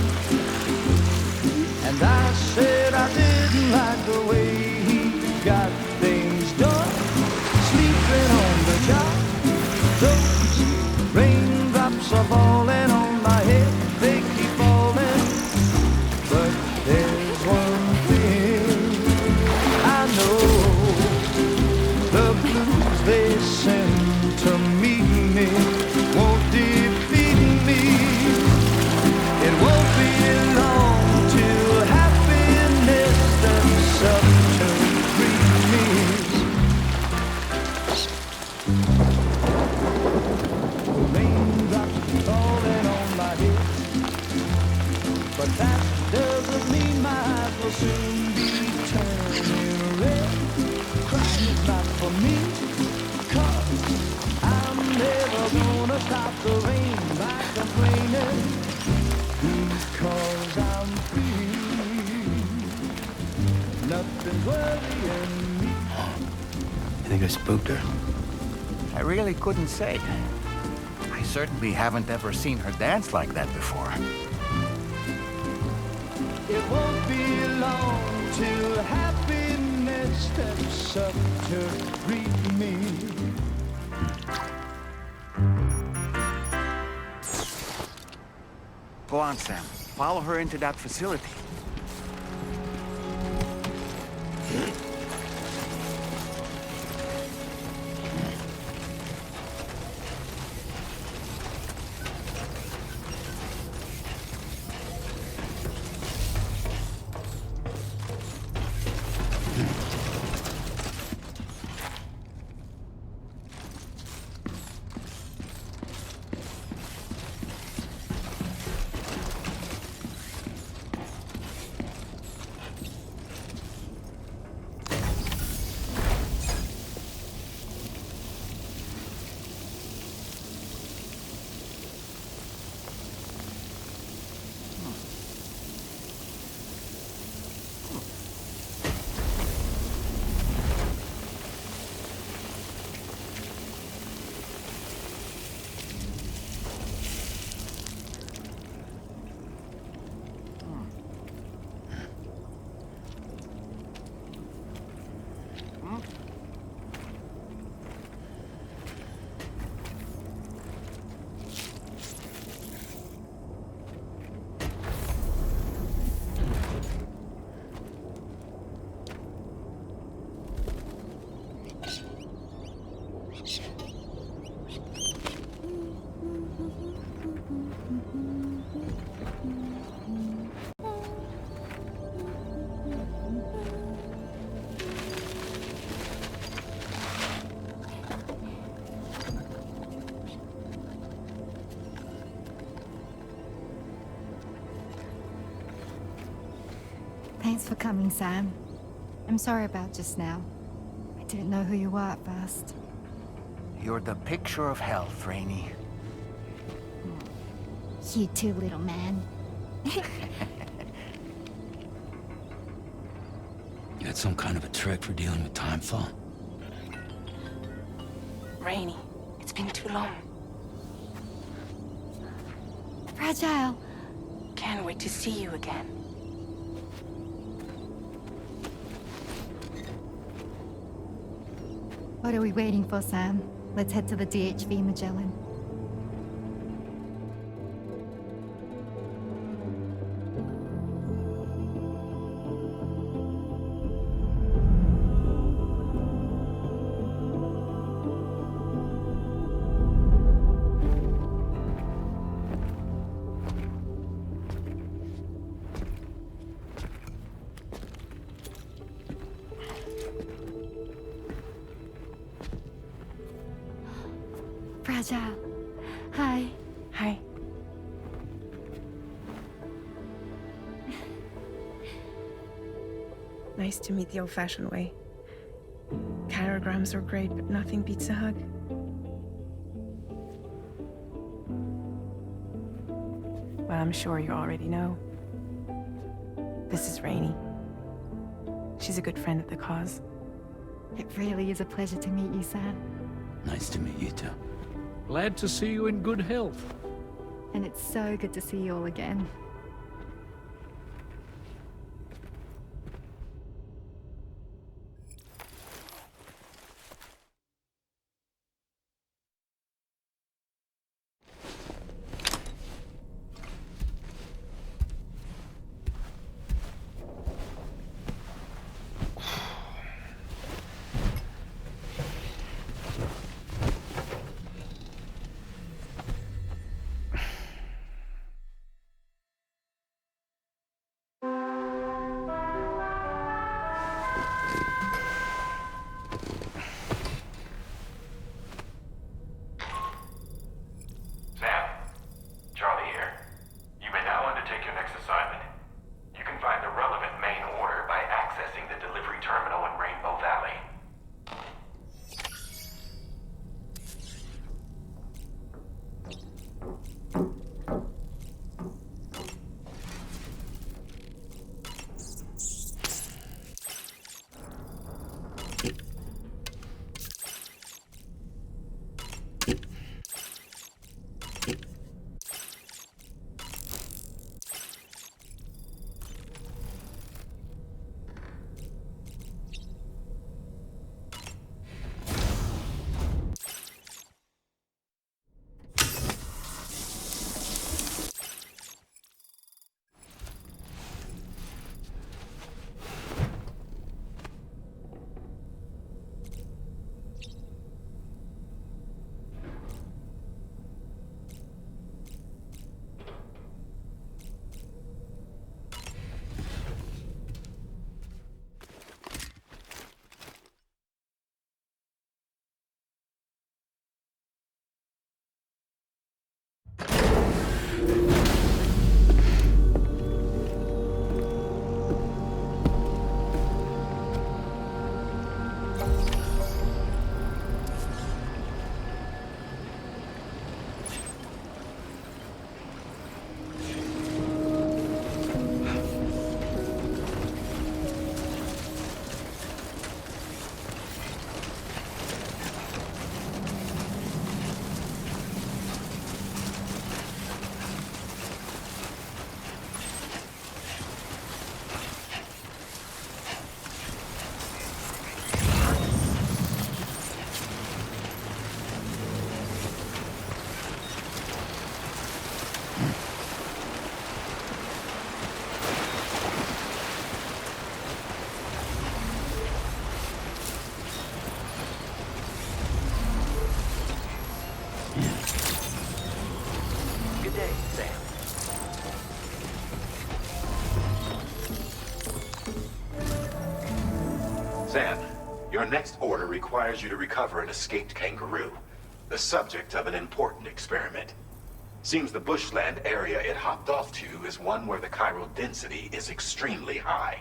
And I said I didn't like the way he got things done. Sleeping on the job, those raindrops are falling on my head, they keep falling. But there's one thing I know, the blues they send to meet me won't defeat me. It won't be long till happiness themselves to greet me. Raindrops falling on my head, but that doesn't mean my eyes will soon be turning red. Crying is not for me, 'cause I'm never gonna stop the rain by complaining, because I'm free. Nothing's worrying me. You think I spooked her? I really couldn't say. I certainly haven't ever seen her dance like that before. It won't be long till happiness steps up to greet me. Go on, Sam. Follow her into that facility. Thanks for coming, Sam. I'm sorry about just now. I didn't know who you were at first. You're the picture of health, Rainey. You too, little man. You got some kind of a trick for dealing with time fall? Rainey, it's been too long. Fragile. Can't wait to see you again. What are we waiting for, Sam? Let's head to the DHV Magellan. Fragile. Hi. Hi. Nice to meet the old-fashioned way. Carograms are great, but nothing beats a hug. but I'm sure you already know. This is Rainey. She's a good friend of the cause. It really is a pleasure to meet you, Sam. Nice to meet you too. Glad to see you in good health. And it's so good to see you all again. Sam, Charlie here. You may now undertake your next assignment. You can find the relevant main order by accessing the delivery terminal in Rainbow Valley. Good day, Sam. Sam, your next order requires you to recover an escaped kangaroo, the subject of an important experiment. Seems the bushland area it hopped off to is one where the chiral density is extremely high,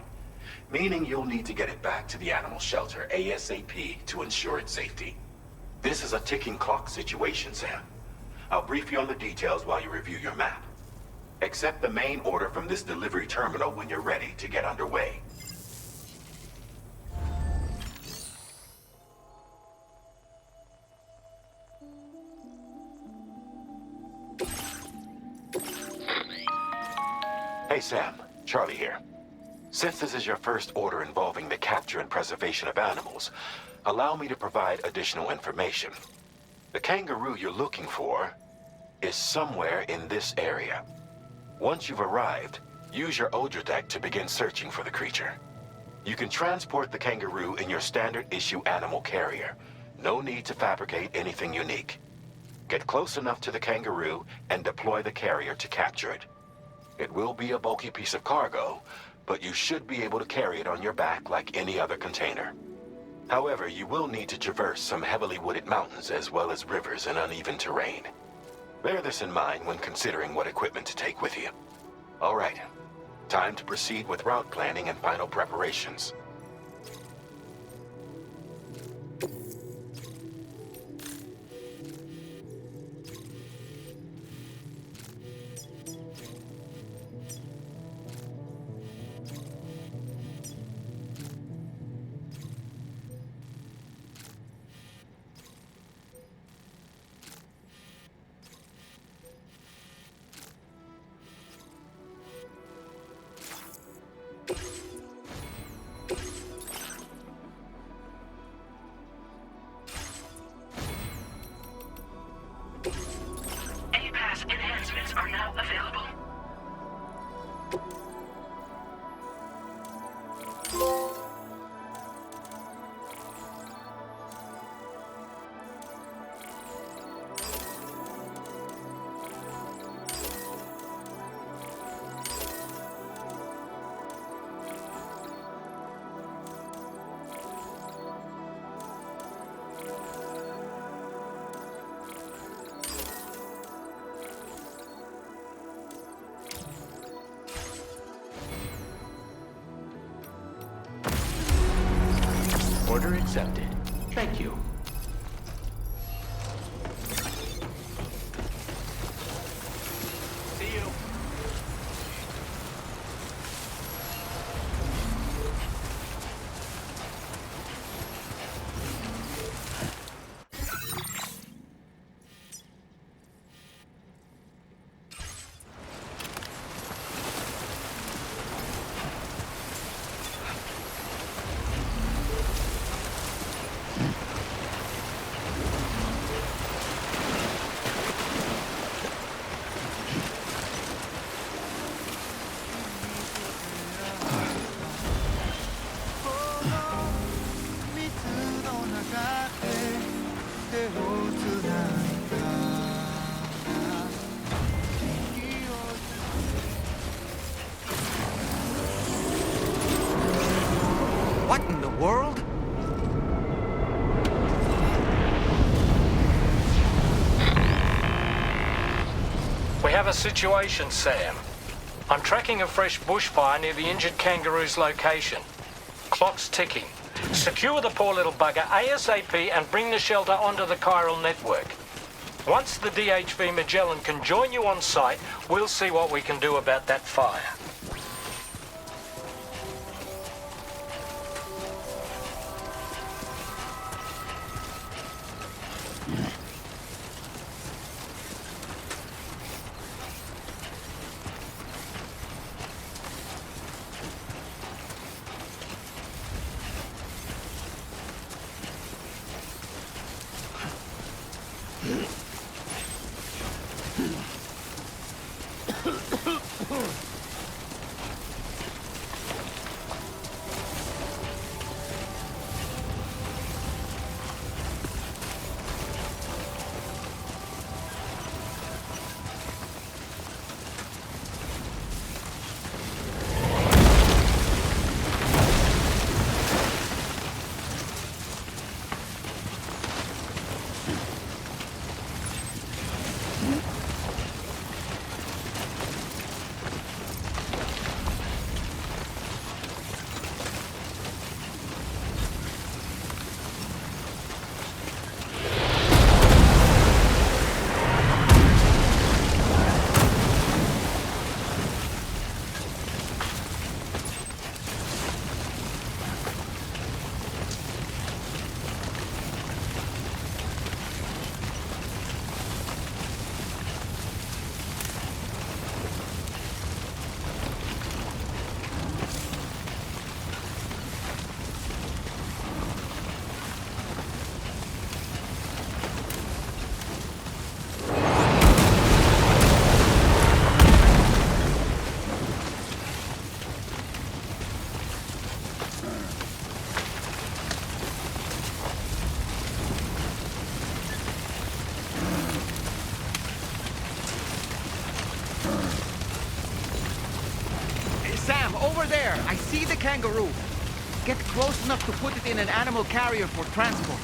meaning you'll need to get it back to the animal shelter ASAP to ensure its safety. This is a ticking clock situation, Sam. I'll brief you on the details while you review your map. Accept the main order from this delivery terminal when you're ready to get underway. Hey Sam, Charlie here. Since this is your first order involving the capture and preservation of animals, allow me to provide additional information. The kangaroo you're looking for is somewhere in this area. Once you've arrived, use your Odra deck to begin searching for the creature. You can transport the kangaroo in your standard issue animal carrier. No need to fabricate anything unique. Get close enough to the kangaroo and deploy the carrier to capture it. It will be a bulky piece of cargo, but you should be able to carry it on your back like any other container. However, you will need to traverse some heavily wooded mountains as well as rivers and uneven terrain. Bear this in mind when considering what equipment to take with you. All right, time to proceed with route planning and final preparations. accepted. Thank you. See you. What in the world? We have a situation, Sam. I'm tracking a fresh bushfire near the injured kangaroo's location. Clock's ticking. Secure the poor little bugger ASAP and bring the shelter onto the chiral network. Once the DHV Magellan can join you on site, we'll see what we can do about that fire. Sam, over there! I see the kangaroo! Get close enough to put it in an animal carrier for transport.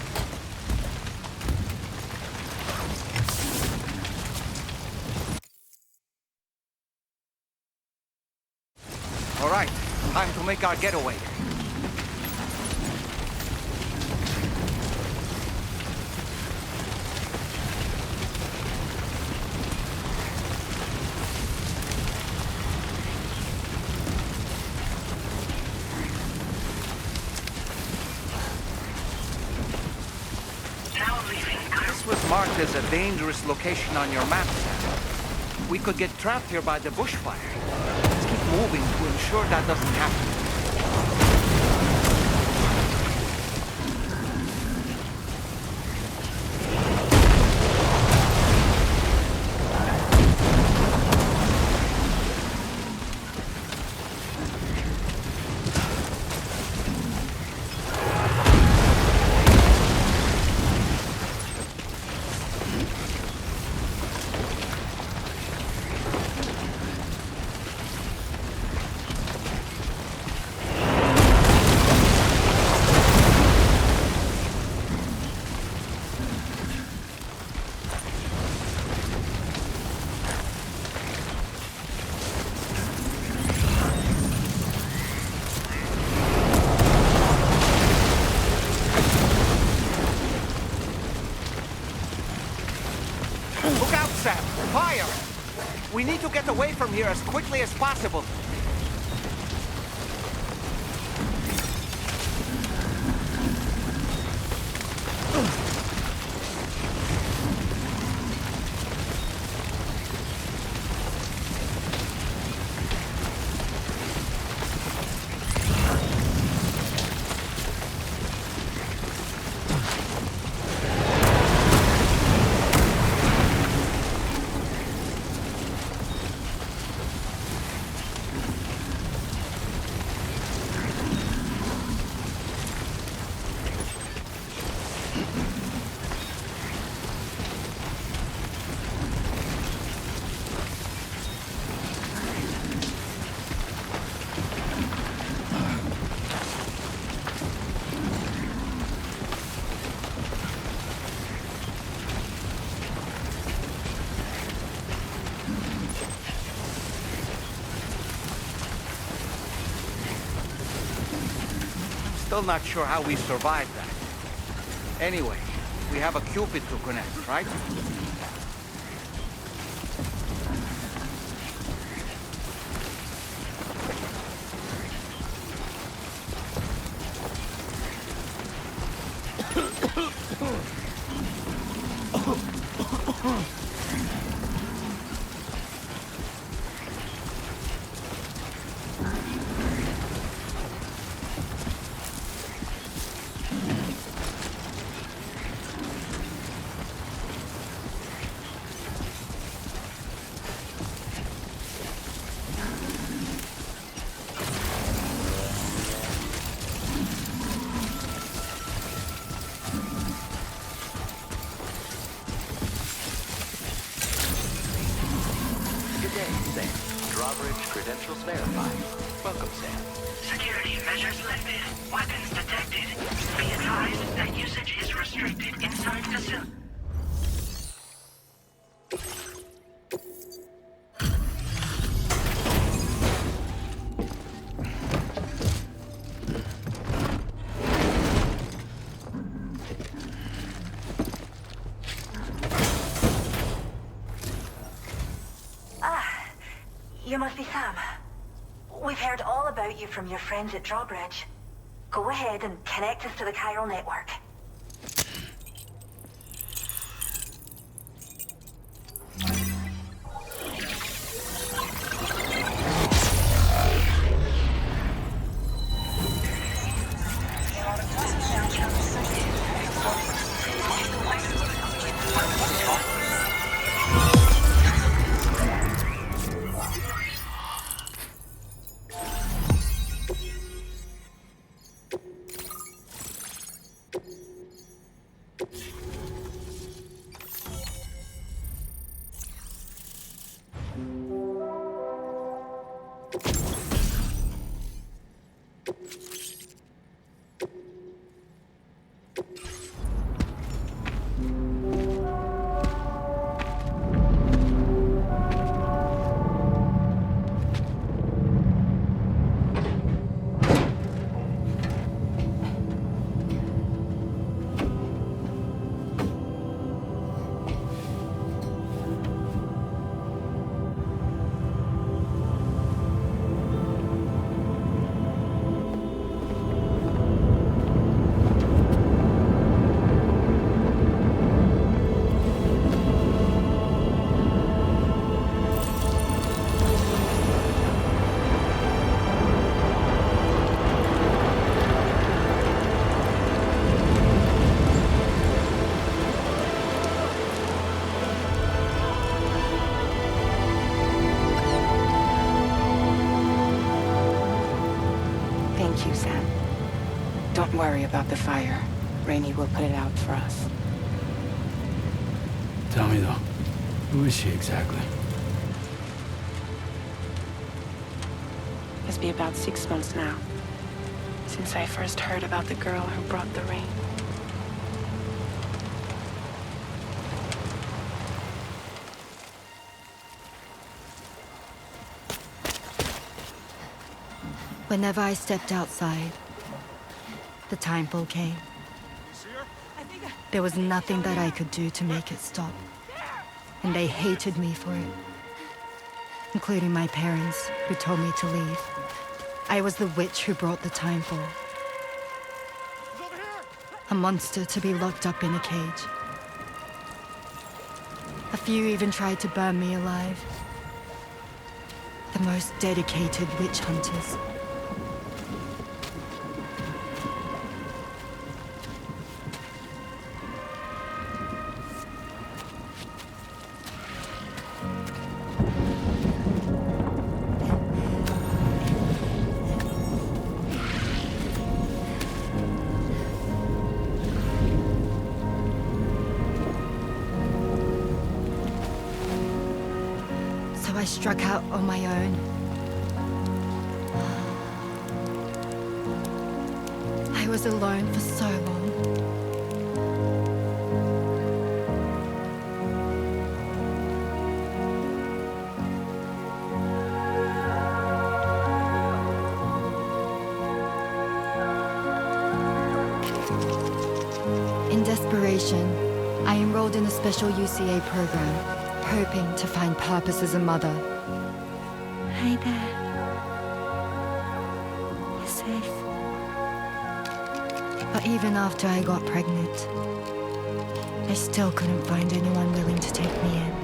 All right, time to make our getaway. This was marked as a dangerous location on your map, Sam. We could get trapped here by the bushfire. Let's keep moving to ensure that doesn't happen. Sam! Fire! We need to get away from here as quickly as possible. Still not sure how we survived that. Anyway, we have a Cupid to connect, right? Drawbridge credentials verified. Welcome, Sam. Security measures lifted. Weapons detected. Be advised that usage is restricted inside facility. You must be Sam. We've heard all about you from your friends at Drawbridge. Go ahead and connect us to the chiral network. Thank you, Sam. Don't worry about the fire. Rainey will put it out for us. Tell me though, who is she exactly? It's been about 6 months now, since I first heard about the girl who brought the rain. Whenever I stepped outside, the timefall came. There was nothing that I could do to make it stop. and they hated me for it. Including my parents, who told me to leave. I was the witch who brought the timefall. A monster to be locked up in a cage. A few even tried to burn me alive. The most dedicated witch hunters. I struck out on my own. I was alone for so long. In desperation, I enrolled in a special UCA program. Hoping to find purpose as a mother. Hi there. You're safe. But even after I got pregnant, I still couldn't find anyone willing to take me in.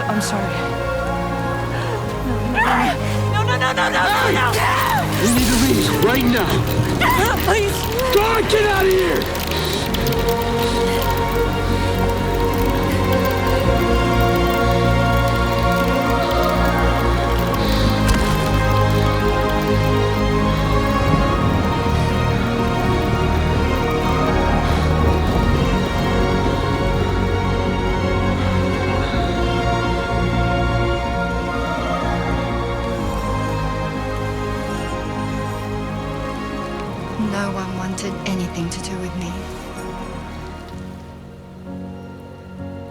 I'm sorry. No! We need to leave right now. Please. God, get out of here! No one wanted anything to do with me.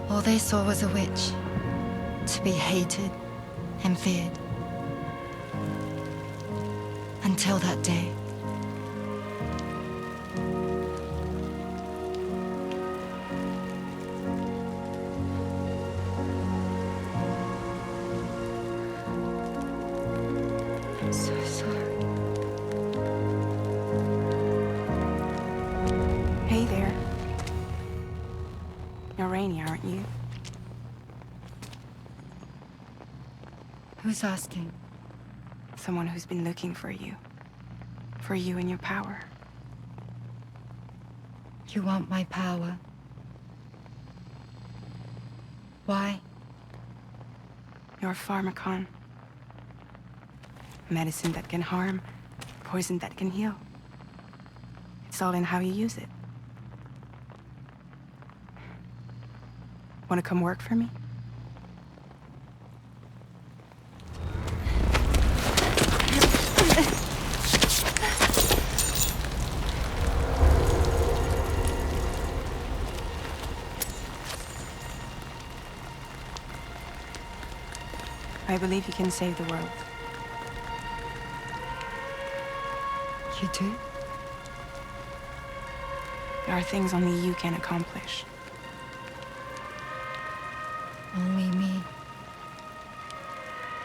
All they saw was a witch, to be hated and feared. Until that day. I'm so sorry. Hey there. You're Rainey, aren't you? Who's asking? Someone who's been looking for you. For you and your power. You want my power? Why? You're a pharmacon. Medicine that can harm, poison that can heal. It's all in how you use it. Want to come work for me? I believe you can save the world. You do? There are things only you can accomplish. Only me.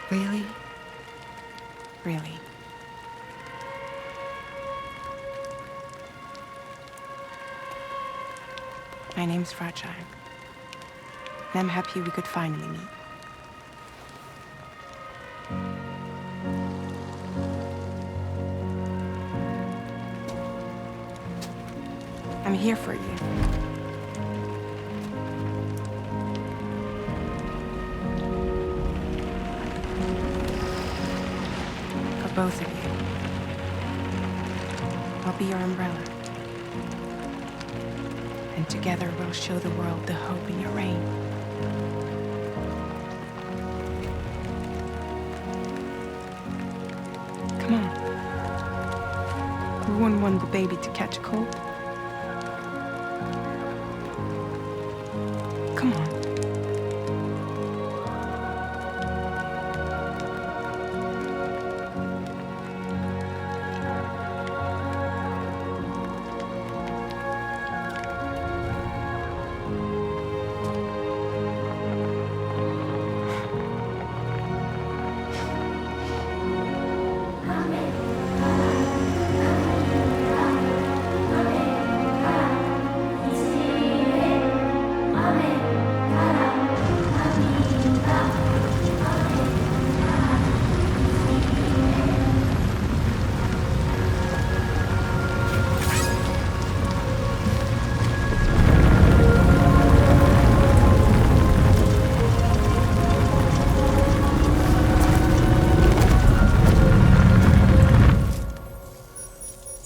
Really? Really. My name's Fragile. And I'm happy we could finally meet. I'm here for you. For both of you. I'll be your umbrella. And together we'll show the world the hope in your reign. Come on. We wouldn't want the baby to catch a cold. Come on.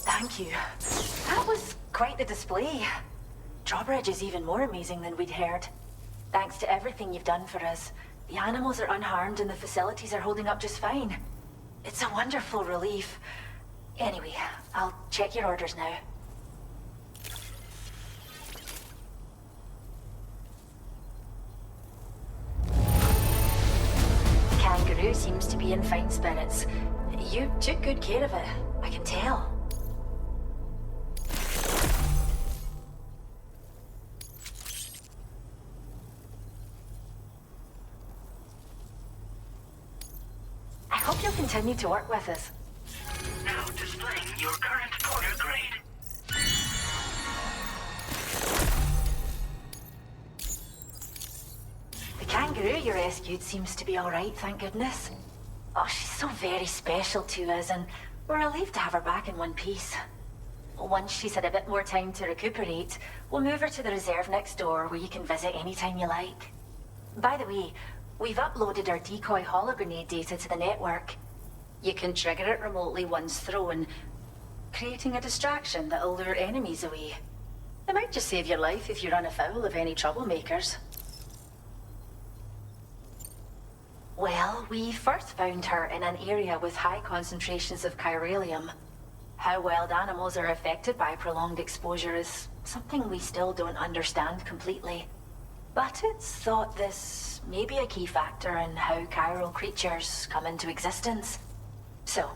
Thank you. That was quite the display. Drawbridge is even more amazing than we'd heard. Thanks to everything you've done for us, the animals are unharmed and the facilities are holding up just fine. It's a wonderful relief. Anyway, I'll check your orders now. The kangaroo seems to be in fine spirits. You took good care of it, I can tell. I hope you'll continue to work with us. Now displaying your current porter grade. The kangaroo you rescued seems to be alright, thank goodness. Oh, she's so very special to us, and we're relieved to have her back in one piece. Once she's had a bit more time to recuperate, we'll move her to the reserve next door where you can visit anytime you like. By the way, we've uploaded our decoy hologrenade data to the network. You can trigger it remotely once thrown, creating a distraction that'll lure enemies away. It might just save your life if you run afoul of any troublemakers. Well, we first found her in an area with high concentrations of chiralium. How wild animals are affected by prolonged exposure is something we still don't understand completely. But it's thought this may be a key factor in how chiral creatures come into existence. So,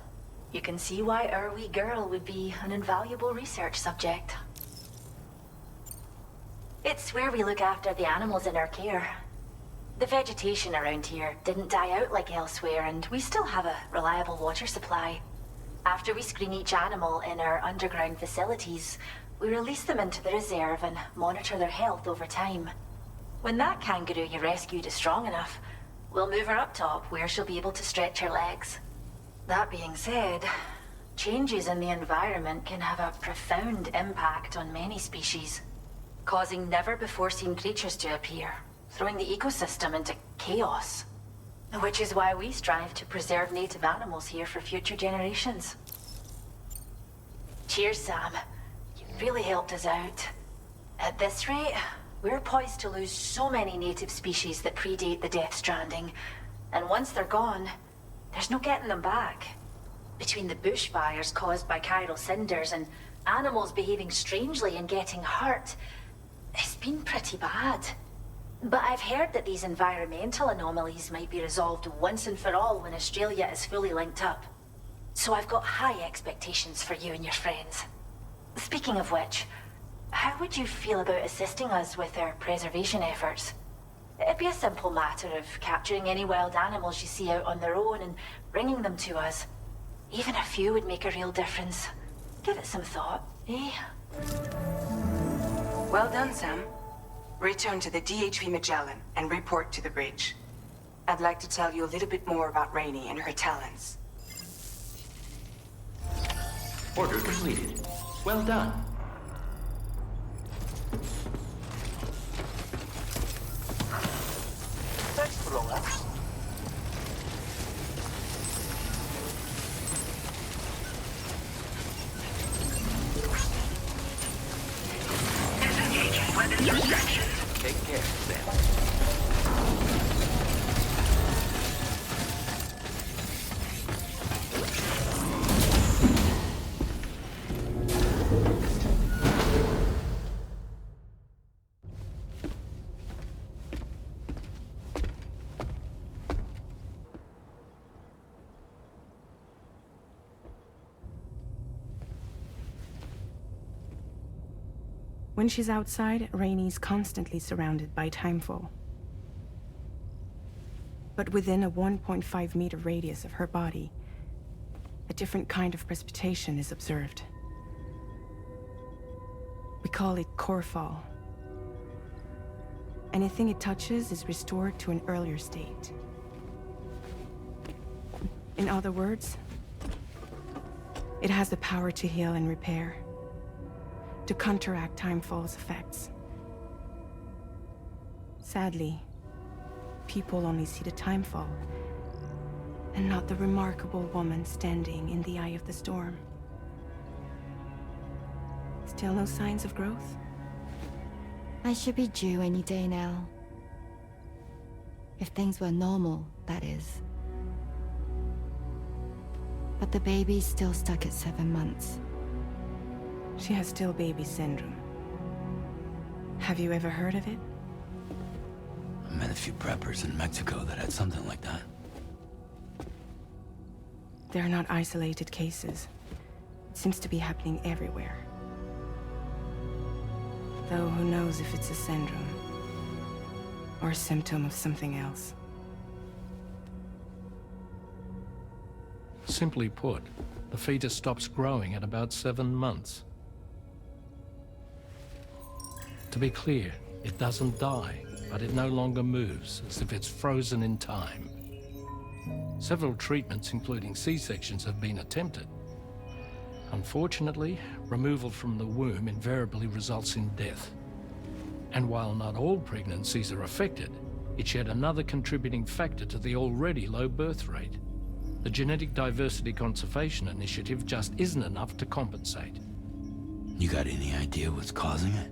you can see why our wee girl would be an invaluable research subject. It's where we look after the animals in our care. The vegetation around here didn't die out like elsewhere, and we still have a reliable water supply. After we screen each animal in our underground facilities, we release them into the reserve and monitor their health over time. When that kangaroo you rescued is strong enough, we'll move her up top where she'll be able to stretch her legs. That being said, changes in the environment can have a profound impact on many species, causing never-before-seen creatures to appear, throwing the ecosystem into chaos. Which is why we strive to preserve native animals here for future generations. Cheers, Sam. You really helped us out. At this rate, we're poised to lose so many native species that predate the Death Stranding, and once they're gone, there's no getting them back. Between the bushfires caused by chiral cinders and animals behaving strangely and getting hurt, it's been pretty bad. But I've heard that these environmental anomalies might be resolved once and for all when Australia is fully linked up. So I've got high expectations for you and your friends. Speaking of which, how would you feel about assisting us with our preservation efforts? It'd be a simple matter of capturing any wild animals you see out on their own and bringing them to us. Even a few would make a real difference. Give it some thought, eh? Well done, Sam. Return to the DHV Magellan and report to the bridge. I'd like to tell you a little bit more about Rainey and her talents. Order completed. Well done. Thanks for all that. When she's outside, Rainey's constantly surrounded by timefall. But within a 1.5-meter radius of her body, a different kind of precipitation is observed. We call it core fall. Anything it touches is restored to an earlier state. In other words, it has the power to heal and repair, to counteract timefall's effects. Sadly, people only see the timefall, and not the remarkable woman standing in the eye of the storm. Still no signs of growth? I should be due any day now. If things were normal, that is. But the baby's still stuck at 7 months. She has still baby syndrome. Have you ever heard of it? I met a few preppers in Mexico that had something like that. They're not isolated cases. It seems to be happening everywhere. Though who knows if it's a syndrome or a symptom of something else. Simply put, the fetus stops growing at about 7 months. To be clear, it doesn't die, but it no longer moves, as if it's frozen in time. Several treatments, including C-sections, have been attempted. Unfortunately, removal from the womb invariably results in death. And while not all pregnancies are affected, it's yet another contributing factor to the already low birth rate. The Genetic Diversity Conservation Initiative just isn't enough to compensate. You got any idea what's causing it?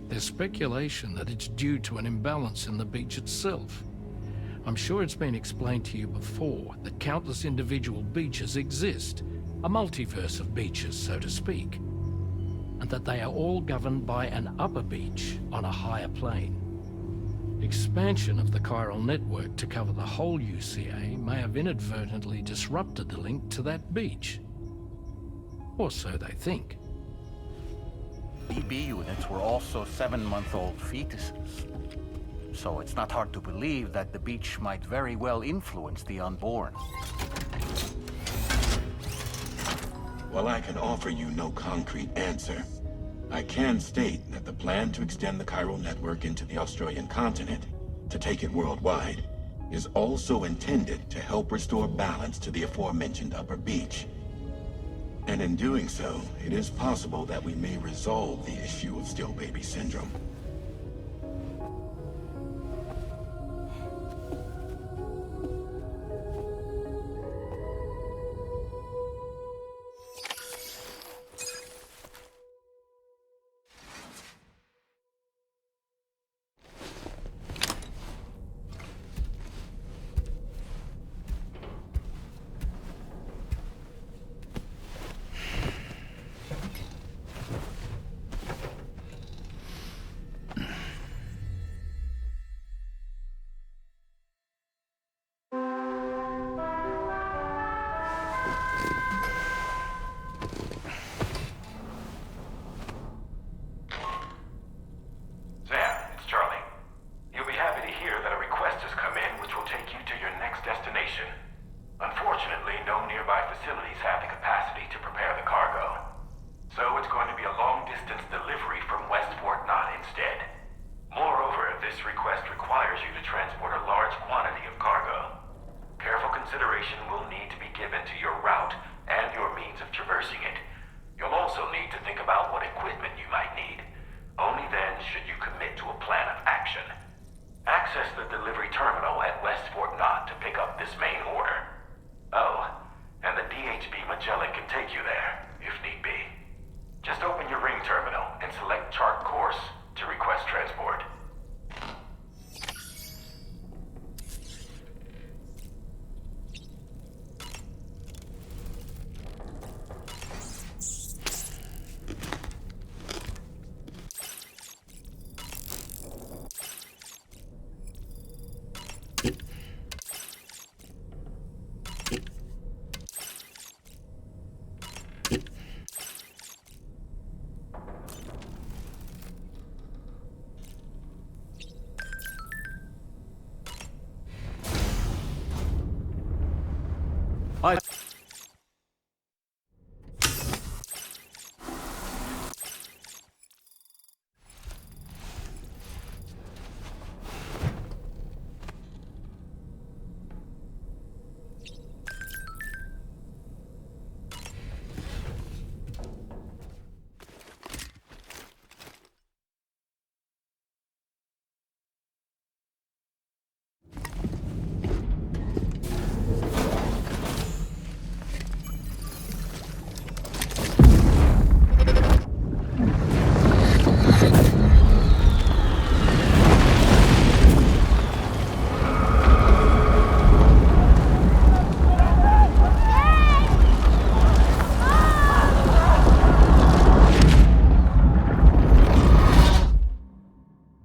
There's speculation that it's due to an imbalance in the beach itself. I'm sure it's been explained to you before that countless individual beaches exist, a multiverse of beaches, so to speak, and that they are all governed by an upper beach on a higher plane. Expansion of the chiral network to cover the whole UCA may have inadvertently disrupted the link to that beach. Or so they think. BB units were also 7-month-old fetuses. So it's not hard to believe that the beach might very well influence the unborn. While I can offer you no concrete answer, I can state that the plan to extend the chiral network into the Australian continent, to take it worldwide, is also intended to help restore balance to the aforementioned upper beach. And in doing so, it is possible that we may resolve the issue of still baby syndrome.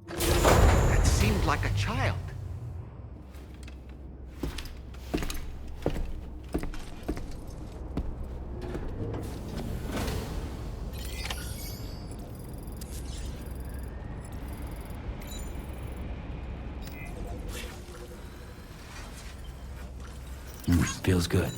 That seemed like a child. Feels good.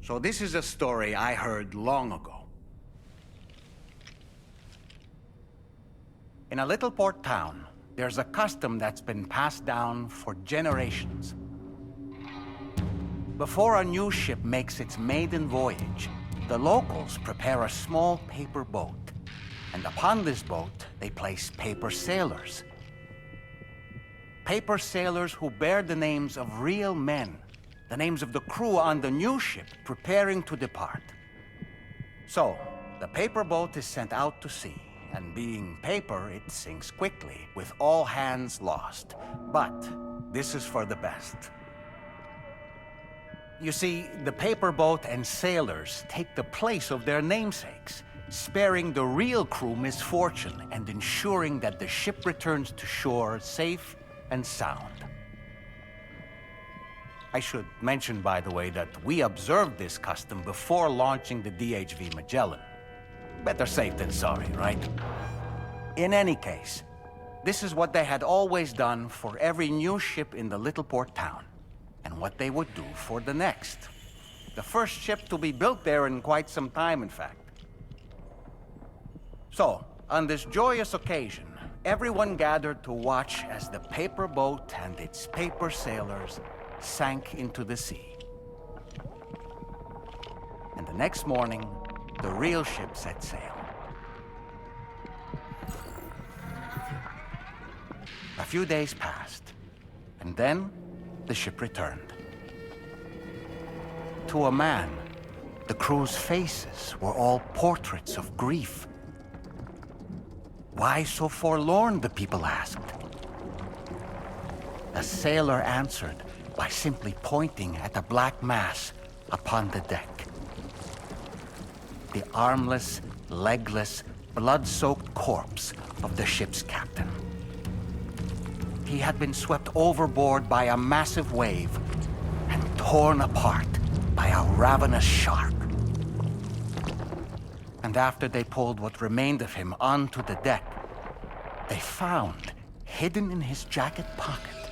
So this is a story I heard long ago. In a little port town, there's a custom that's been passed down for generations. Before a new ship makes its maiden voyage, the locals prepare a small paper boat. And upon this boat, they place paper sailors. Paper sailors who bear the names of real men, the names of the crew on the new ship preparing to depart. So, the paper boat is sent out to sea, and being paper, it sinks quickly, with all hands lost. But this is for the best. You see, the paper boat and sailors take the place of their namesakes, sparing the real crew misfortune and ensuring that the ship returns to shore safe and sound. I should mention, by the way, that we observed this custom before launching the DHV Magellan. Better safe than sorry, right? In any case, this is what they had always done for every new ship in the little port town, and what they would do for the next. The first ship to be built there in quite some time, in fact. So, on this joyous occasion, everyone gathered to watch as the paper boat and its paper sailors sank into the sea. And the next morning, the real ship set sail. A few days passed, and then the ship returned. To a man, the crew's faces were all portraits of grief. Why so forlorn, the people asked. A sailor answered by simply pointing at a black mass upon the deck. The armless, legless, blood-soaked corpse of the ship's captain. He had been swept overboard by a massive wave and torn apart by a ravenous shark. And after they pulled what remained of him onto the deck, they found hidden in his jacket pocket,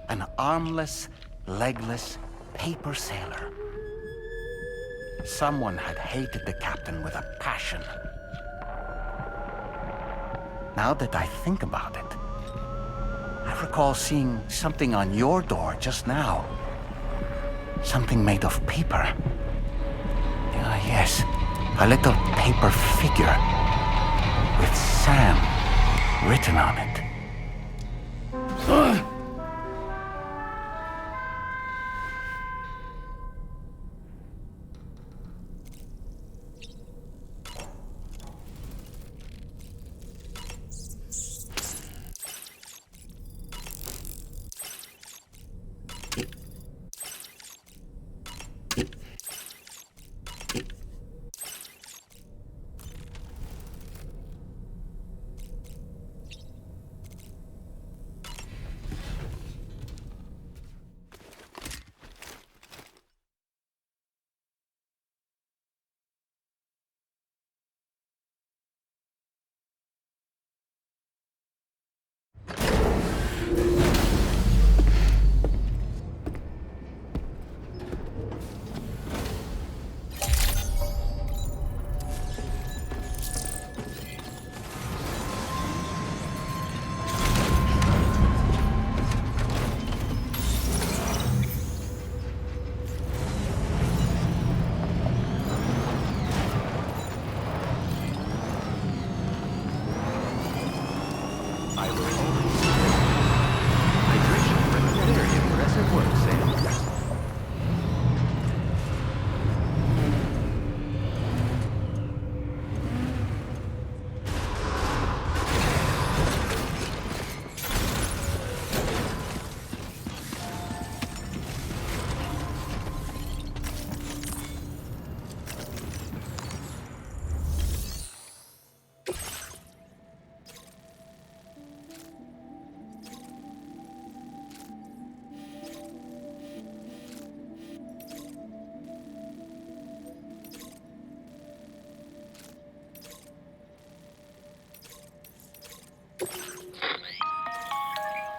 an armless, legless paper sailor. Someone had hated the captain with a passion. Now that I think about it, I recall seeing something on your door just now. Something made of paper. Ah, yes, a little paper figure with Sam written on it.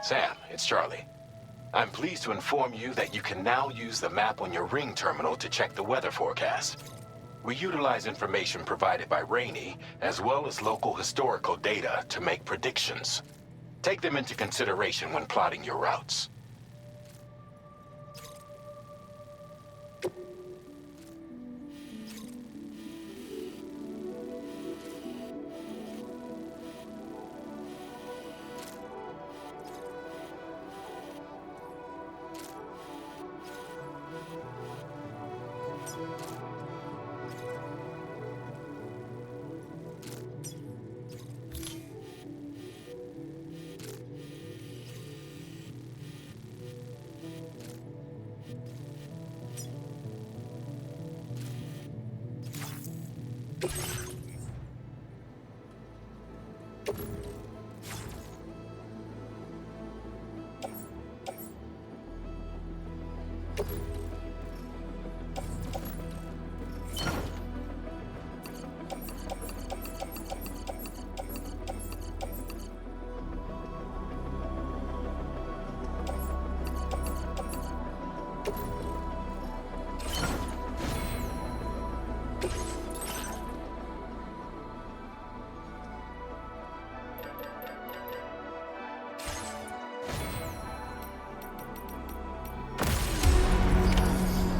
Sam, it's Charlie. I'm pleased to inform you that you can now use the map on your ring terminal to check the weather forecast. We utilize information provided by Rainey, as well as local historical data to make predictions. Take them into consideration when plotting your routes.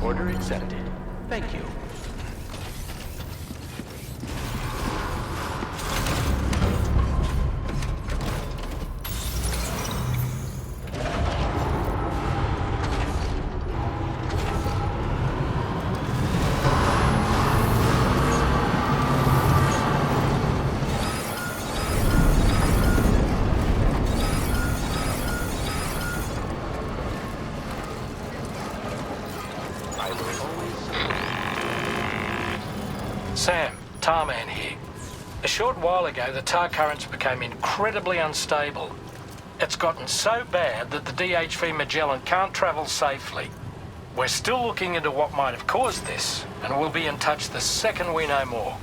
Order accepted. Thank you. Sam, Tarman here. A short while ago, the tar currents became incredibly unstable. It's gotten so bad that the DHV Magellan can't travel safely. We're still looking into what might have caused this, and we'll be in touch the second we know more.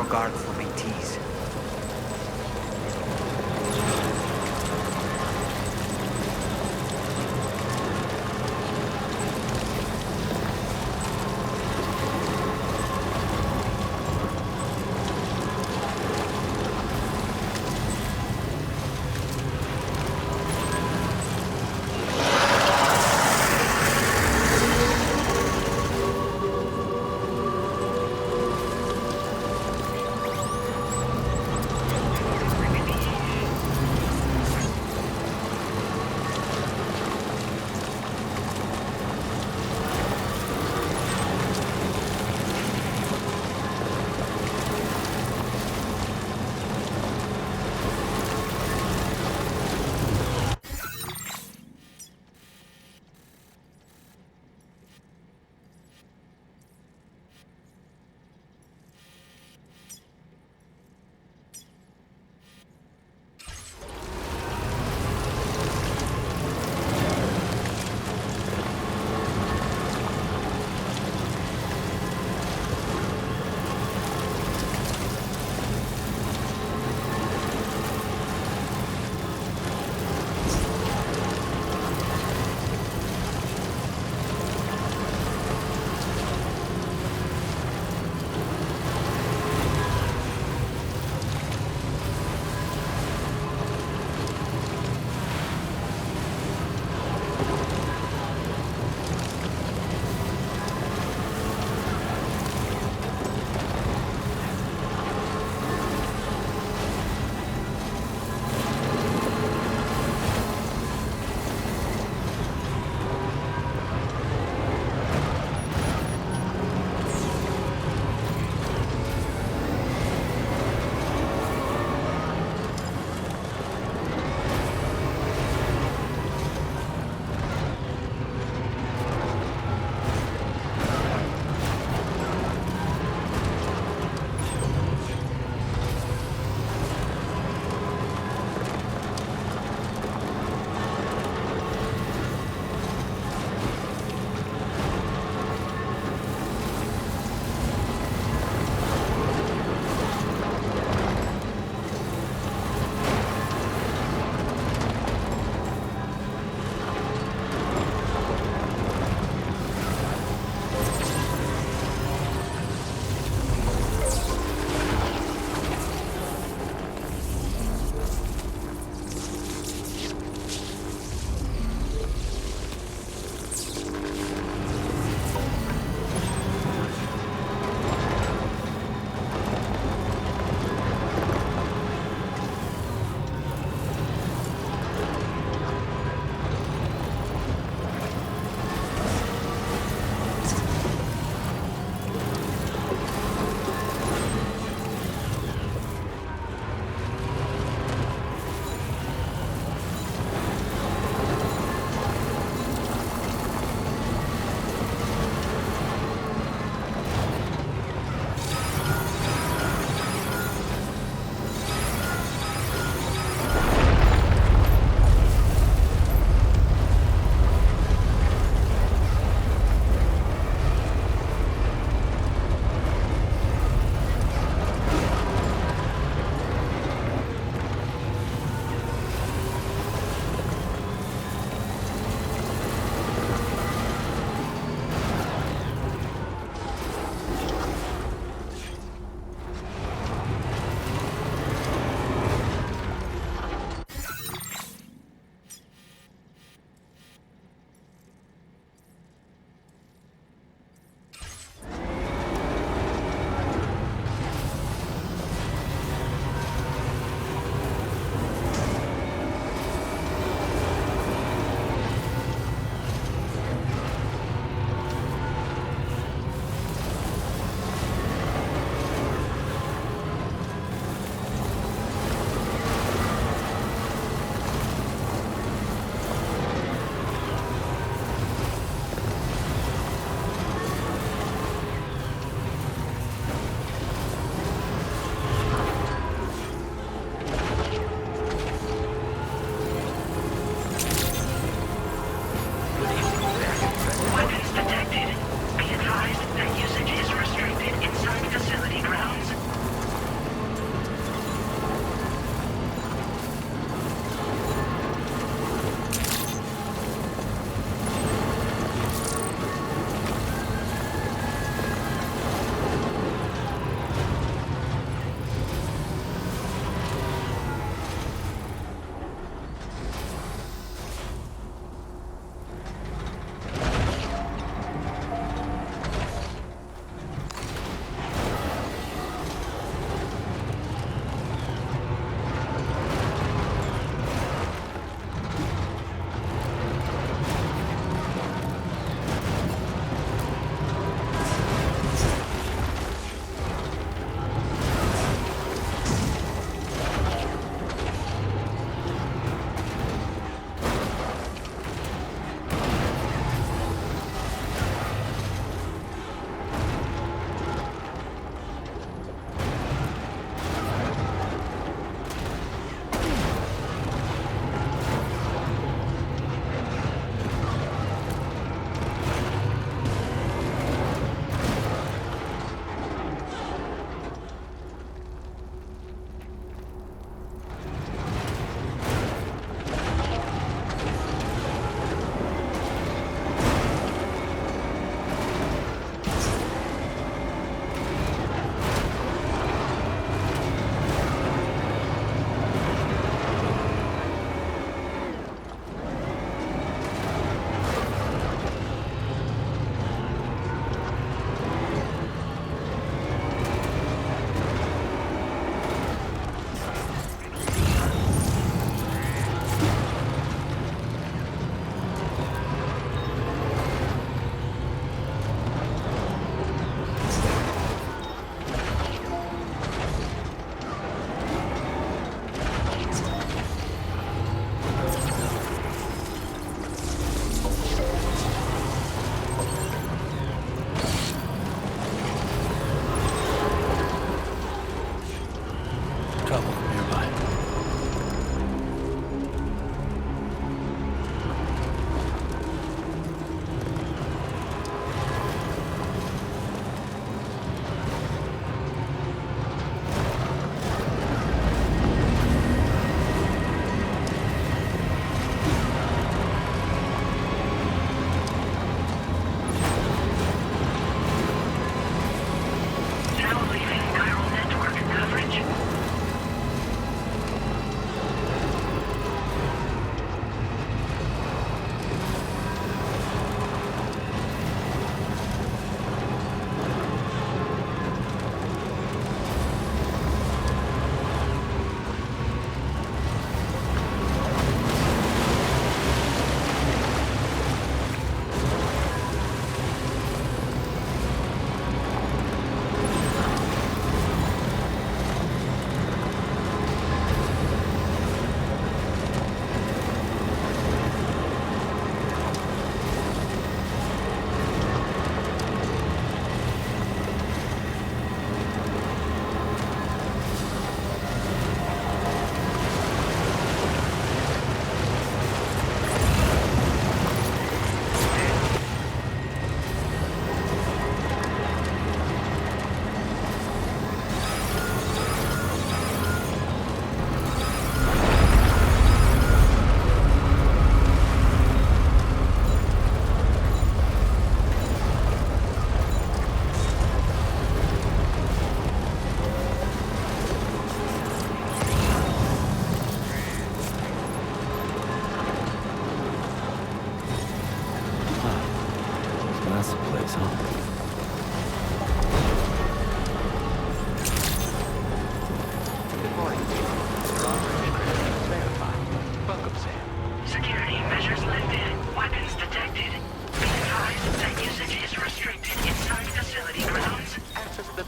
guard for BTs.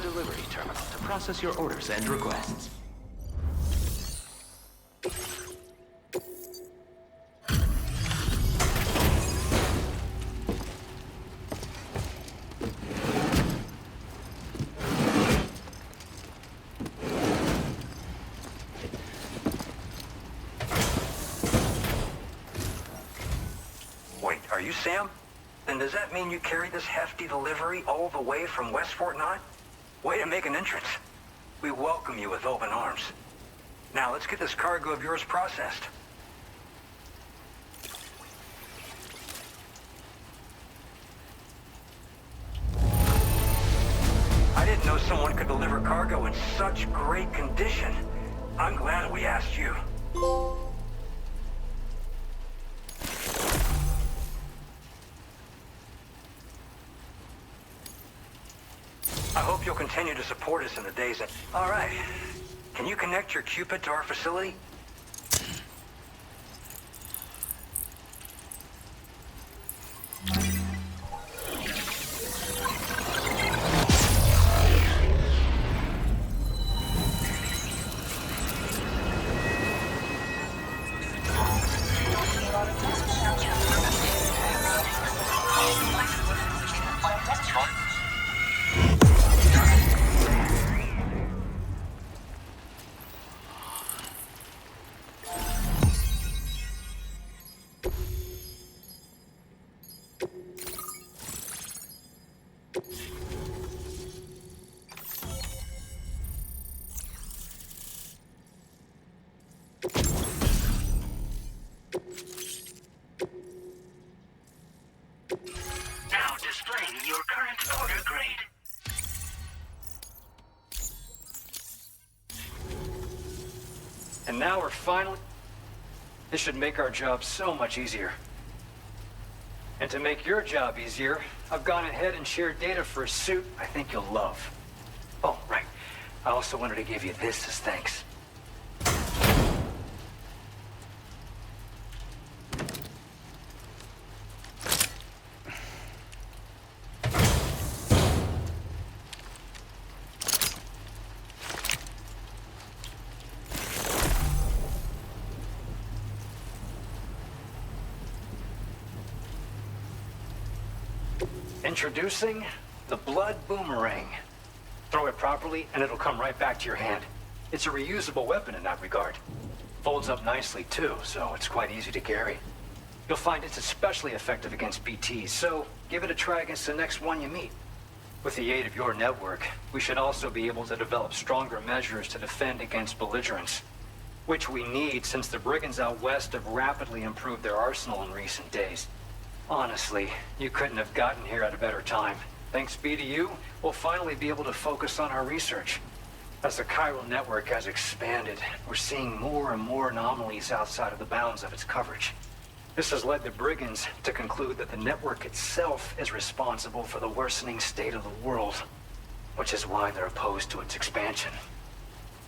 delivery terminal to process your orders and requests. Wait, are you Sam? Then does that mean you carried this hefty delivery all the way from West Fort 9? Way to make an entrance. We welcome you with open arms. Now let's get this cargo of yours processed. I didn't know someone could deliver cargo in such great condition. I'm glad we asked you. I hope you'll continue to support us in the days that... All right. Can you connect your Cupid to our facility? Now displaying your current order grade. And now we're finally... This should make our job so much easier. And to make your job easier, I've gone ahead and shared data for a suit I think you'll love. Oh, right. I also wanted to give you this as thanks. Introducing the Blood Boomerang. Throw it properly and it'll come right back to your hand. It's a reusable weapon in that regard. Folds up nicely too, so it's quite easy to carry. You'll find it's especially effective against BTs, so give it a try against the next one you meet. With the aid of your network, we should also be able to develop stronger measures to defend against belligerents, which we need since the brigands out west have rapidly improved their arsenal in recent days. Honestly, you couldn't have gotten here at a better time. Thanks be to you, we'll finally be able to focus on our research. As the chiral network has expanded, we're seeing more and more anomalies outside of the bounds of its coverage. This has led the brigands to conclude that the network itself is responsible for the worsening state of the world, which is why they're opposed to its expansion.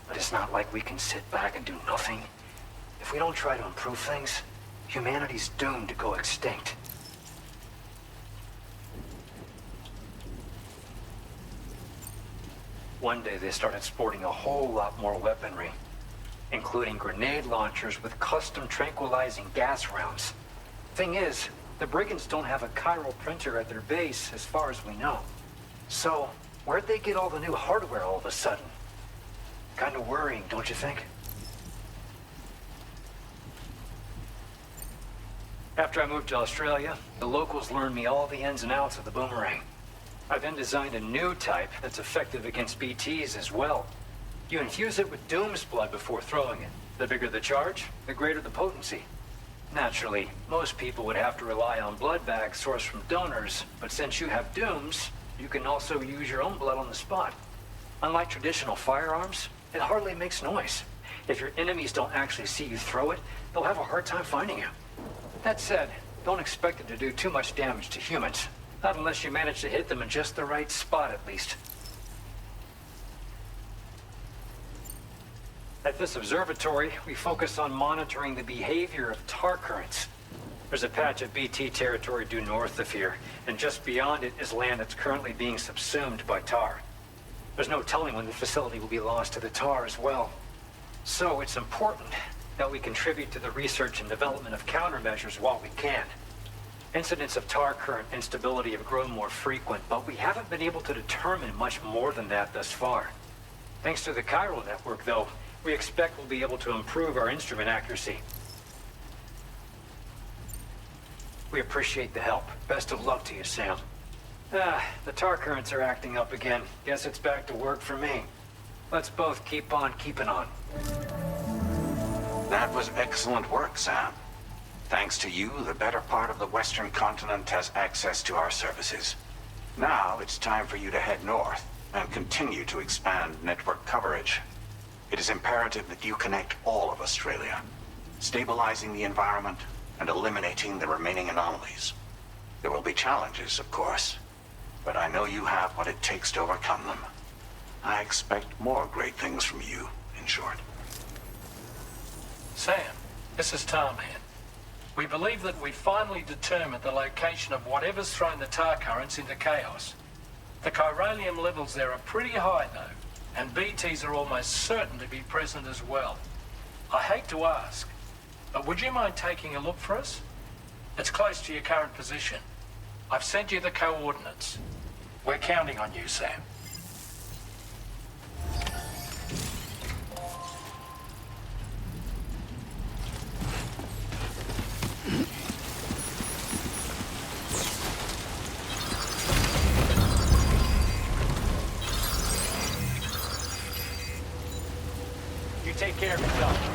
But it's not like we can sit back and do nothing. If we don't try to improve things, humanity's doomed to go extinct. One day they started sporting a whole lot more weaponry, including grenade launchers with custom tranquilizing gas rounds. Thing is, the brigands don't have a chiral printer at their base as far as we know. So, where'd they get all the new hardware all of a sudden? Kind of worrying, don't you think? After I moved to Australia, the locals learned me all the ins and outs of the boomerang. I then designed a new type that's effective against BTs as well. You infuse it with Doom's blood before throwing it. The bigger the charge, the greater the potency. Naturally, most people would have to rely on blood bags sourced from donors, but since you have Doom's, you can also use your own blood on the spot. Unlike traditional firearms, it hardly makes noise. If your enemies don't actually see you throw it, they'll have a hard time finding you. That said, don't expect it to do too much damage to humans. Not unless you manage to hit them in just the right spot, at least. At this observatory, we focus on monitoring the behavior of tar currents. There's a patch of BT territory due north of here, and just beyond it is land that's currently being subsumed by tar. There's no telling when the facility will be lost to the tar as well. So it's important that we contribute to the research and development of countermeasures while we can. Incidents of tar current instability have grown more frequent, but we haven't been able to determine much more than that thus far. Thanks to the chiral network, though, we expect we'll be able to improve our instrument accuracy. We appreciate the help. Best of luck to you, Sam. The tar currents are acting up again. Guess it's back to work for me. Let's both keep on keeping on. That was excellent work, Sam. Thanks to you, the better part of the Western continent has access to our services. Now it's time for you to head north and continue to expand network coverage. It is imperative that you connect all of Australia, stabilizing the environment and eliminating the remaining anomalies. There will be challenges, of course, but I know you have what it takes to overcome them. I expect more great things from you, in short. Sam, this is Tom here. We believe that we finally determined the location of whatever's thrown the tar currents into chaos. The chiralium levels there are pretty high, though, and BTs are almost certain to be present as well. I hate to ask, but would you mind taking a look for us? It's close to your current position. I've sent you the coordinates. We're counting on you, Sam. You take care of yourself.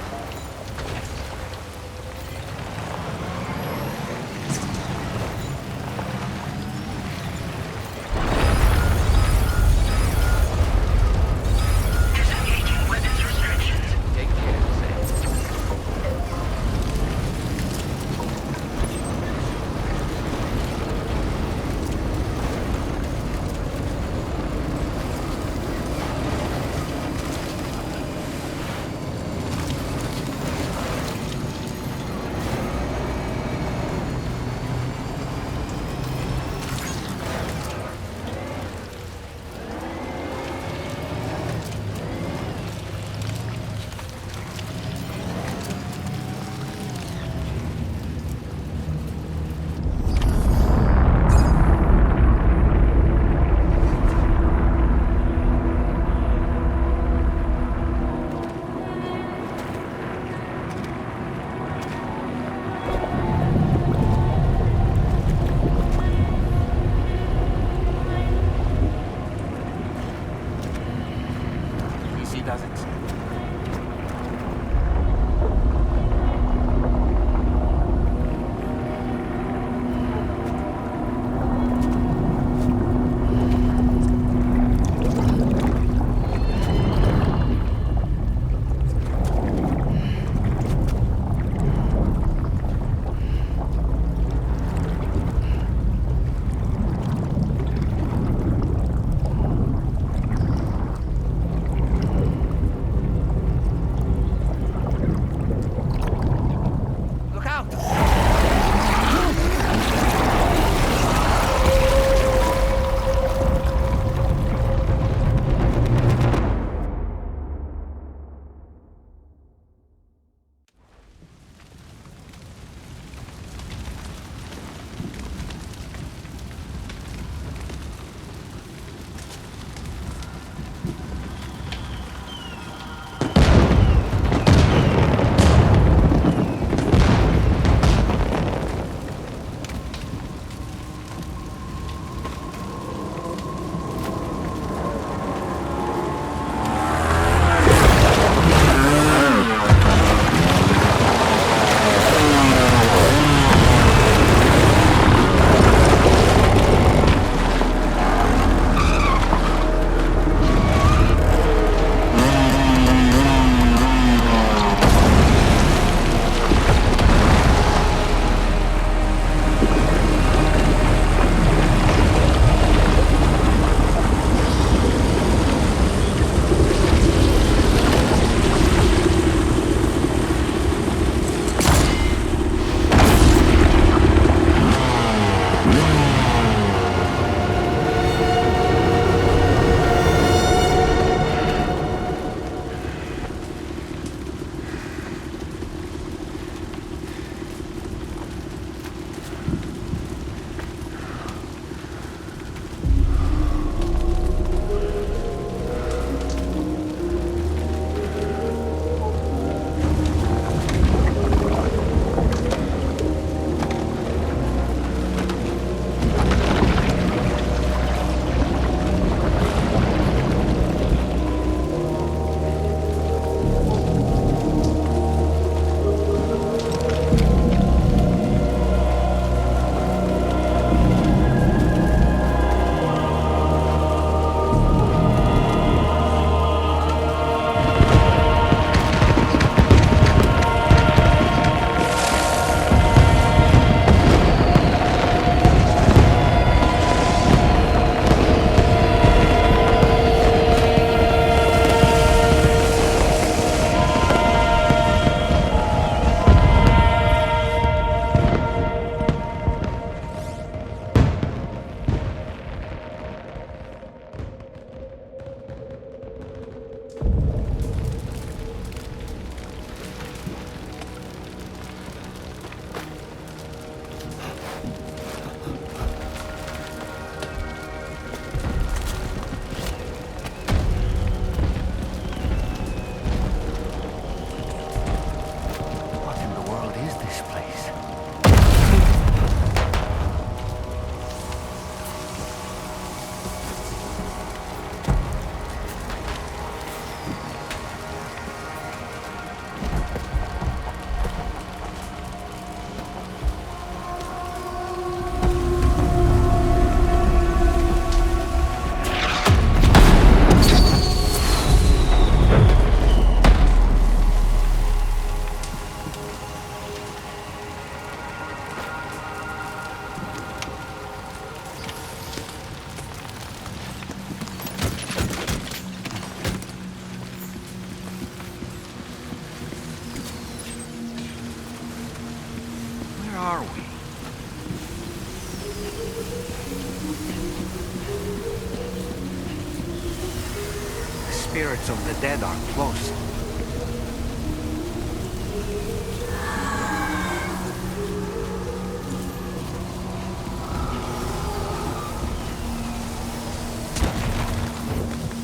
spirits of the dead are close.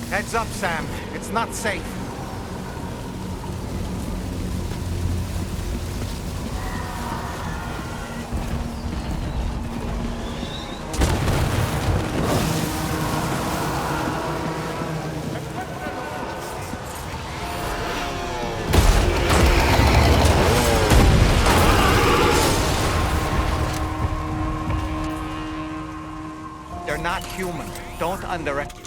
Heads up, Sam. It's not safe. They're not human. Don't underestimate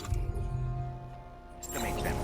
them.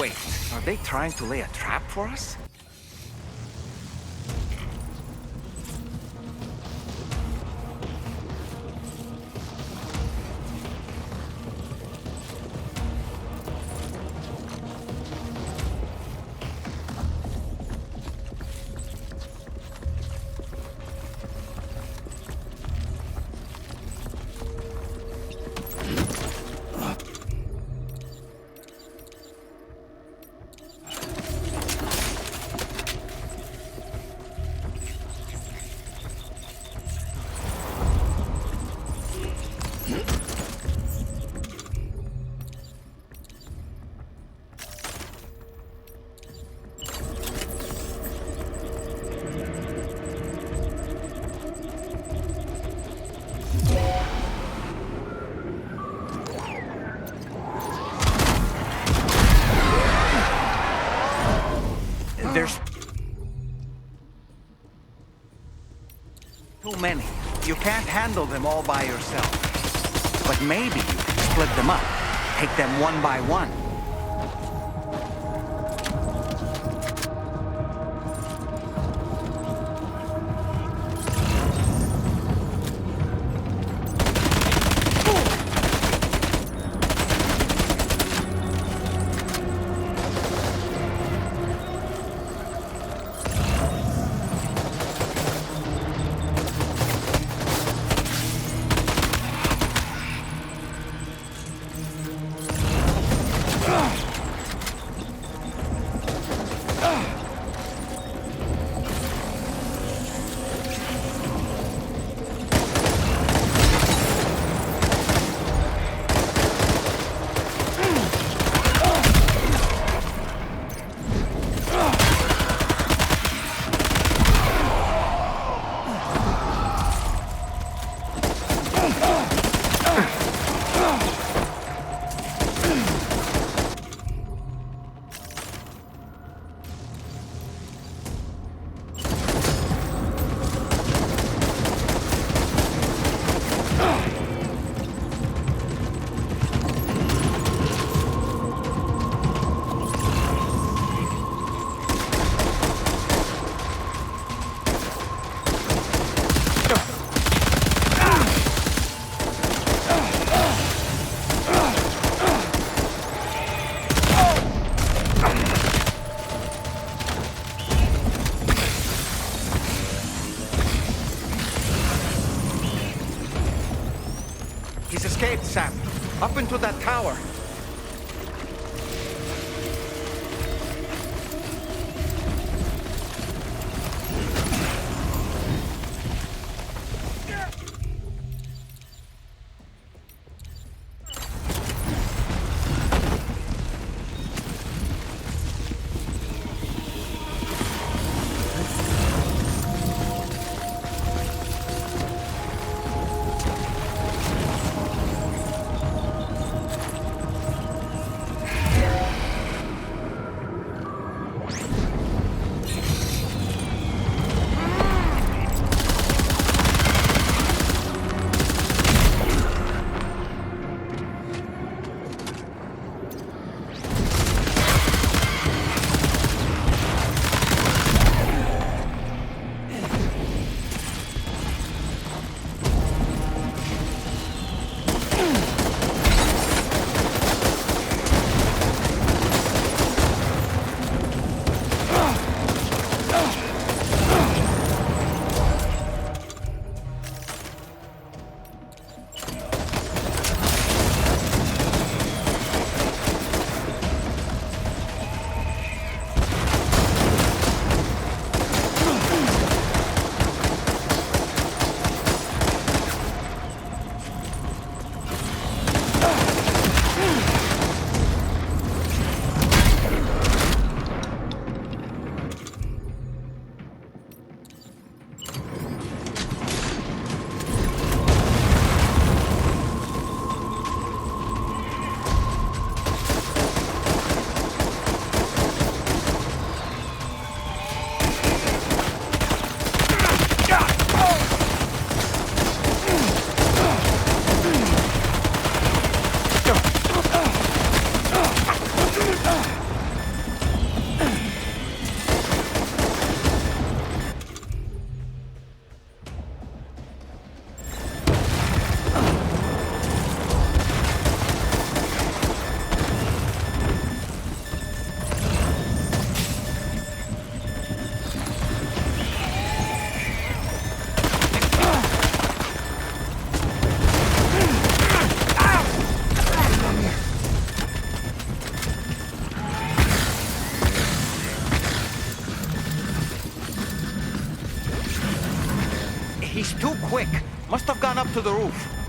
Wait, are they trying to lay a trap for us? There's too many. You can't handle them all by yourself. But maybe you can split them up. Take them one by one. He's escaped, Sam. Up into that tower. to the roof.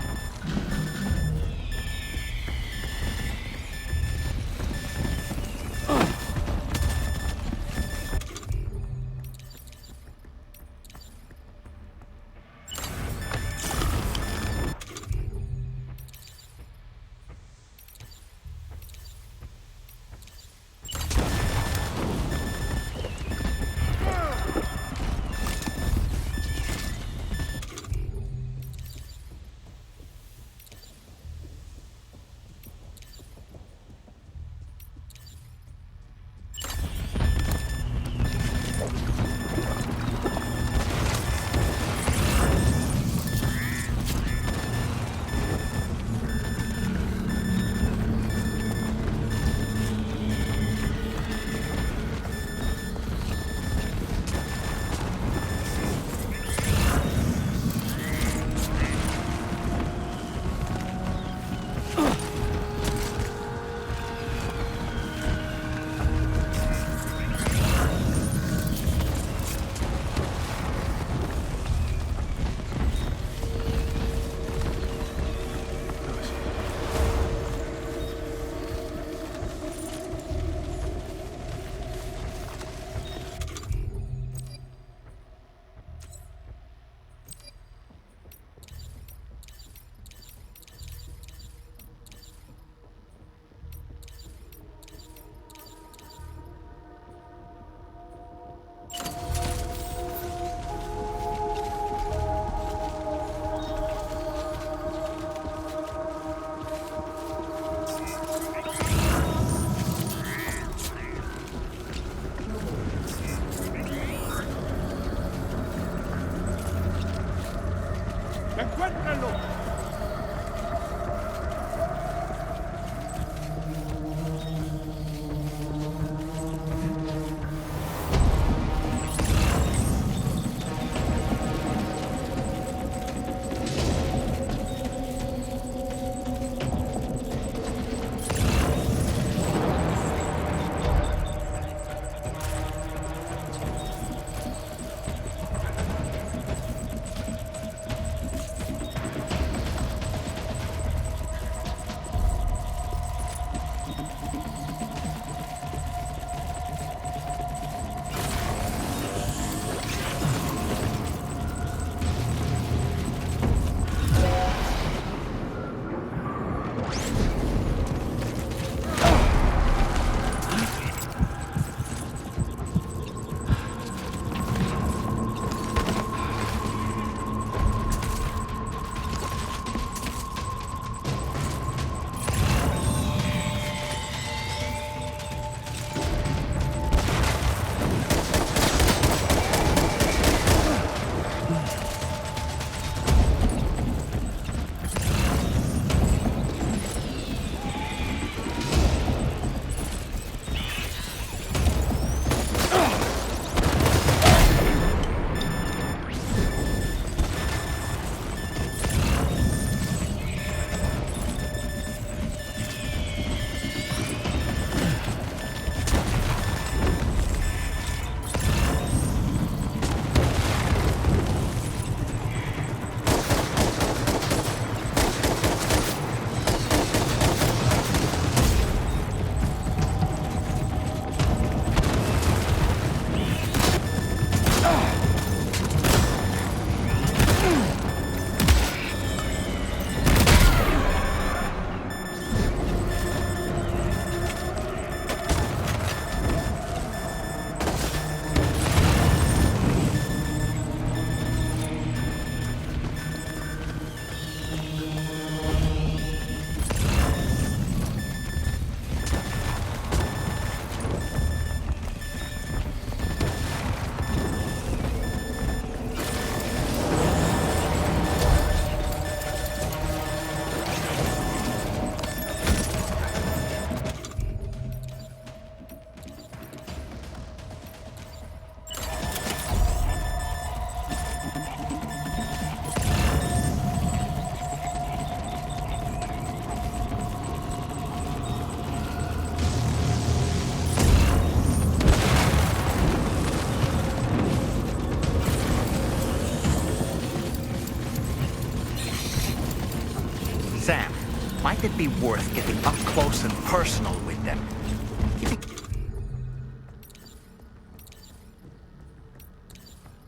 Might it be worth getting up close and personal with them?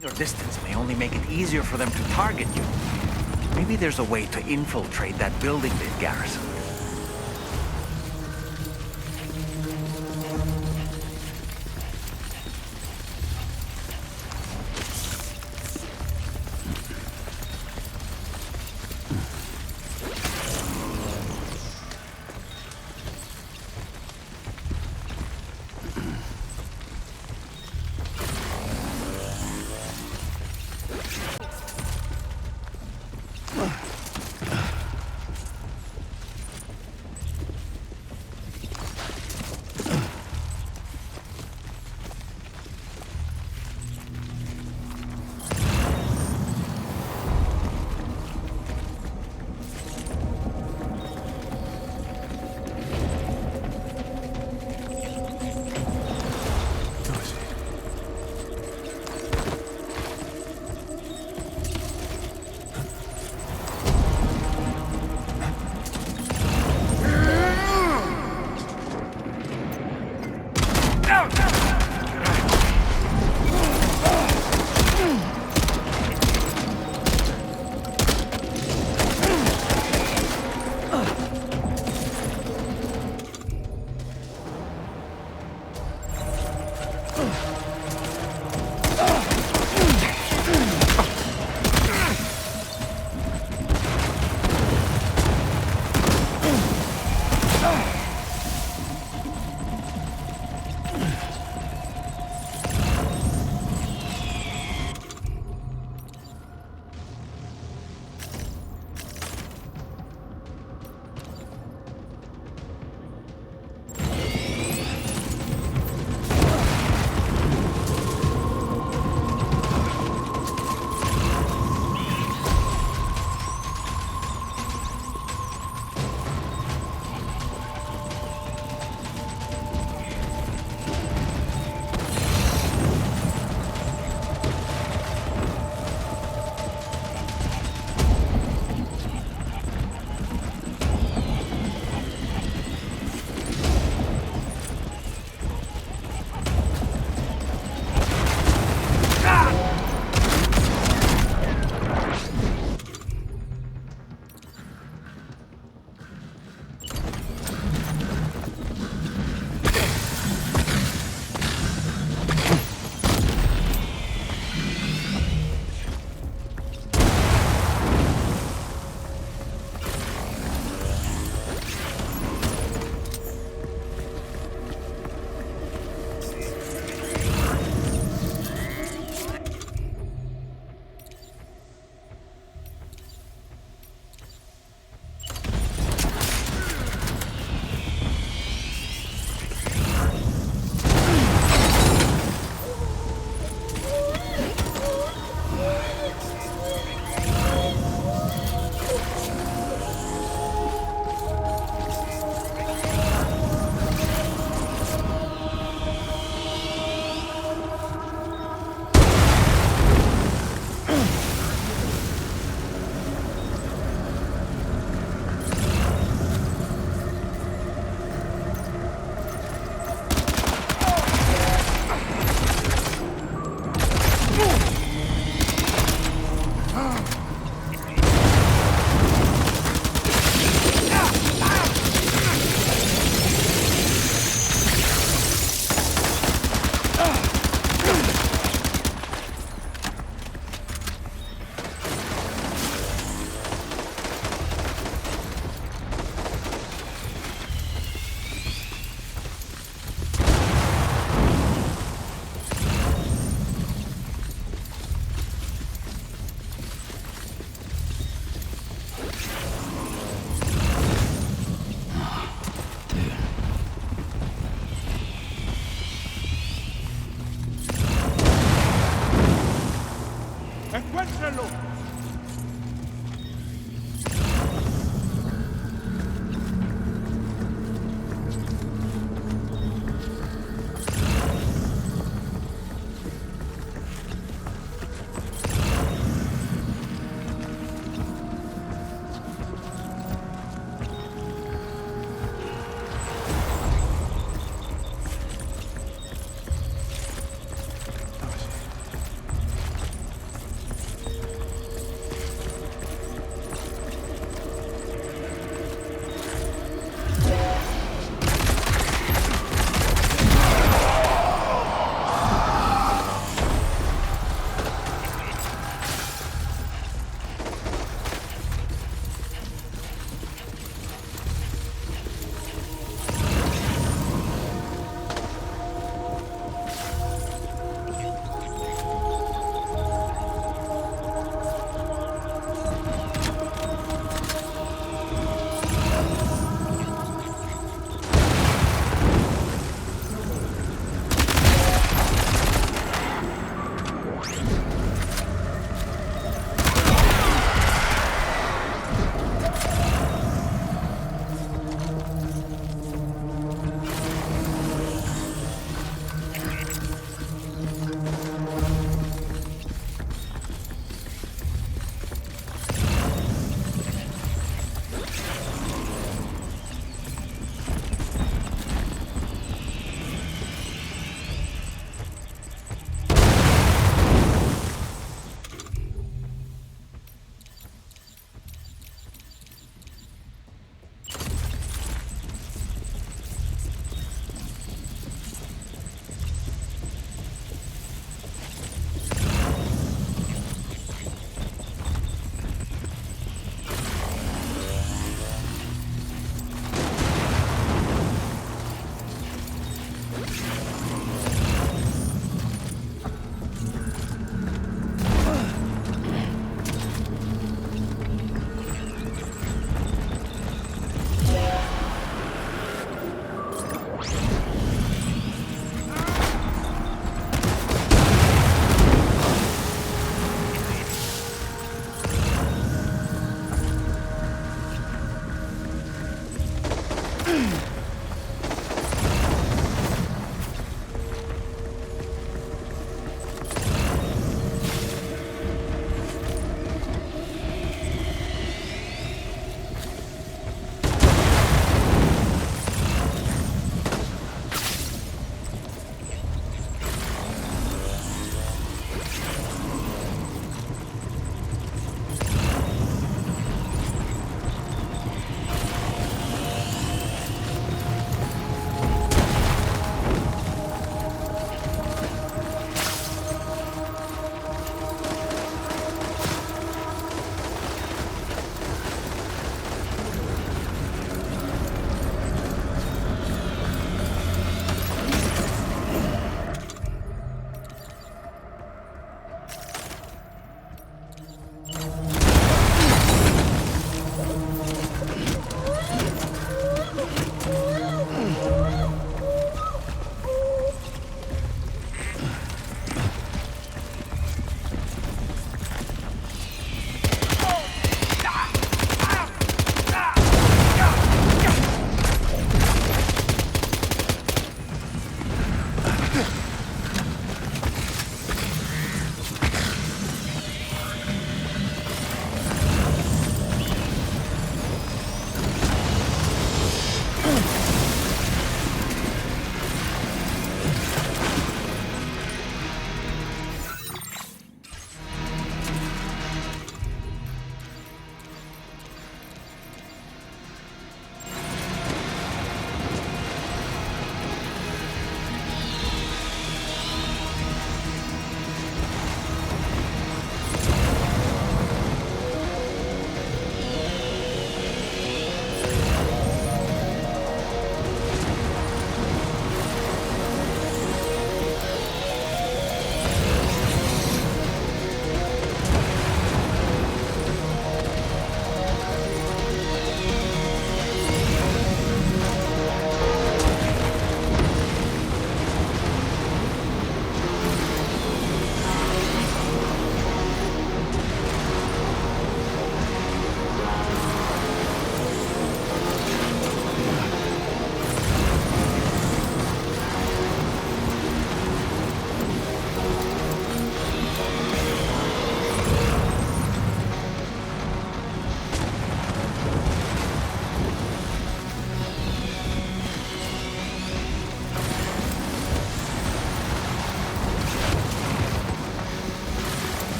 Your distance may only make it easier for them to target you. Maybe there's a way to infiltrate that building they've garrisoned.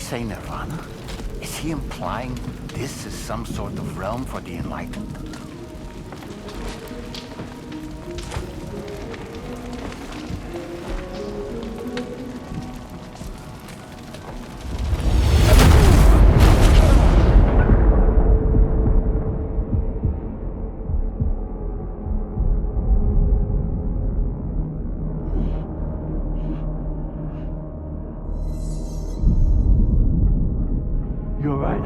say nirvana? Is he implying this is some sort of realm for the enlightened? You're right.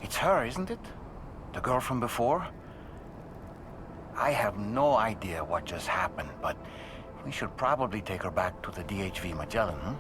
It's her, isn't it? The girl from before? I have no idea what just happened, but we should probably take her back to the DHV Magellan, huh?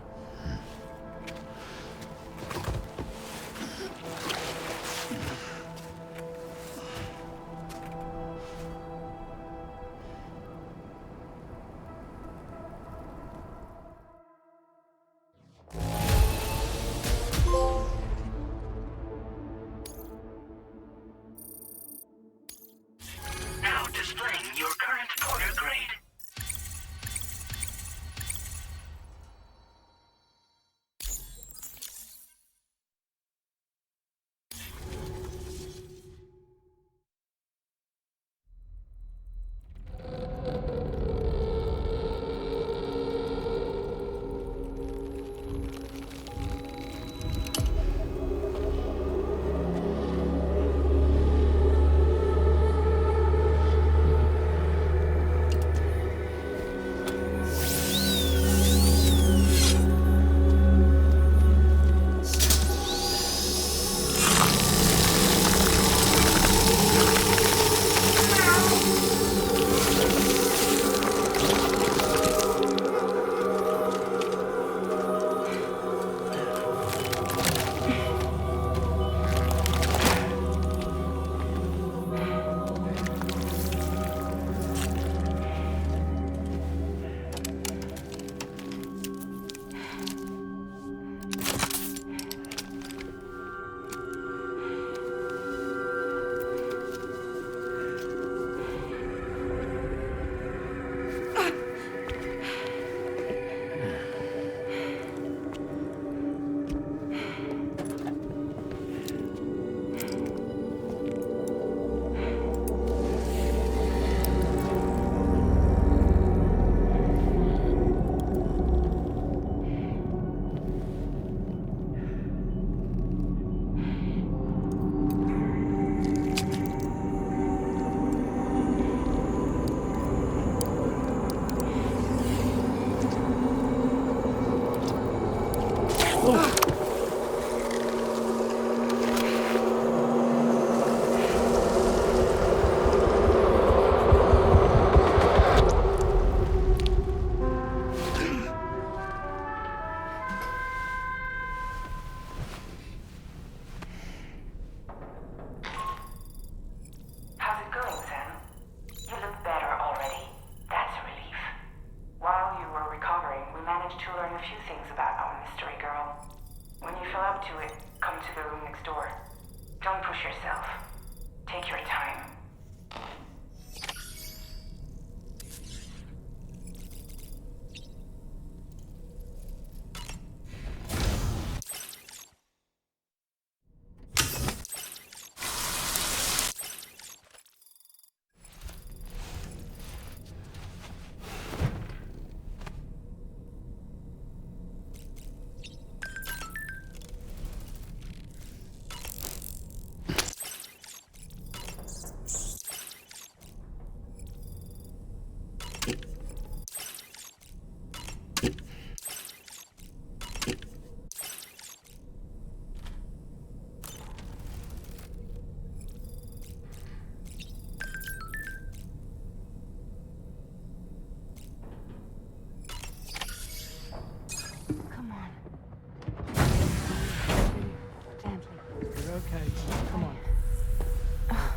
Now displaying your current porter grade.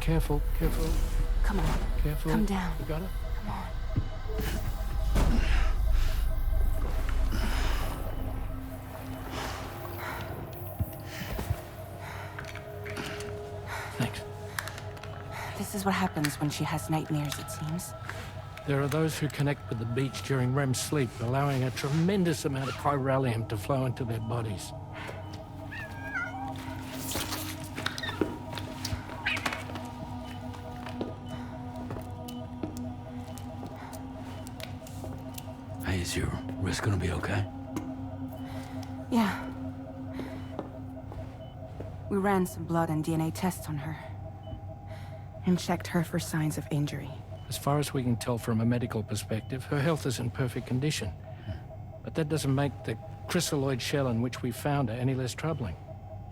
careful, careful. Come on. Careful. Come down. You got it? Come on. Thanks. This is what happens when she has nightmares, it seems. There are those who connect with the beach during REM sleep, allowing a tremendous amount of chiralium to flow into their bodies. Hey, is your wrist gonna be okay? Yeah. We ran some blood and DNA tests on her. And checked her for signs of injury. As far as we can tell from a medical perspective, her health is in perfect condition. But that doesn't make the crystalloid shell in which we found her any less troubling.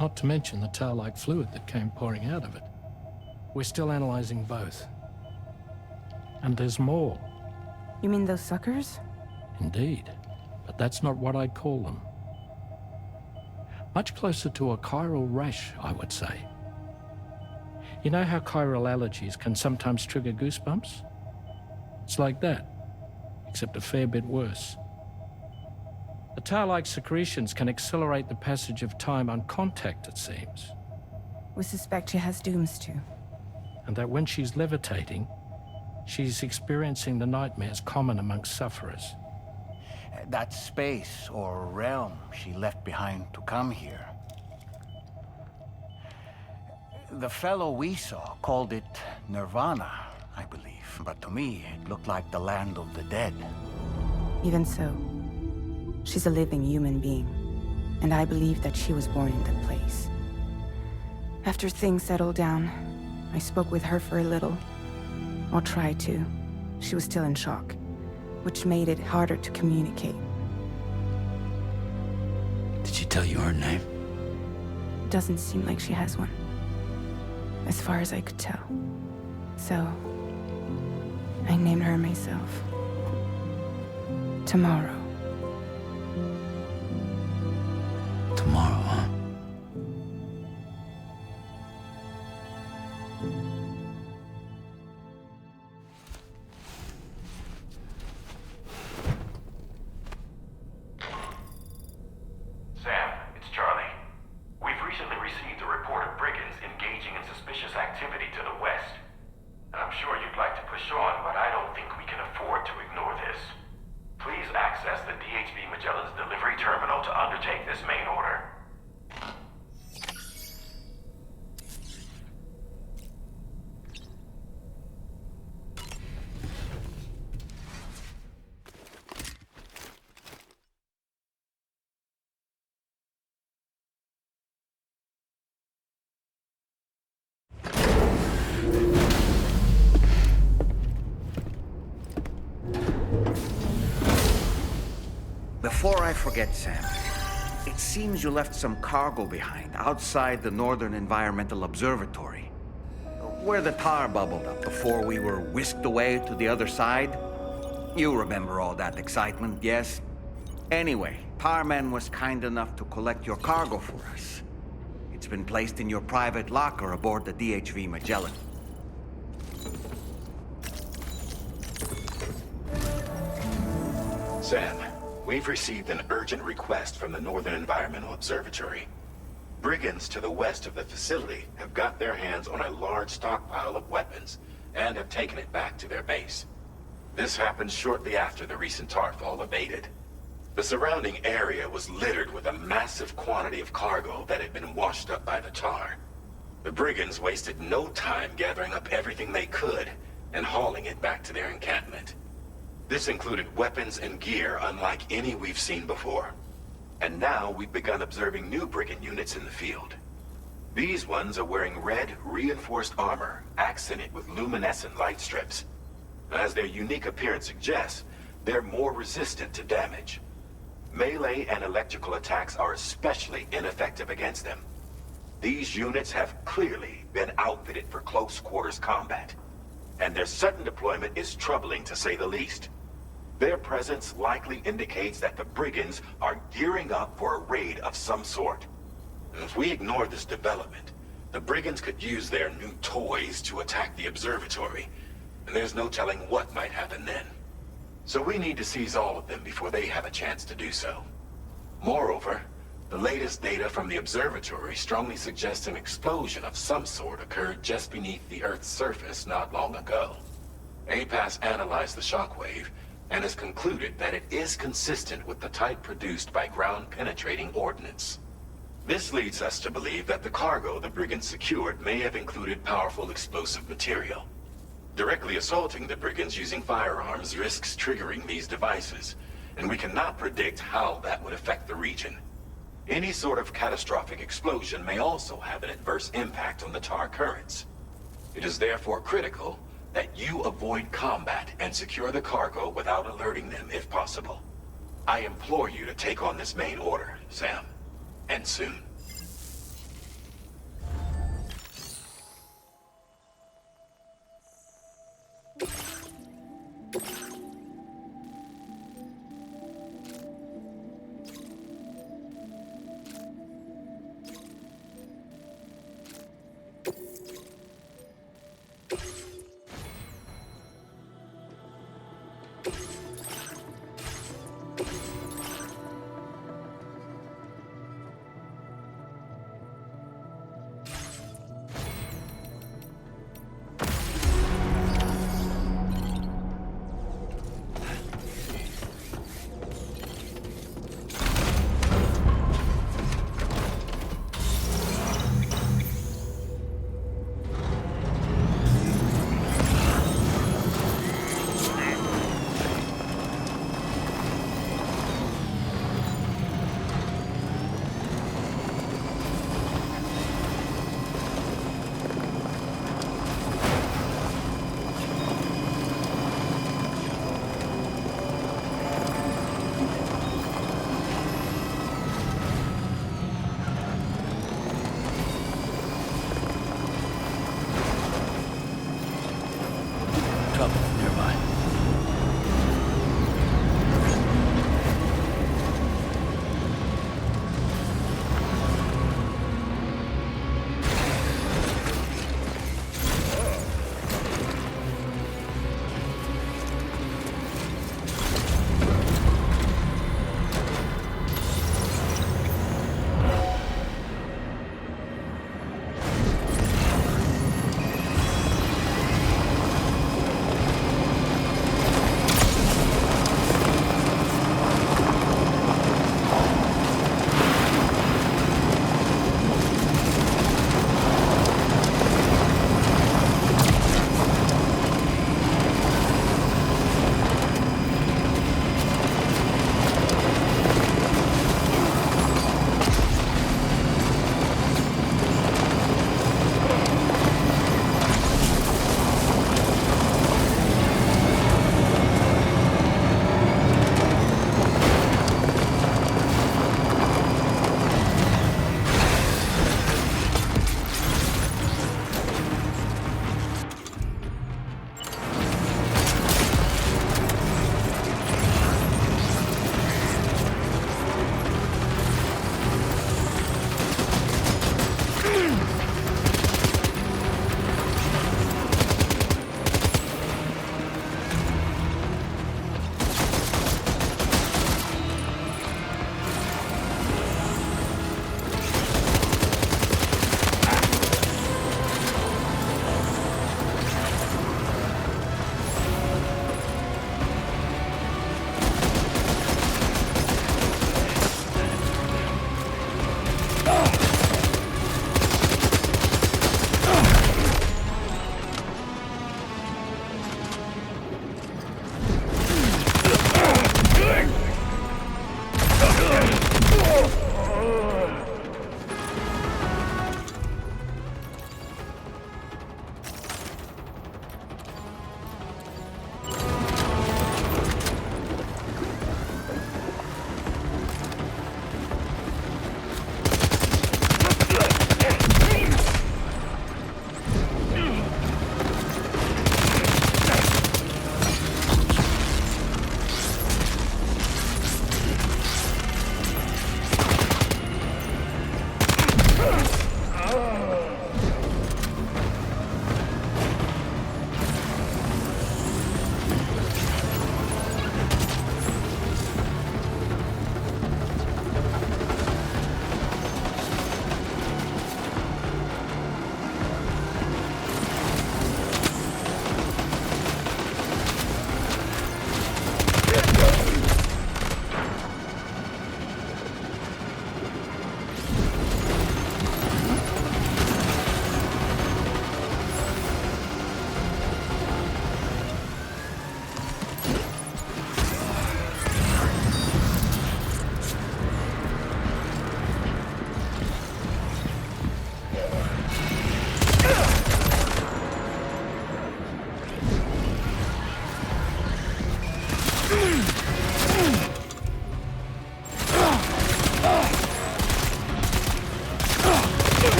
Not to mention the tar-like fluid that came pouring out of it. We're still analyzing both. And there's more. You mean those suckers? Indeed. But that's not what I'd call them. Much closer to a chiral rash, I would say. You know how chiral allergies can sometimes trigger goosebumps? It's like that, except a fair bit worse. The tar-like secretions can accelerate the passage of time on contact, it seems. We suspect she has dooms too. And that when she's levitating, she's experiencing the nightmares common amongst sufferers. That space or realm she left behind to come here. The fellow we saw called it Nirvana, I believe. But to me, it looked like the land of the dead. Even so, she's a living human being. And I believe that she was born in that place. After things settled down, I spoke with her for a little. Or tried to. She was still in shock, which made it harder to communicate. Did she tell you her name? Doesn't seem like she has one. As far as I could tell. So, I named her myself. Tomorrow. Tomorrow, huh? Sam, it's Charlie. We've recently received a report of brigands engaging in suspicious activity to the west. I'm sure you'd like to push on, but I don't think we can afford to ignore this. Please access the DHV Magellan's delivery terminal to undertake this main order. Before I forget, Sam, it seems you left some cargo behind outside the Northern Environmental Observatory, where the tar bubbled up before we were whisked away to the other side. You remember all that excitement, yes? Anyway, Tarman was kind enough to collect your cargo for us. It's been placed in your private locker aboard the DHV Magellan. Sam, we've received an urgent request from the Northern Environmental Observatory. Brigands to the west of the facility have got their hands on a large stockpile of weapons and have taken it back to their base. This happened shortly after the recent Tarfall abated. The surrounding area was littered with a massive quantity of cargo that had been washed up by the tar. The brigands wasted no time gathering up everything they could and hauling it back to their encampment. This included weapons and gear unlike any we've seen before. And now we've begun observing new brigand units in the field. These ones are wearing red, reinforced armor, accented with luminescent light strips. As their unique appearance suggests, they're more resistant to damage. Melee and electrical attacks are especially ineffective against them. These units have clearly been outfitted for close quarters combat, and their sudden deployment is troubling to say the least. Their presence likely indicates that the brigands are gearing up for a raid of some sort. If we ignore this development, The brigands could use their new toys to attack the observatory, and there's no telling what might happen then. So we need to seize all of them before they have a chance to do so. Moreover, the latest data from the observatory strongly suggests an explosion of some sort occurred just beneath the Earth's surface not long ago. APAS analyzed the shockwave and has concluded that it is consistent with the type produced by ground-penetrating ordnance. This leads us to believe that the cargo the brigands secured may have included powerful explosive material. Directly assaulting the brigands using firearms risks triggering these devices, and we cannot predict how that would affect the region. Any sort of catastrophic explosion may also have an adverse impact on the tar currents. It is therefore critical that you avoid combat and secure the cargo without alerting them if possible. I implore you to take on this main order, Sam. And soon.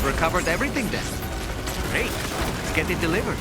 Recovered everything then. Great. Let's get it delivered.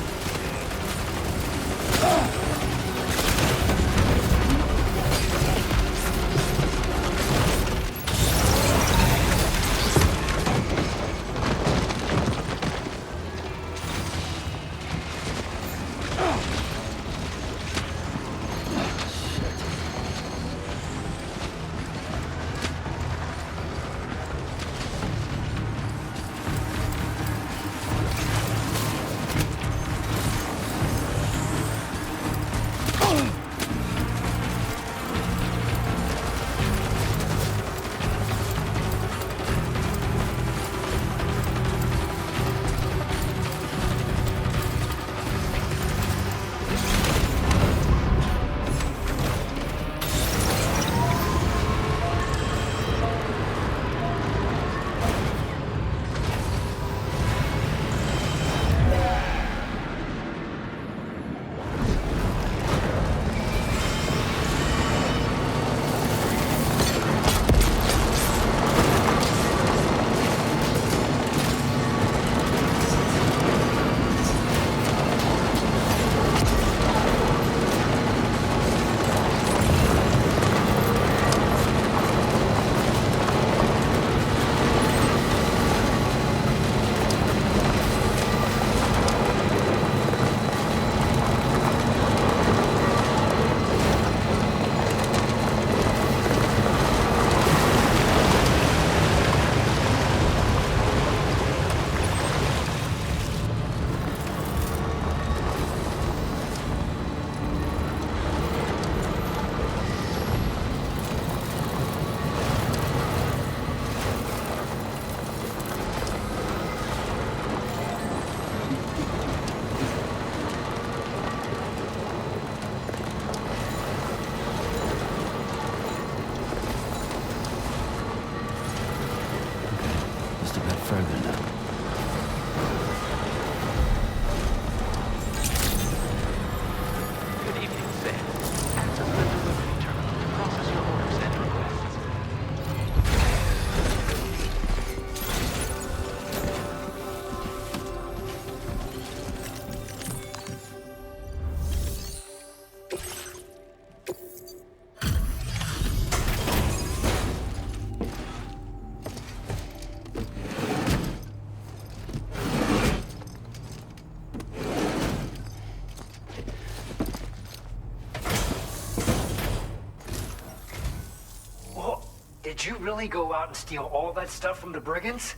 Did you really go out and steal all that stuff from the brigands?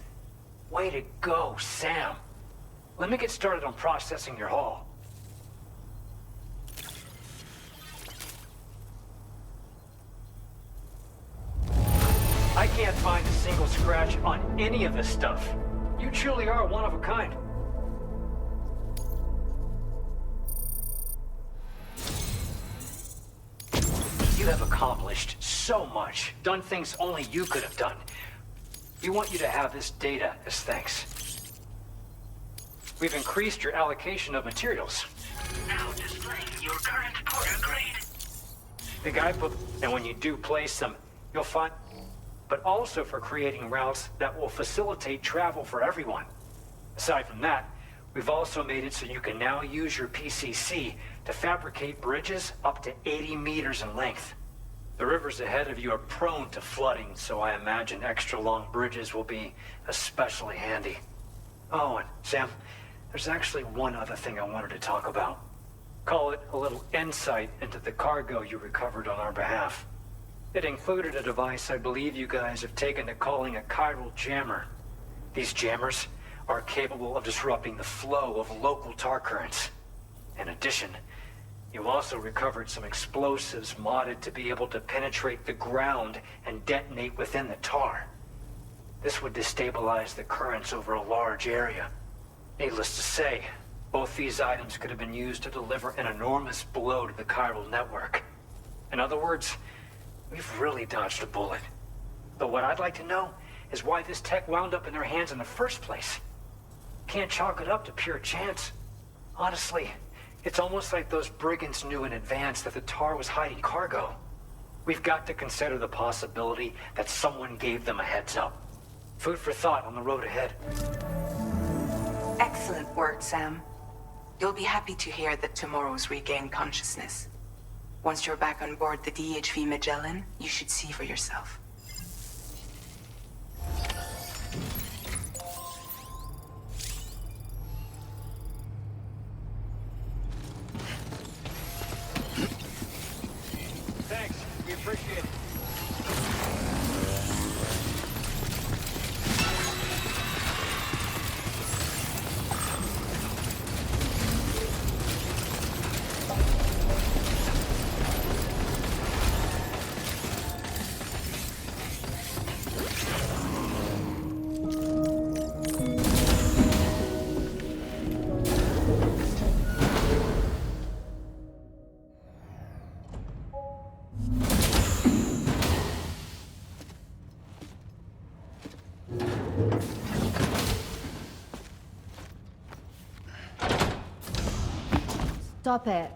Way to go, Sam. Let me get started on processing your haul. I can't find a single scratch on any of this stuff. You truly are one of a kind. You have accomplished so much, done things only you could have done. We want you to have this data as thanks. We've increased your allocation of materials. Now displaying your current porter grade. The guidebook, and when you do place them, you'll find... But also for creating routes that will facilitate travel for everyone. Aside from that, we've also made it so you can now use your PCC to fabricate bridges up to 80 meters in length. The rivers ahead of you are prone to flooding, so I imagine extra long bridges will be especially handy. Oh, and Sam, there's actually one other thing I wanted to talk about. Call it a little insight into the cargo you recovered on our behalf. It included a device I believe you guys have taken to calling a chiral jammer. These jammers are capable of disrupting the flow of local tar currents. In addition, You also recovered some explosives modded to be able to penetrate the ground and detonate within the tar. This would destabilize the currents over a large area. Needless to say, both these items could have been used to deliver an enormous blow to the chiral network. In other words, we've really dodged a bullet. But what I'd like to know is why this tech wound up in their hands in the first place. Can't chalk it up to pure chance. Honestly, it's almost like those brigands knew in advance that the tar was hiding cargo. We've got to consider the possibility that someone gave them a heads up. Food for thought on the road ahead. Excellent work, Sam. You'll be happy to hear that tomorrow's regained consciousness. Once you're back on board the DHV Magellan, you should see for yourself. Thanks, we appreciate it. Stop it.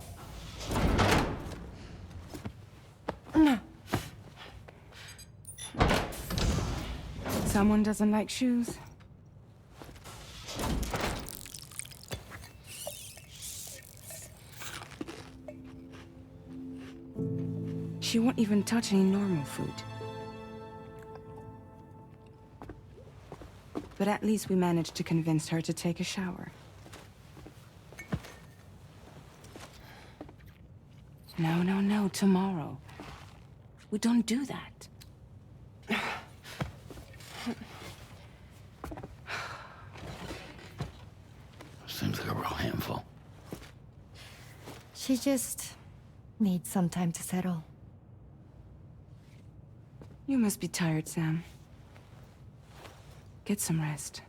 Someone doesn't like shoes? She won't even touch any normal food. But at least we managed to convince her to take a shower. No, tomorrow. We don't do that. Seems like a real handful. She just needs some time to settle. You must be tired, Sam. Get some rest.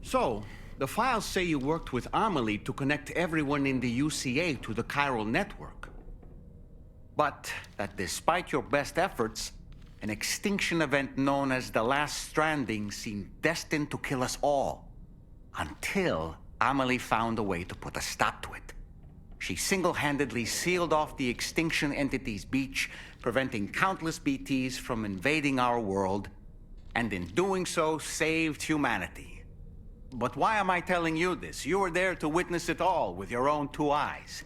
So, the files say you worked with Amelie to connect everyone in the UCA to the chiral network. But that despite your best efforts, an extinction event known as the Last Stranding seemed destined to kill us all. Until Amelie found a way to put a stop to it. She single-handedly sealed off the extinction entity's beach, preventing countless BTs from invading our world, and in doing so, saved humanity. But why am I telling you this? You were there to witness it all with your own 2 eyes.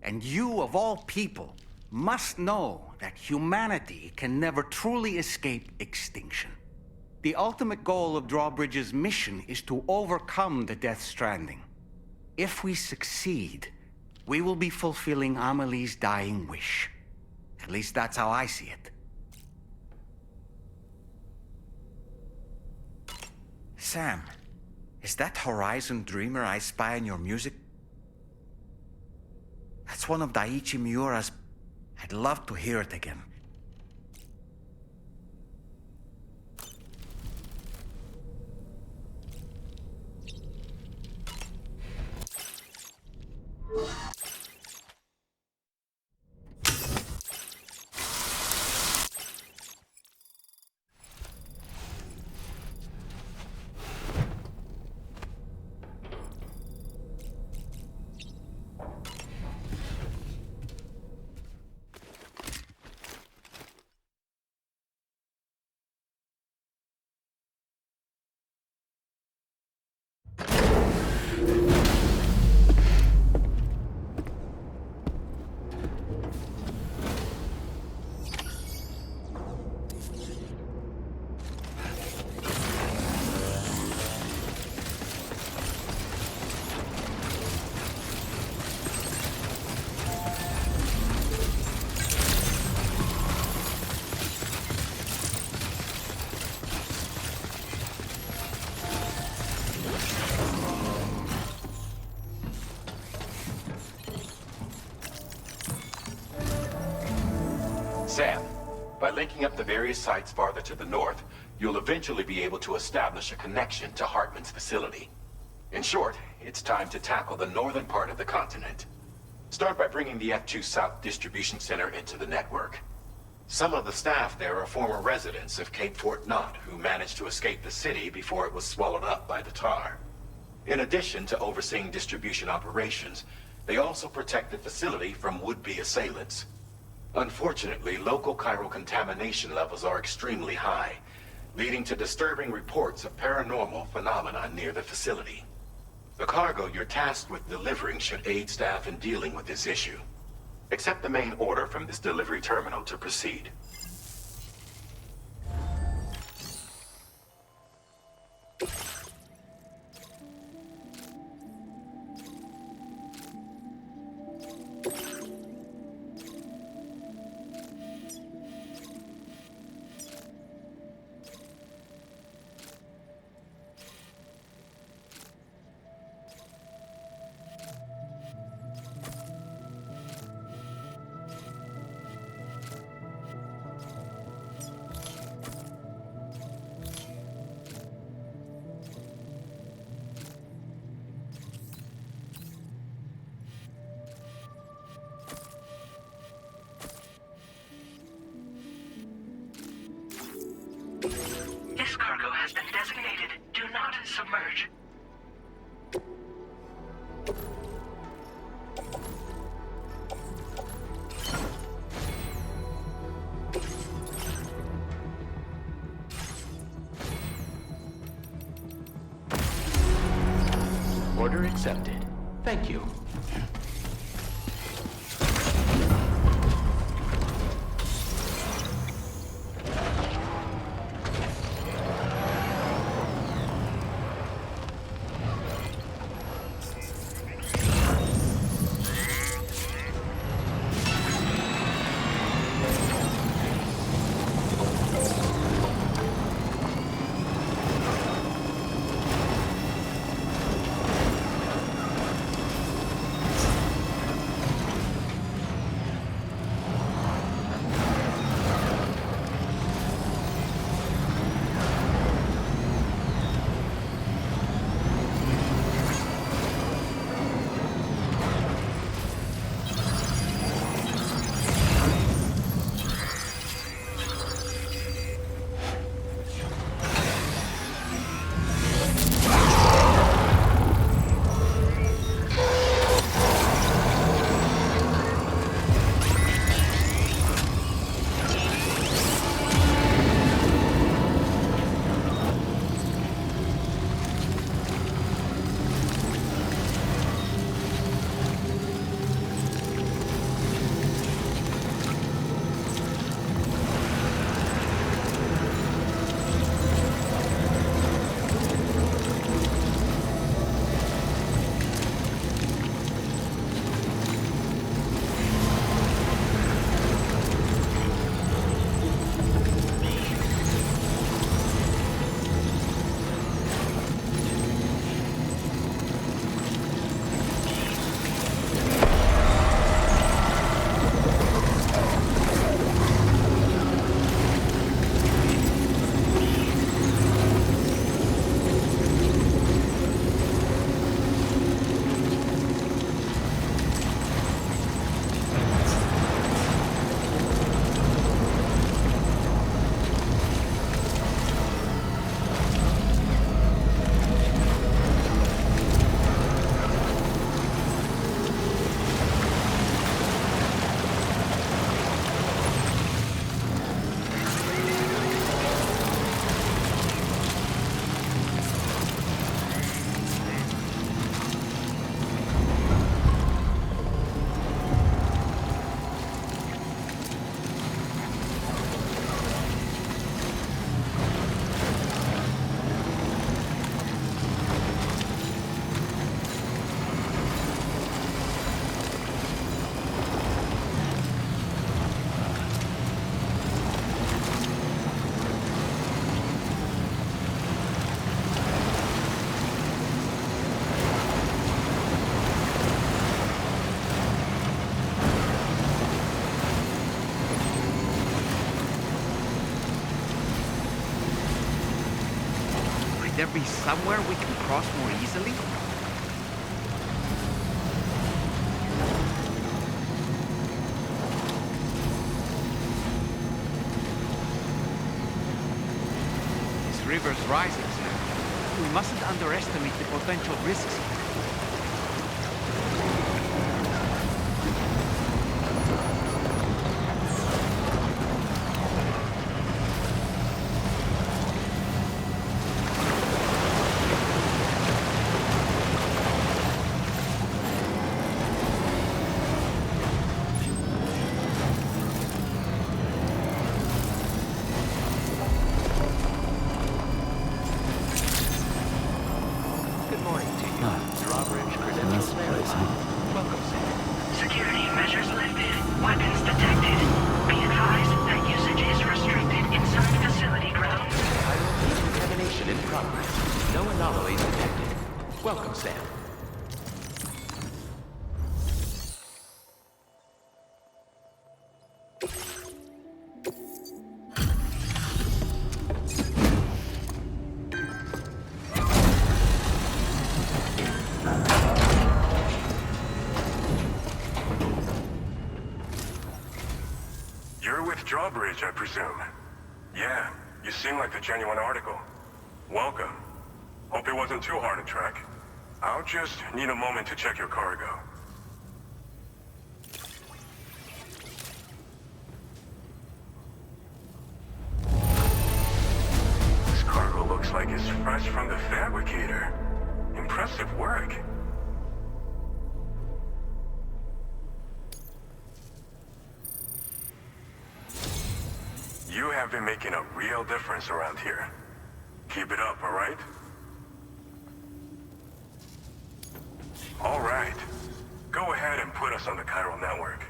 And you, of all people, must know that humanity can never truly escape extinction. The ultimate goal of Drawbridge's mission is to overcome the Death Stranding. If we succeed, we will be fulfilling Amelie's dying wish. At least that's how I see it. Sam, is that Horizon Dreamer I spy in your music? That's one of Daiichi Miura's. I'd love to hear it again. Sam, by linking up the various sites farther to the north, you'll eventually be able to establish a connection to Hartman's facility. In short, it's time to tackle the northern part of the continent. Start by bringing the F2 South Distribution Center into the network. Some of the staff there are former residents of Cape Fort Knott who managed to escape the city before it was swallowed up by the tar. In addition to overseeing distribution operations, they also protect the facility from would-be assailants. Unfortunately, local chiral contamination levels are extremely high, leading to disturbing reports of paranormal phenomena near the facility. The cargo you're tasked with delivering should aid staff in dealing with this issue. Accept the main order from this delivery terminal to proceed. This cargo has been designated Do Not Submerge. Order accepted. Thank you. be somewhere we can cross more easily? This river's rising, Sam. We mustn't underestimate the potential risks here. Security measures lifted. Weapons detected. Be advised that usage is restricted inside facility grounds. Decontamination in progress. No anomalies detected. Welcome, Sam. You're with Drawbridge, I presume. Yeah, you seem like a genuine article. Welcome. Hope it wasn't too hard to track. I'll just need a moment to check your cargo. This cargo looks like it's fresh from the fabricator. Impressive work. You have been making a real difference around here. Keep it up, all right? All right. Go ahead and put us on the chiral network.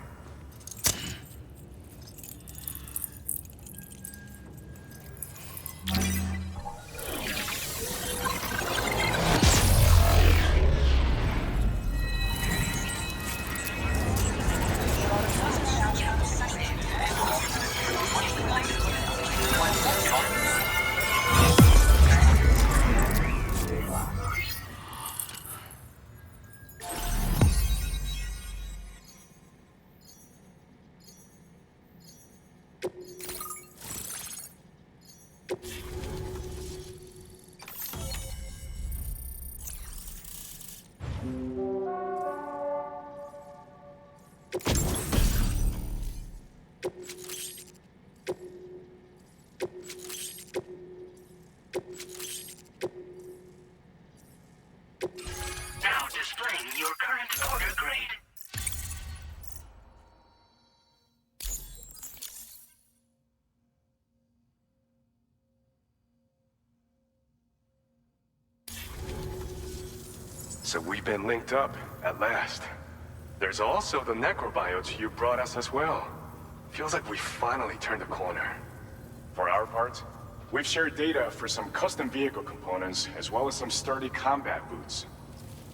Now displaying your current order grade. So we've been linked up, at last. There's also the necrobiotes you brought us as well. Feels like we finally turned the corner. For our part, we've shared data for some custom vehicle components, as well as some sturdy combat boots.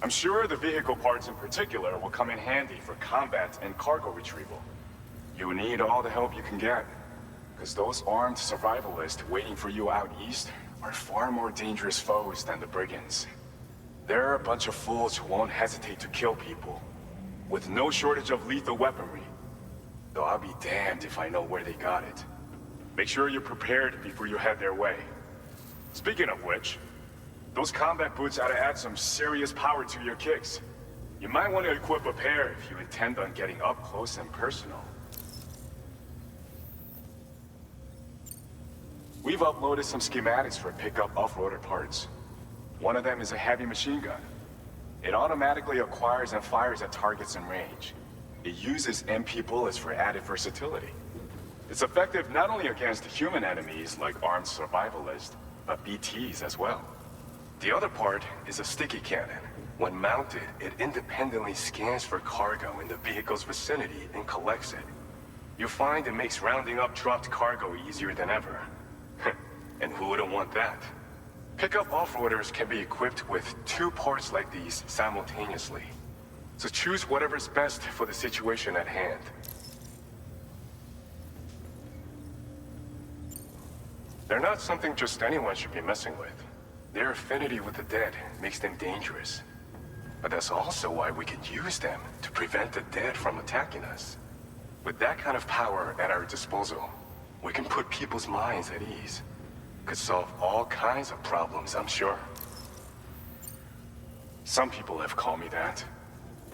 I'm sure the vehicle parts in particular will come in handy for combat and cargo retrieval. You need all the help you can get, because those armed survivalists waiting for you out east are far more dangerous foes than the brigands. They're a bunch of fools who won't hesitate to kill people, with no shortage of lethal weaponry. Though I'll be damned if I know where they got it. Make sure you're prepared before you head their way. Speaking of which, those combat boots ought to add some serious power to your kicks. You might want to equip a pair if you intend on getting up close and personal. We've uploaded some schematics for pickup off-roader parts. One of them is a heavy machine gun. It automatically acquires and fires at targets in range. It uses MP bullets for added versatility. It's effective not only against human enemies like armed survivalists, but BTs as well. The other part is a sticky cannon. When mounted, it independently scans for cargo in the vehicle's vicinity and collects it. You'll find it makes rounding up dropped cargo easier than ever. And who wouldn't want that? Pickup off-roaders can be equipped with 2 parts like these simultaneously. So choose whatever's best for the situation at hand. They're not something just anyone should be messing with. Their affinity with the dead makes them dangerous. But that's also why we can use them to prevent the dead from attacking us. With that kind of power at our disposal, we can put people's minds at ease. Could solve all kinds of problems, I'm sure. Some people have called me that.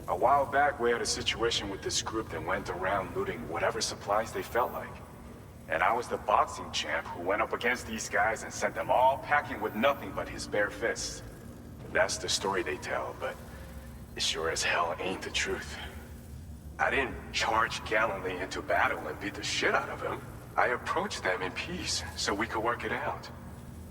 A while back, we had a situation with this group that went around looting whatever supplies they felt like. And I was the boxing champ who went up against these guys and sent them all packing with nothing but his bare fists. That's the story they tell, but it sure as hell ain't the truth. I didn't charge gallantly into battle and beat the shit out of them. I approached them in peace so we could work it out.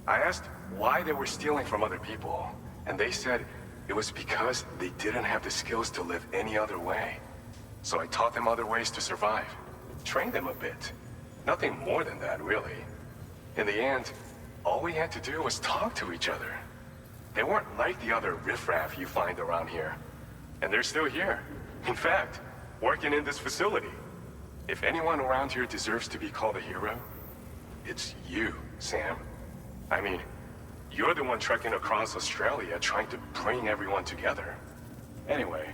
I asked why they were stealing from other people, and they said it was because they didn't have the skills to live any other way. So I taught them other ways to survive, trained them a bit. Nothing more than that, really. In the end, all we had to do was talk to each other. They weren't like the other riffraff you find around here. And they're still here. In fact, working in this facility. If anyone around here deserves to be called a hero, it's you, Sam. I mean, you're the one trekking across Australia trying to bring everyone together. Anyway,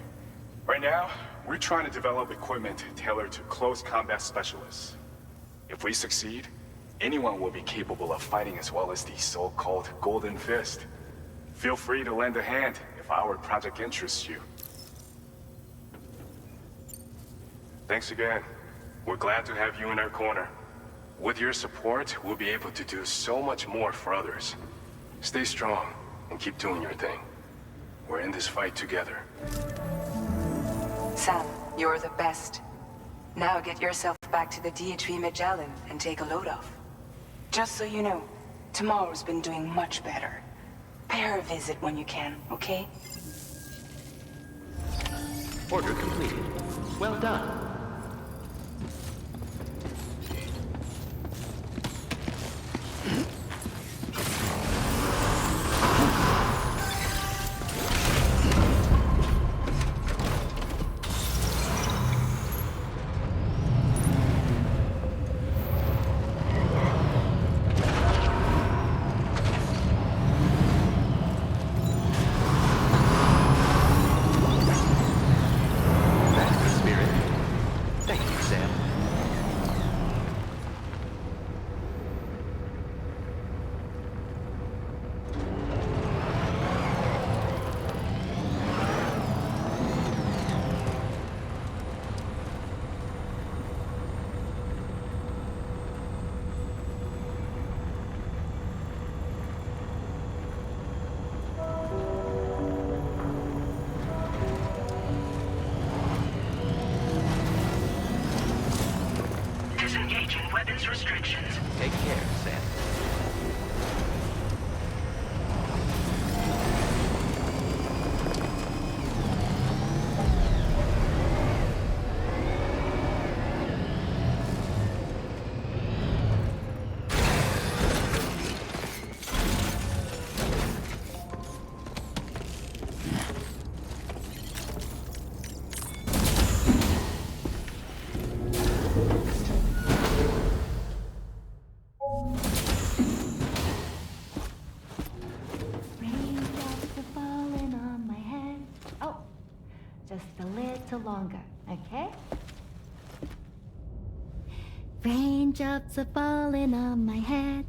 right now, we're trying to develop equipment tailored to close combat specialists. If we succeed, anyone will be capable of fighting as well as the so-called Golden Fist. Feel free to lend a hand if our project interests you. Thanks again. We're glad to have you in our corner. With your support, we'll be able to do so much more for others. Stay strong and keep doing your thing. We're in this fight together. Sam, you're the best. Now get yourself back to the DHV Magellan and take a load off. Just so you know, tomorrow's been doing much better. Pay her a visit when you can, okay? Order completed. Well done. Disengaging weapons restrictions. Take care, Sam. Longer, okay? Raindrops are falling on my head.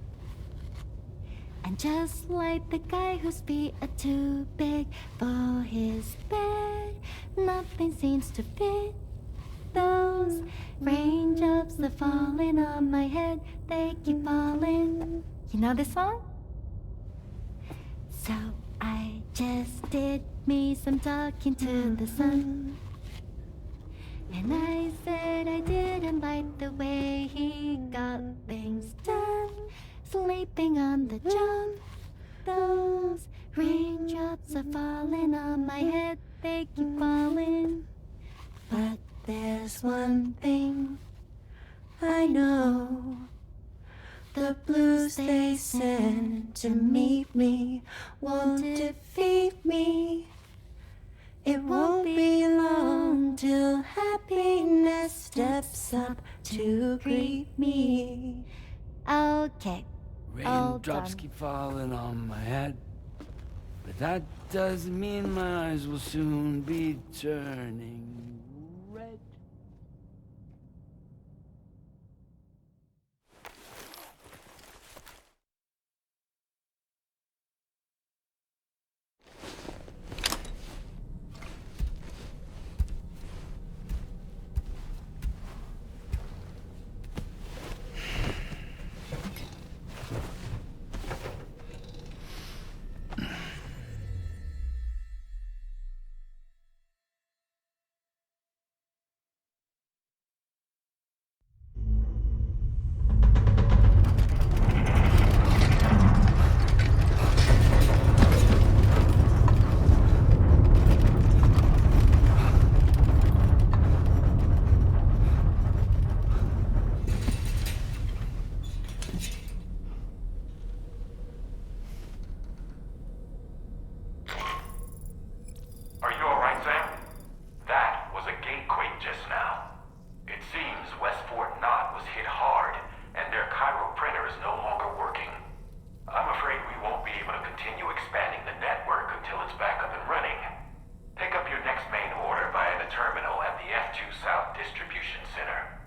And just like the guy whose feet are too big for his bed, nothing seems to fit. Those raindrops are falling on my head, they keep falling. You know this song? So I just did me some talking to the sun. And I said I didn't like the way he got things done. Sleeping on the job. Those raindrops are falling on my head, they keep falling. But there's one thing I know. The blues they send to meet me won't defeat me. It won't be long till happiness steps up to greet me. Okay. Raindrops keep falling on my head. But that doesn't mean my eyes will soon be turning red. Are you alright, Sam? That was a gatequake just now. It seems West Fort Knott was hit hard, and their Cairo printer is no longer working. I'm afraid we won't be able to continue expanding the network until it's back up and running. Pick up your next main order via the terminal at the F2 South Distribution Center.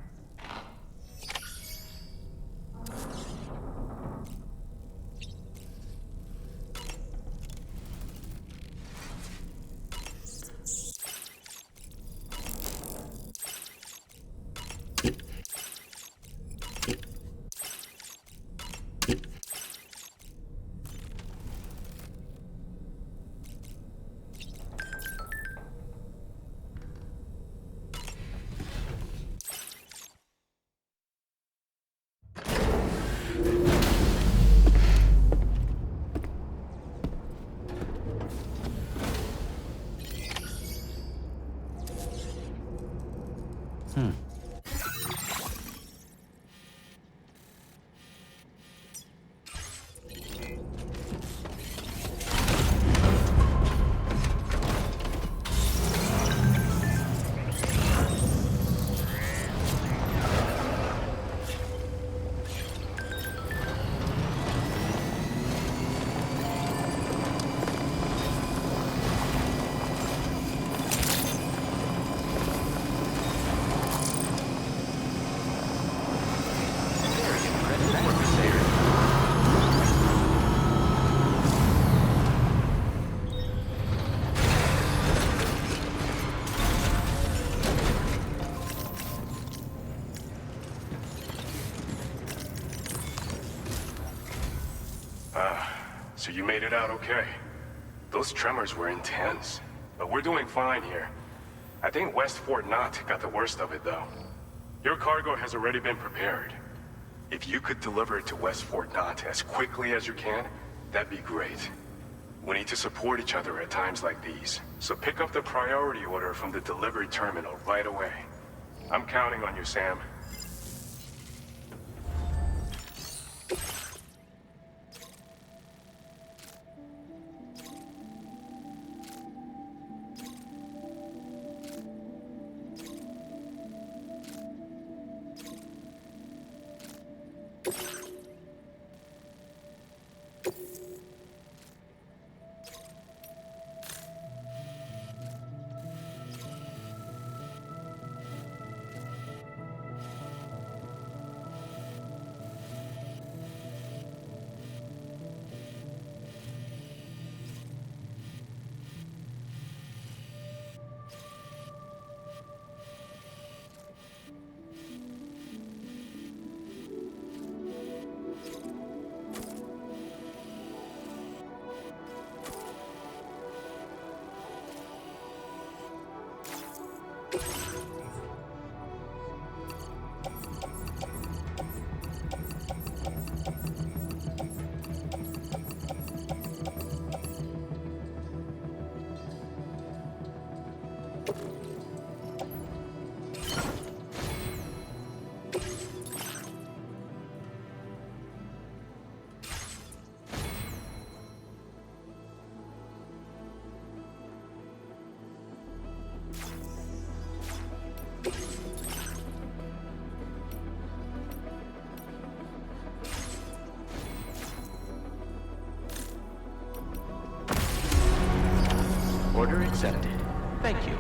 So you made it out okay. Those tremors were intense, but we're doing fine here. I think West Fort Knott got the worst of it, though. Your cargo has already been prepared. If you could deliver it to West Fort Knott as quickly as you can, that'd be great. We need to support each other at times like these, so pick up the priority order from the delivery terminal right away. I'm counting on you, Sam. Order accepted. Thank you.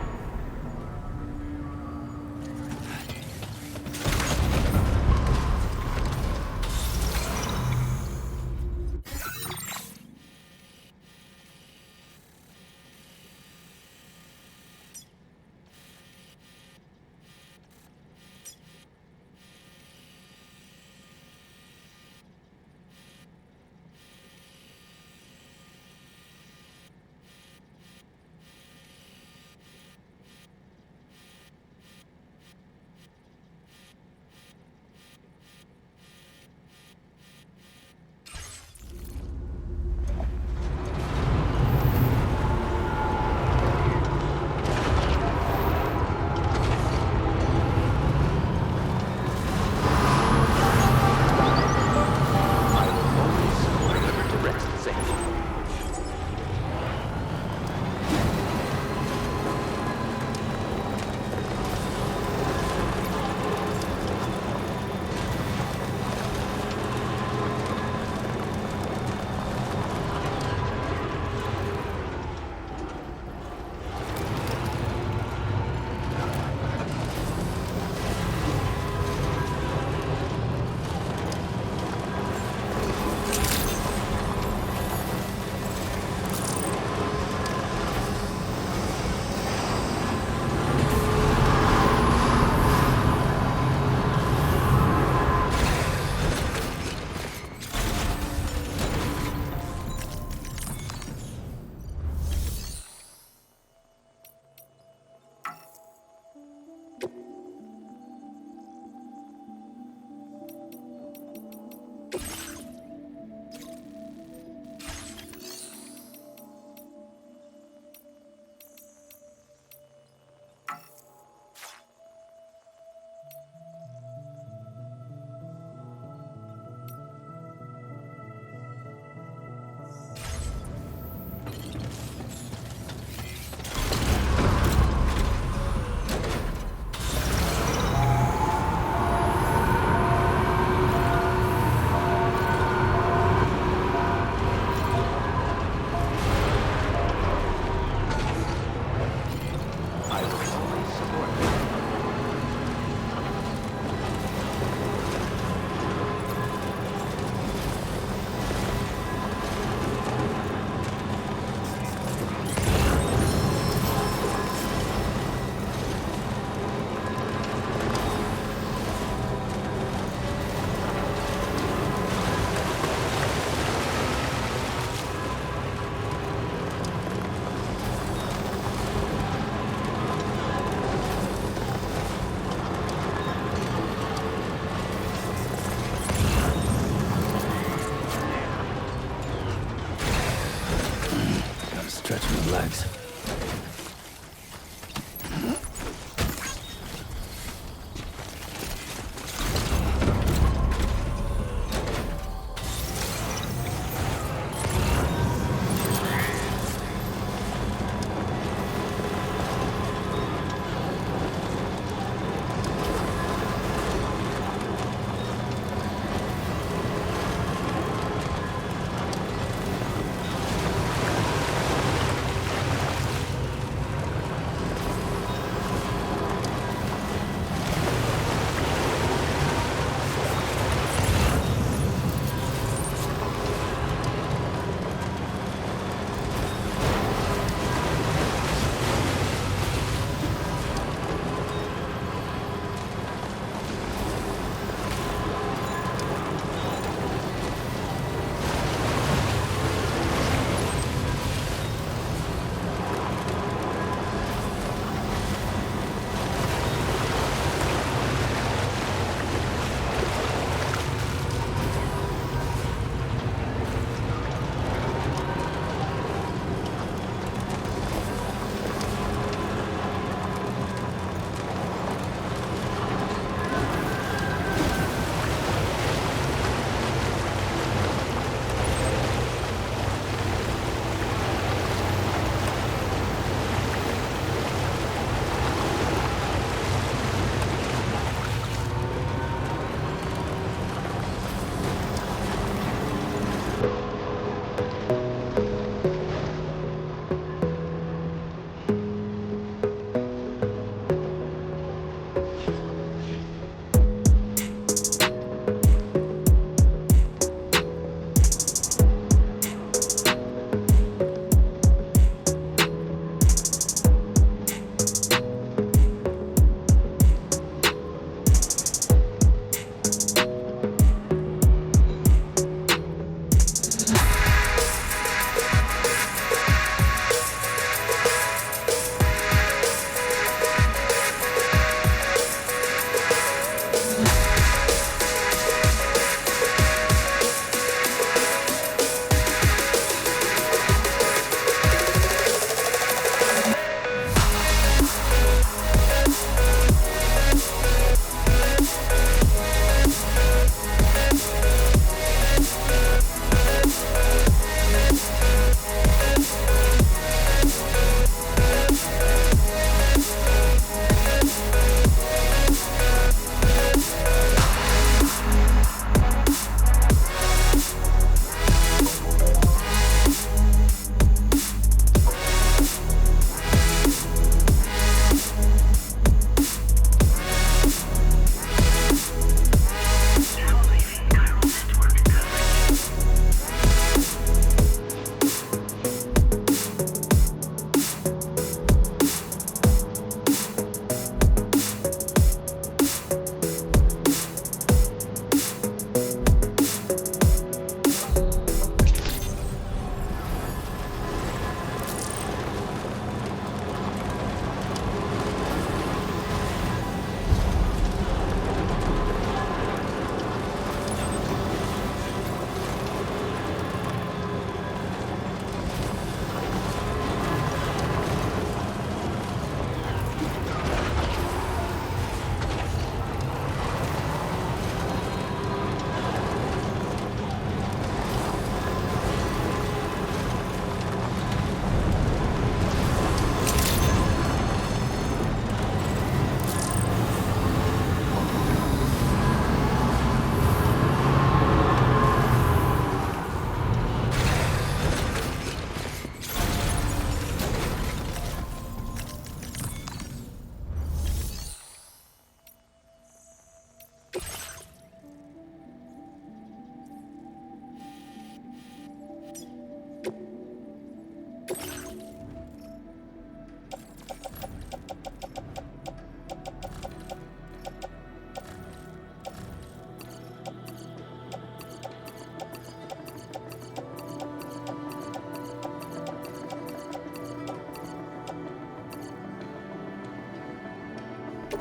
Now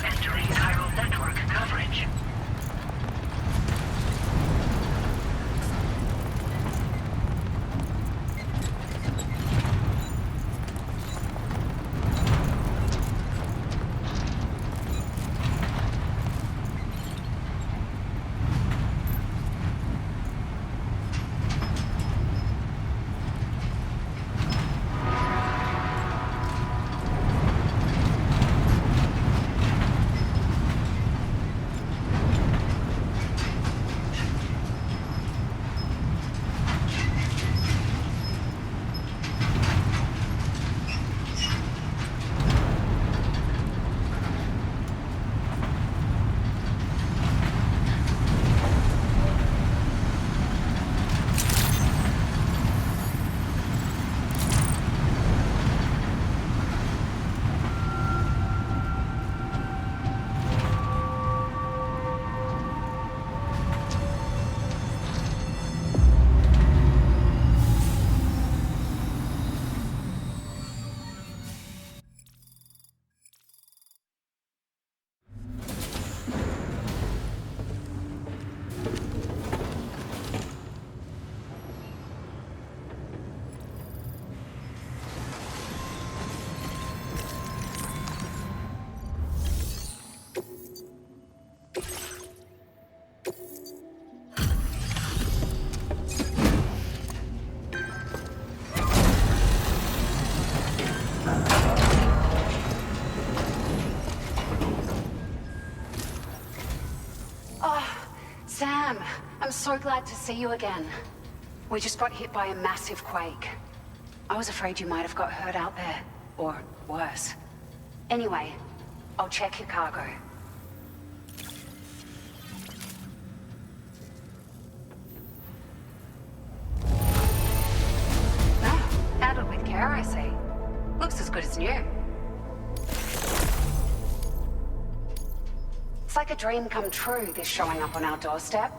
entering chiral network coverage. Sam, I'm so glad to see you again. We just got hit by a massive quake. I was afraid you might have got hurt out there, or worse. Anyway, I'll check your cargo. Handled with care, I see. Looks as good as new. It's like a dream come true, this showing up on our doorstep.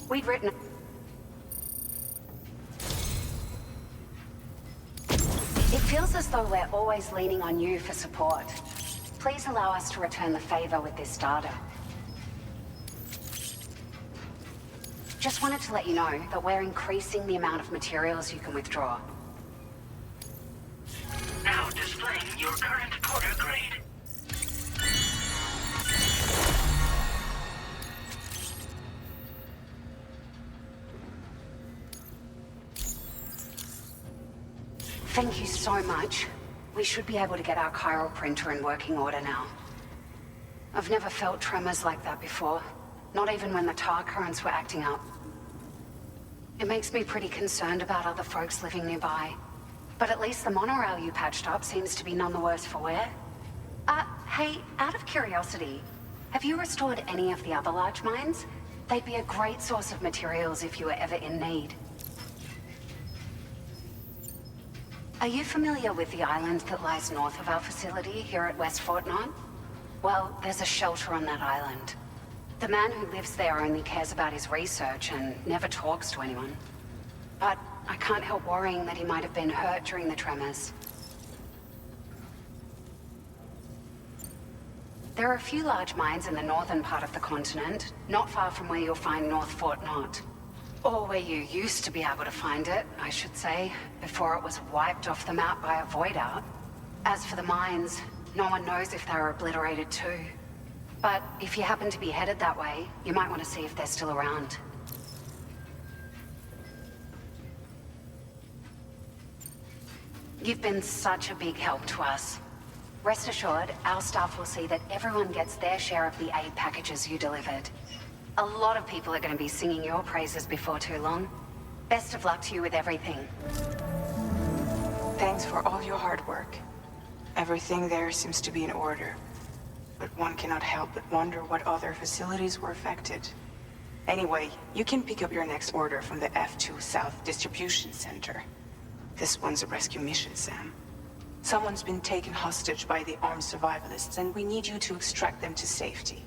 We'd written... It feels as though we're always leaning on you for support. Please allow us to return the favor with this data. Just wanted to let you know that we're increasing the amount of materials you can withdraw. Now displaying your current Porter grade. Thank you so much. We should be able to get our chiral printer in working order now. I've never felt tremors like that before, not even when the tar currents were acting up. It makes me pretty concerned about other folks living nearby. But at least the monorail you patched up seems to be none the worse for wear. Hey, out of curiosity, have you restored any of the other large mines? They'd be a great source of materials if you were ever in need. Are you familiar with the island that lies north of our facility here at West Fort Knott? Well, there's a shelter on that island. The man who lives there only cares about his research and never talks to anyone. But I can't help worrying that he might have been hurt during the tremors. There are a few large mines in the northern part of the continent, not far from where you'll find North Fort Knott. Or where you used to be able to find it, I should say, before it was wiped off the map by a void out. As for the mines, no one knows if they were obliterated too. But if you happen to be headed that way, you might want to see if they're still around. You've been such a big help to us. Rest assured, our staff will see that everyone gets their share of the aid packages you delivered. A lot of people are going to be singing your praises before too long. Best of luck to you with everything. Thanks for all your hard work. Everything there seems to be in order. But one cannot help but wonder what other facilities were affected. Anyway, you can pick up your next order from the F2 South Distribution Center. This one's a rescue mission, Sam. Someone's been taken hostage by the armed survivalists, and we need you to extract them to safety.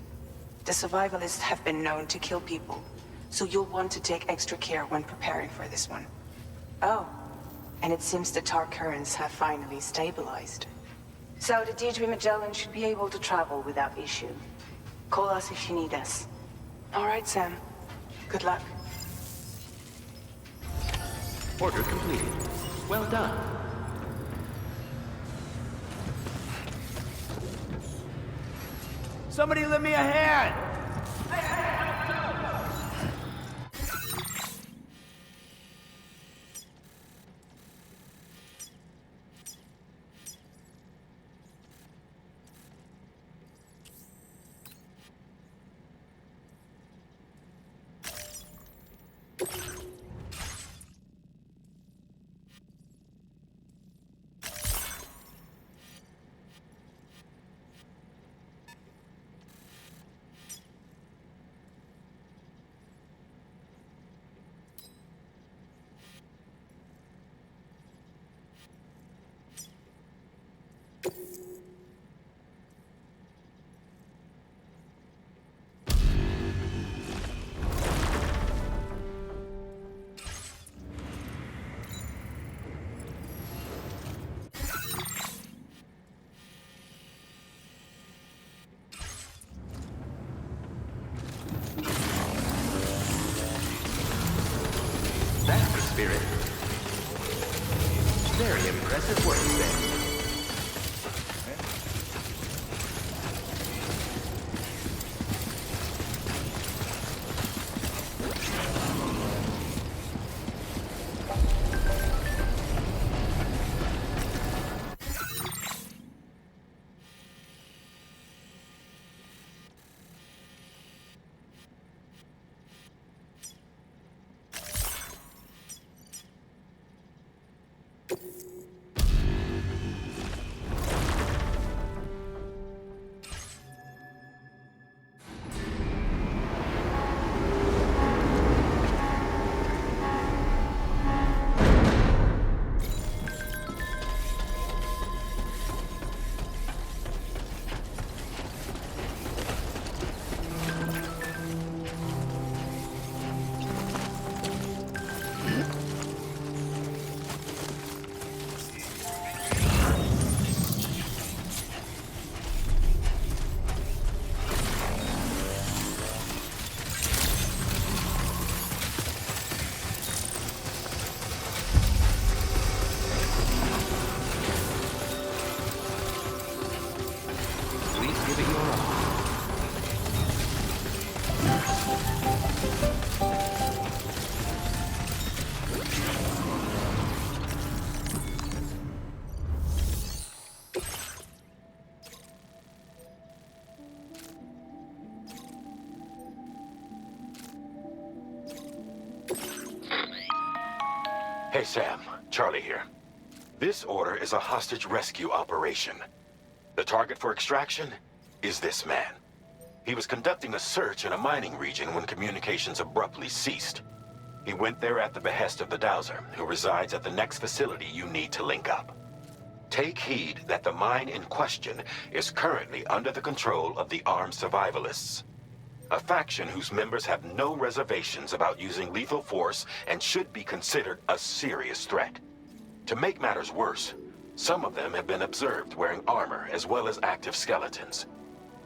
The survivalists have been known to kill people, so you'll want to take extra care when preparing for this one. Oh, and it seems the tar currents have finally stabilized. So the D3 Magellan should be able to travel without issue. Call us if you need us. All right, Sam. Good luck. Order completed. Well done. Somebody lend me a hand! That's the spirit. Very impressive work, Sam. Hey, Sam. Charlie here. This order is a hostage rescue operation. The target for extraction is this man. He was conducting a search in a mining region when communications abruptly ceased. He went there at the behest of the Dowser, who resides at the next facility you need to link up. Take heed that the mine in question is currently under the control of the armed survivalists, a faction whose members have no reservations about using lethal force and should be considered a serious threat. To make matters worse, some of them have been observed wearing armor as well as active skeletons.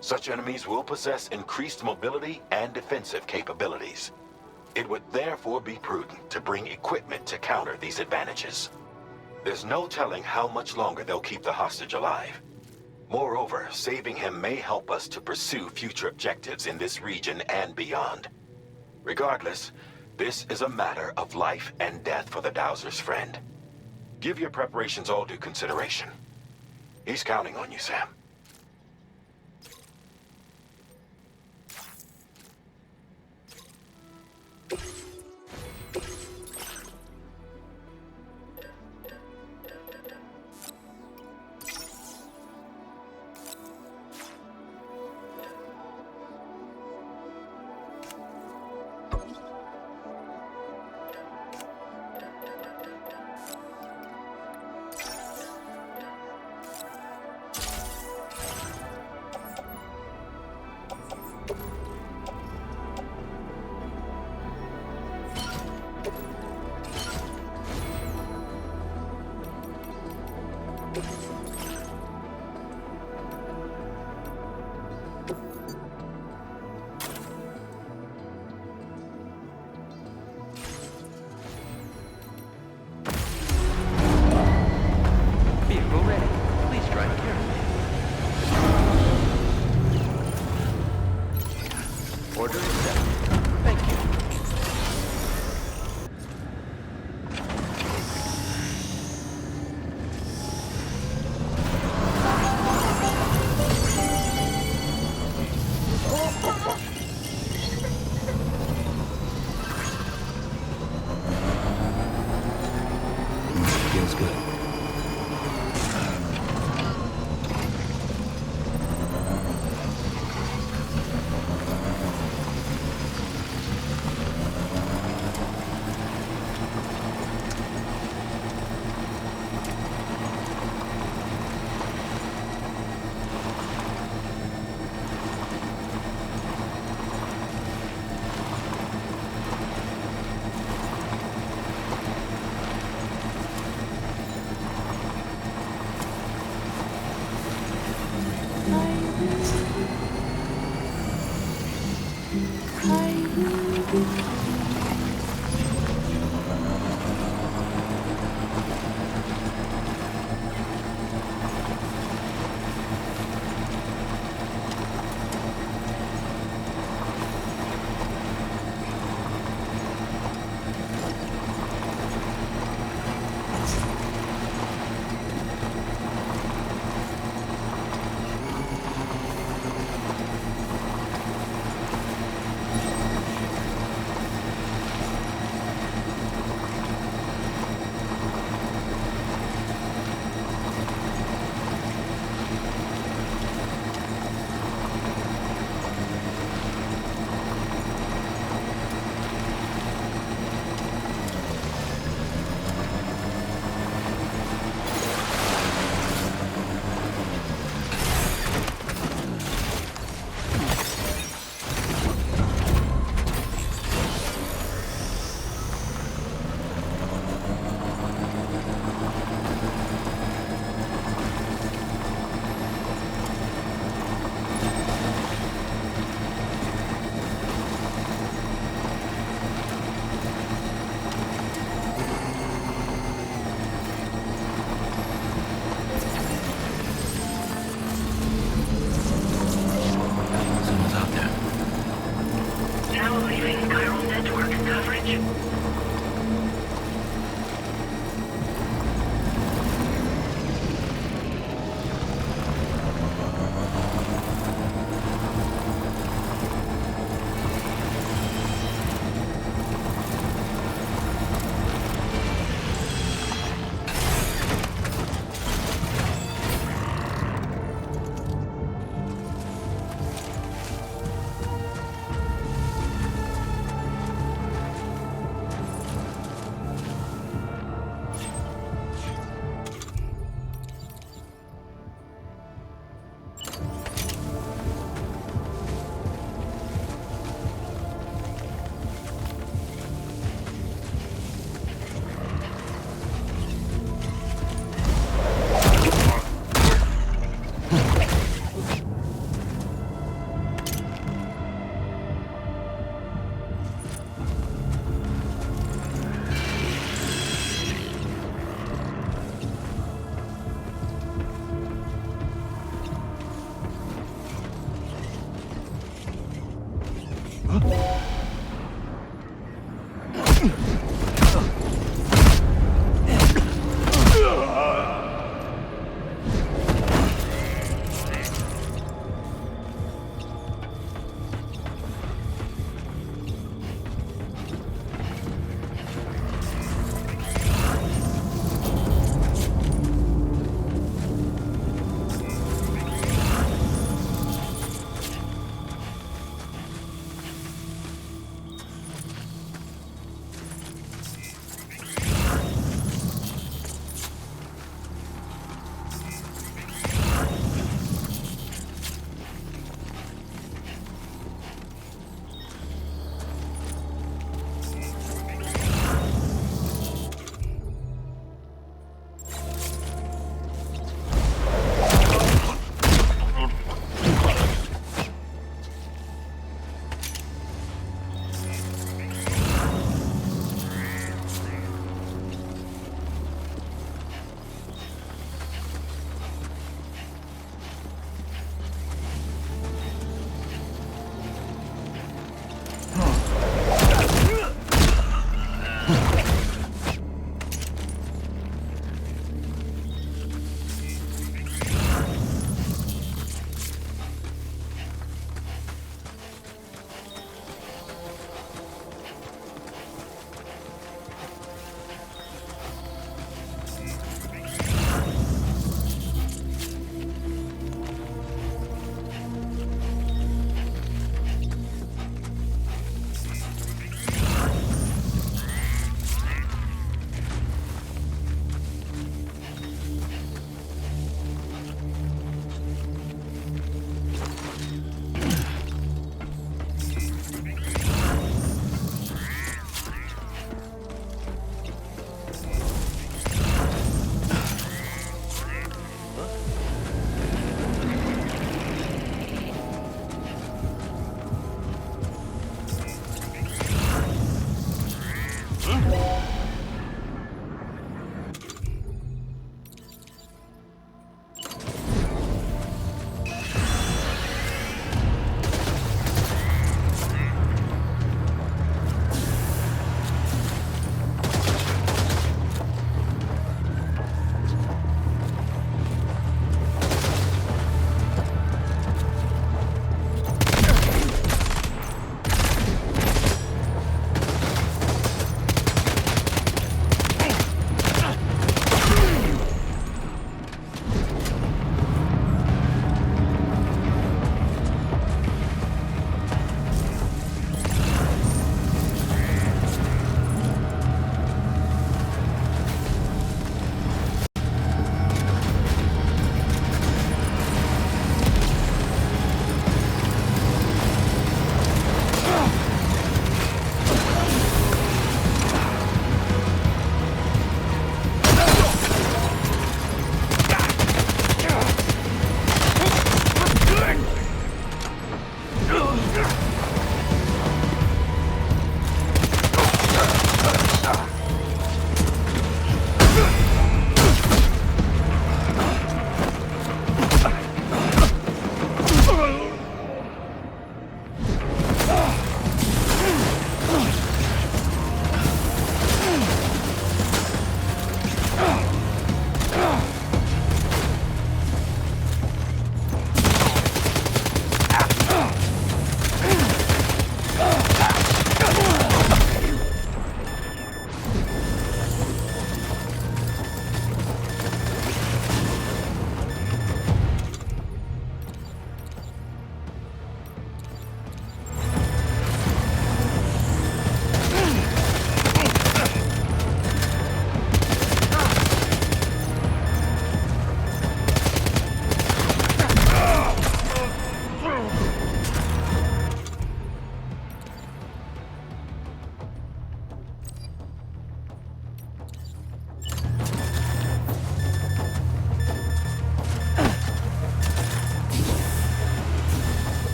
Such enemies will possess increased mobility and defensive capabilities. It would therefore be prudent to bring equipment to counter these advantages. There's no telling how much longer they'll keep the hostage alive. Moreover, saving him may help us to pursue future objectives in this region and beyond. Regardless, this is a matter of life and death for the Dowser's friend. Give your preparations all due consideration. He's counting on you, Sam. Order accepted. Thank you. Feels good.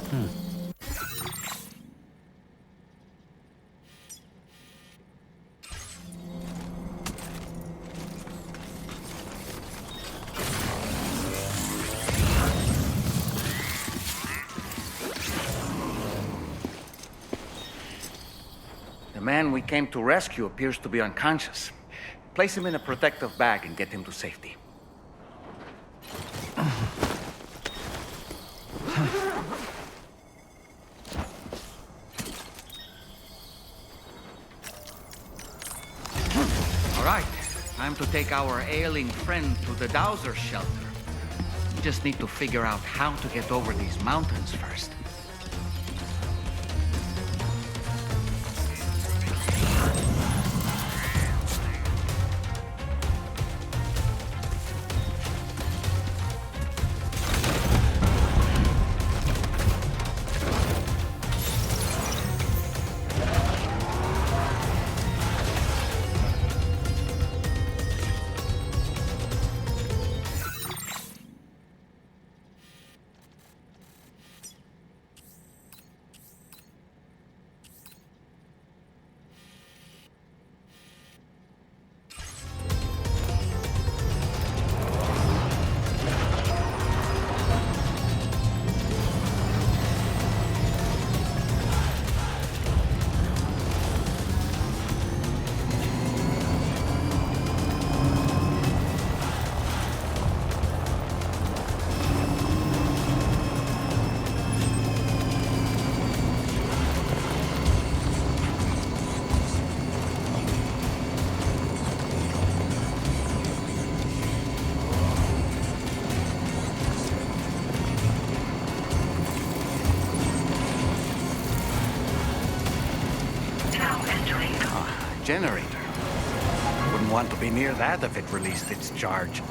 The man we came to rescue appears to be unconscious. Place him in a protective bag and get him to safety. All right, time to take our ailing friend to the Dowser shelter. We just need to figure out how to get over these mountains first. Generator. Wouldn't want to be near that if it released its charge.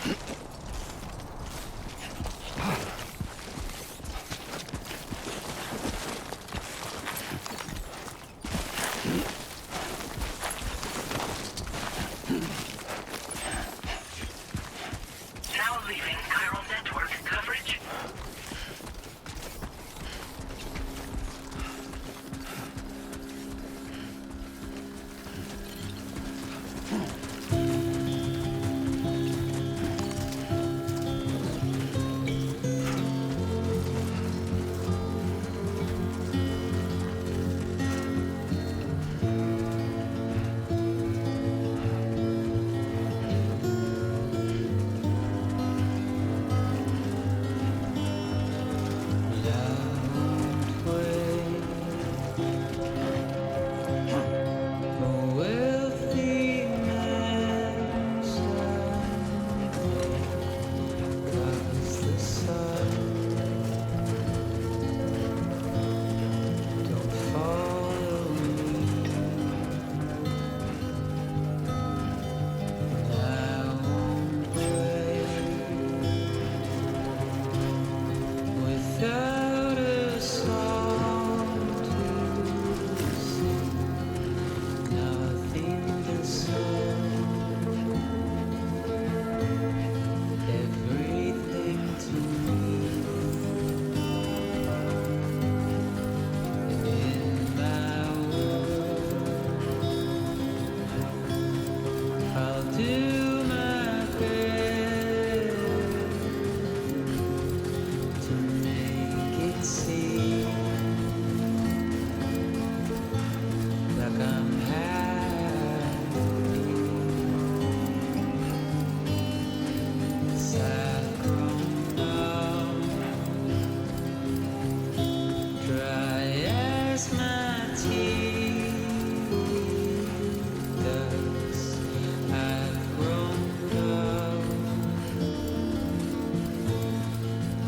Now leaving chiral network coverage. Without a song to sing, nothing can solve everything to me. In my world, I'll do my best to make it seem like I'm happy. I've grown up, dry as my tears. I've grown up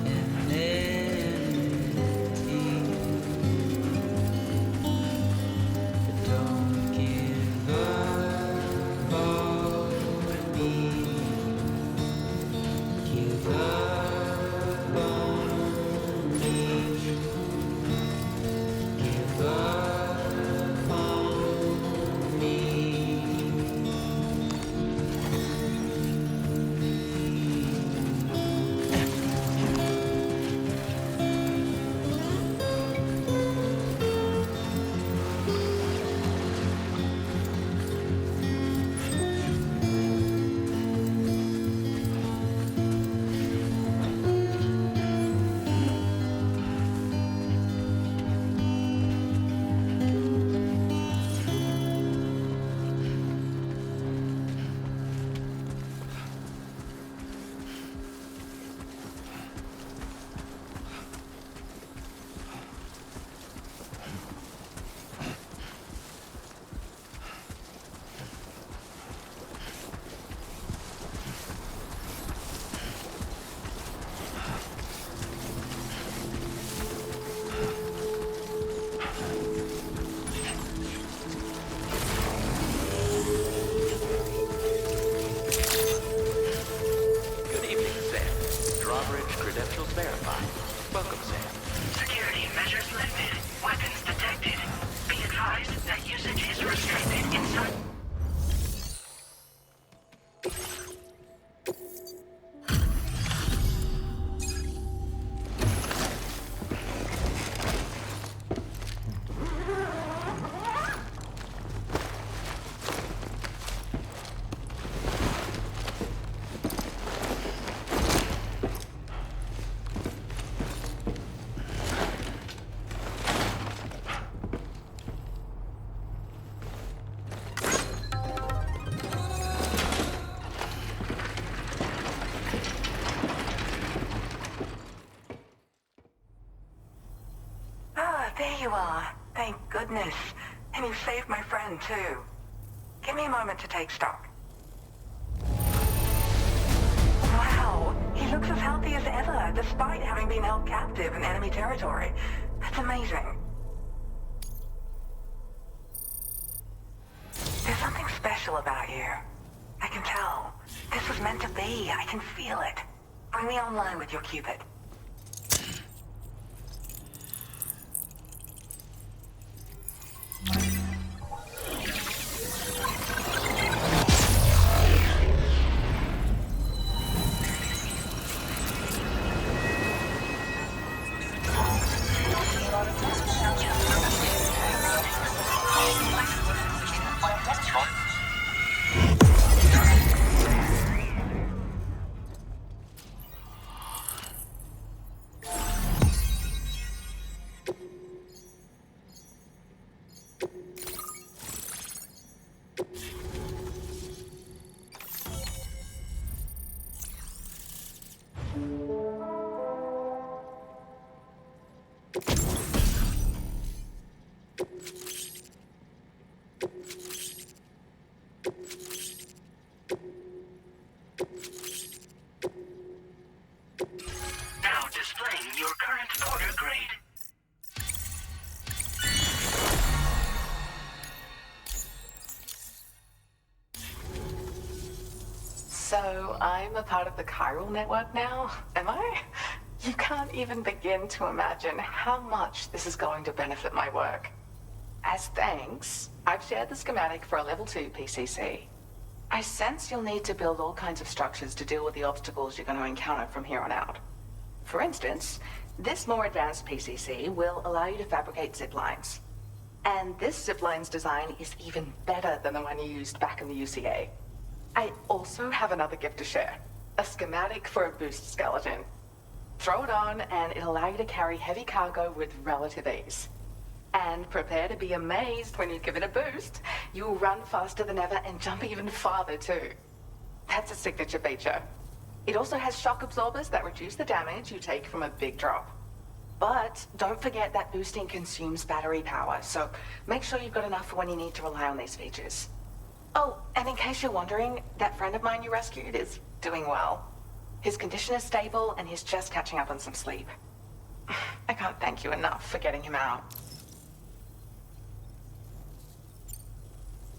and empty. Don't give up on me. Give up on me. Give up on me. Good evening, Sam. Drawbridge credentials verified. Welcome, Sam. Security measures lifted. Weapons detected. Be advised that usage is restricted inside. Ah, there you are. Thank goodness. And you saved my friend, too. Give me a moment to take stock. Wow, he looks as healthy as ever, despite having been held captive in enemy territory. That's amazing. There's something special about you. I can tell. This was meant to be. I can feel it. Bring me online with your Cupid. Now displaying your current order grade. So, I'm a part of the chiral network now, am I? You can't even begin to imagine how much this is going to benefit my work. As thanks, I've shared the schematic for a level 2 PCC. I sense you'll need to build all kinds of structures to deal with the obstacles you're going to encounter from here on out. For instance, this more advanced PCC will allow you to fabricate zip lines. And this zip line's design is even better than the one you used back in the UCA. I also have another gift to share. A schematic for a boost skeleton. Throw it on and it'll allow you to carry heavy cargo with relative ease. And prepare to be amazed when you give it a boost. You'll run faster than ever and jump even farther too. That's a signature feature. It also has shock absorbers that reduce the damage you take from a big drop. But don't forget that boosting consumes battery power, so make sure you've got enough for when you need to rely on these features. Oh, and in case you're wondering, that friend of mine you rescued is doing well. His condition is stable and he's just catching up on some sleep. I can't thank you enough for getting him out.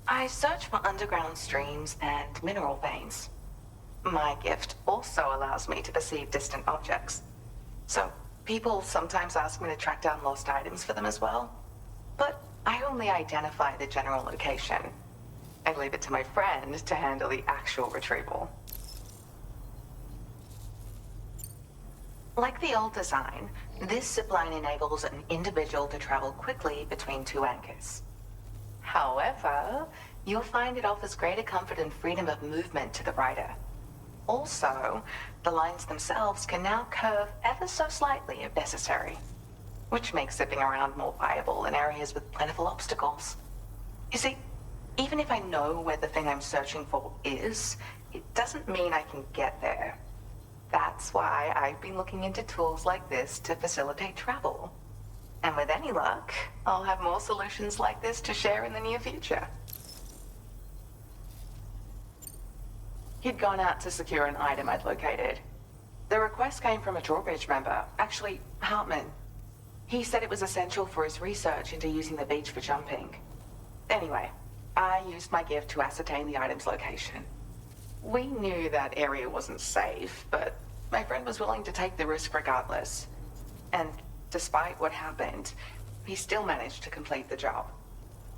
I search for underground streams and mineral veins. My gift also allows me to perceive distant objects. So, people sometimes ask me to track down lost items for them as well. But I only identify the general location. I leave it to my friend to handle the actual retrieval. Like the old design, this zipline enables an individual to travel quickly between two anchors. However, you'll find it offers greater comfort and freedom of movement to the rider. Also, the lines themselves can now curve ever so slightly if necessary, which makes zipping around more viable in areas with plentiful obstacles. You see, even if I know where the thing I'm searching for is, it doesn't mean I can get there. That's why I've been looking into tools like this to facilitate travel. And with any luck, I'll have more solutions like this to share in the near future. He'd gone out to secure an item I'd located. The request came from a drawbridge member, actually, Hartman. He said it was essential for his research into using the beach for jumping. Anyway, I used my gift to ascertain the item's location. We knew that area wasn't safe, but my friend was willing to take the risk regardless. And despite what happened, he still managed to complete the job.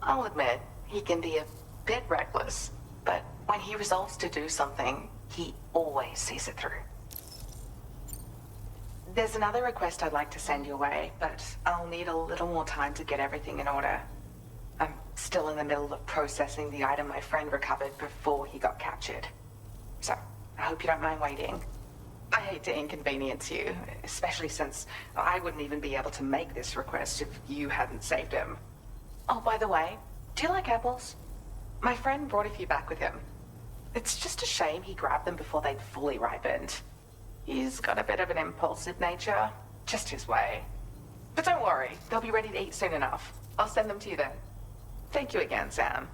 I'll admit, he can be a bit reckless, but when he resolves to do something, he always sees it through. There's another request I'd like to send your way, but I'll need a little more time to get everything in order. I'm still in the middle of processing the item my friend recovered before he got captured. So, I hope you don't mind waiting. I hate to inconvenience you, especially since I wouldn't even be able to make this request if you hadn't saved him. Oh, by the way, do you like apples? My friend brought a few back with him. It's just a shame he grabbed them before they'd fully ripened. He's got a bit of an impulsive nature, just his way. But don't worry, they'll be ready to eat soon enough. I'll send them to you then. Thank you again, Sam.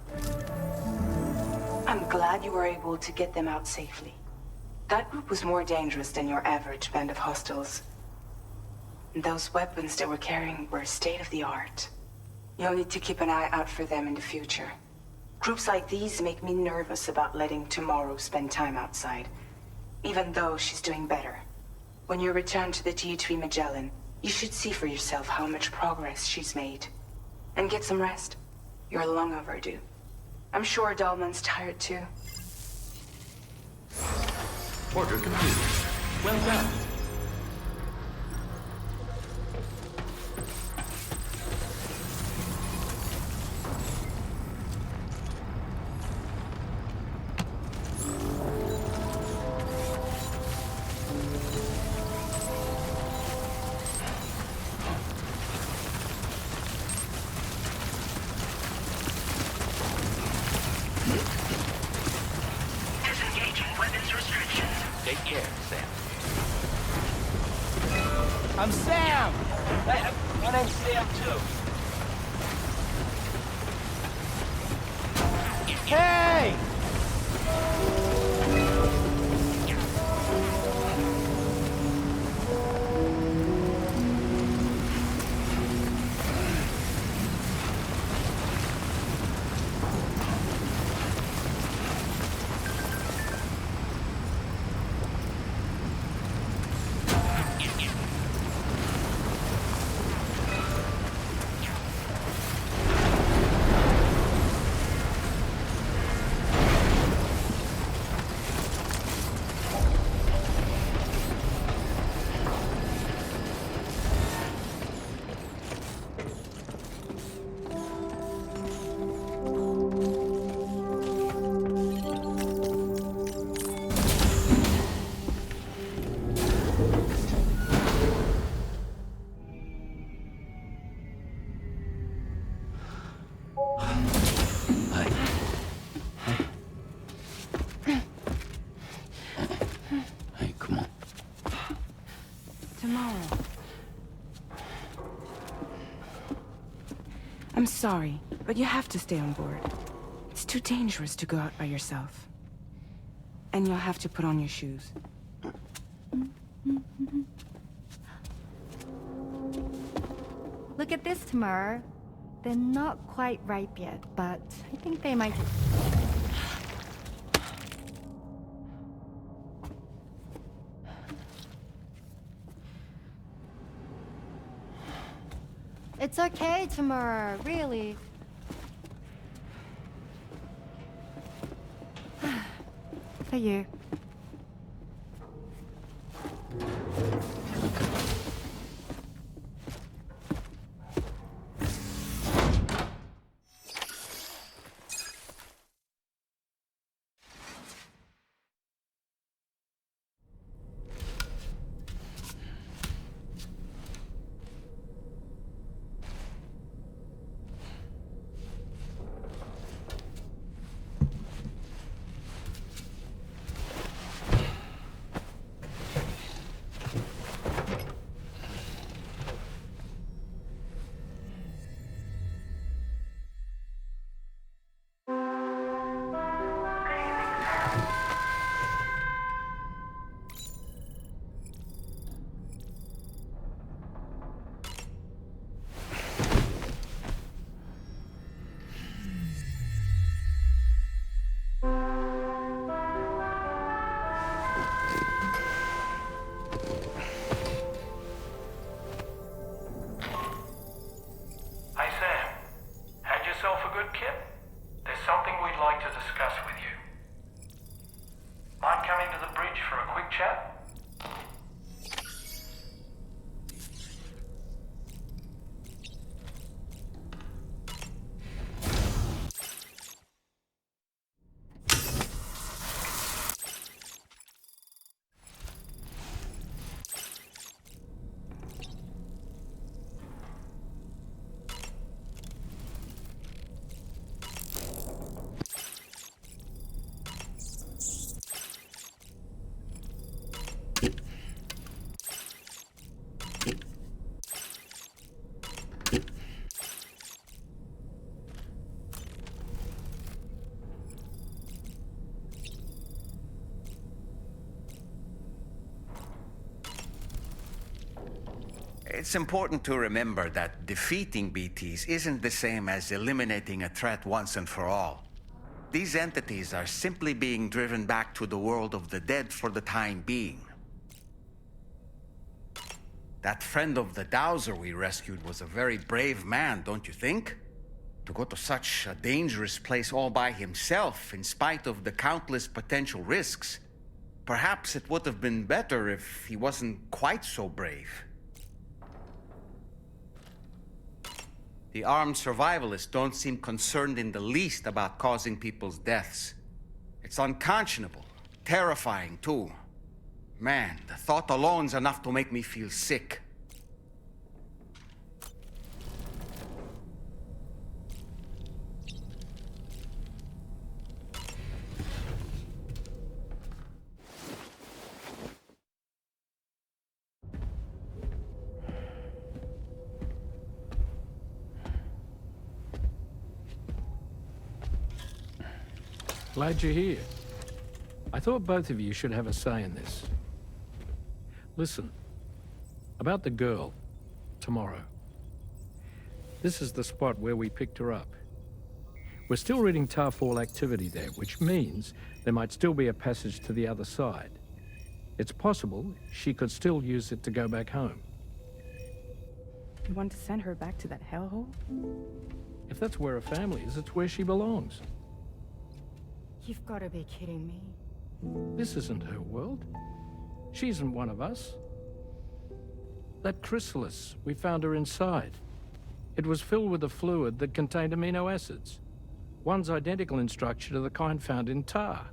I'm glad you were able to get them out safely. That group was more dangerous than your average band of hostiles. Those weapons they were carrying were state-of-the-art. You'll need to keep an eye out for them in the future. Groups like these make me nervous about letting Tomorrow spend time outside, even though she's doing better. When you return to the T3 Magellan, you should see for yourself how much progress she's made. And get some rest. You're long overdue. I'm sure Dahlman's tired too. Order completed. Well done. Disengaging weapons restrictions. Take care, Sam. I'm Sam! My name's Sam, too. Hey! Hey, come on. Tomorrow. I'm sorry, but you have to stay on board. It's too dangerous to go out by yourself. And you'll have to put on your shoes. Look at this, Tamar. They're not quite ripe yet, but I think they might... It's okay, Tamar, really. For you. Hi, Sam. Had yourself a good kip? There's something we'd like to discuss with you. Mind coming to the bridge for a quick chat? It's important to remember that defeating BTs isn't the same as eliminating a threat once and for all. these entities are simply being driven back to the world of the dead for the time being. That friend of the Dowser we rescued was a very brave man, don't you think? To go to such a dangerous place all by himself, in spite of the countless potential risks. Perhaps it would have been better if he wasn't quite so brave. The armed survivalists don't seem concerned in the least about causing people's deaths. It's unconscionable, terrifying too. Man, the thought alone's enough to make me feel sick. Glad you're here. I thought both of you should have a say in this. Listen, about the girl, tomorrow. This is the spot where we picked her up. We're still reading Tarfall activity there, which means there might still be a passage to the other side. It's possible she could still use it to go back home. You want to send her back to that hellhole? If that's where her family is, it's where she belongs. You've got to be kidding me. This isn't her world. She isn't one of us. That chrysalis, we found her inside. It was filled with a fluid that contained amino acids. One's identical in structure to the kind found in tar.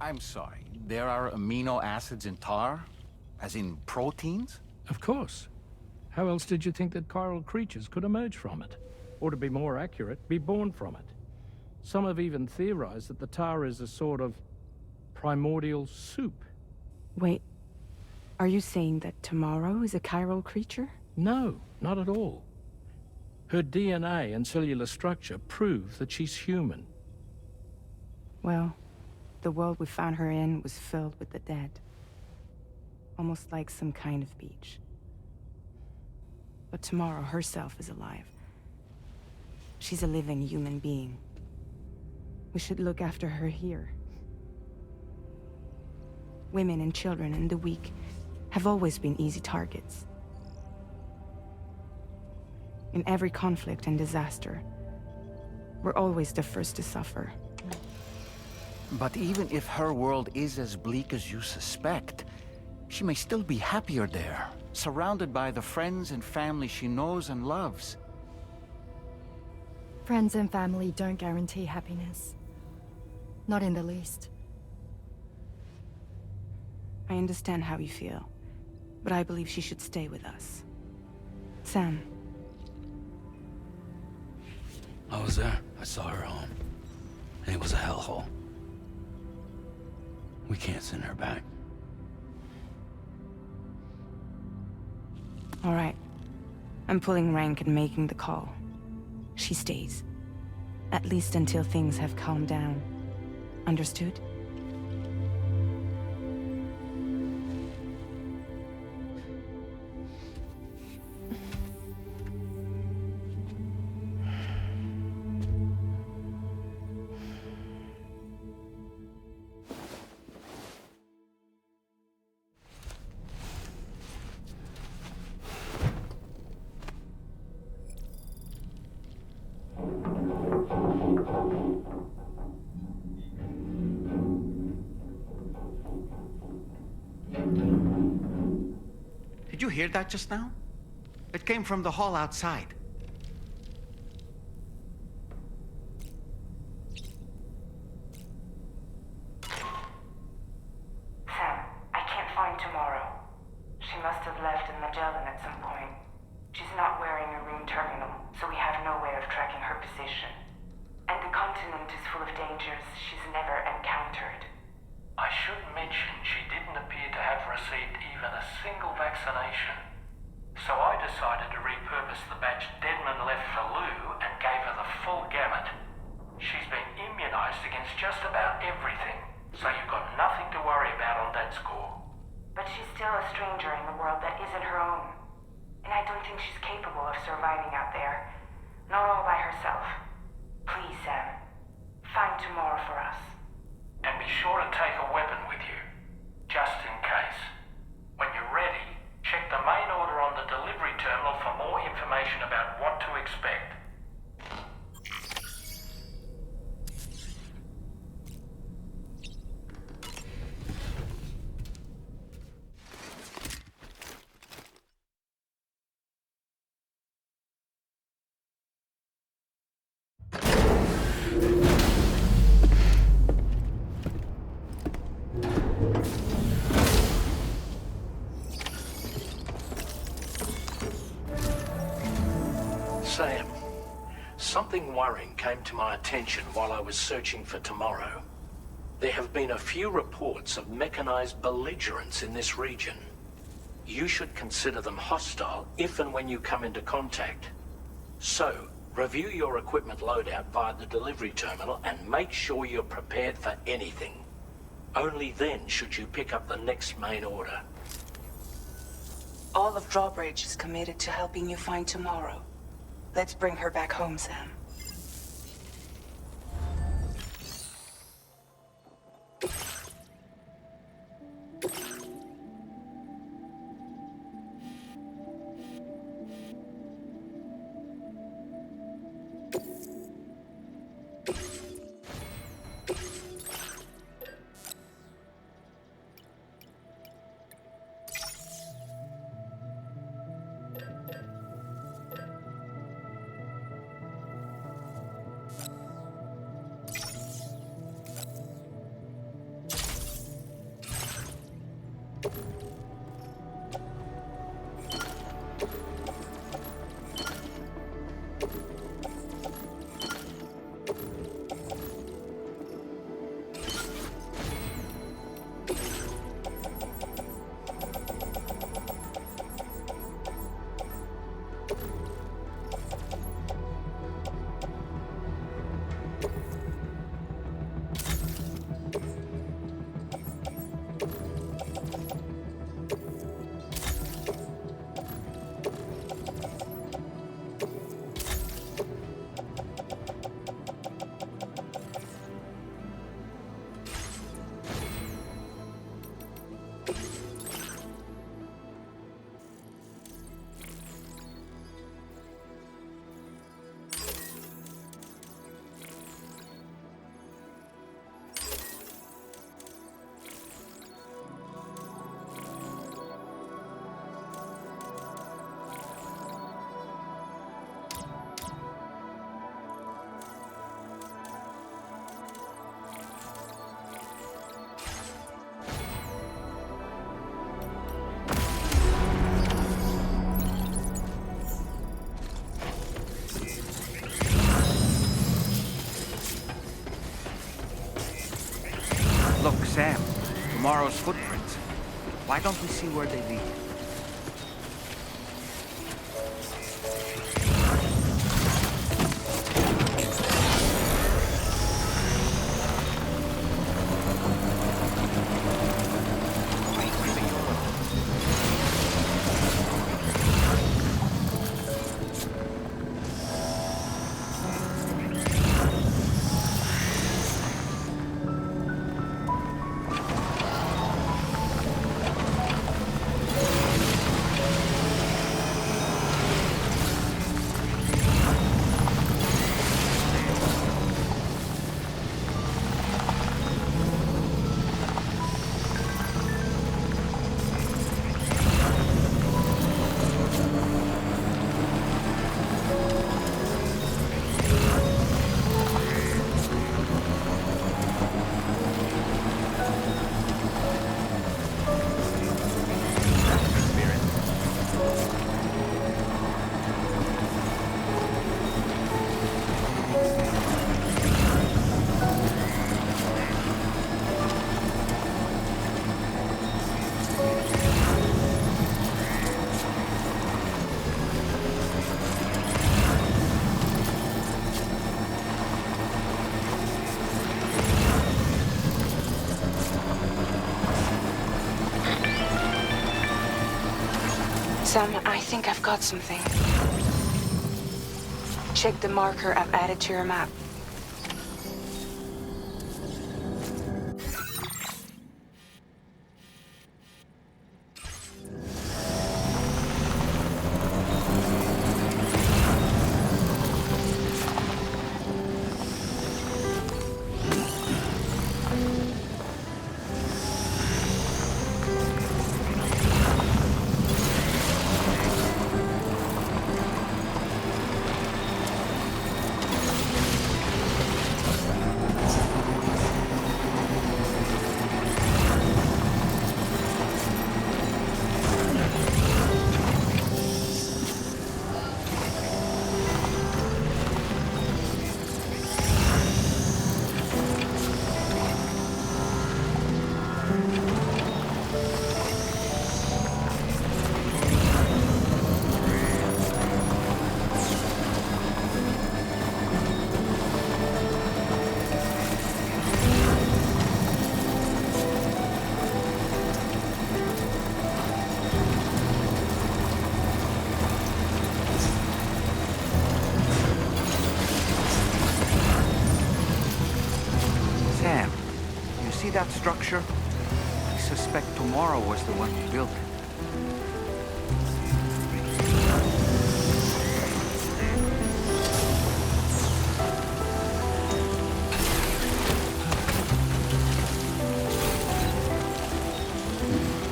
I'm sorry, there are amino acids in tar? As in proteins? Of course. How else did you think that chiral creatures could emerge from it? Or to be more accurate, be born from it? Some have even theorized that the tar is a sort of primordial soup. Wait, are you saying that Tomorrow is a chiral creature? No, not at all. Her DNA and cellular structure prove that she's human. Well, the world we found her in was filled with the dead. Almost like some kind of beach. But Tomorrow herself is alive. She's a living human being. We should look after her here. Women and children and the weak have always been easy targets. In every conflict and disaster, we're always the first to suffer. But even if her world is as bleak as you suspect, she may still be happier there, surrounded by the friends and family she knows and loves. Friends and family don't guarantee happiness. Not in the least. I understand how you feel, but I believe she should stay with us. Sam. I was there. I saw her home. And it was a hellhole. We can't send her back. All right. I'm pulling rank and making the call. She stays. At least until things have calmed down. Understood? Did you hear that just now? It came from the hall outside. Sam, I can't find Tomorrow. She must have left in Magellan at some point. She's not wearing a ring terminal, so we have no way of tracking her position. And the continent is full of dangers she's never encountered. I should mention she didn't appear to have received even a single vaccination. So I decided to repurpose the batch Deadman left for Lou and gave her the full gamut. She's been immunized against just about everything, so you've got nothing to worry about on that score. But she's still a stranger in the world that isn't her own. And I don't think she's capable of surviving out there. Not all by herself. Please, Sam. Find tomorrow for us. And be sure to take a weapon with you, just in case. When you're ready, check the main order on the delivery terminal for more information about what to expect. Sam, something worrying came to my attention while I was searching for tomorrow. There have been a few reports of mechanized belligerents in this region. You should consider them hostile if and when you come into contact. So, review your equipment loadout via the delivery terminal and make sure you're prepared for anything. Only then should you pick up the next main order. All of Drawbridge is committed to helping you find tomorrow. Let's bring her back home, Sam. Look, Sam, tomorrow's footprints. Why don't we see where they lead? Sam, I think I've got something. Check the marker I've added to your map. that structure? I suspect Tomorrow was the one who built it.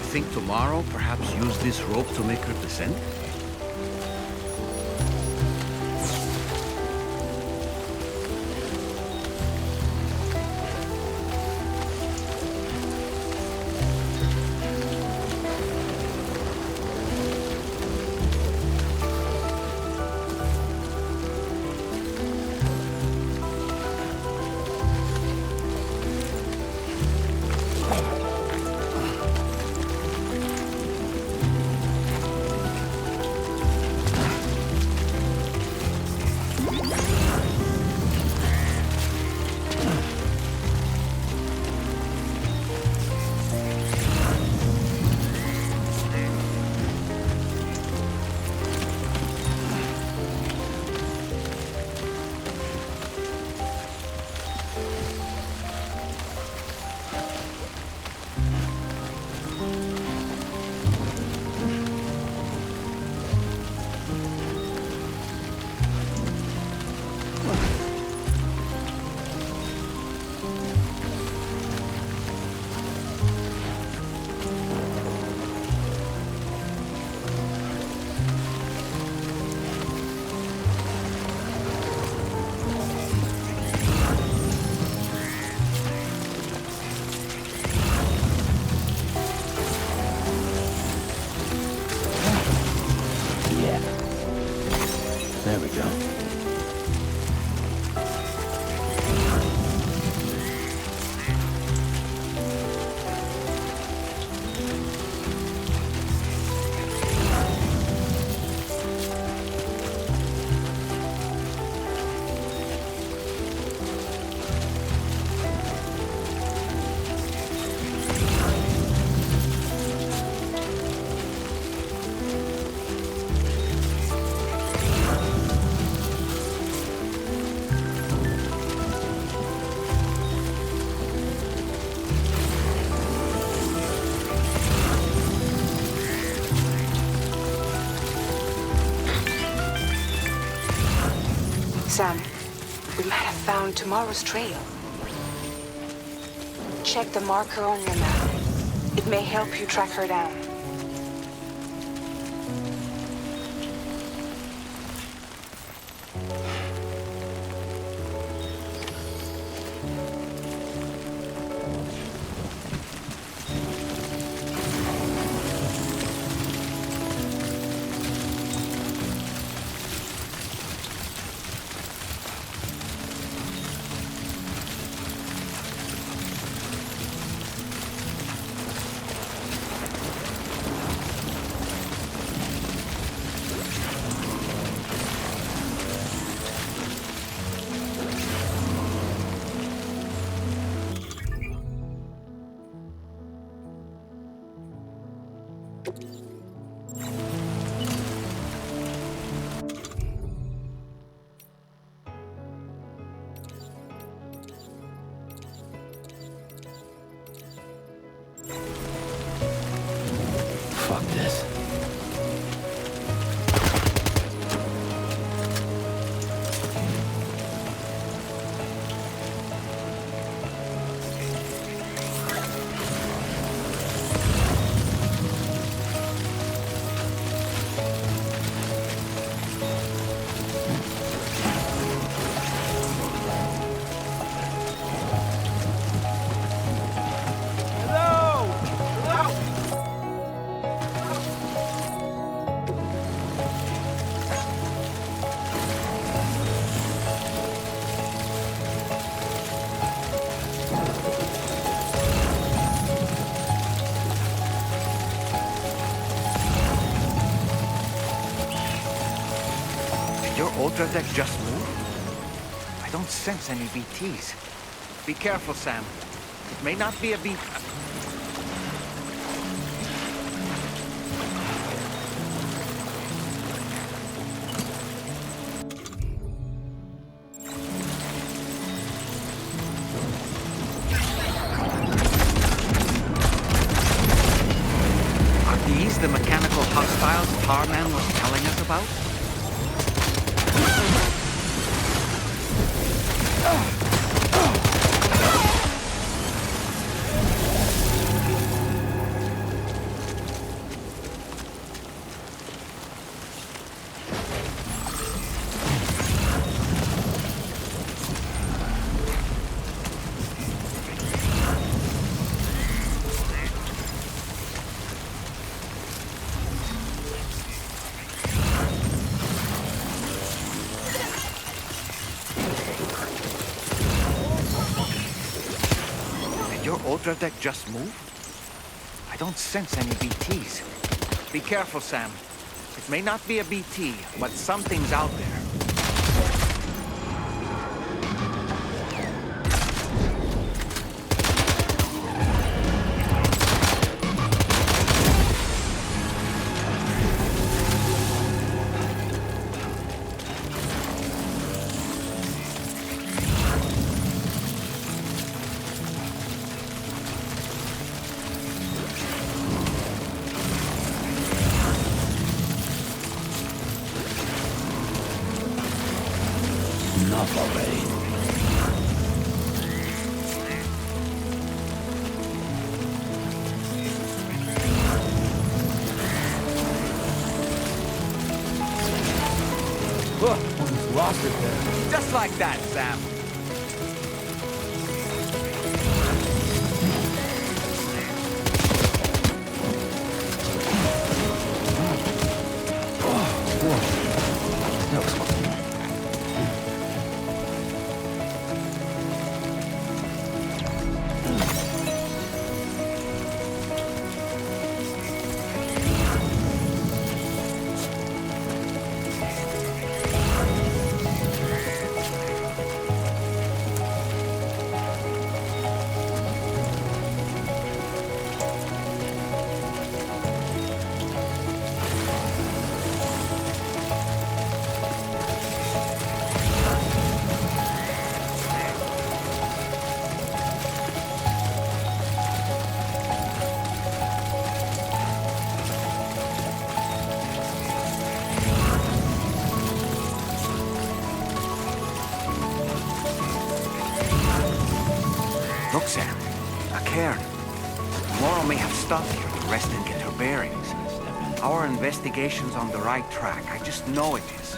Think Tomorrow perhaps use this rope to make her descend? There we go. Sam, we might have found Tomorrow's trail. Check the marker on your map. It may help you track her down. Fuck this. Your Ultra deck just moved? I don't sense any BTs. Be careful, Sam. It may not be a BT. these the mechanical hostiles Tarman was telling us about? Your Ultra deck just moved? I don't sense any BTs. Be careful, Sam. It may not be a BT, but something's out there. Enough already. Almost lost it there. Just like that, Sam. Look, Sam. A cairn. Tomorrow may have stopped here to rest and get her bearings. Our investigation's on the right track. I just know it is.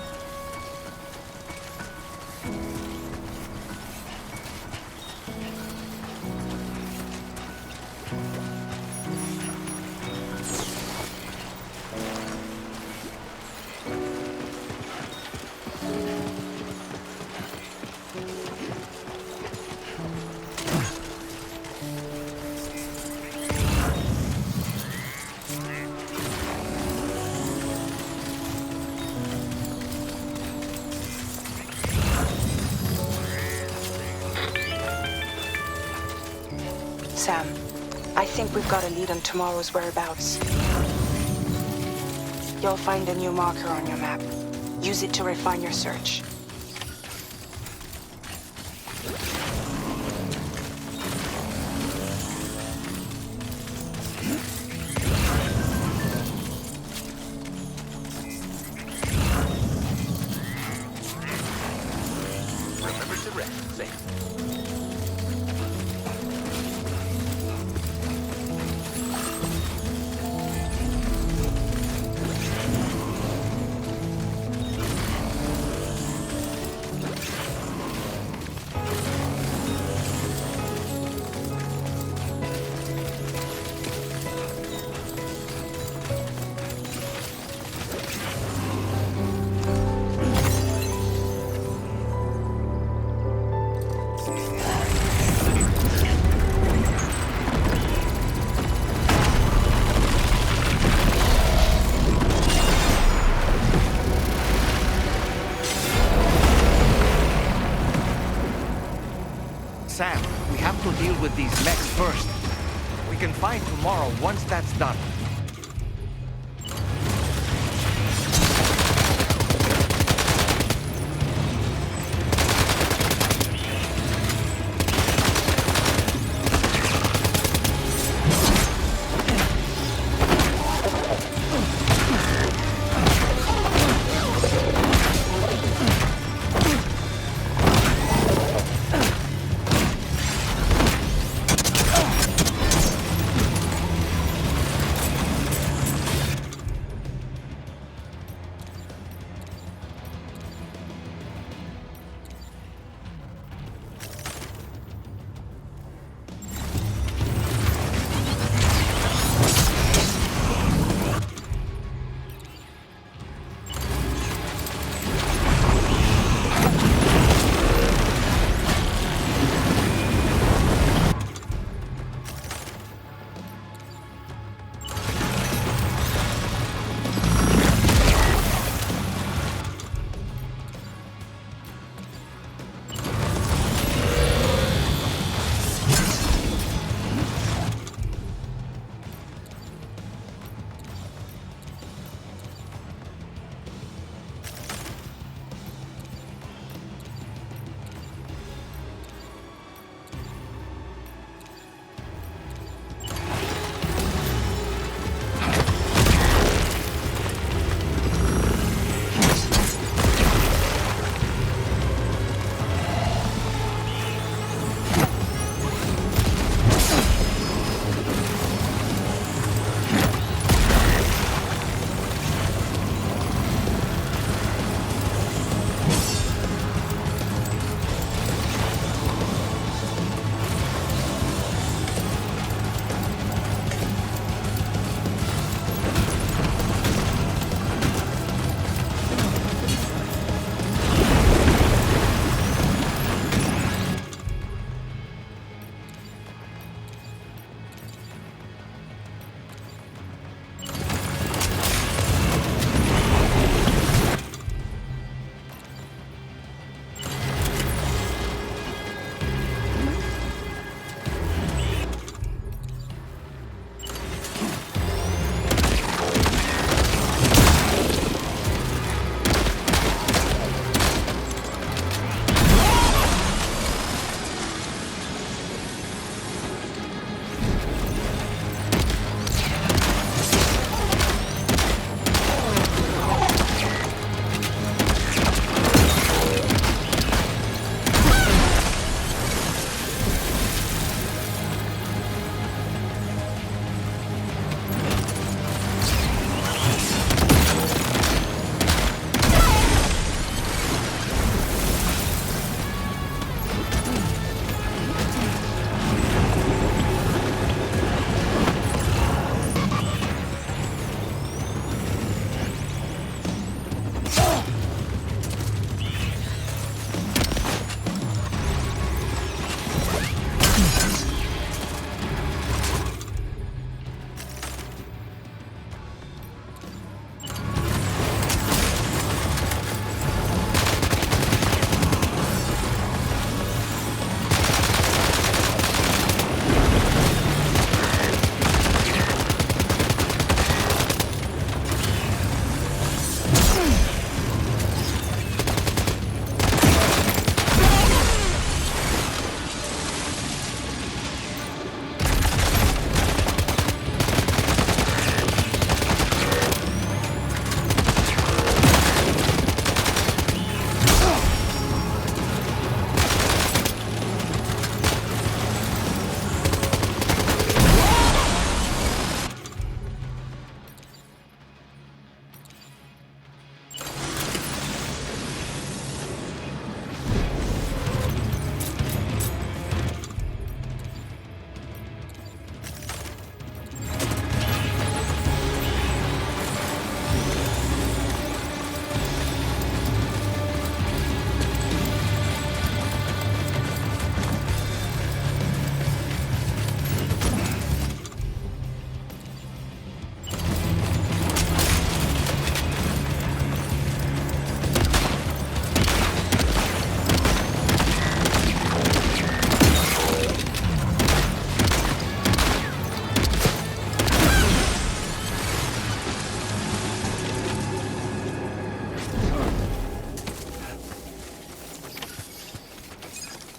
Sam, I think we've got a lead on tomorrow's whereabouts. You'll find a new marker on your map. Use it to refine your search. Remember to rest, Sam. Sam, we have to deal with these mechs first. We can fight tomorrow once that's done.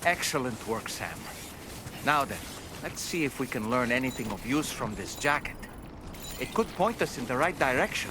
Excellent work, Sam. Now then, let's see if we can learn anything of use from this jacket. It could point us in the right direction.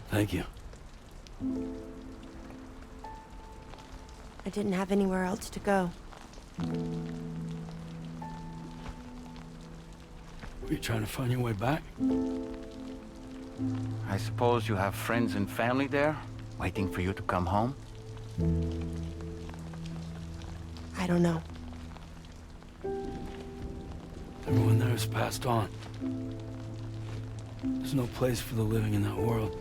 Thank you. I didn't have anywhere else to go. Were you trying to find your way back? I suppose you have friends and family there, waiting for you to come home? I don't know. Everyone there has passed on. There's no place for the living in that world.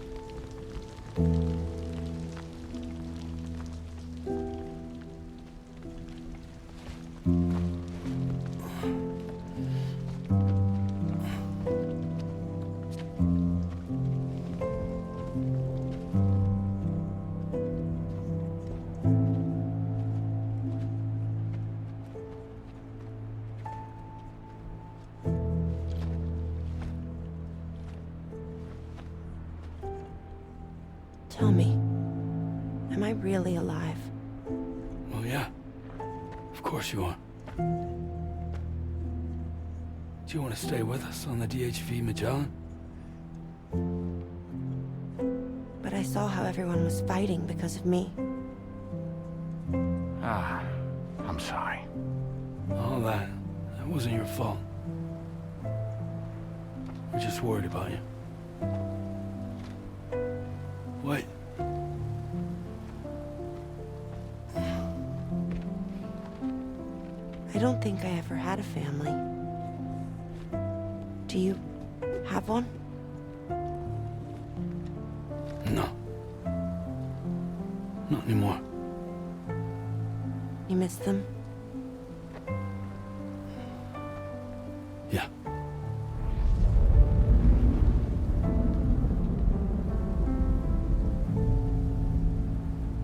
Tell me, am I really alive? Well, yeah. Of course you are. Do you want to stay with us on the DHV Magellan? But I saw how everyone was fighting because of me. Ah, I'm sorry. All that wasn't your fault. We're just worried about you. Wait. I don't think I ever had a family. Do you have one? No. Not anymore. You miss them? Yeah.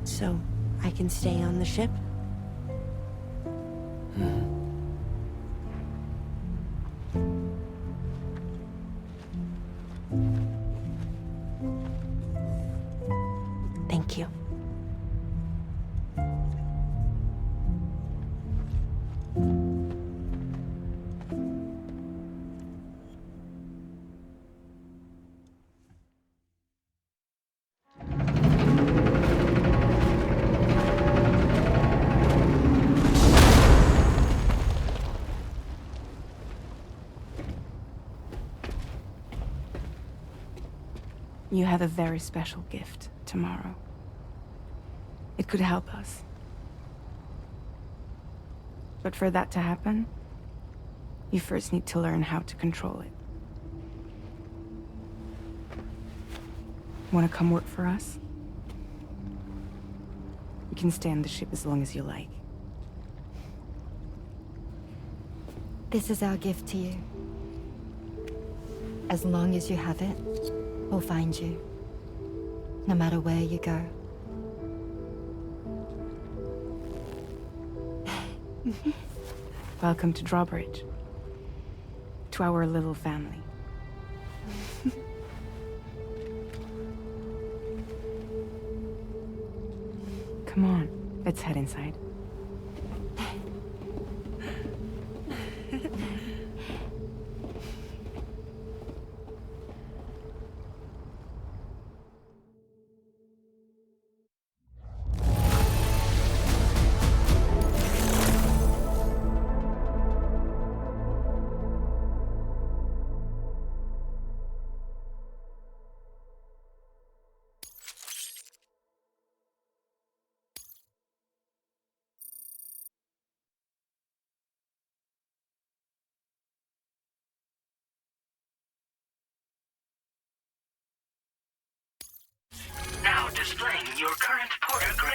So, I can stay on the ship? Thank you. You have a very special gift tomorrow. It could help us. But for that to happen, you first need to learn how to control it. Want to come work for us? You can stay on the ship as long as you like. This is our gift to you. As long as you have it, we'll find you. No matter where you go. Welcome to Drawbridge. To our little family. Come on, let's head inside. Now displaying your current porter grade.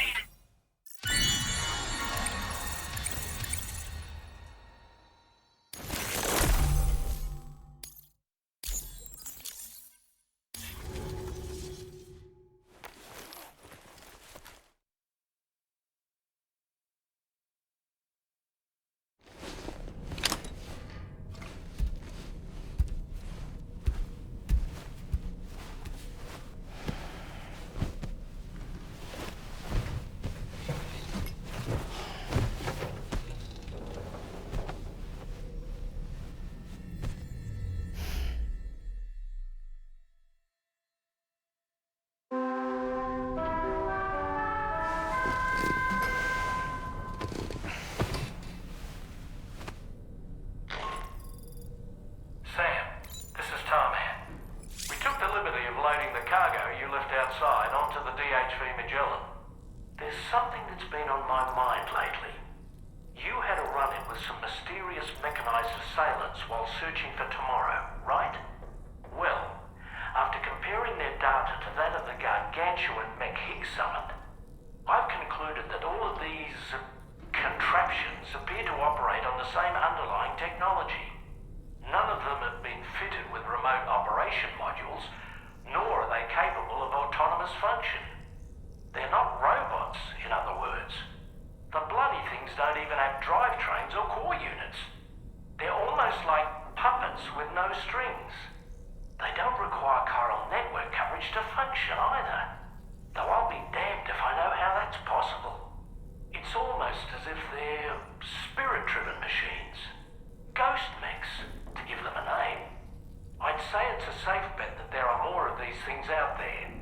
Sam, this is Tarman. We took the liberty of loading the cargo you left outside onto the DHV Magellan. There's something that's been on my mind lately. You had a run-in with some mysterious mechanized assailants while searching for tomorrow, right? Well, after comparing their data to that of the gargantuan mech Higgs summoned, I've concluded that all of these contraptions appear to operate on the same underlying technology. None of them have been fitted with remote operation modules, nor are they capable of autonomous function. They're not robots, in other words. The bloody things don't even have drivetrains or core units. They're almost like puppets with no strings. They don't require chiral network coverage to function either. Though I'll be damned if I know how that's possible. It's almost as if they're spirit-driven machines. Ghost mechs, to give them a name. I'd say it's a safe bet that there are more of these things out there.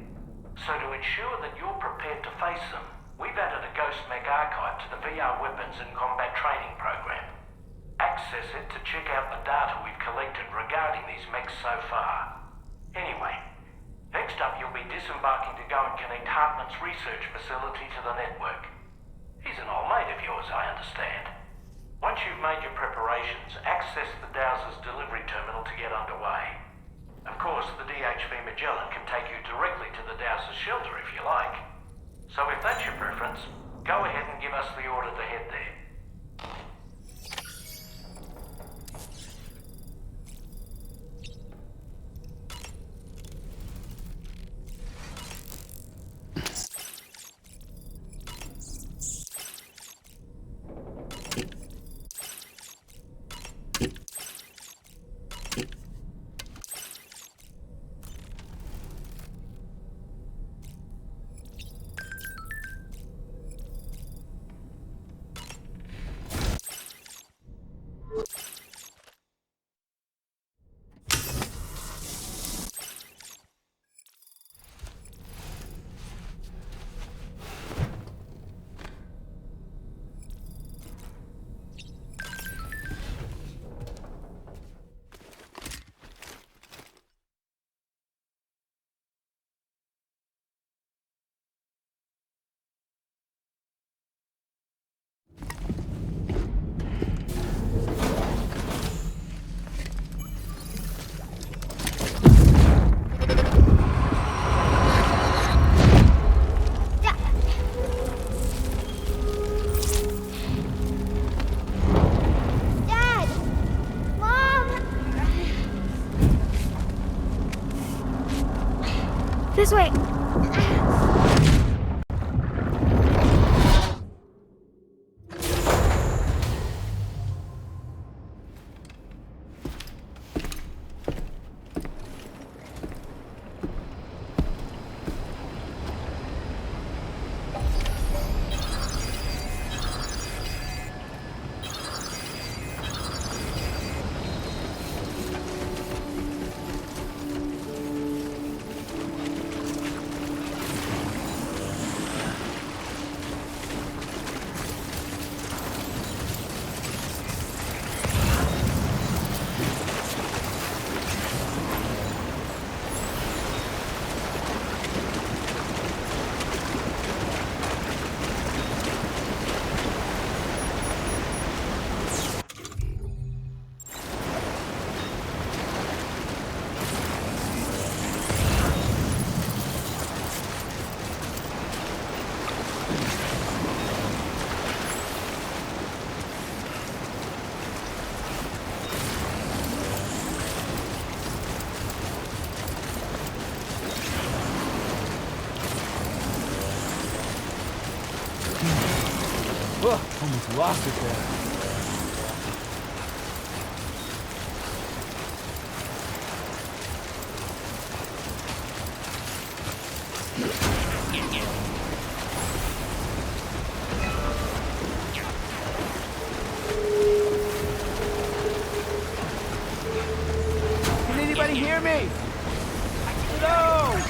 So to ensure that you're prepared to face them, we've added a Ghost Mech archive to the VR Weapons and Combat Training program. Access it to check out the data we've collected regarding these mechs so far. Anyway, next up you'll be disembarking to go and connect Hartman's research facility to the network. He's an old mate of yours, I understand. Once you've made your preparations, access the Dowser's delivery terminal to get underway. Of course, the DHV Magellan can take you directly to the Dowser's shelter if you like. So if that's your preference, go ahead and give us the order to head there. This way! Oh, almost lost it there. Can anybody hear me? No!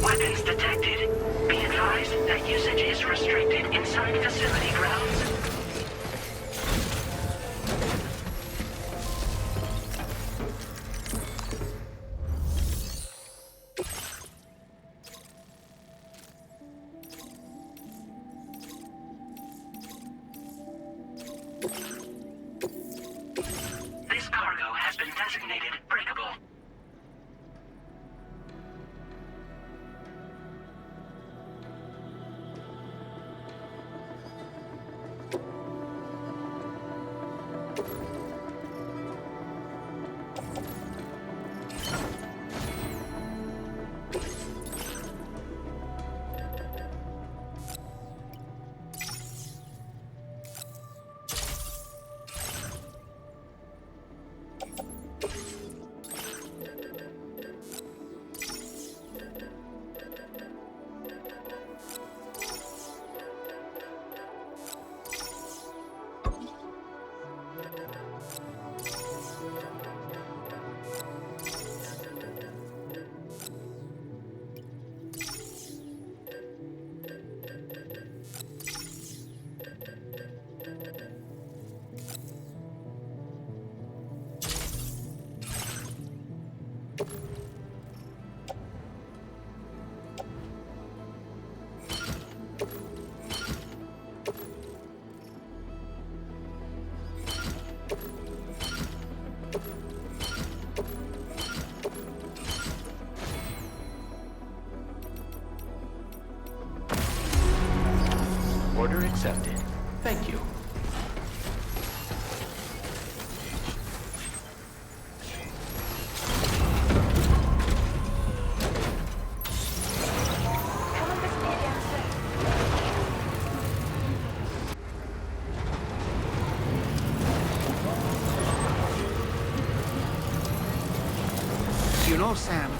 Weapons detected. Be advised that usage is restricted inside facility grounds. This cargo has been designated breakable. Thank you. You know, Sam,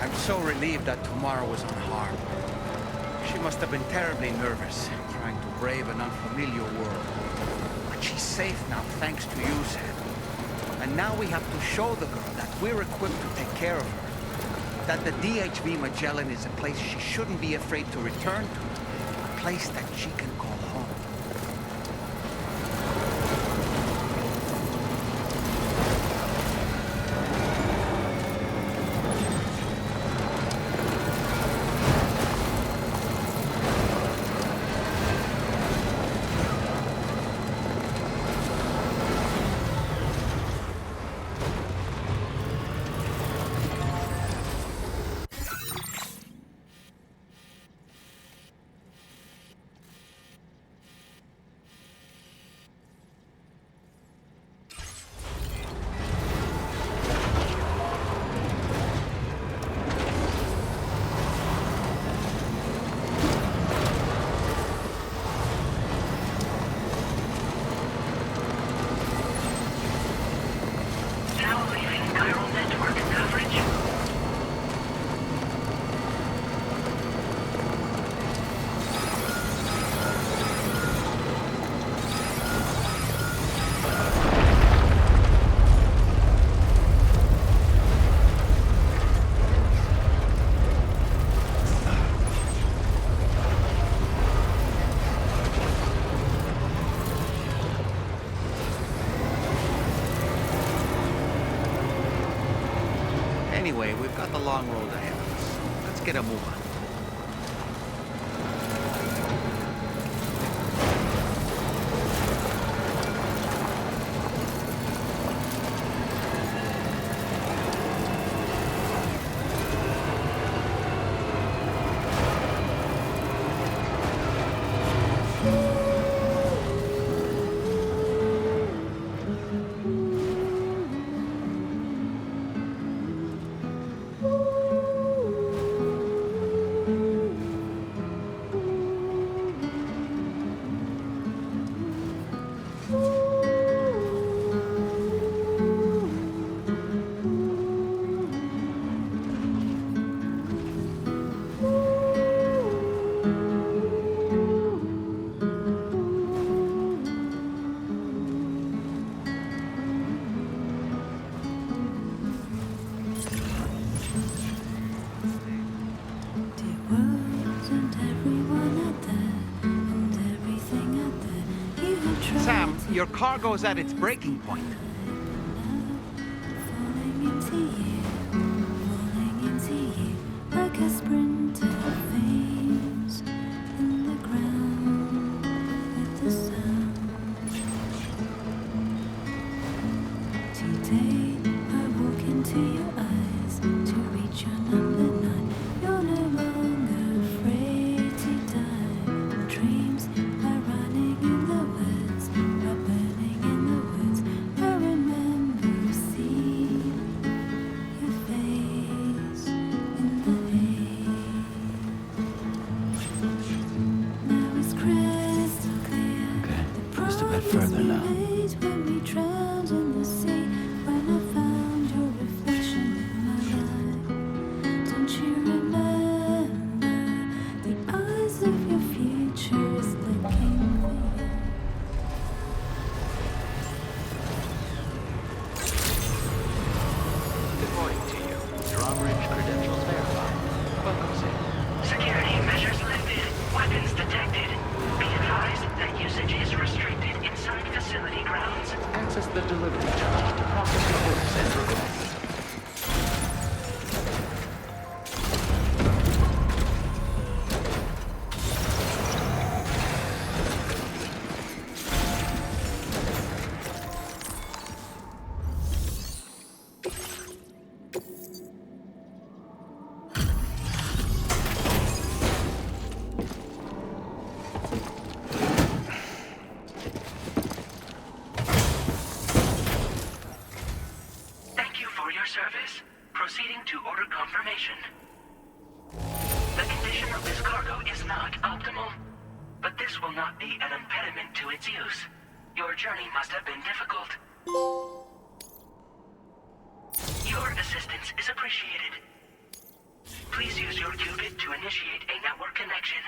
I'm so relieved that Tamara was unharmed. She must have been terribly nervous, trying to brave an unfamiliar world. But she's safe now, thanks to you, Sam. And now we have to show the girl that we're equipped to take care of her. That the DHV Magellan is a place she shouldn't be afraid to return to. A place that she can call home. Anyway, we've got the long road ahead of us. Let's get a move on. Sam, your cargo's at its breaking point. Like a sprinter fades in the ground with the sound. Today I walk into your eyes to reach your number 9. You're no longer afraid to die. Dreams are running in the woods, are burning in the woods. I remember seeing your face in the now it's crystal clear. Okay, just a bit further now. When we drowned in the sea, when I found your reflection in my life. Don't you remember the eyes of your future is looking for you? Good morning to you. Drawbridge credentials verified. Welcome, Sam. Security measures lifted. Weapons detected. Be advised that usage is restricted inside facility grounds. Access the delivery terminal to process reports and requests. for your service. Proceeding to order confirmation. The condition of this cargo is not optimal, but this will not be an impediment to its use. Your journey must have been difficult. Your assistance is appreciated. Please use your qubit to initiate a network connection.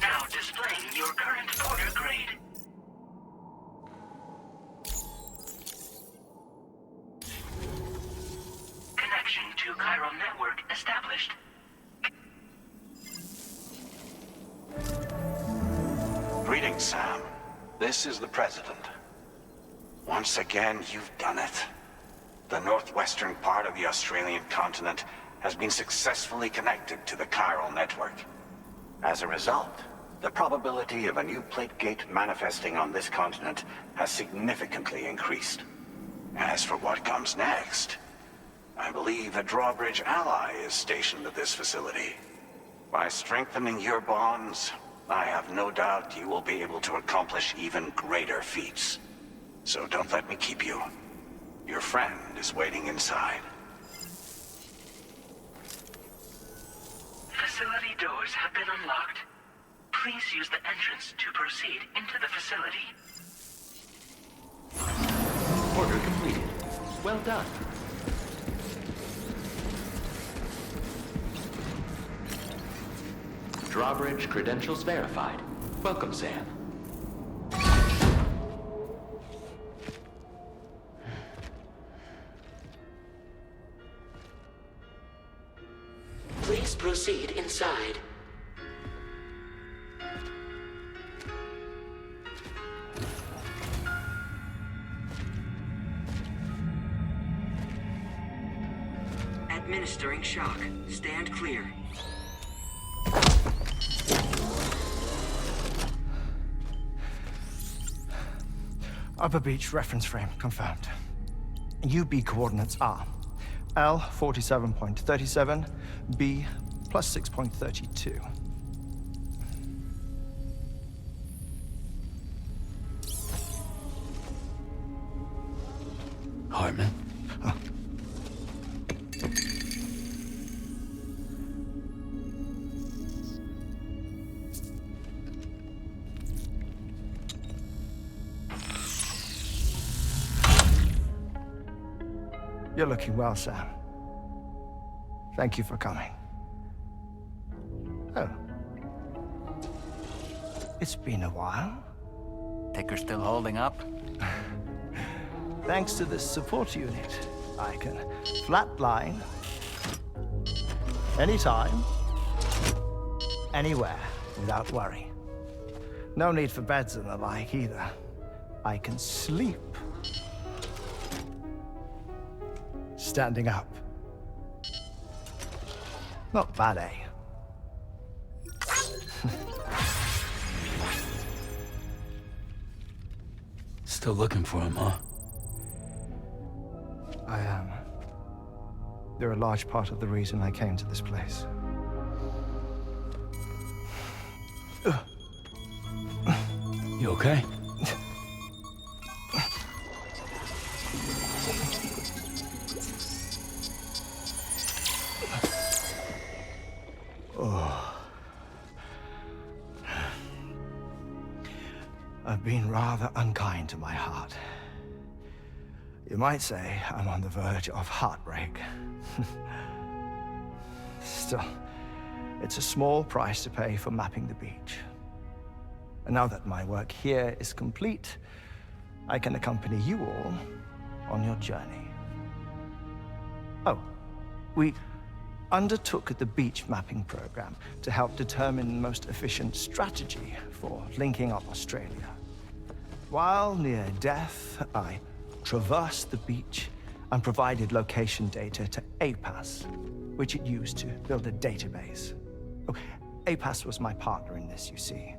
Now displaying your current order grade. Connection to chiral network established. Greetings, Sam. This is the President. Once again, you've done it. The northwestern part of the Australian continent has been successfully connected to the chiral network. As a result, the probability of a new plate gate manifesting on this continent has significantly increased. As for what comes next, I believe a drawbridge ally is stationed at this facility. By strengthening your bonds, I have no doubt you will be able to accomplish even greater feats. So don't let me keep you. Your friend is waiting inside. Facility doors have been unlocked. Please use the entrance to proceed into the facility. Order completed. Well done. Drawbridge credentials verified. Welcome, Sam. Please proceed inside. Administering shock. Stand clear. Upper Beach reference frame confirmed. UB coordinates are L 47.37, B plus 6.32. Hartman? You're looking well, Sam. Thank you for coming. Oh. It's been a while. Ticker's still holding up? Thanks to this support unit, I can flatline anytime, anywhere, without worry. No need for beds and the like either. I can sleep standing up. Not bad, eh? Still looking for him, huh? I am. They're a large part of the reason I came to this place. You okay? I've been rather unkind to my heart. You might say I'm on the verge of heartbreak. Still, it's a small price to pay for mapping the beach. And now that my work here is complete, I can accompany you all on your journey. Oh, we undertook the beach mapping program to help determine the most efficient strategy for linking up Australia. While near death, I traversed the beach and provided location data to APAS, which it used to build a database. Oh, APAS was my partner in this, you see.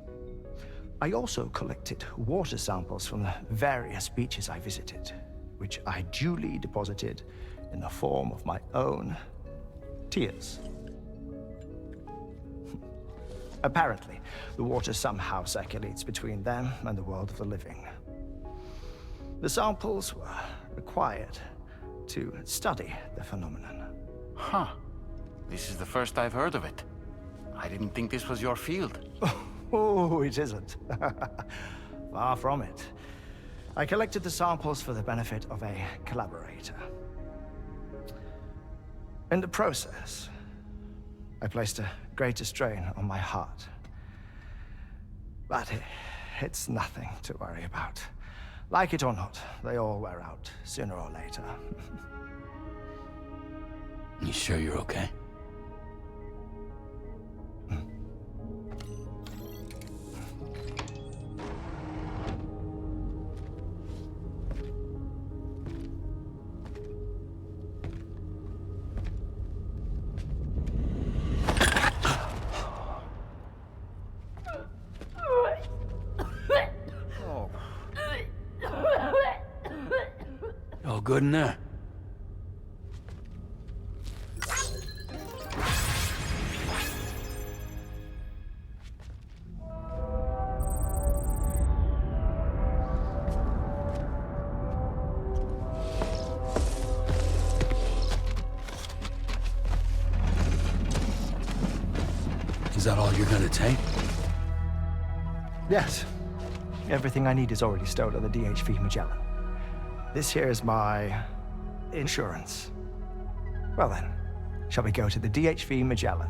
I also collected water samples from the various beaches I visited, which I duly deposited in the form of my own tears. Apparently, the water somehow circulates between them and the world of the living. The samples were required to study the phenomenon. Huh. This is the first I've heard of it. I didn't think this was your field. Oh, it isn't. Far from it. I collected the samples for the benefit of a collaborator. In the process, I placed a greater strain on my heart. But it's nothing to worry about. Like it or not, they all wear out, sooner or later. You sure you're okay? All good in there? Is that all you're gonna take? Yes. Everything I need is already stowed on the DHV Magellan. This here is my insurance. Well then, shall we go to the DHV Magellan?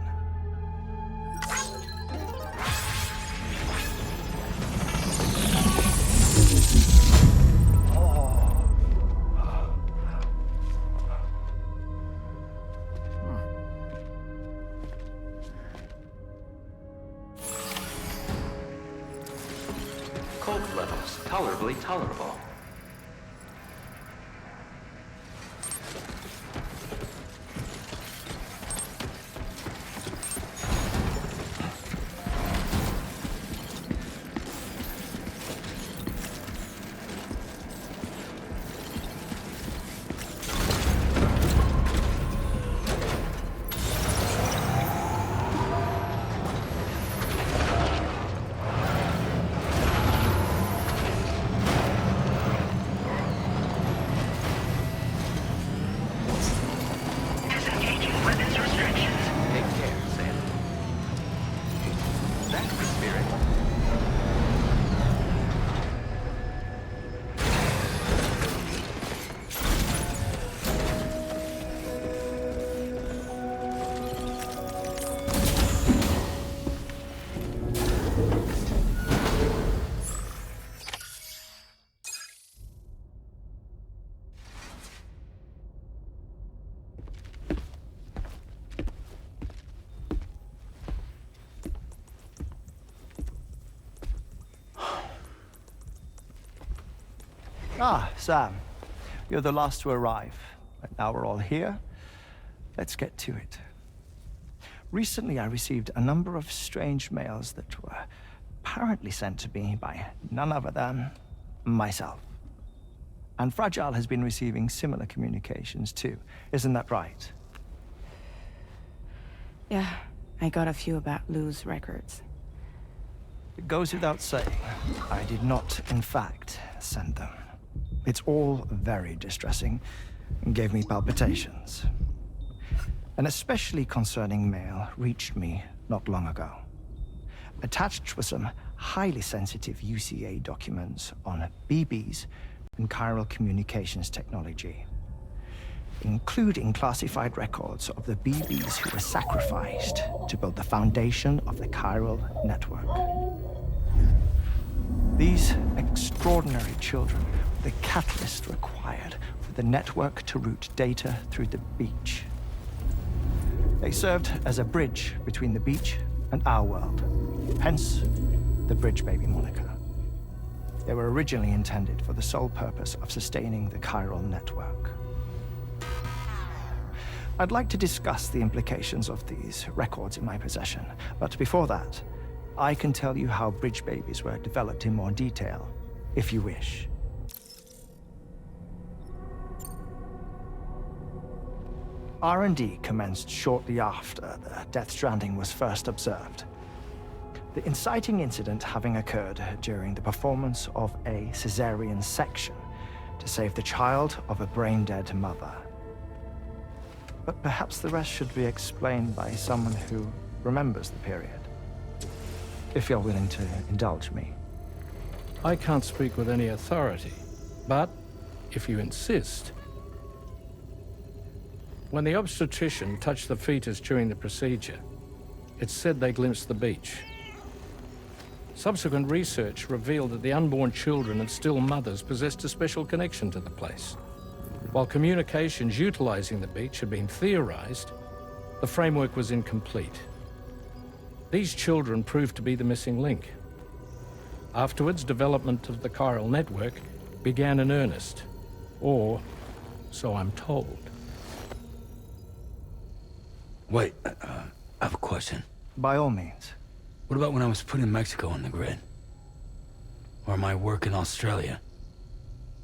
Cold levels tolerably tolerable. Ah, Sam. You're the last to arrive. But now we're all here. Let's get to it. Recently, I received a number of strange mails that were apparently sent to me by none other than myself. And Fragile has been receiving similar communications too. Isn't that right? Yeah, I got a few about Lou's records. It goes without saying, I did not, in fact, send them. It's all very distressing and gave me palpitations. An especially concerning mail reached me not long ago. Attached were some highly sensitive UCA documents on BBs and chiral communications technology, including classified records of the BBs who were sacrificed to build the foundation of the chiral network. These extraordinary children were the catalyst required for the network to route data through the beach. They served as a bridge between the beach and our world, hence the Bridge Baby moniker. They were originally intended for the sole purpose of sustaining the chiral network. I'd like to discuss the implications of these records in my possession, but before that, I can tell you how Bridge Babies were developed in more detail, if you wish. R&D commenced shortly after the Death Stranding was first observed. The inciting incident having occurred during the performance of a cesarean section to save the child of a brain-dead mother. But perhaps the rest should be explained by someone who remembers the period. If you're willing to indulge me. I can't speak with any authority, but if you insist. When the obstetrician touched the fetus during the procedure, it's said they glimpsed the beach. Subsequent research revealed that the unborn children and still mothers possessed a special connection to the place. While communications utilizing the beach had been theorized, the framework was incomplete. These children proved to be the missing link. Afterwards, development of the chiral network began in earnest, or so I'm told. Wait, I have a question. By all means. What about when I was putting Mexico on the grid? Or my work in Australia?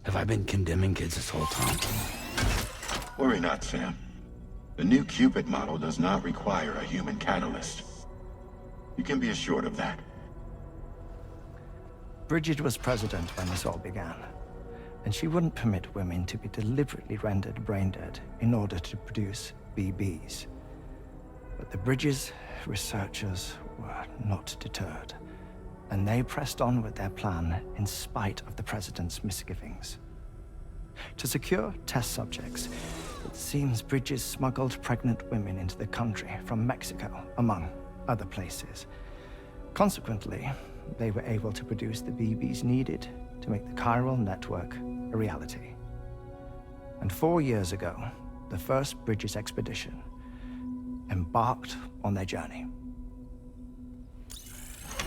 Have I been condemning kids this whole time? Worry not, Sam. The new Cupid model does not require a human catalyst. You can be assured of that. Bridget was president when this all began, and she wouldn't permit women to be deliberately rendered brain-dead in order to produce BBs. But the Bridges researchers were not deterred, and they pressed on with their plan in spite of the president's misgivings. To secure test subjects, it seems Bridges smuggled pregnant women into the country from Mexico, among other places. Consequently, they were able to produce the BBs needed to make the chiral network a reality. And 4 years ago, the first Bridges expedition embarked on their journey.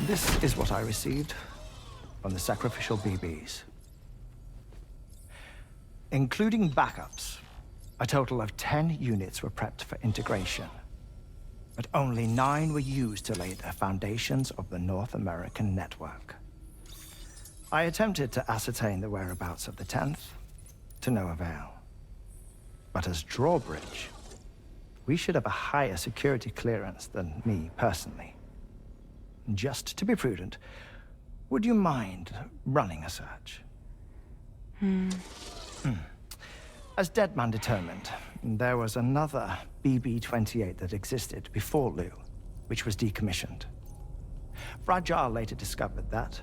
This is what I received from the sacrificial BBs. Including backups, a total of 10 units were prepped for integration, but only 9 were used to lay the foundations of the North American network. I attempted to ascertain the whereabouts of the 10th, to no avail. But as drawbridge, we should have a higher security clearance than me personally. Just to be prudent, would you mind running a search? As Deadman determined, there was another BB-28 that existed before Lou, which was decommissioned. Fragile later discovered that,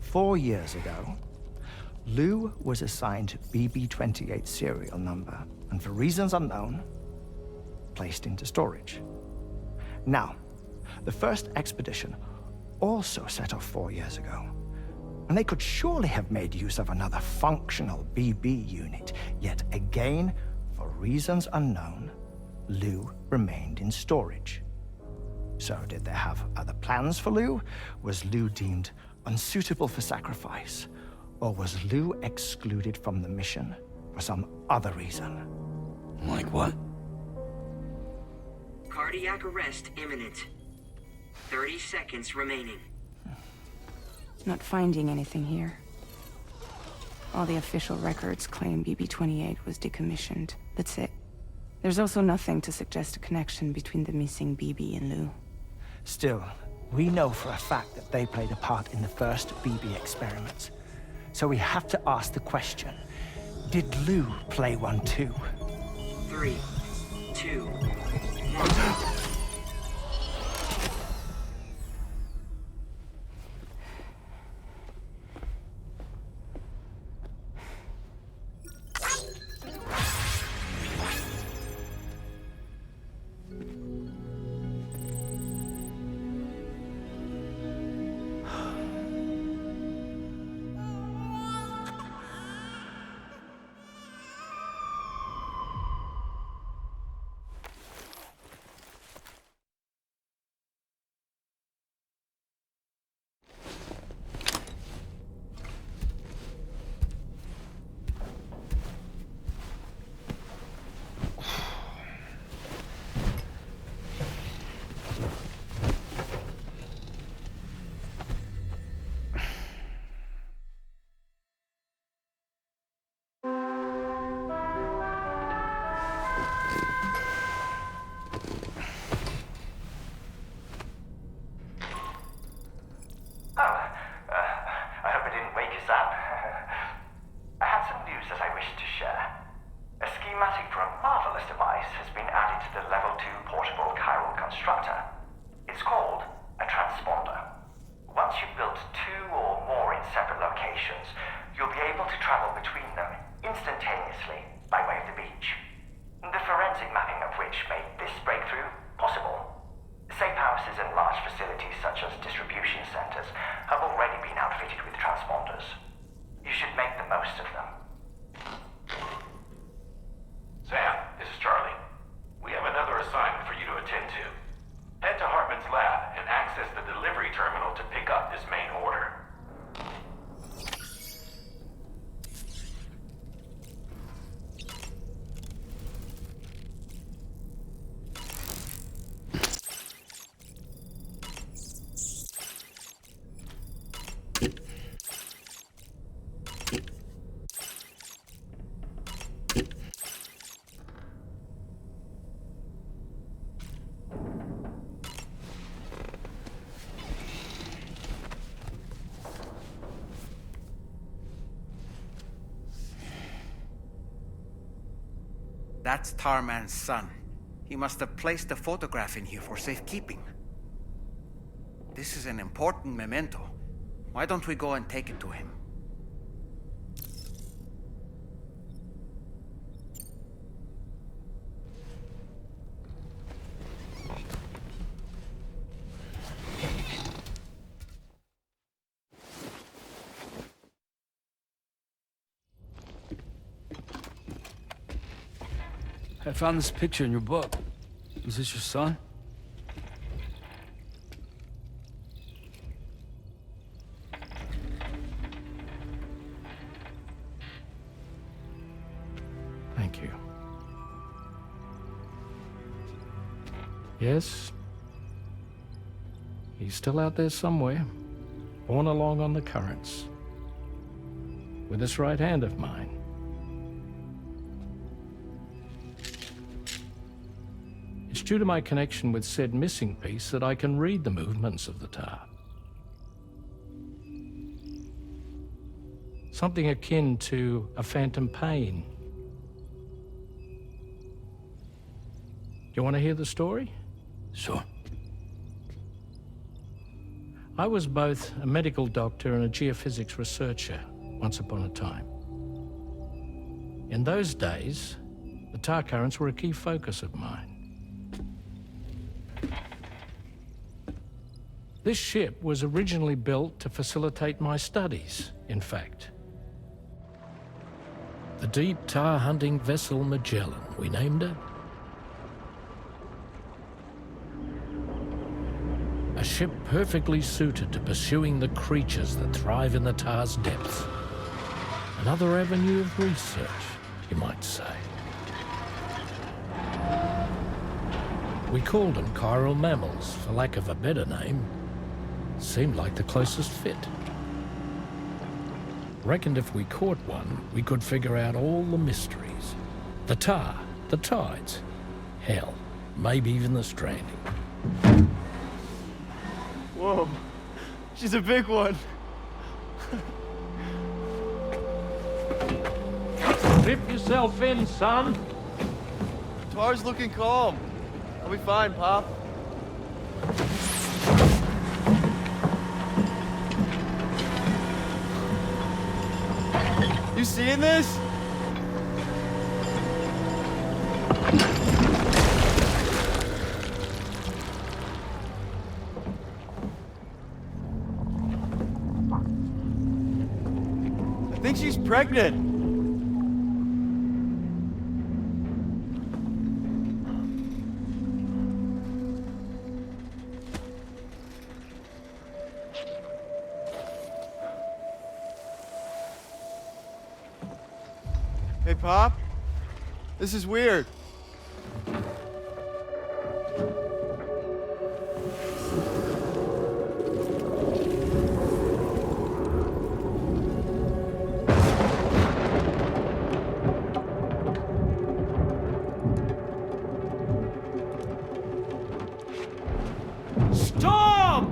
4 years ago, Lou was assigned BB-28 serial number, and for reasons unknown, placed into storage. Now, the first expedition also set off 4 years ago, and they could surely have made use of another functional BB unit, yet again, for reasons unknown, Lou remained in storage. So did they have other plans for Lou? Was Lou deemed unsuitable for sacrifice? Or was Lou excluded from the mission for some other reason? Like what? Cardiac arrest imminent. 30 seconds remaining. Not finding anything here. All the official records claim BB-28 was decommissioned. That's it. There's also nothing to suggest a connection between the missing BB and Lou. Still, we know for a fact that they played a part in the first BB experiments. So we have to ask the question, did Lou play one too? 3, 2, 1. locations, you'll be able to travel between them instantaneously by way of the beach. The forensic mapping of which made this breakthrough possible. Safe houses and large facilities such as distribution centers have already been outfitted with transponders. You should make the most of them. Sam, this is Charlie. We have another assignment for you to attend to. Head to Hartman's lab and access the delivery terminal to pick up this main order. That's Tarman's son. He must have placed a photograph in here for safekeeping. This is an important memento. Why don't we go and take it to him? I found this picture in your book. Is this your son? Thank you. Yes. He's still out there somewhere, borne along on the currents, with this right hand of mine. It's due to my connection with said missing piece that I can read the movements of the tar. Something akin to a phantom pain. You want to hear the story? Sure. I was both a medical doctor and a geophysics researcher once upon a time. In those days, the tar currents were a key focus of mine. This ship was originally built to facilitate my studies, in fact. The deep tar hunting vessel Magellan, we named her. A ship perfectly suited to pursuing the creatures that thrive in the tar's depths. Another avenue of research, you might say. We called them chiral mammals, for lack of a better name. Seemed like the closest fit. Reckoned if we caught one, we could figure out all the mysteries. The tar, the tides, hell, maybe even the stranding. Whoa, she's a big one. Strip yourself in, son. Tar's looking calm. I'll be fine, Pop. You seeing this? I think she's pregnant. Hey, Pop. This is weird. Stop!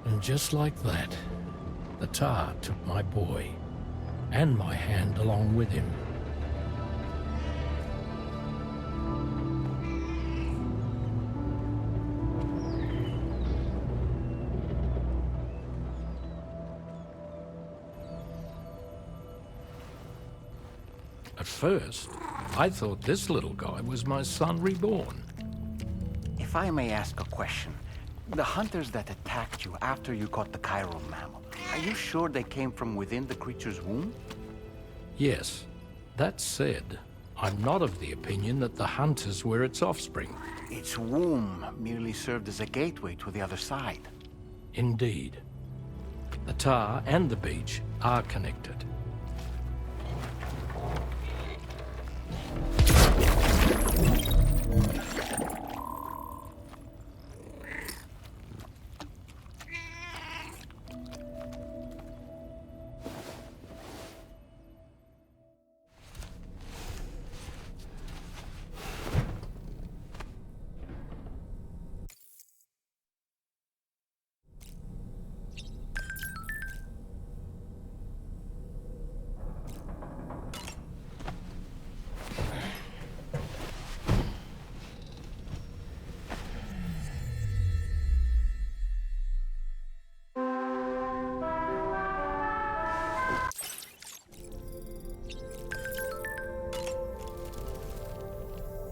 And just like that, the tar took my boy, and my hand along with him. At first, I thought this little guy was my son reborn. If I may ask a question, the hunters that attacked you after you caught the chiral mammal, are you sure they came from within the creature's womb? Yes. That said, I'm not of the opinion that the hunters were its offspring. Its womb merely served as a gateway to the other side. Indeed. The tar and the beach are connected.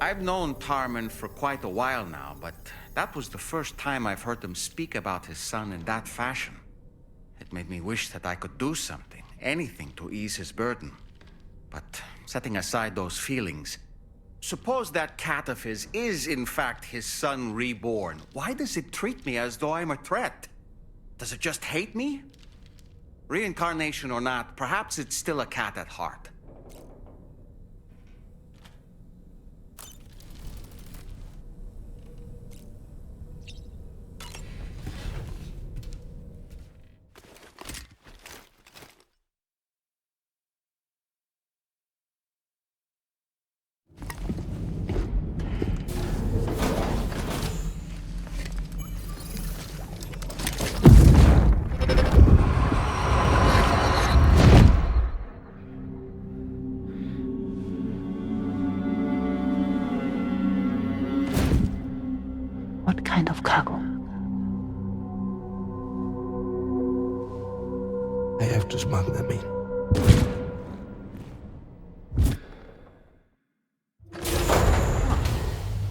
I've known Tarman for quite a while now, but that was the first time I've heard him speak about his son in that fashion. It made me wish that I could do something, anything to ease his burden. But setting aside those feelings, suppose that cat of his is in fact his son reborn. Why does it treat me as though I'm a threat? Does it just hate me? Reincarnation or not, perhaps it's still a cat at heart. What kind of cargo? I have to smuggle them in.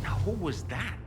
Now, who was that?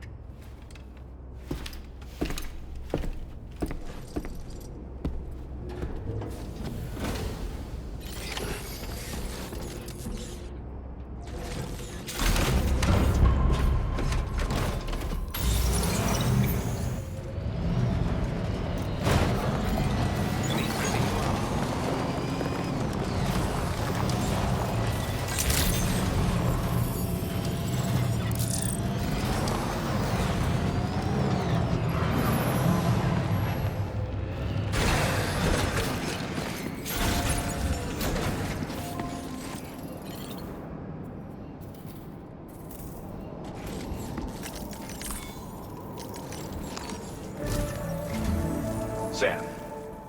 Sam,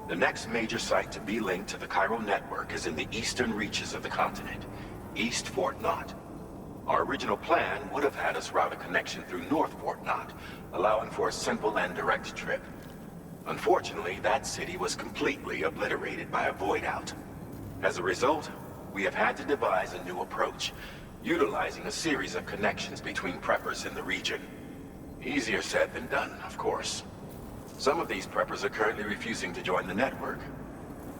the next major site to be linked to the chiral network is in the eastern reaches of the continent, East Fort Knott. Our original plan would have had us route a connection through North Fort Knott, allowing for a simple and direct trip. Unfortunately, that city was completely obliterated by a void out. As a result, we have had to devise a new approach, utilizing a series of connections between preppers in the region. Easier said than done, of course. Some of these preppers are currently refusing to join the network.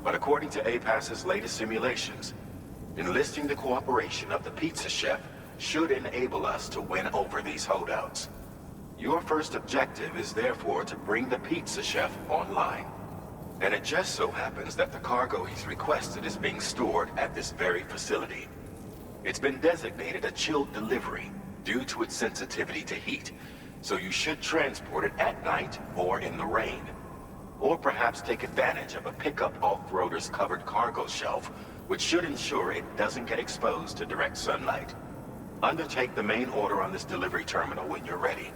But according to APAS's latest simulations, enlisting the cooperation of the pizza chef should enable us to win over these holdouts. Your first objective is therefore to bring the pizza chef online. And it just so happens that the cargo he's requested is being stored at this very facility. It's been designated a chilled delivery due to its sensitivity to heat, so you should transport it at night or in the rain. Or perhaps take advantage of a pickup off-roader's covered cargo shelf, which should ensure it doesn't get exposed to direct sunlight. Undertake the main order on this delivery terminal when you're ready.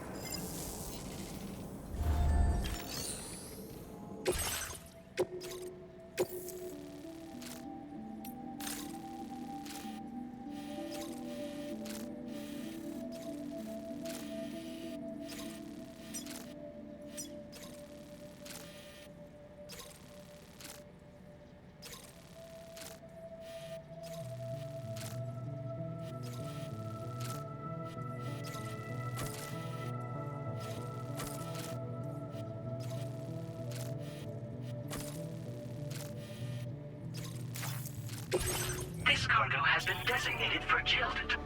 This cargo has been designated for chilled.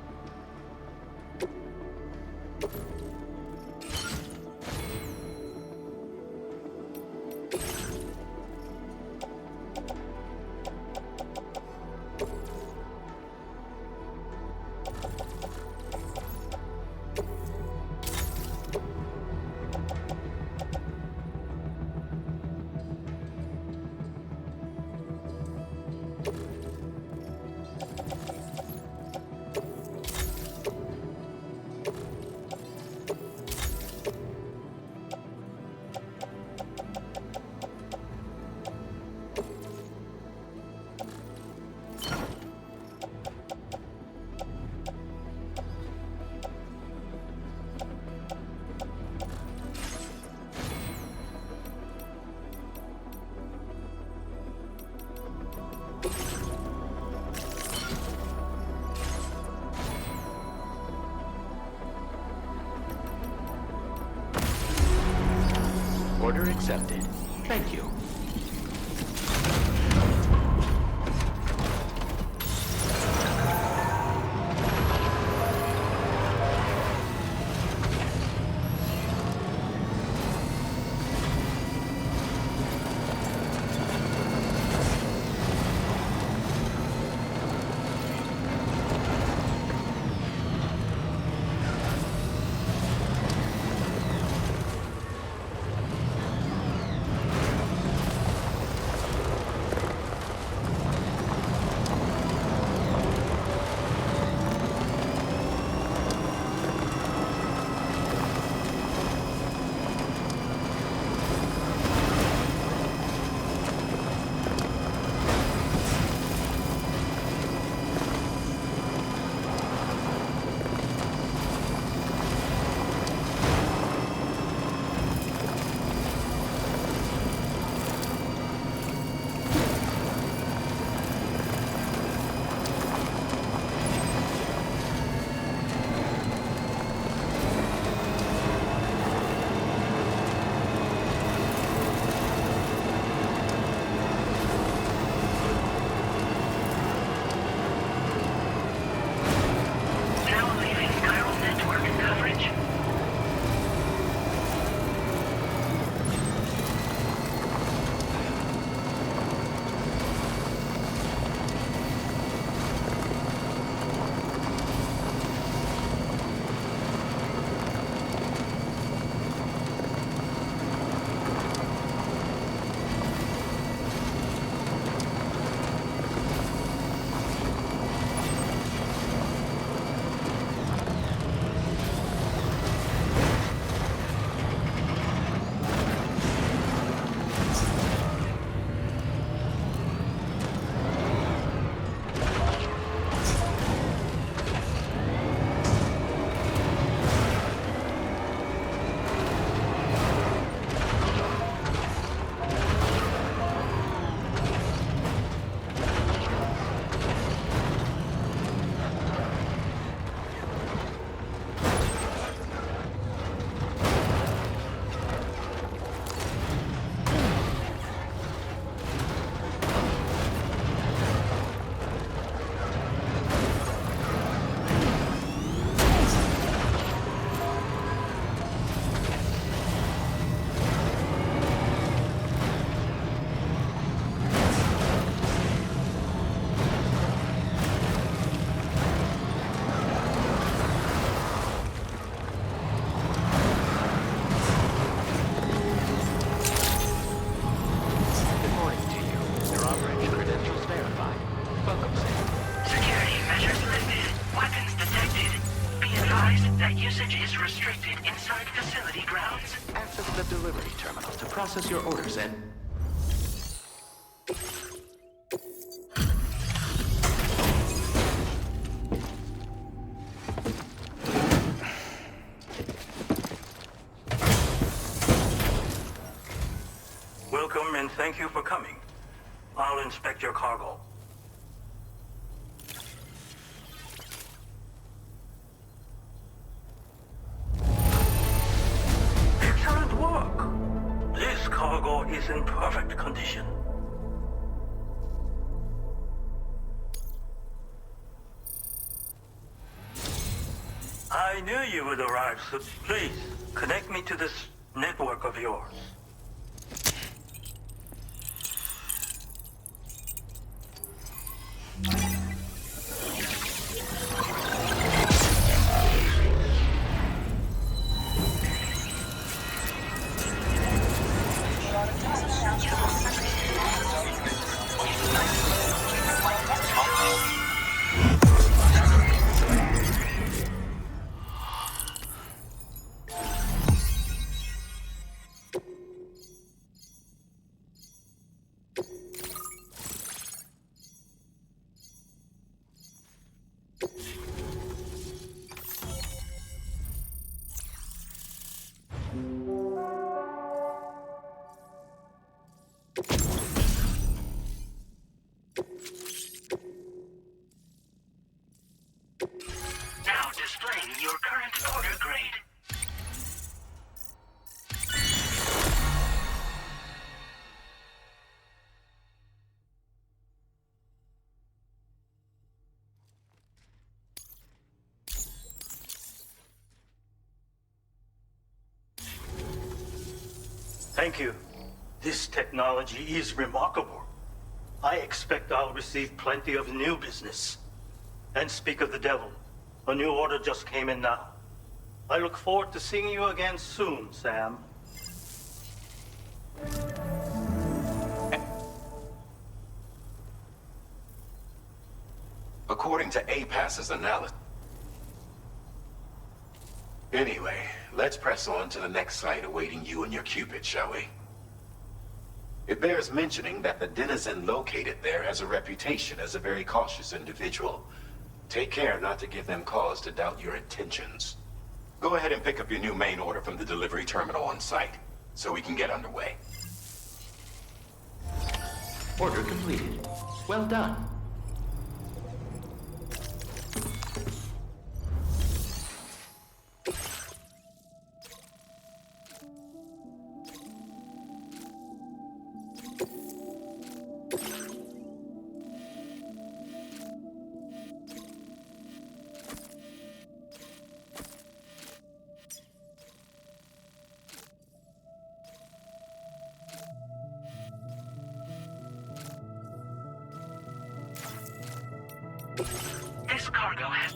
Order accepted. Thank you. Usage is restricted inside facility grounds. Access the delivery terminal to process your orders and... Welcome and thank you for coming. I'll inspect your cargo. Excellent work. This cargo is in perfect condition. I knew you would arrive soon. Please, connect me to this network of yours. Now displaying your current order grade. Thank you. This technology is remarkable. I expect I'll receive plenty of new business. And speak of the devil, a new order just came in now. I look forward to seeing you again soon, Sam. According to APAS's analysis. Anyway, let's press on to the next site awaiting you and your Cupid, shall we? It bears mentioning that the denizen located there has a reputation as a very cautious individual. Take care not to give them cause to doubt your intentions. Go ahead and pick up your new main order from the delivery terminal on site, so we can get underway. Order completed. Well done. This cargo has...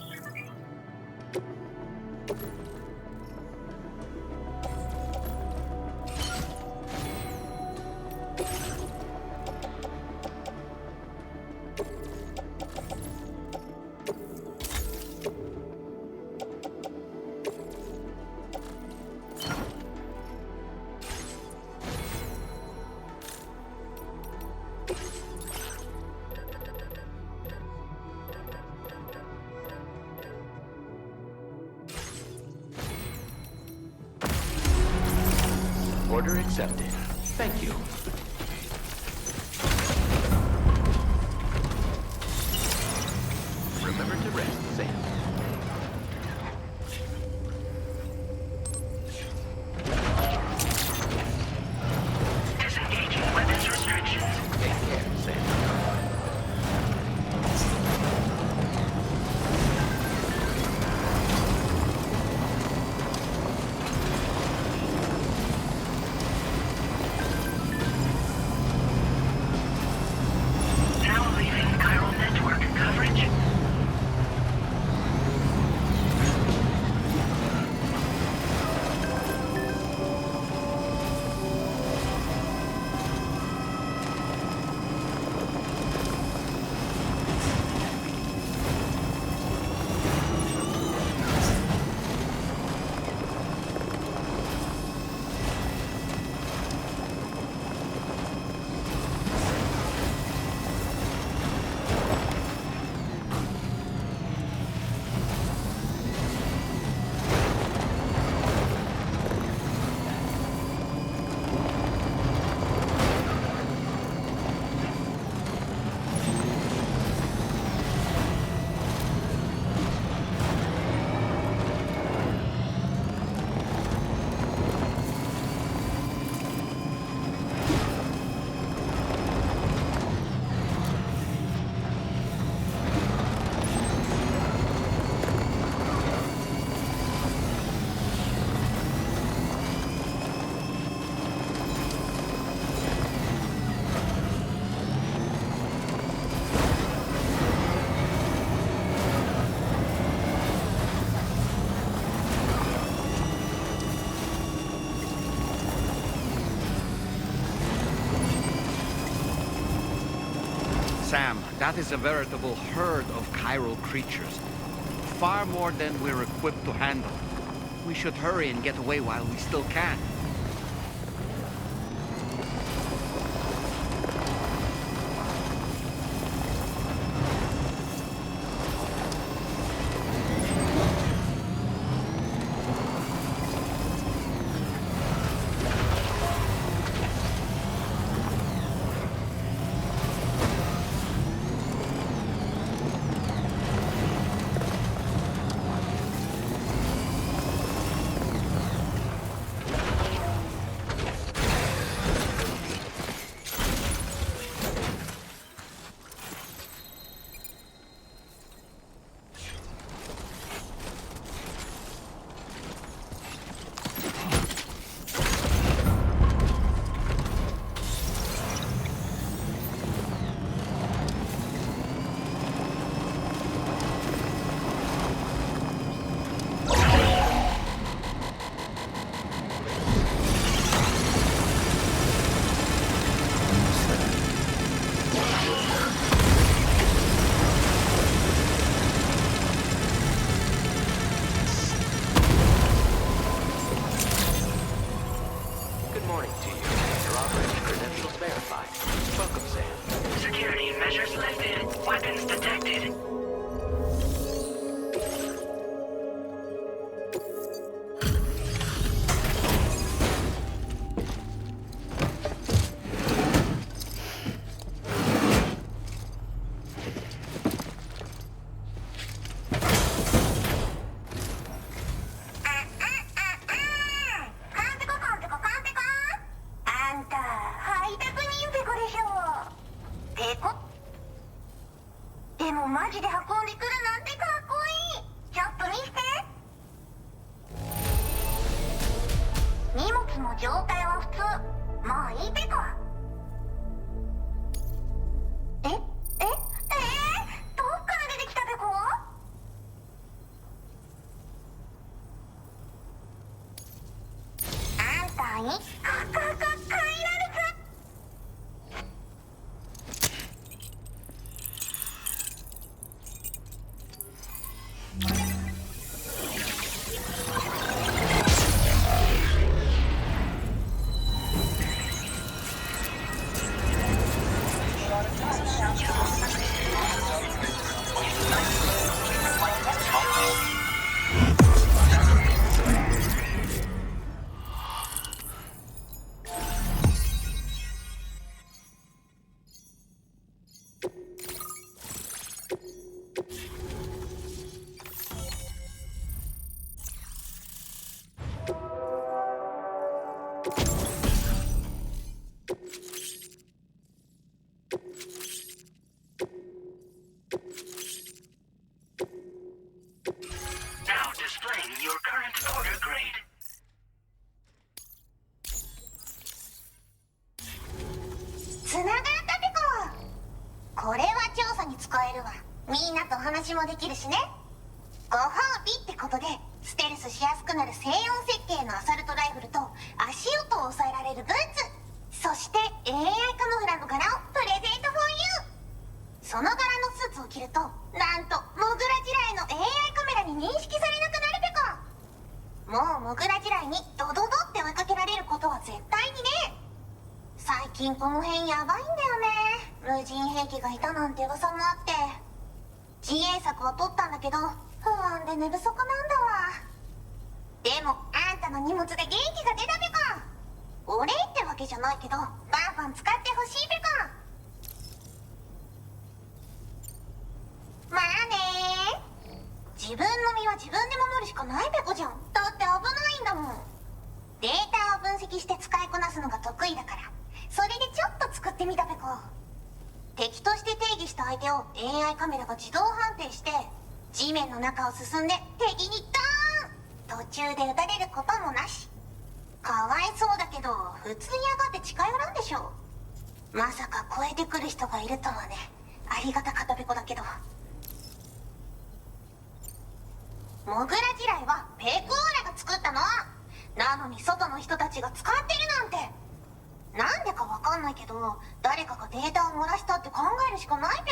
Order accepted. Thank you. Remember to rest, Sam. Disengaging weapons restrictions. Take care, Sam. Now leaving chiral network coverage. Sam, that is a veritable herd of chiral creatures. Far more than we're equipped to handle. We should hurry and get away while we still can. Now displaying your current order grade. つながったってこ。これは調査に使えるわ。みんなと話もできるしね。ご褒美ってことでステルスしやすくなる静音設計のアサルトライフルと足音を抑えられるブーツ、そして AI カモフラの柄をプレゼント for you。 その柄のスーツを着るとなんとモグラ地雷の AI カメラに認識されなくなるペコ。もうモグラ地雷にドドドって追いかけられることは絶対にね。最近この辺やばいんだよね。無人兵器がいたなんて噂もあって、自衛策は取ったんだけど不安で寝不足なんだわ。でもあんたの荷物で元気が出たペコ。お礼ってわけじゃないけどバンバン使ってほしいペコ。まあねー。自分の身は自分で守るしかないペコじゃん。だって危ないんだもん。データを分析して使いこなすのが得意だから、それでちょっと作ってみたペコ。敵として定義した相手を AI カメラが自動判定して地面の中を進んで敵にドーン。途中で撃たれることもなし。かわいそうだけど普通に上がって近寄らんでしょ。まさか超えてくる人がいるとはね。ありがたかったペコだけど。モグラ地雷はペコーラが作ったの。なのに外の人たちが使ってるなんて。なんでかわかんないけど誰かがデータを漏らしたって考えるしかないペ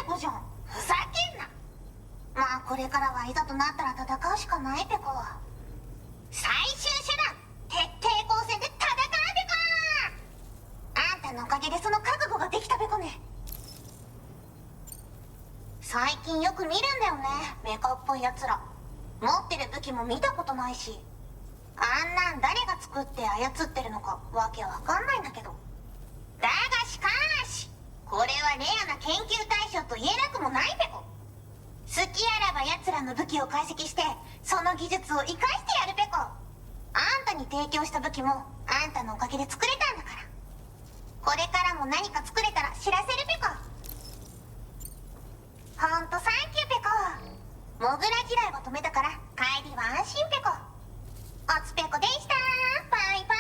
いざとなったら戦うしかないペコ。最終手段、徹底抗戦で戦うペコ。あんたのおかげでその覚悟ができたペコね。最近よく見るんだよね、メカっぽいやつら。持ってる武器も見たことないし、あんなん誰が作って操ってるのかわけわかんないんだけど。だがしかし、これはレアな研究対象と言えなくもないペコ。好きあらば奴らの武器を解析して、その技術を生かしてやるペコ。あんたに提供した武器もあんたのおかげで作れたんだから。これからも何か作れたら知らせるペコ。ほんとサンキューペコ。モグラ嫌いは止めたから帰りは安心ペコ。おつペコでした。バイバ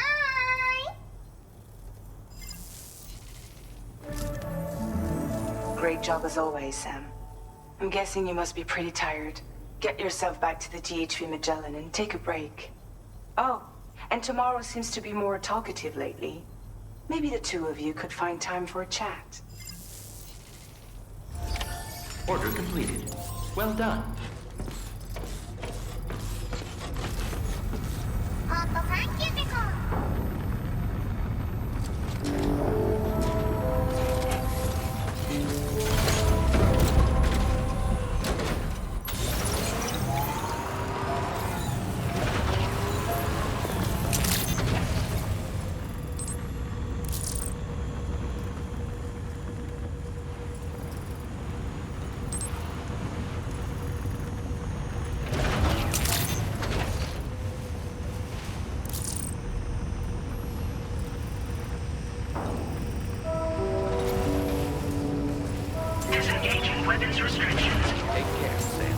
イ。 Great job as always, Sam. I'm guessing you must be pretty tired. Get yourself back to the GHV Magellan and take a break. Oh, and tomorrow seems to be more talkative lately. Maybe the two of you could find time for a chat. Order completed. Well done. ほんとサンキューペコ。Disengaging weapons restrictions. Take care, Sam.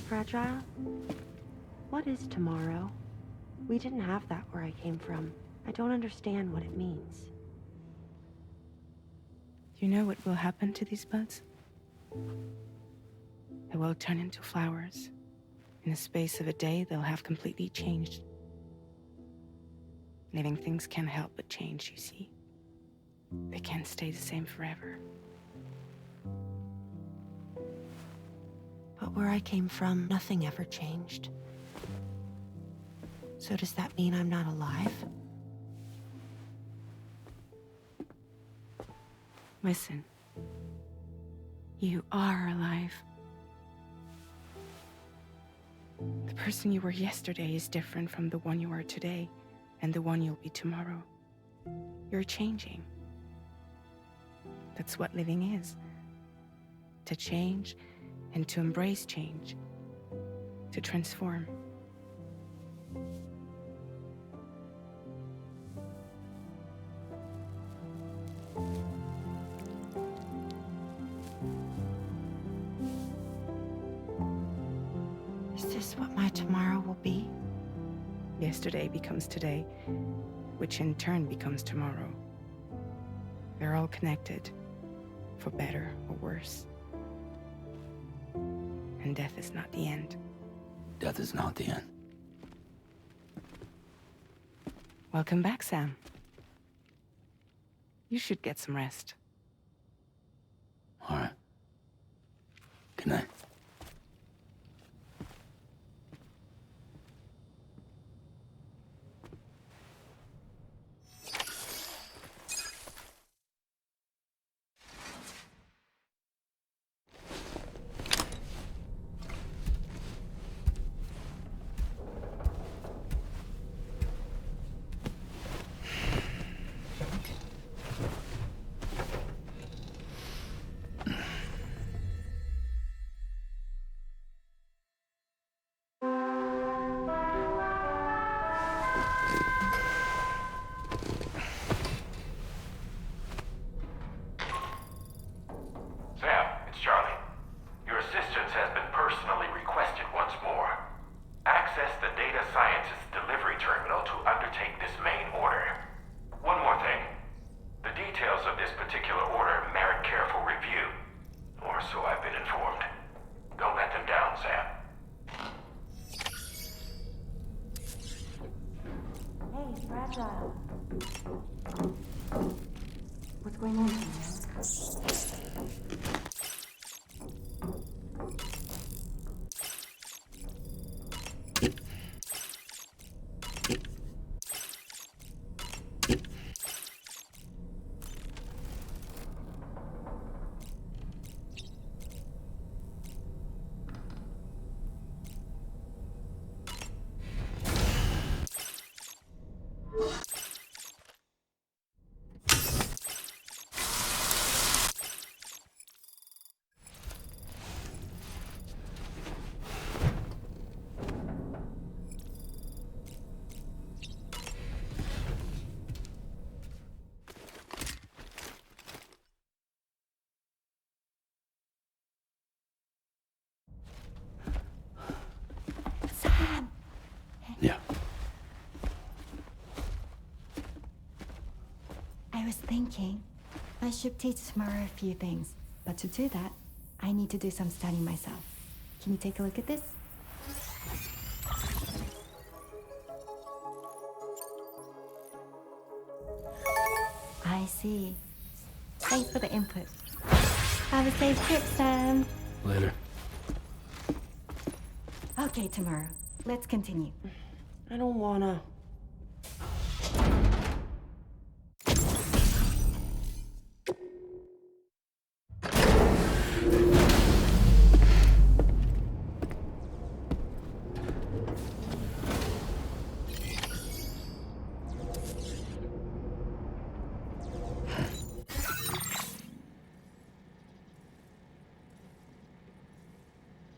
Fragile? What is tomorrow? We didn't have that where I came from. I don't understand what it means. You know what will happen to these buds? They will turn into flowers. In the space of a day, they'll have completely changed. Living things can't help but change, you see. They can't stay the same forever. But where I came from, nothing ever changed. So does that mean I'm not alive? Listen. You are alive. The person you were yesterday is different from the one you are today, and the one you'll be tomorrow. You're changing. That's what living is. To change, and to embrace change. To transform. Is this what my tomorrow will be? Yesterday becomes today, which in turn becomes tomorrow. They're all connected, for better or worse. And death is not the end. Death is not the end. Welcome back, Sam. You should get some rest. All right. Good night. was thinking I should teach Tamara a few things, but to do that, I need to do some studying myself. Can you take a look at this? I see. Thanks for the input. Have a safe trip, Sam. Later. Okay, Tamara, let's continue. I don't wanna.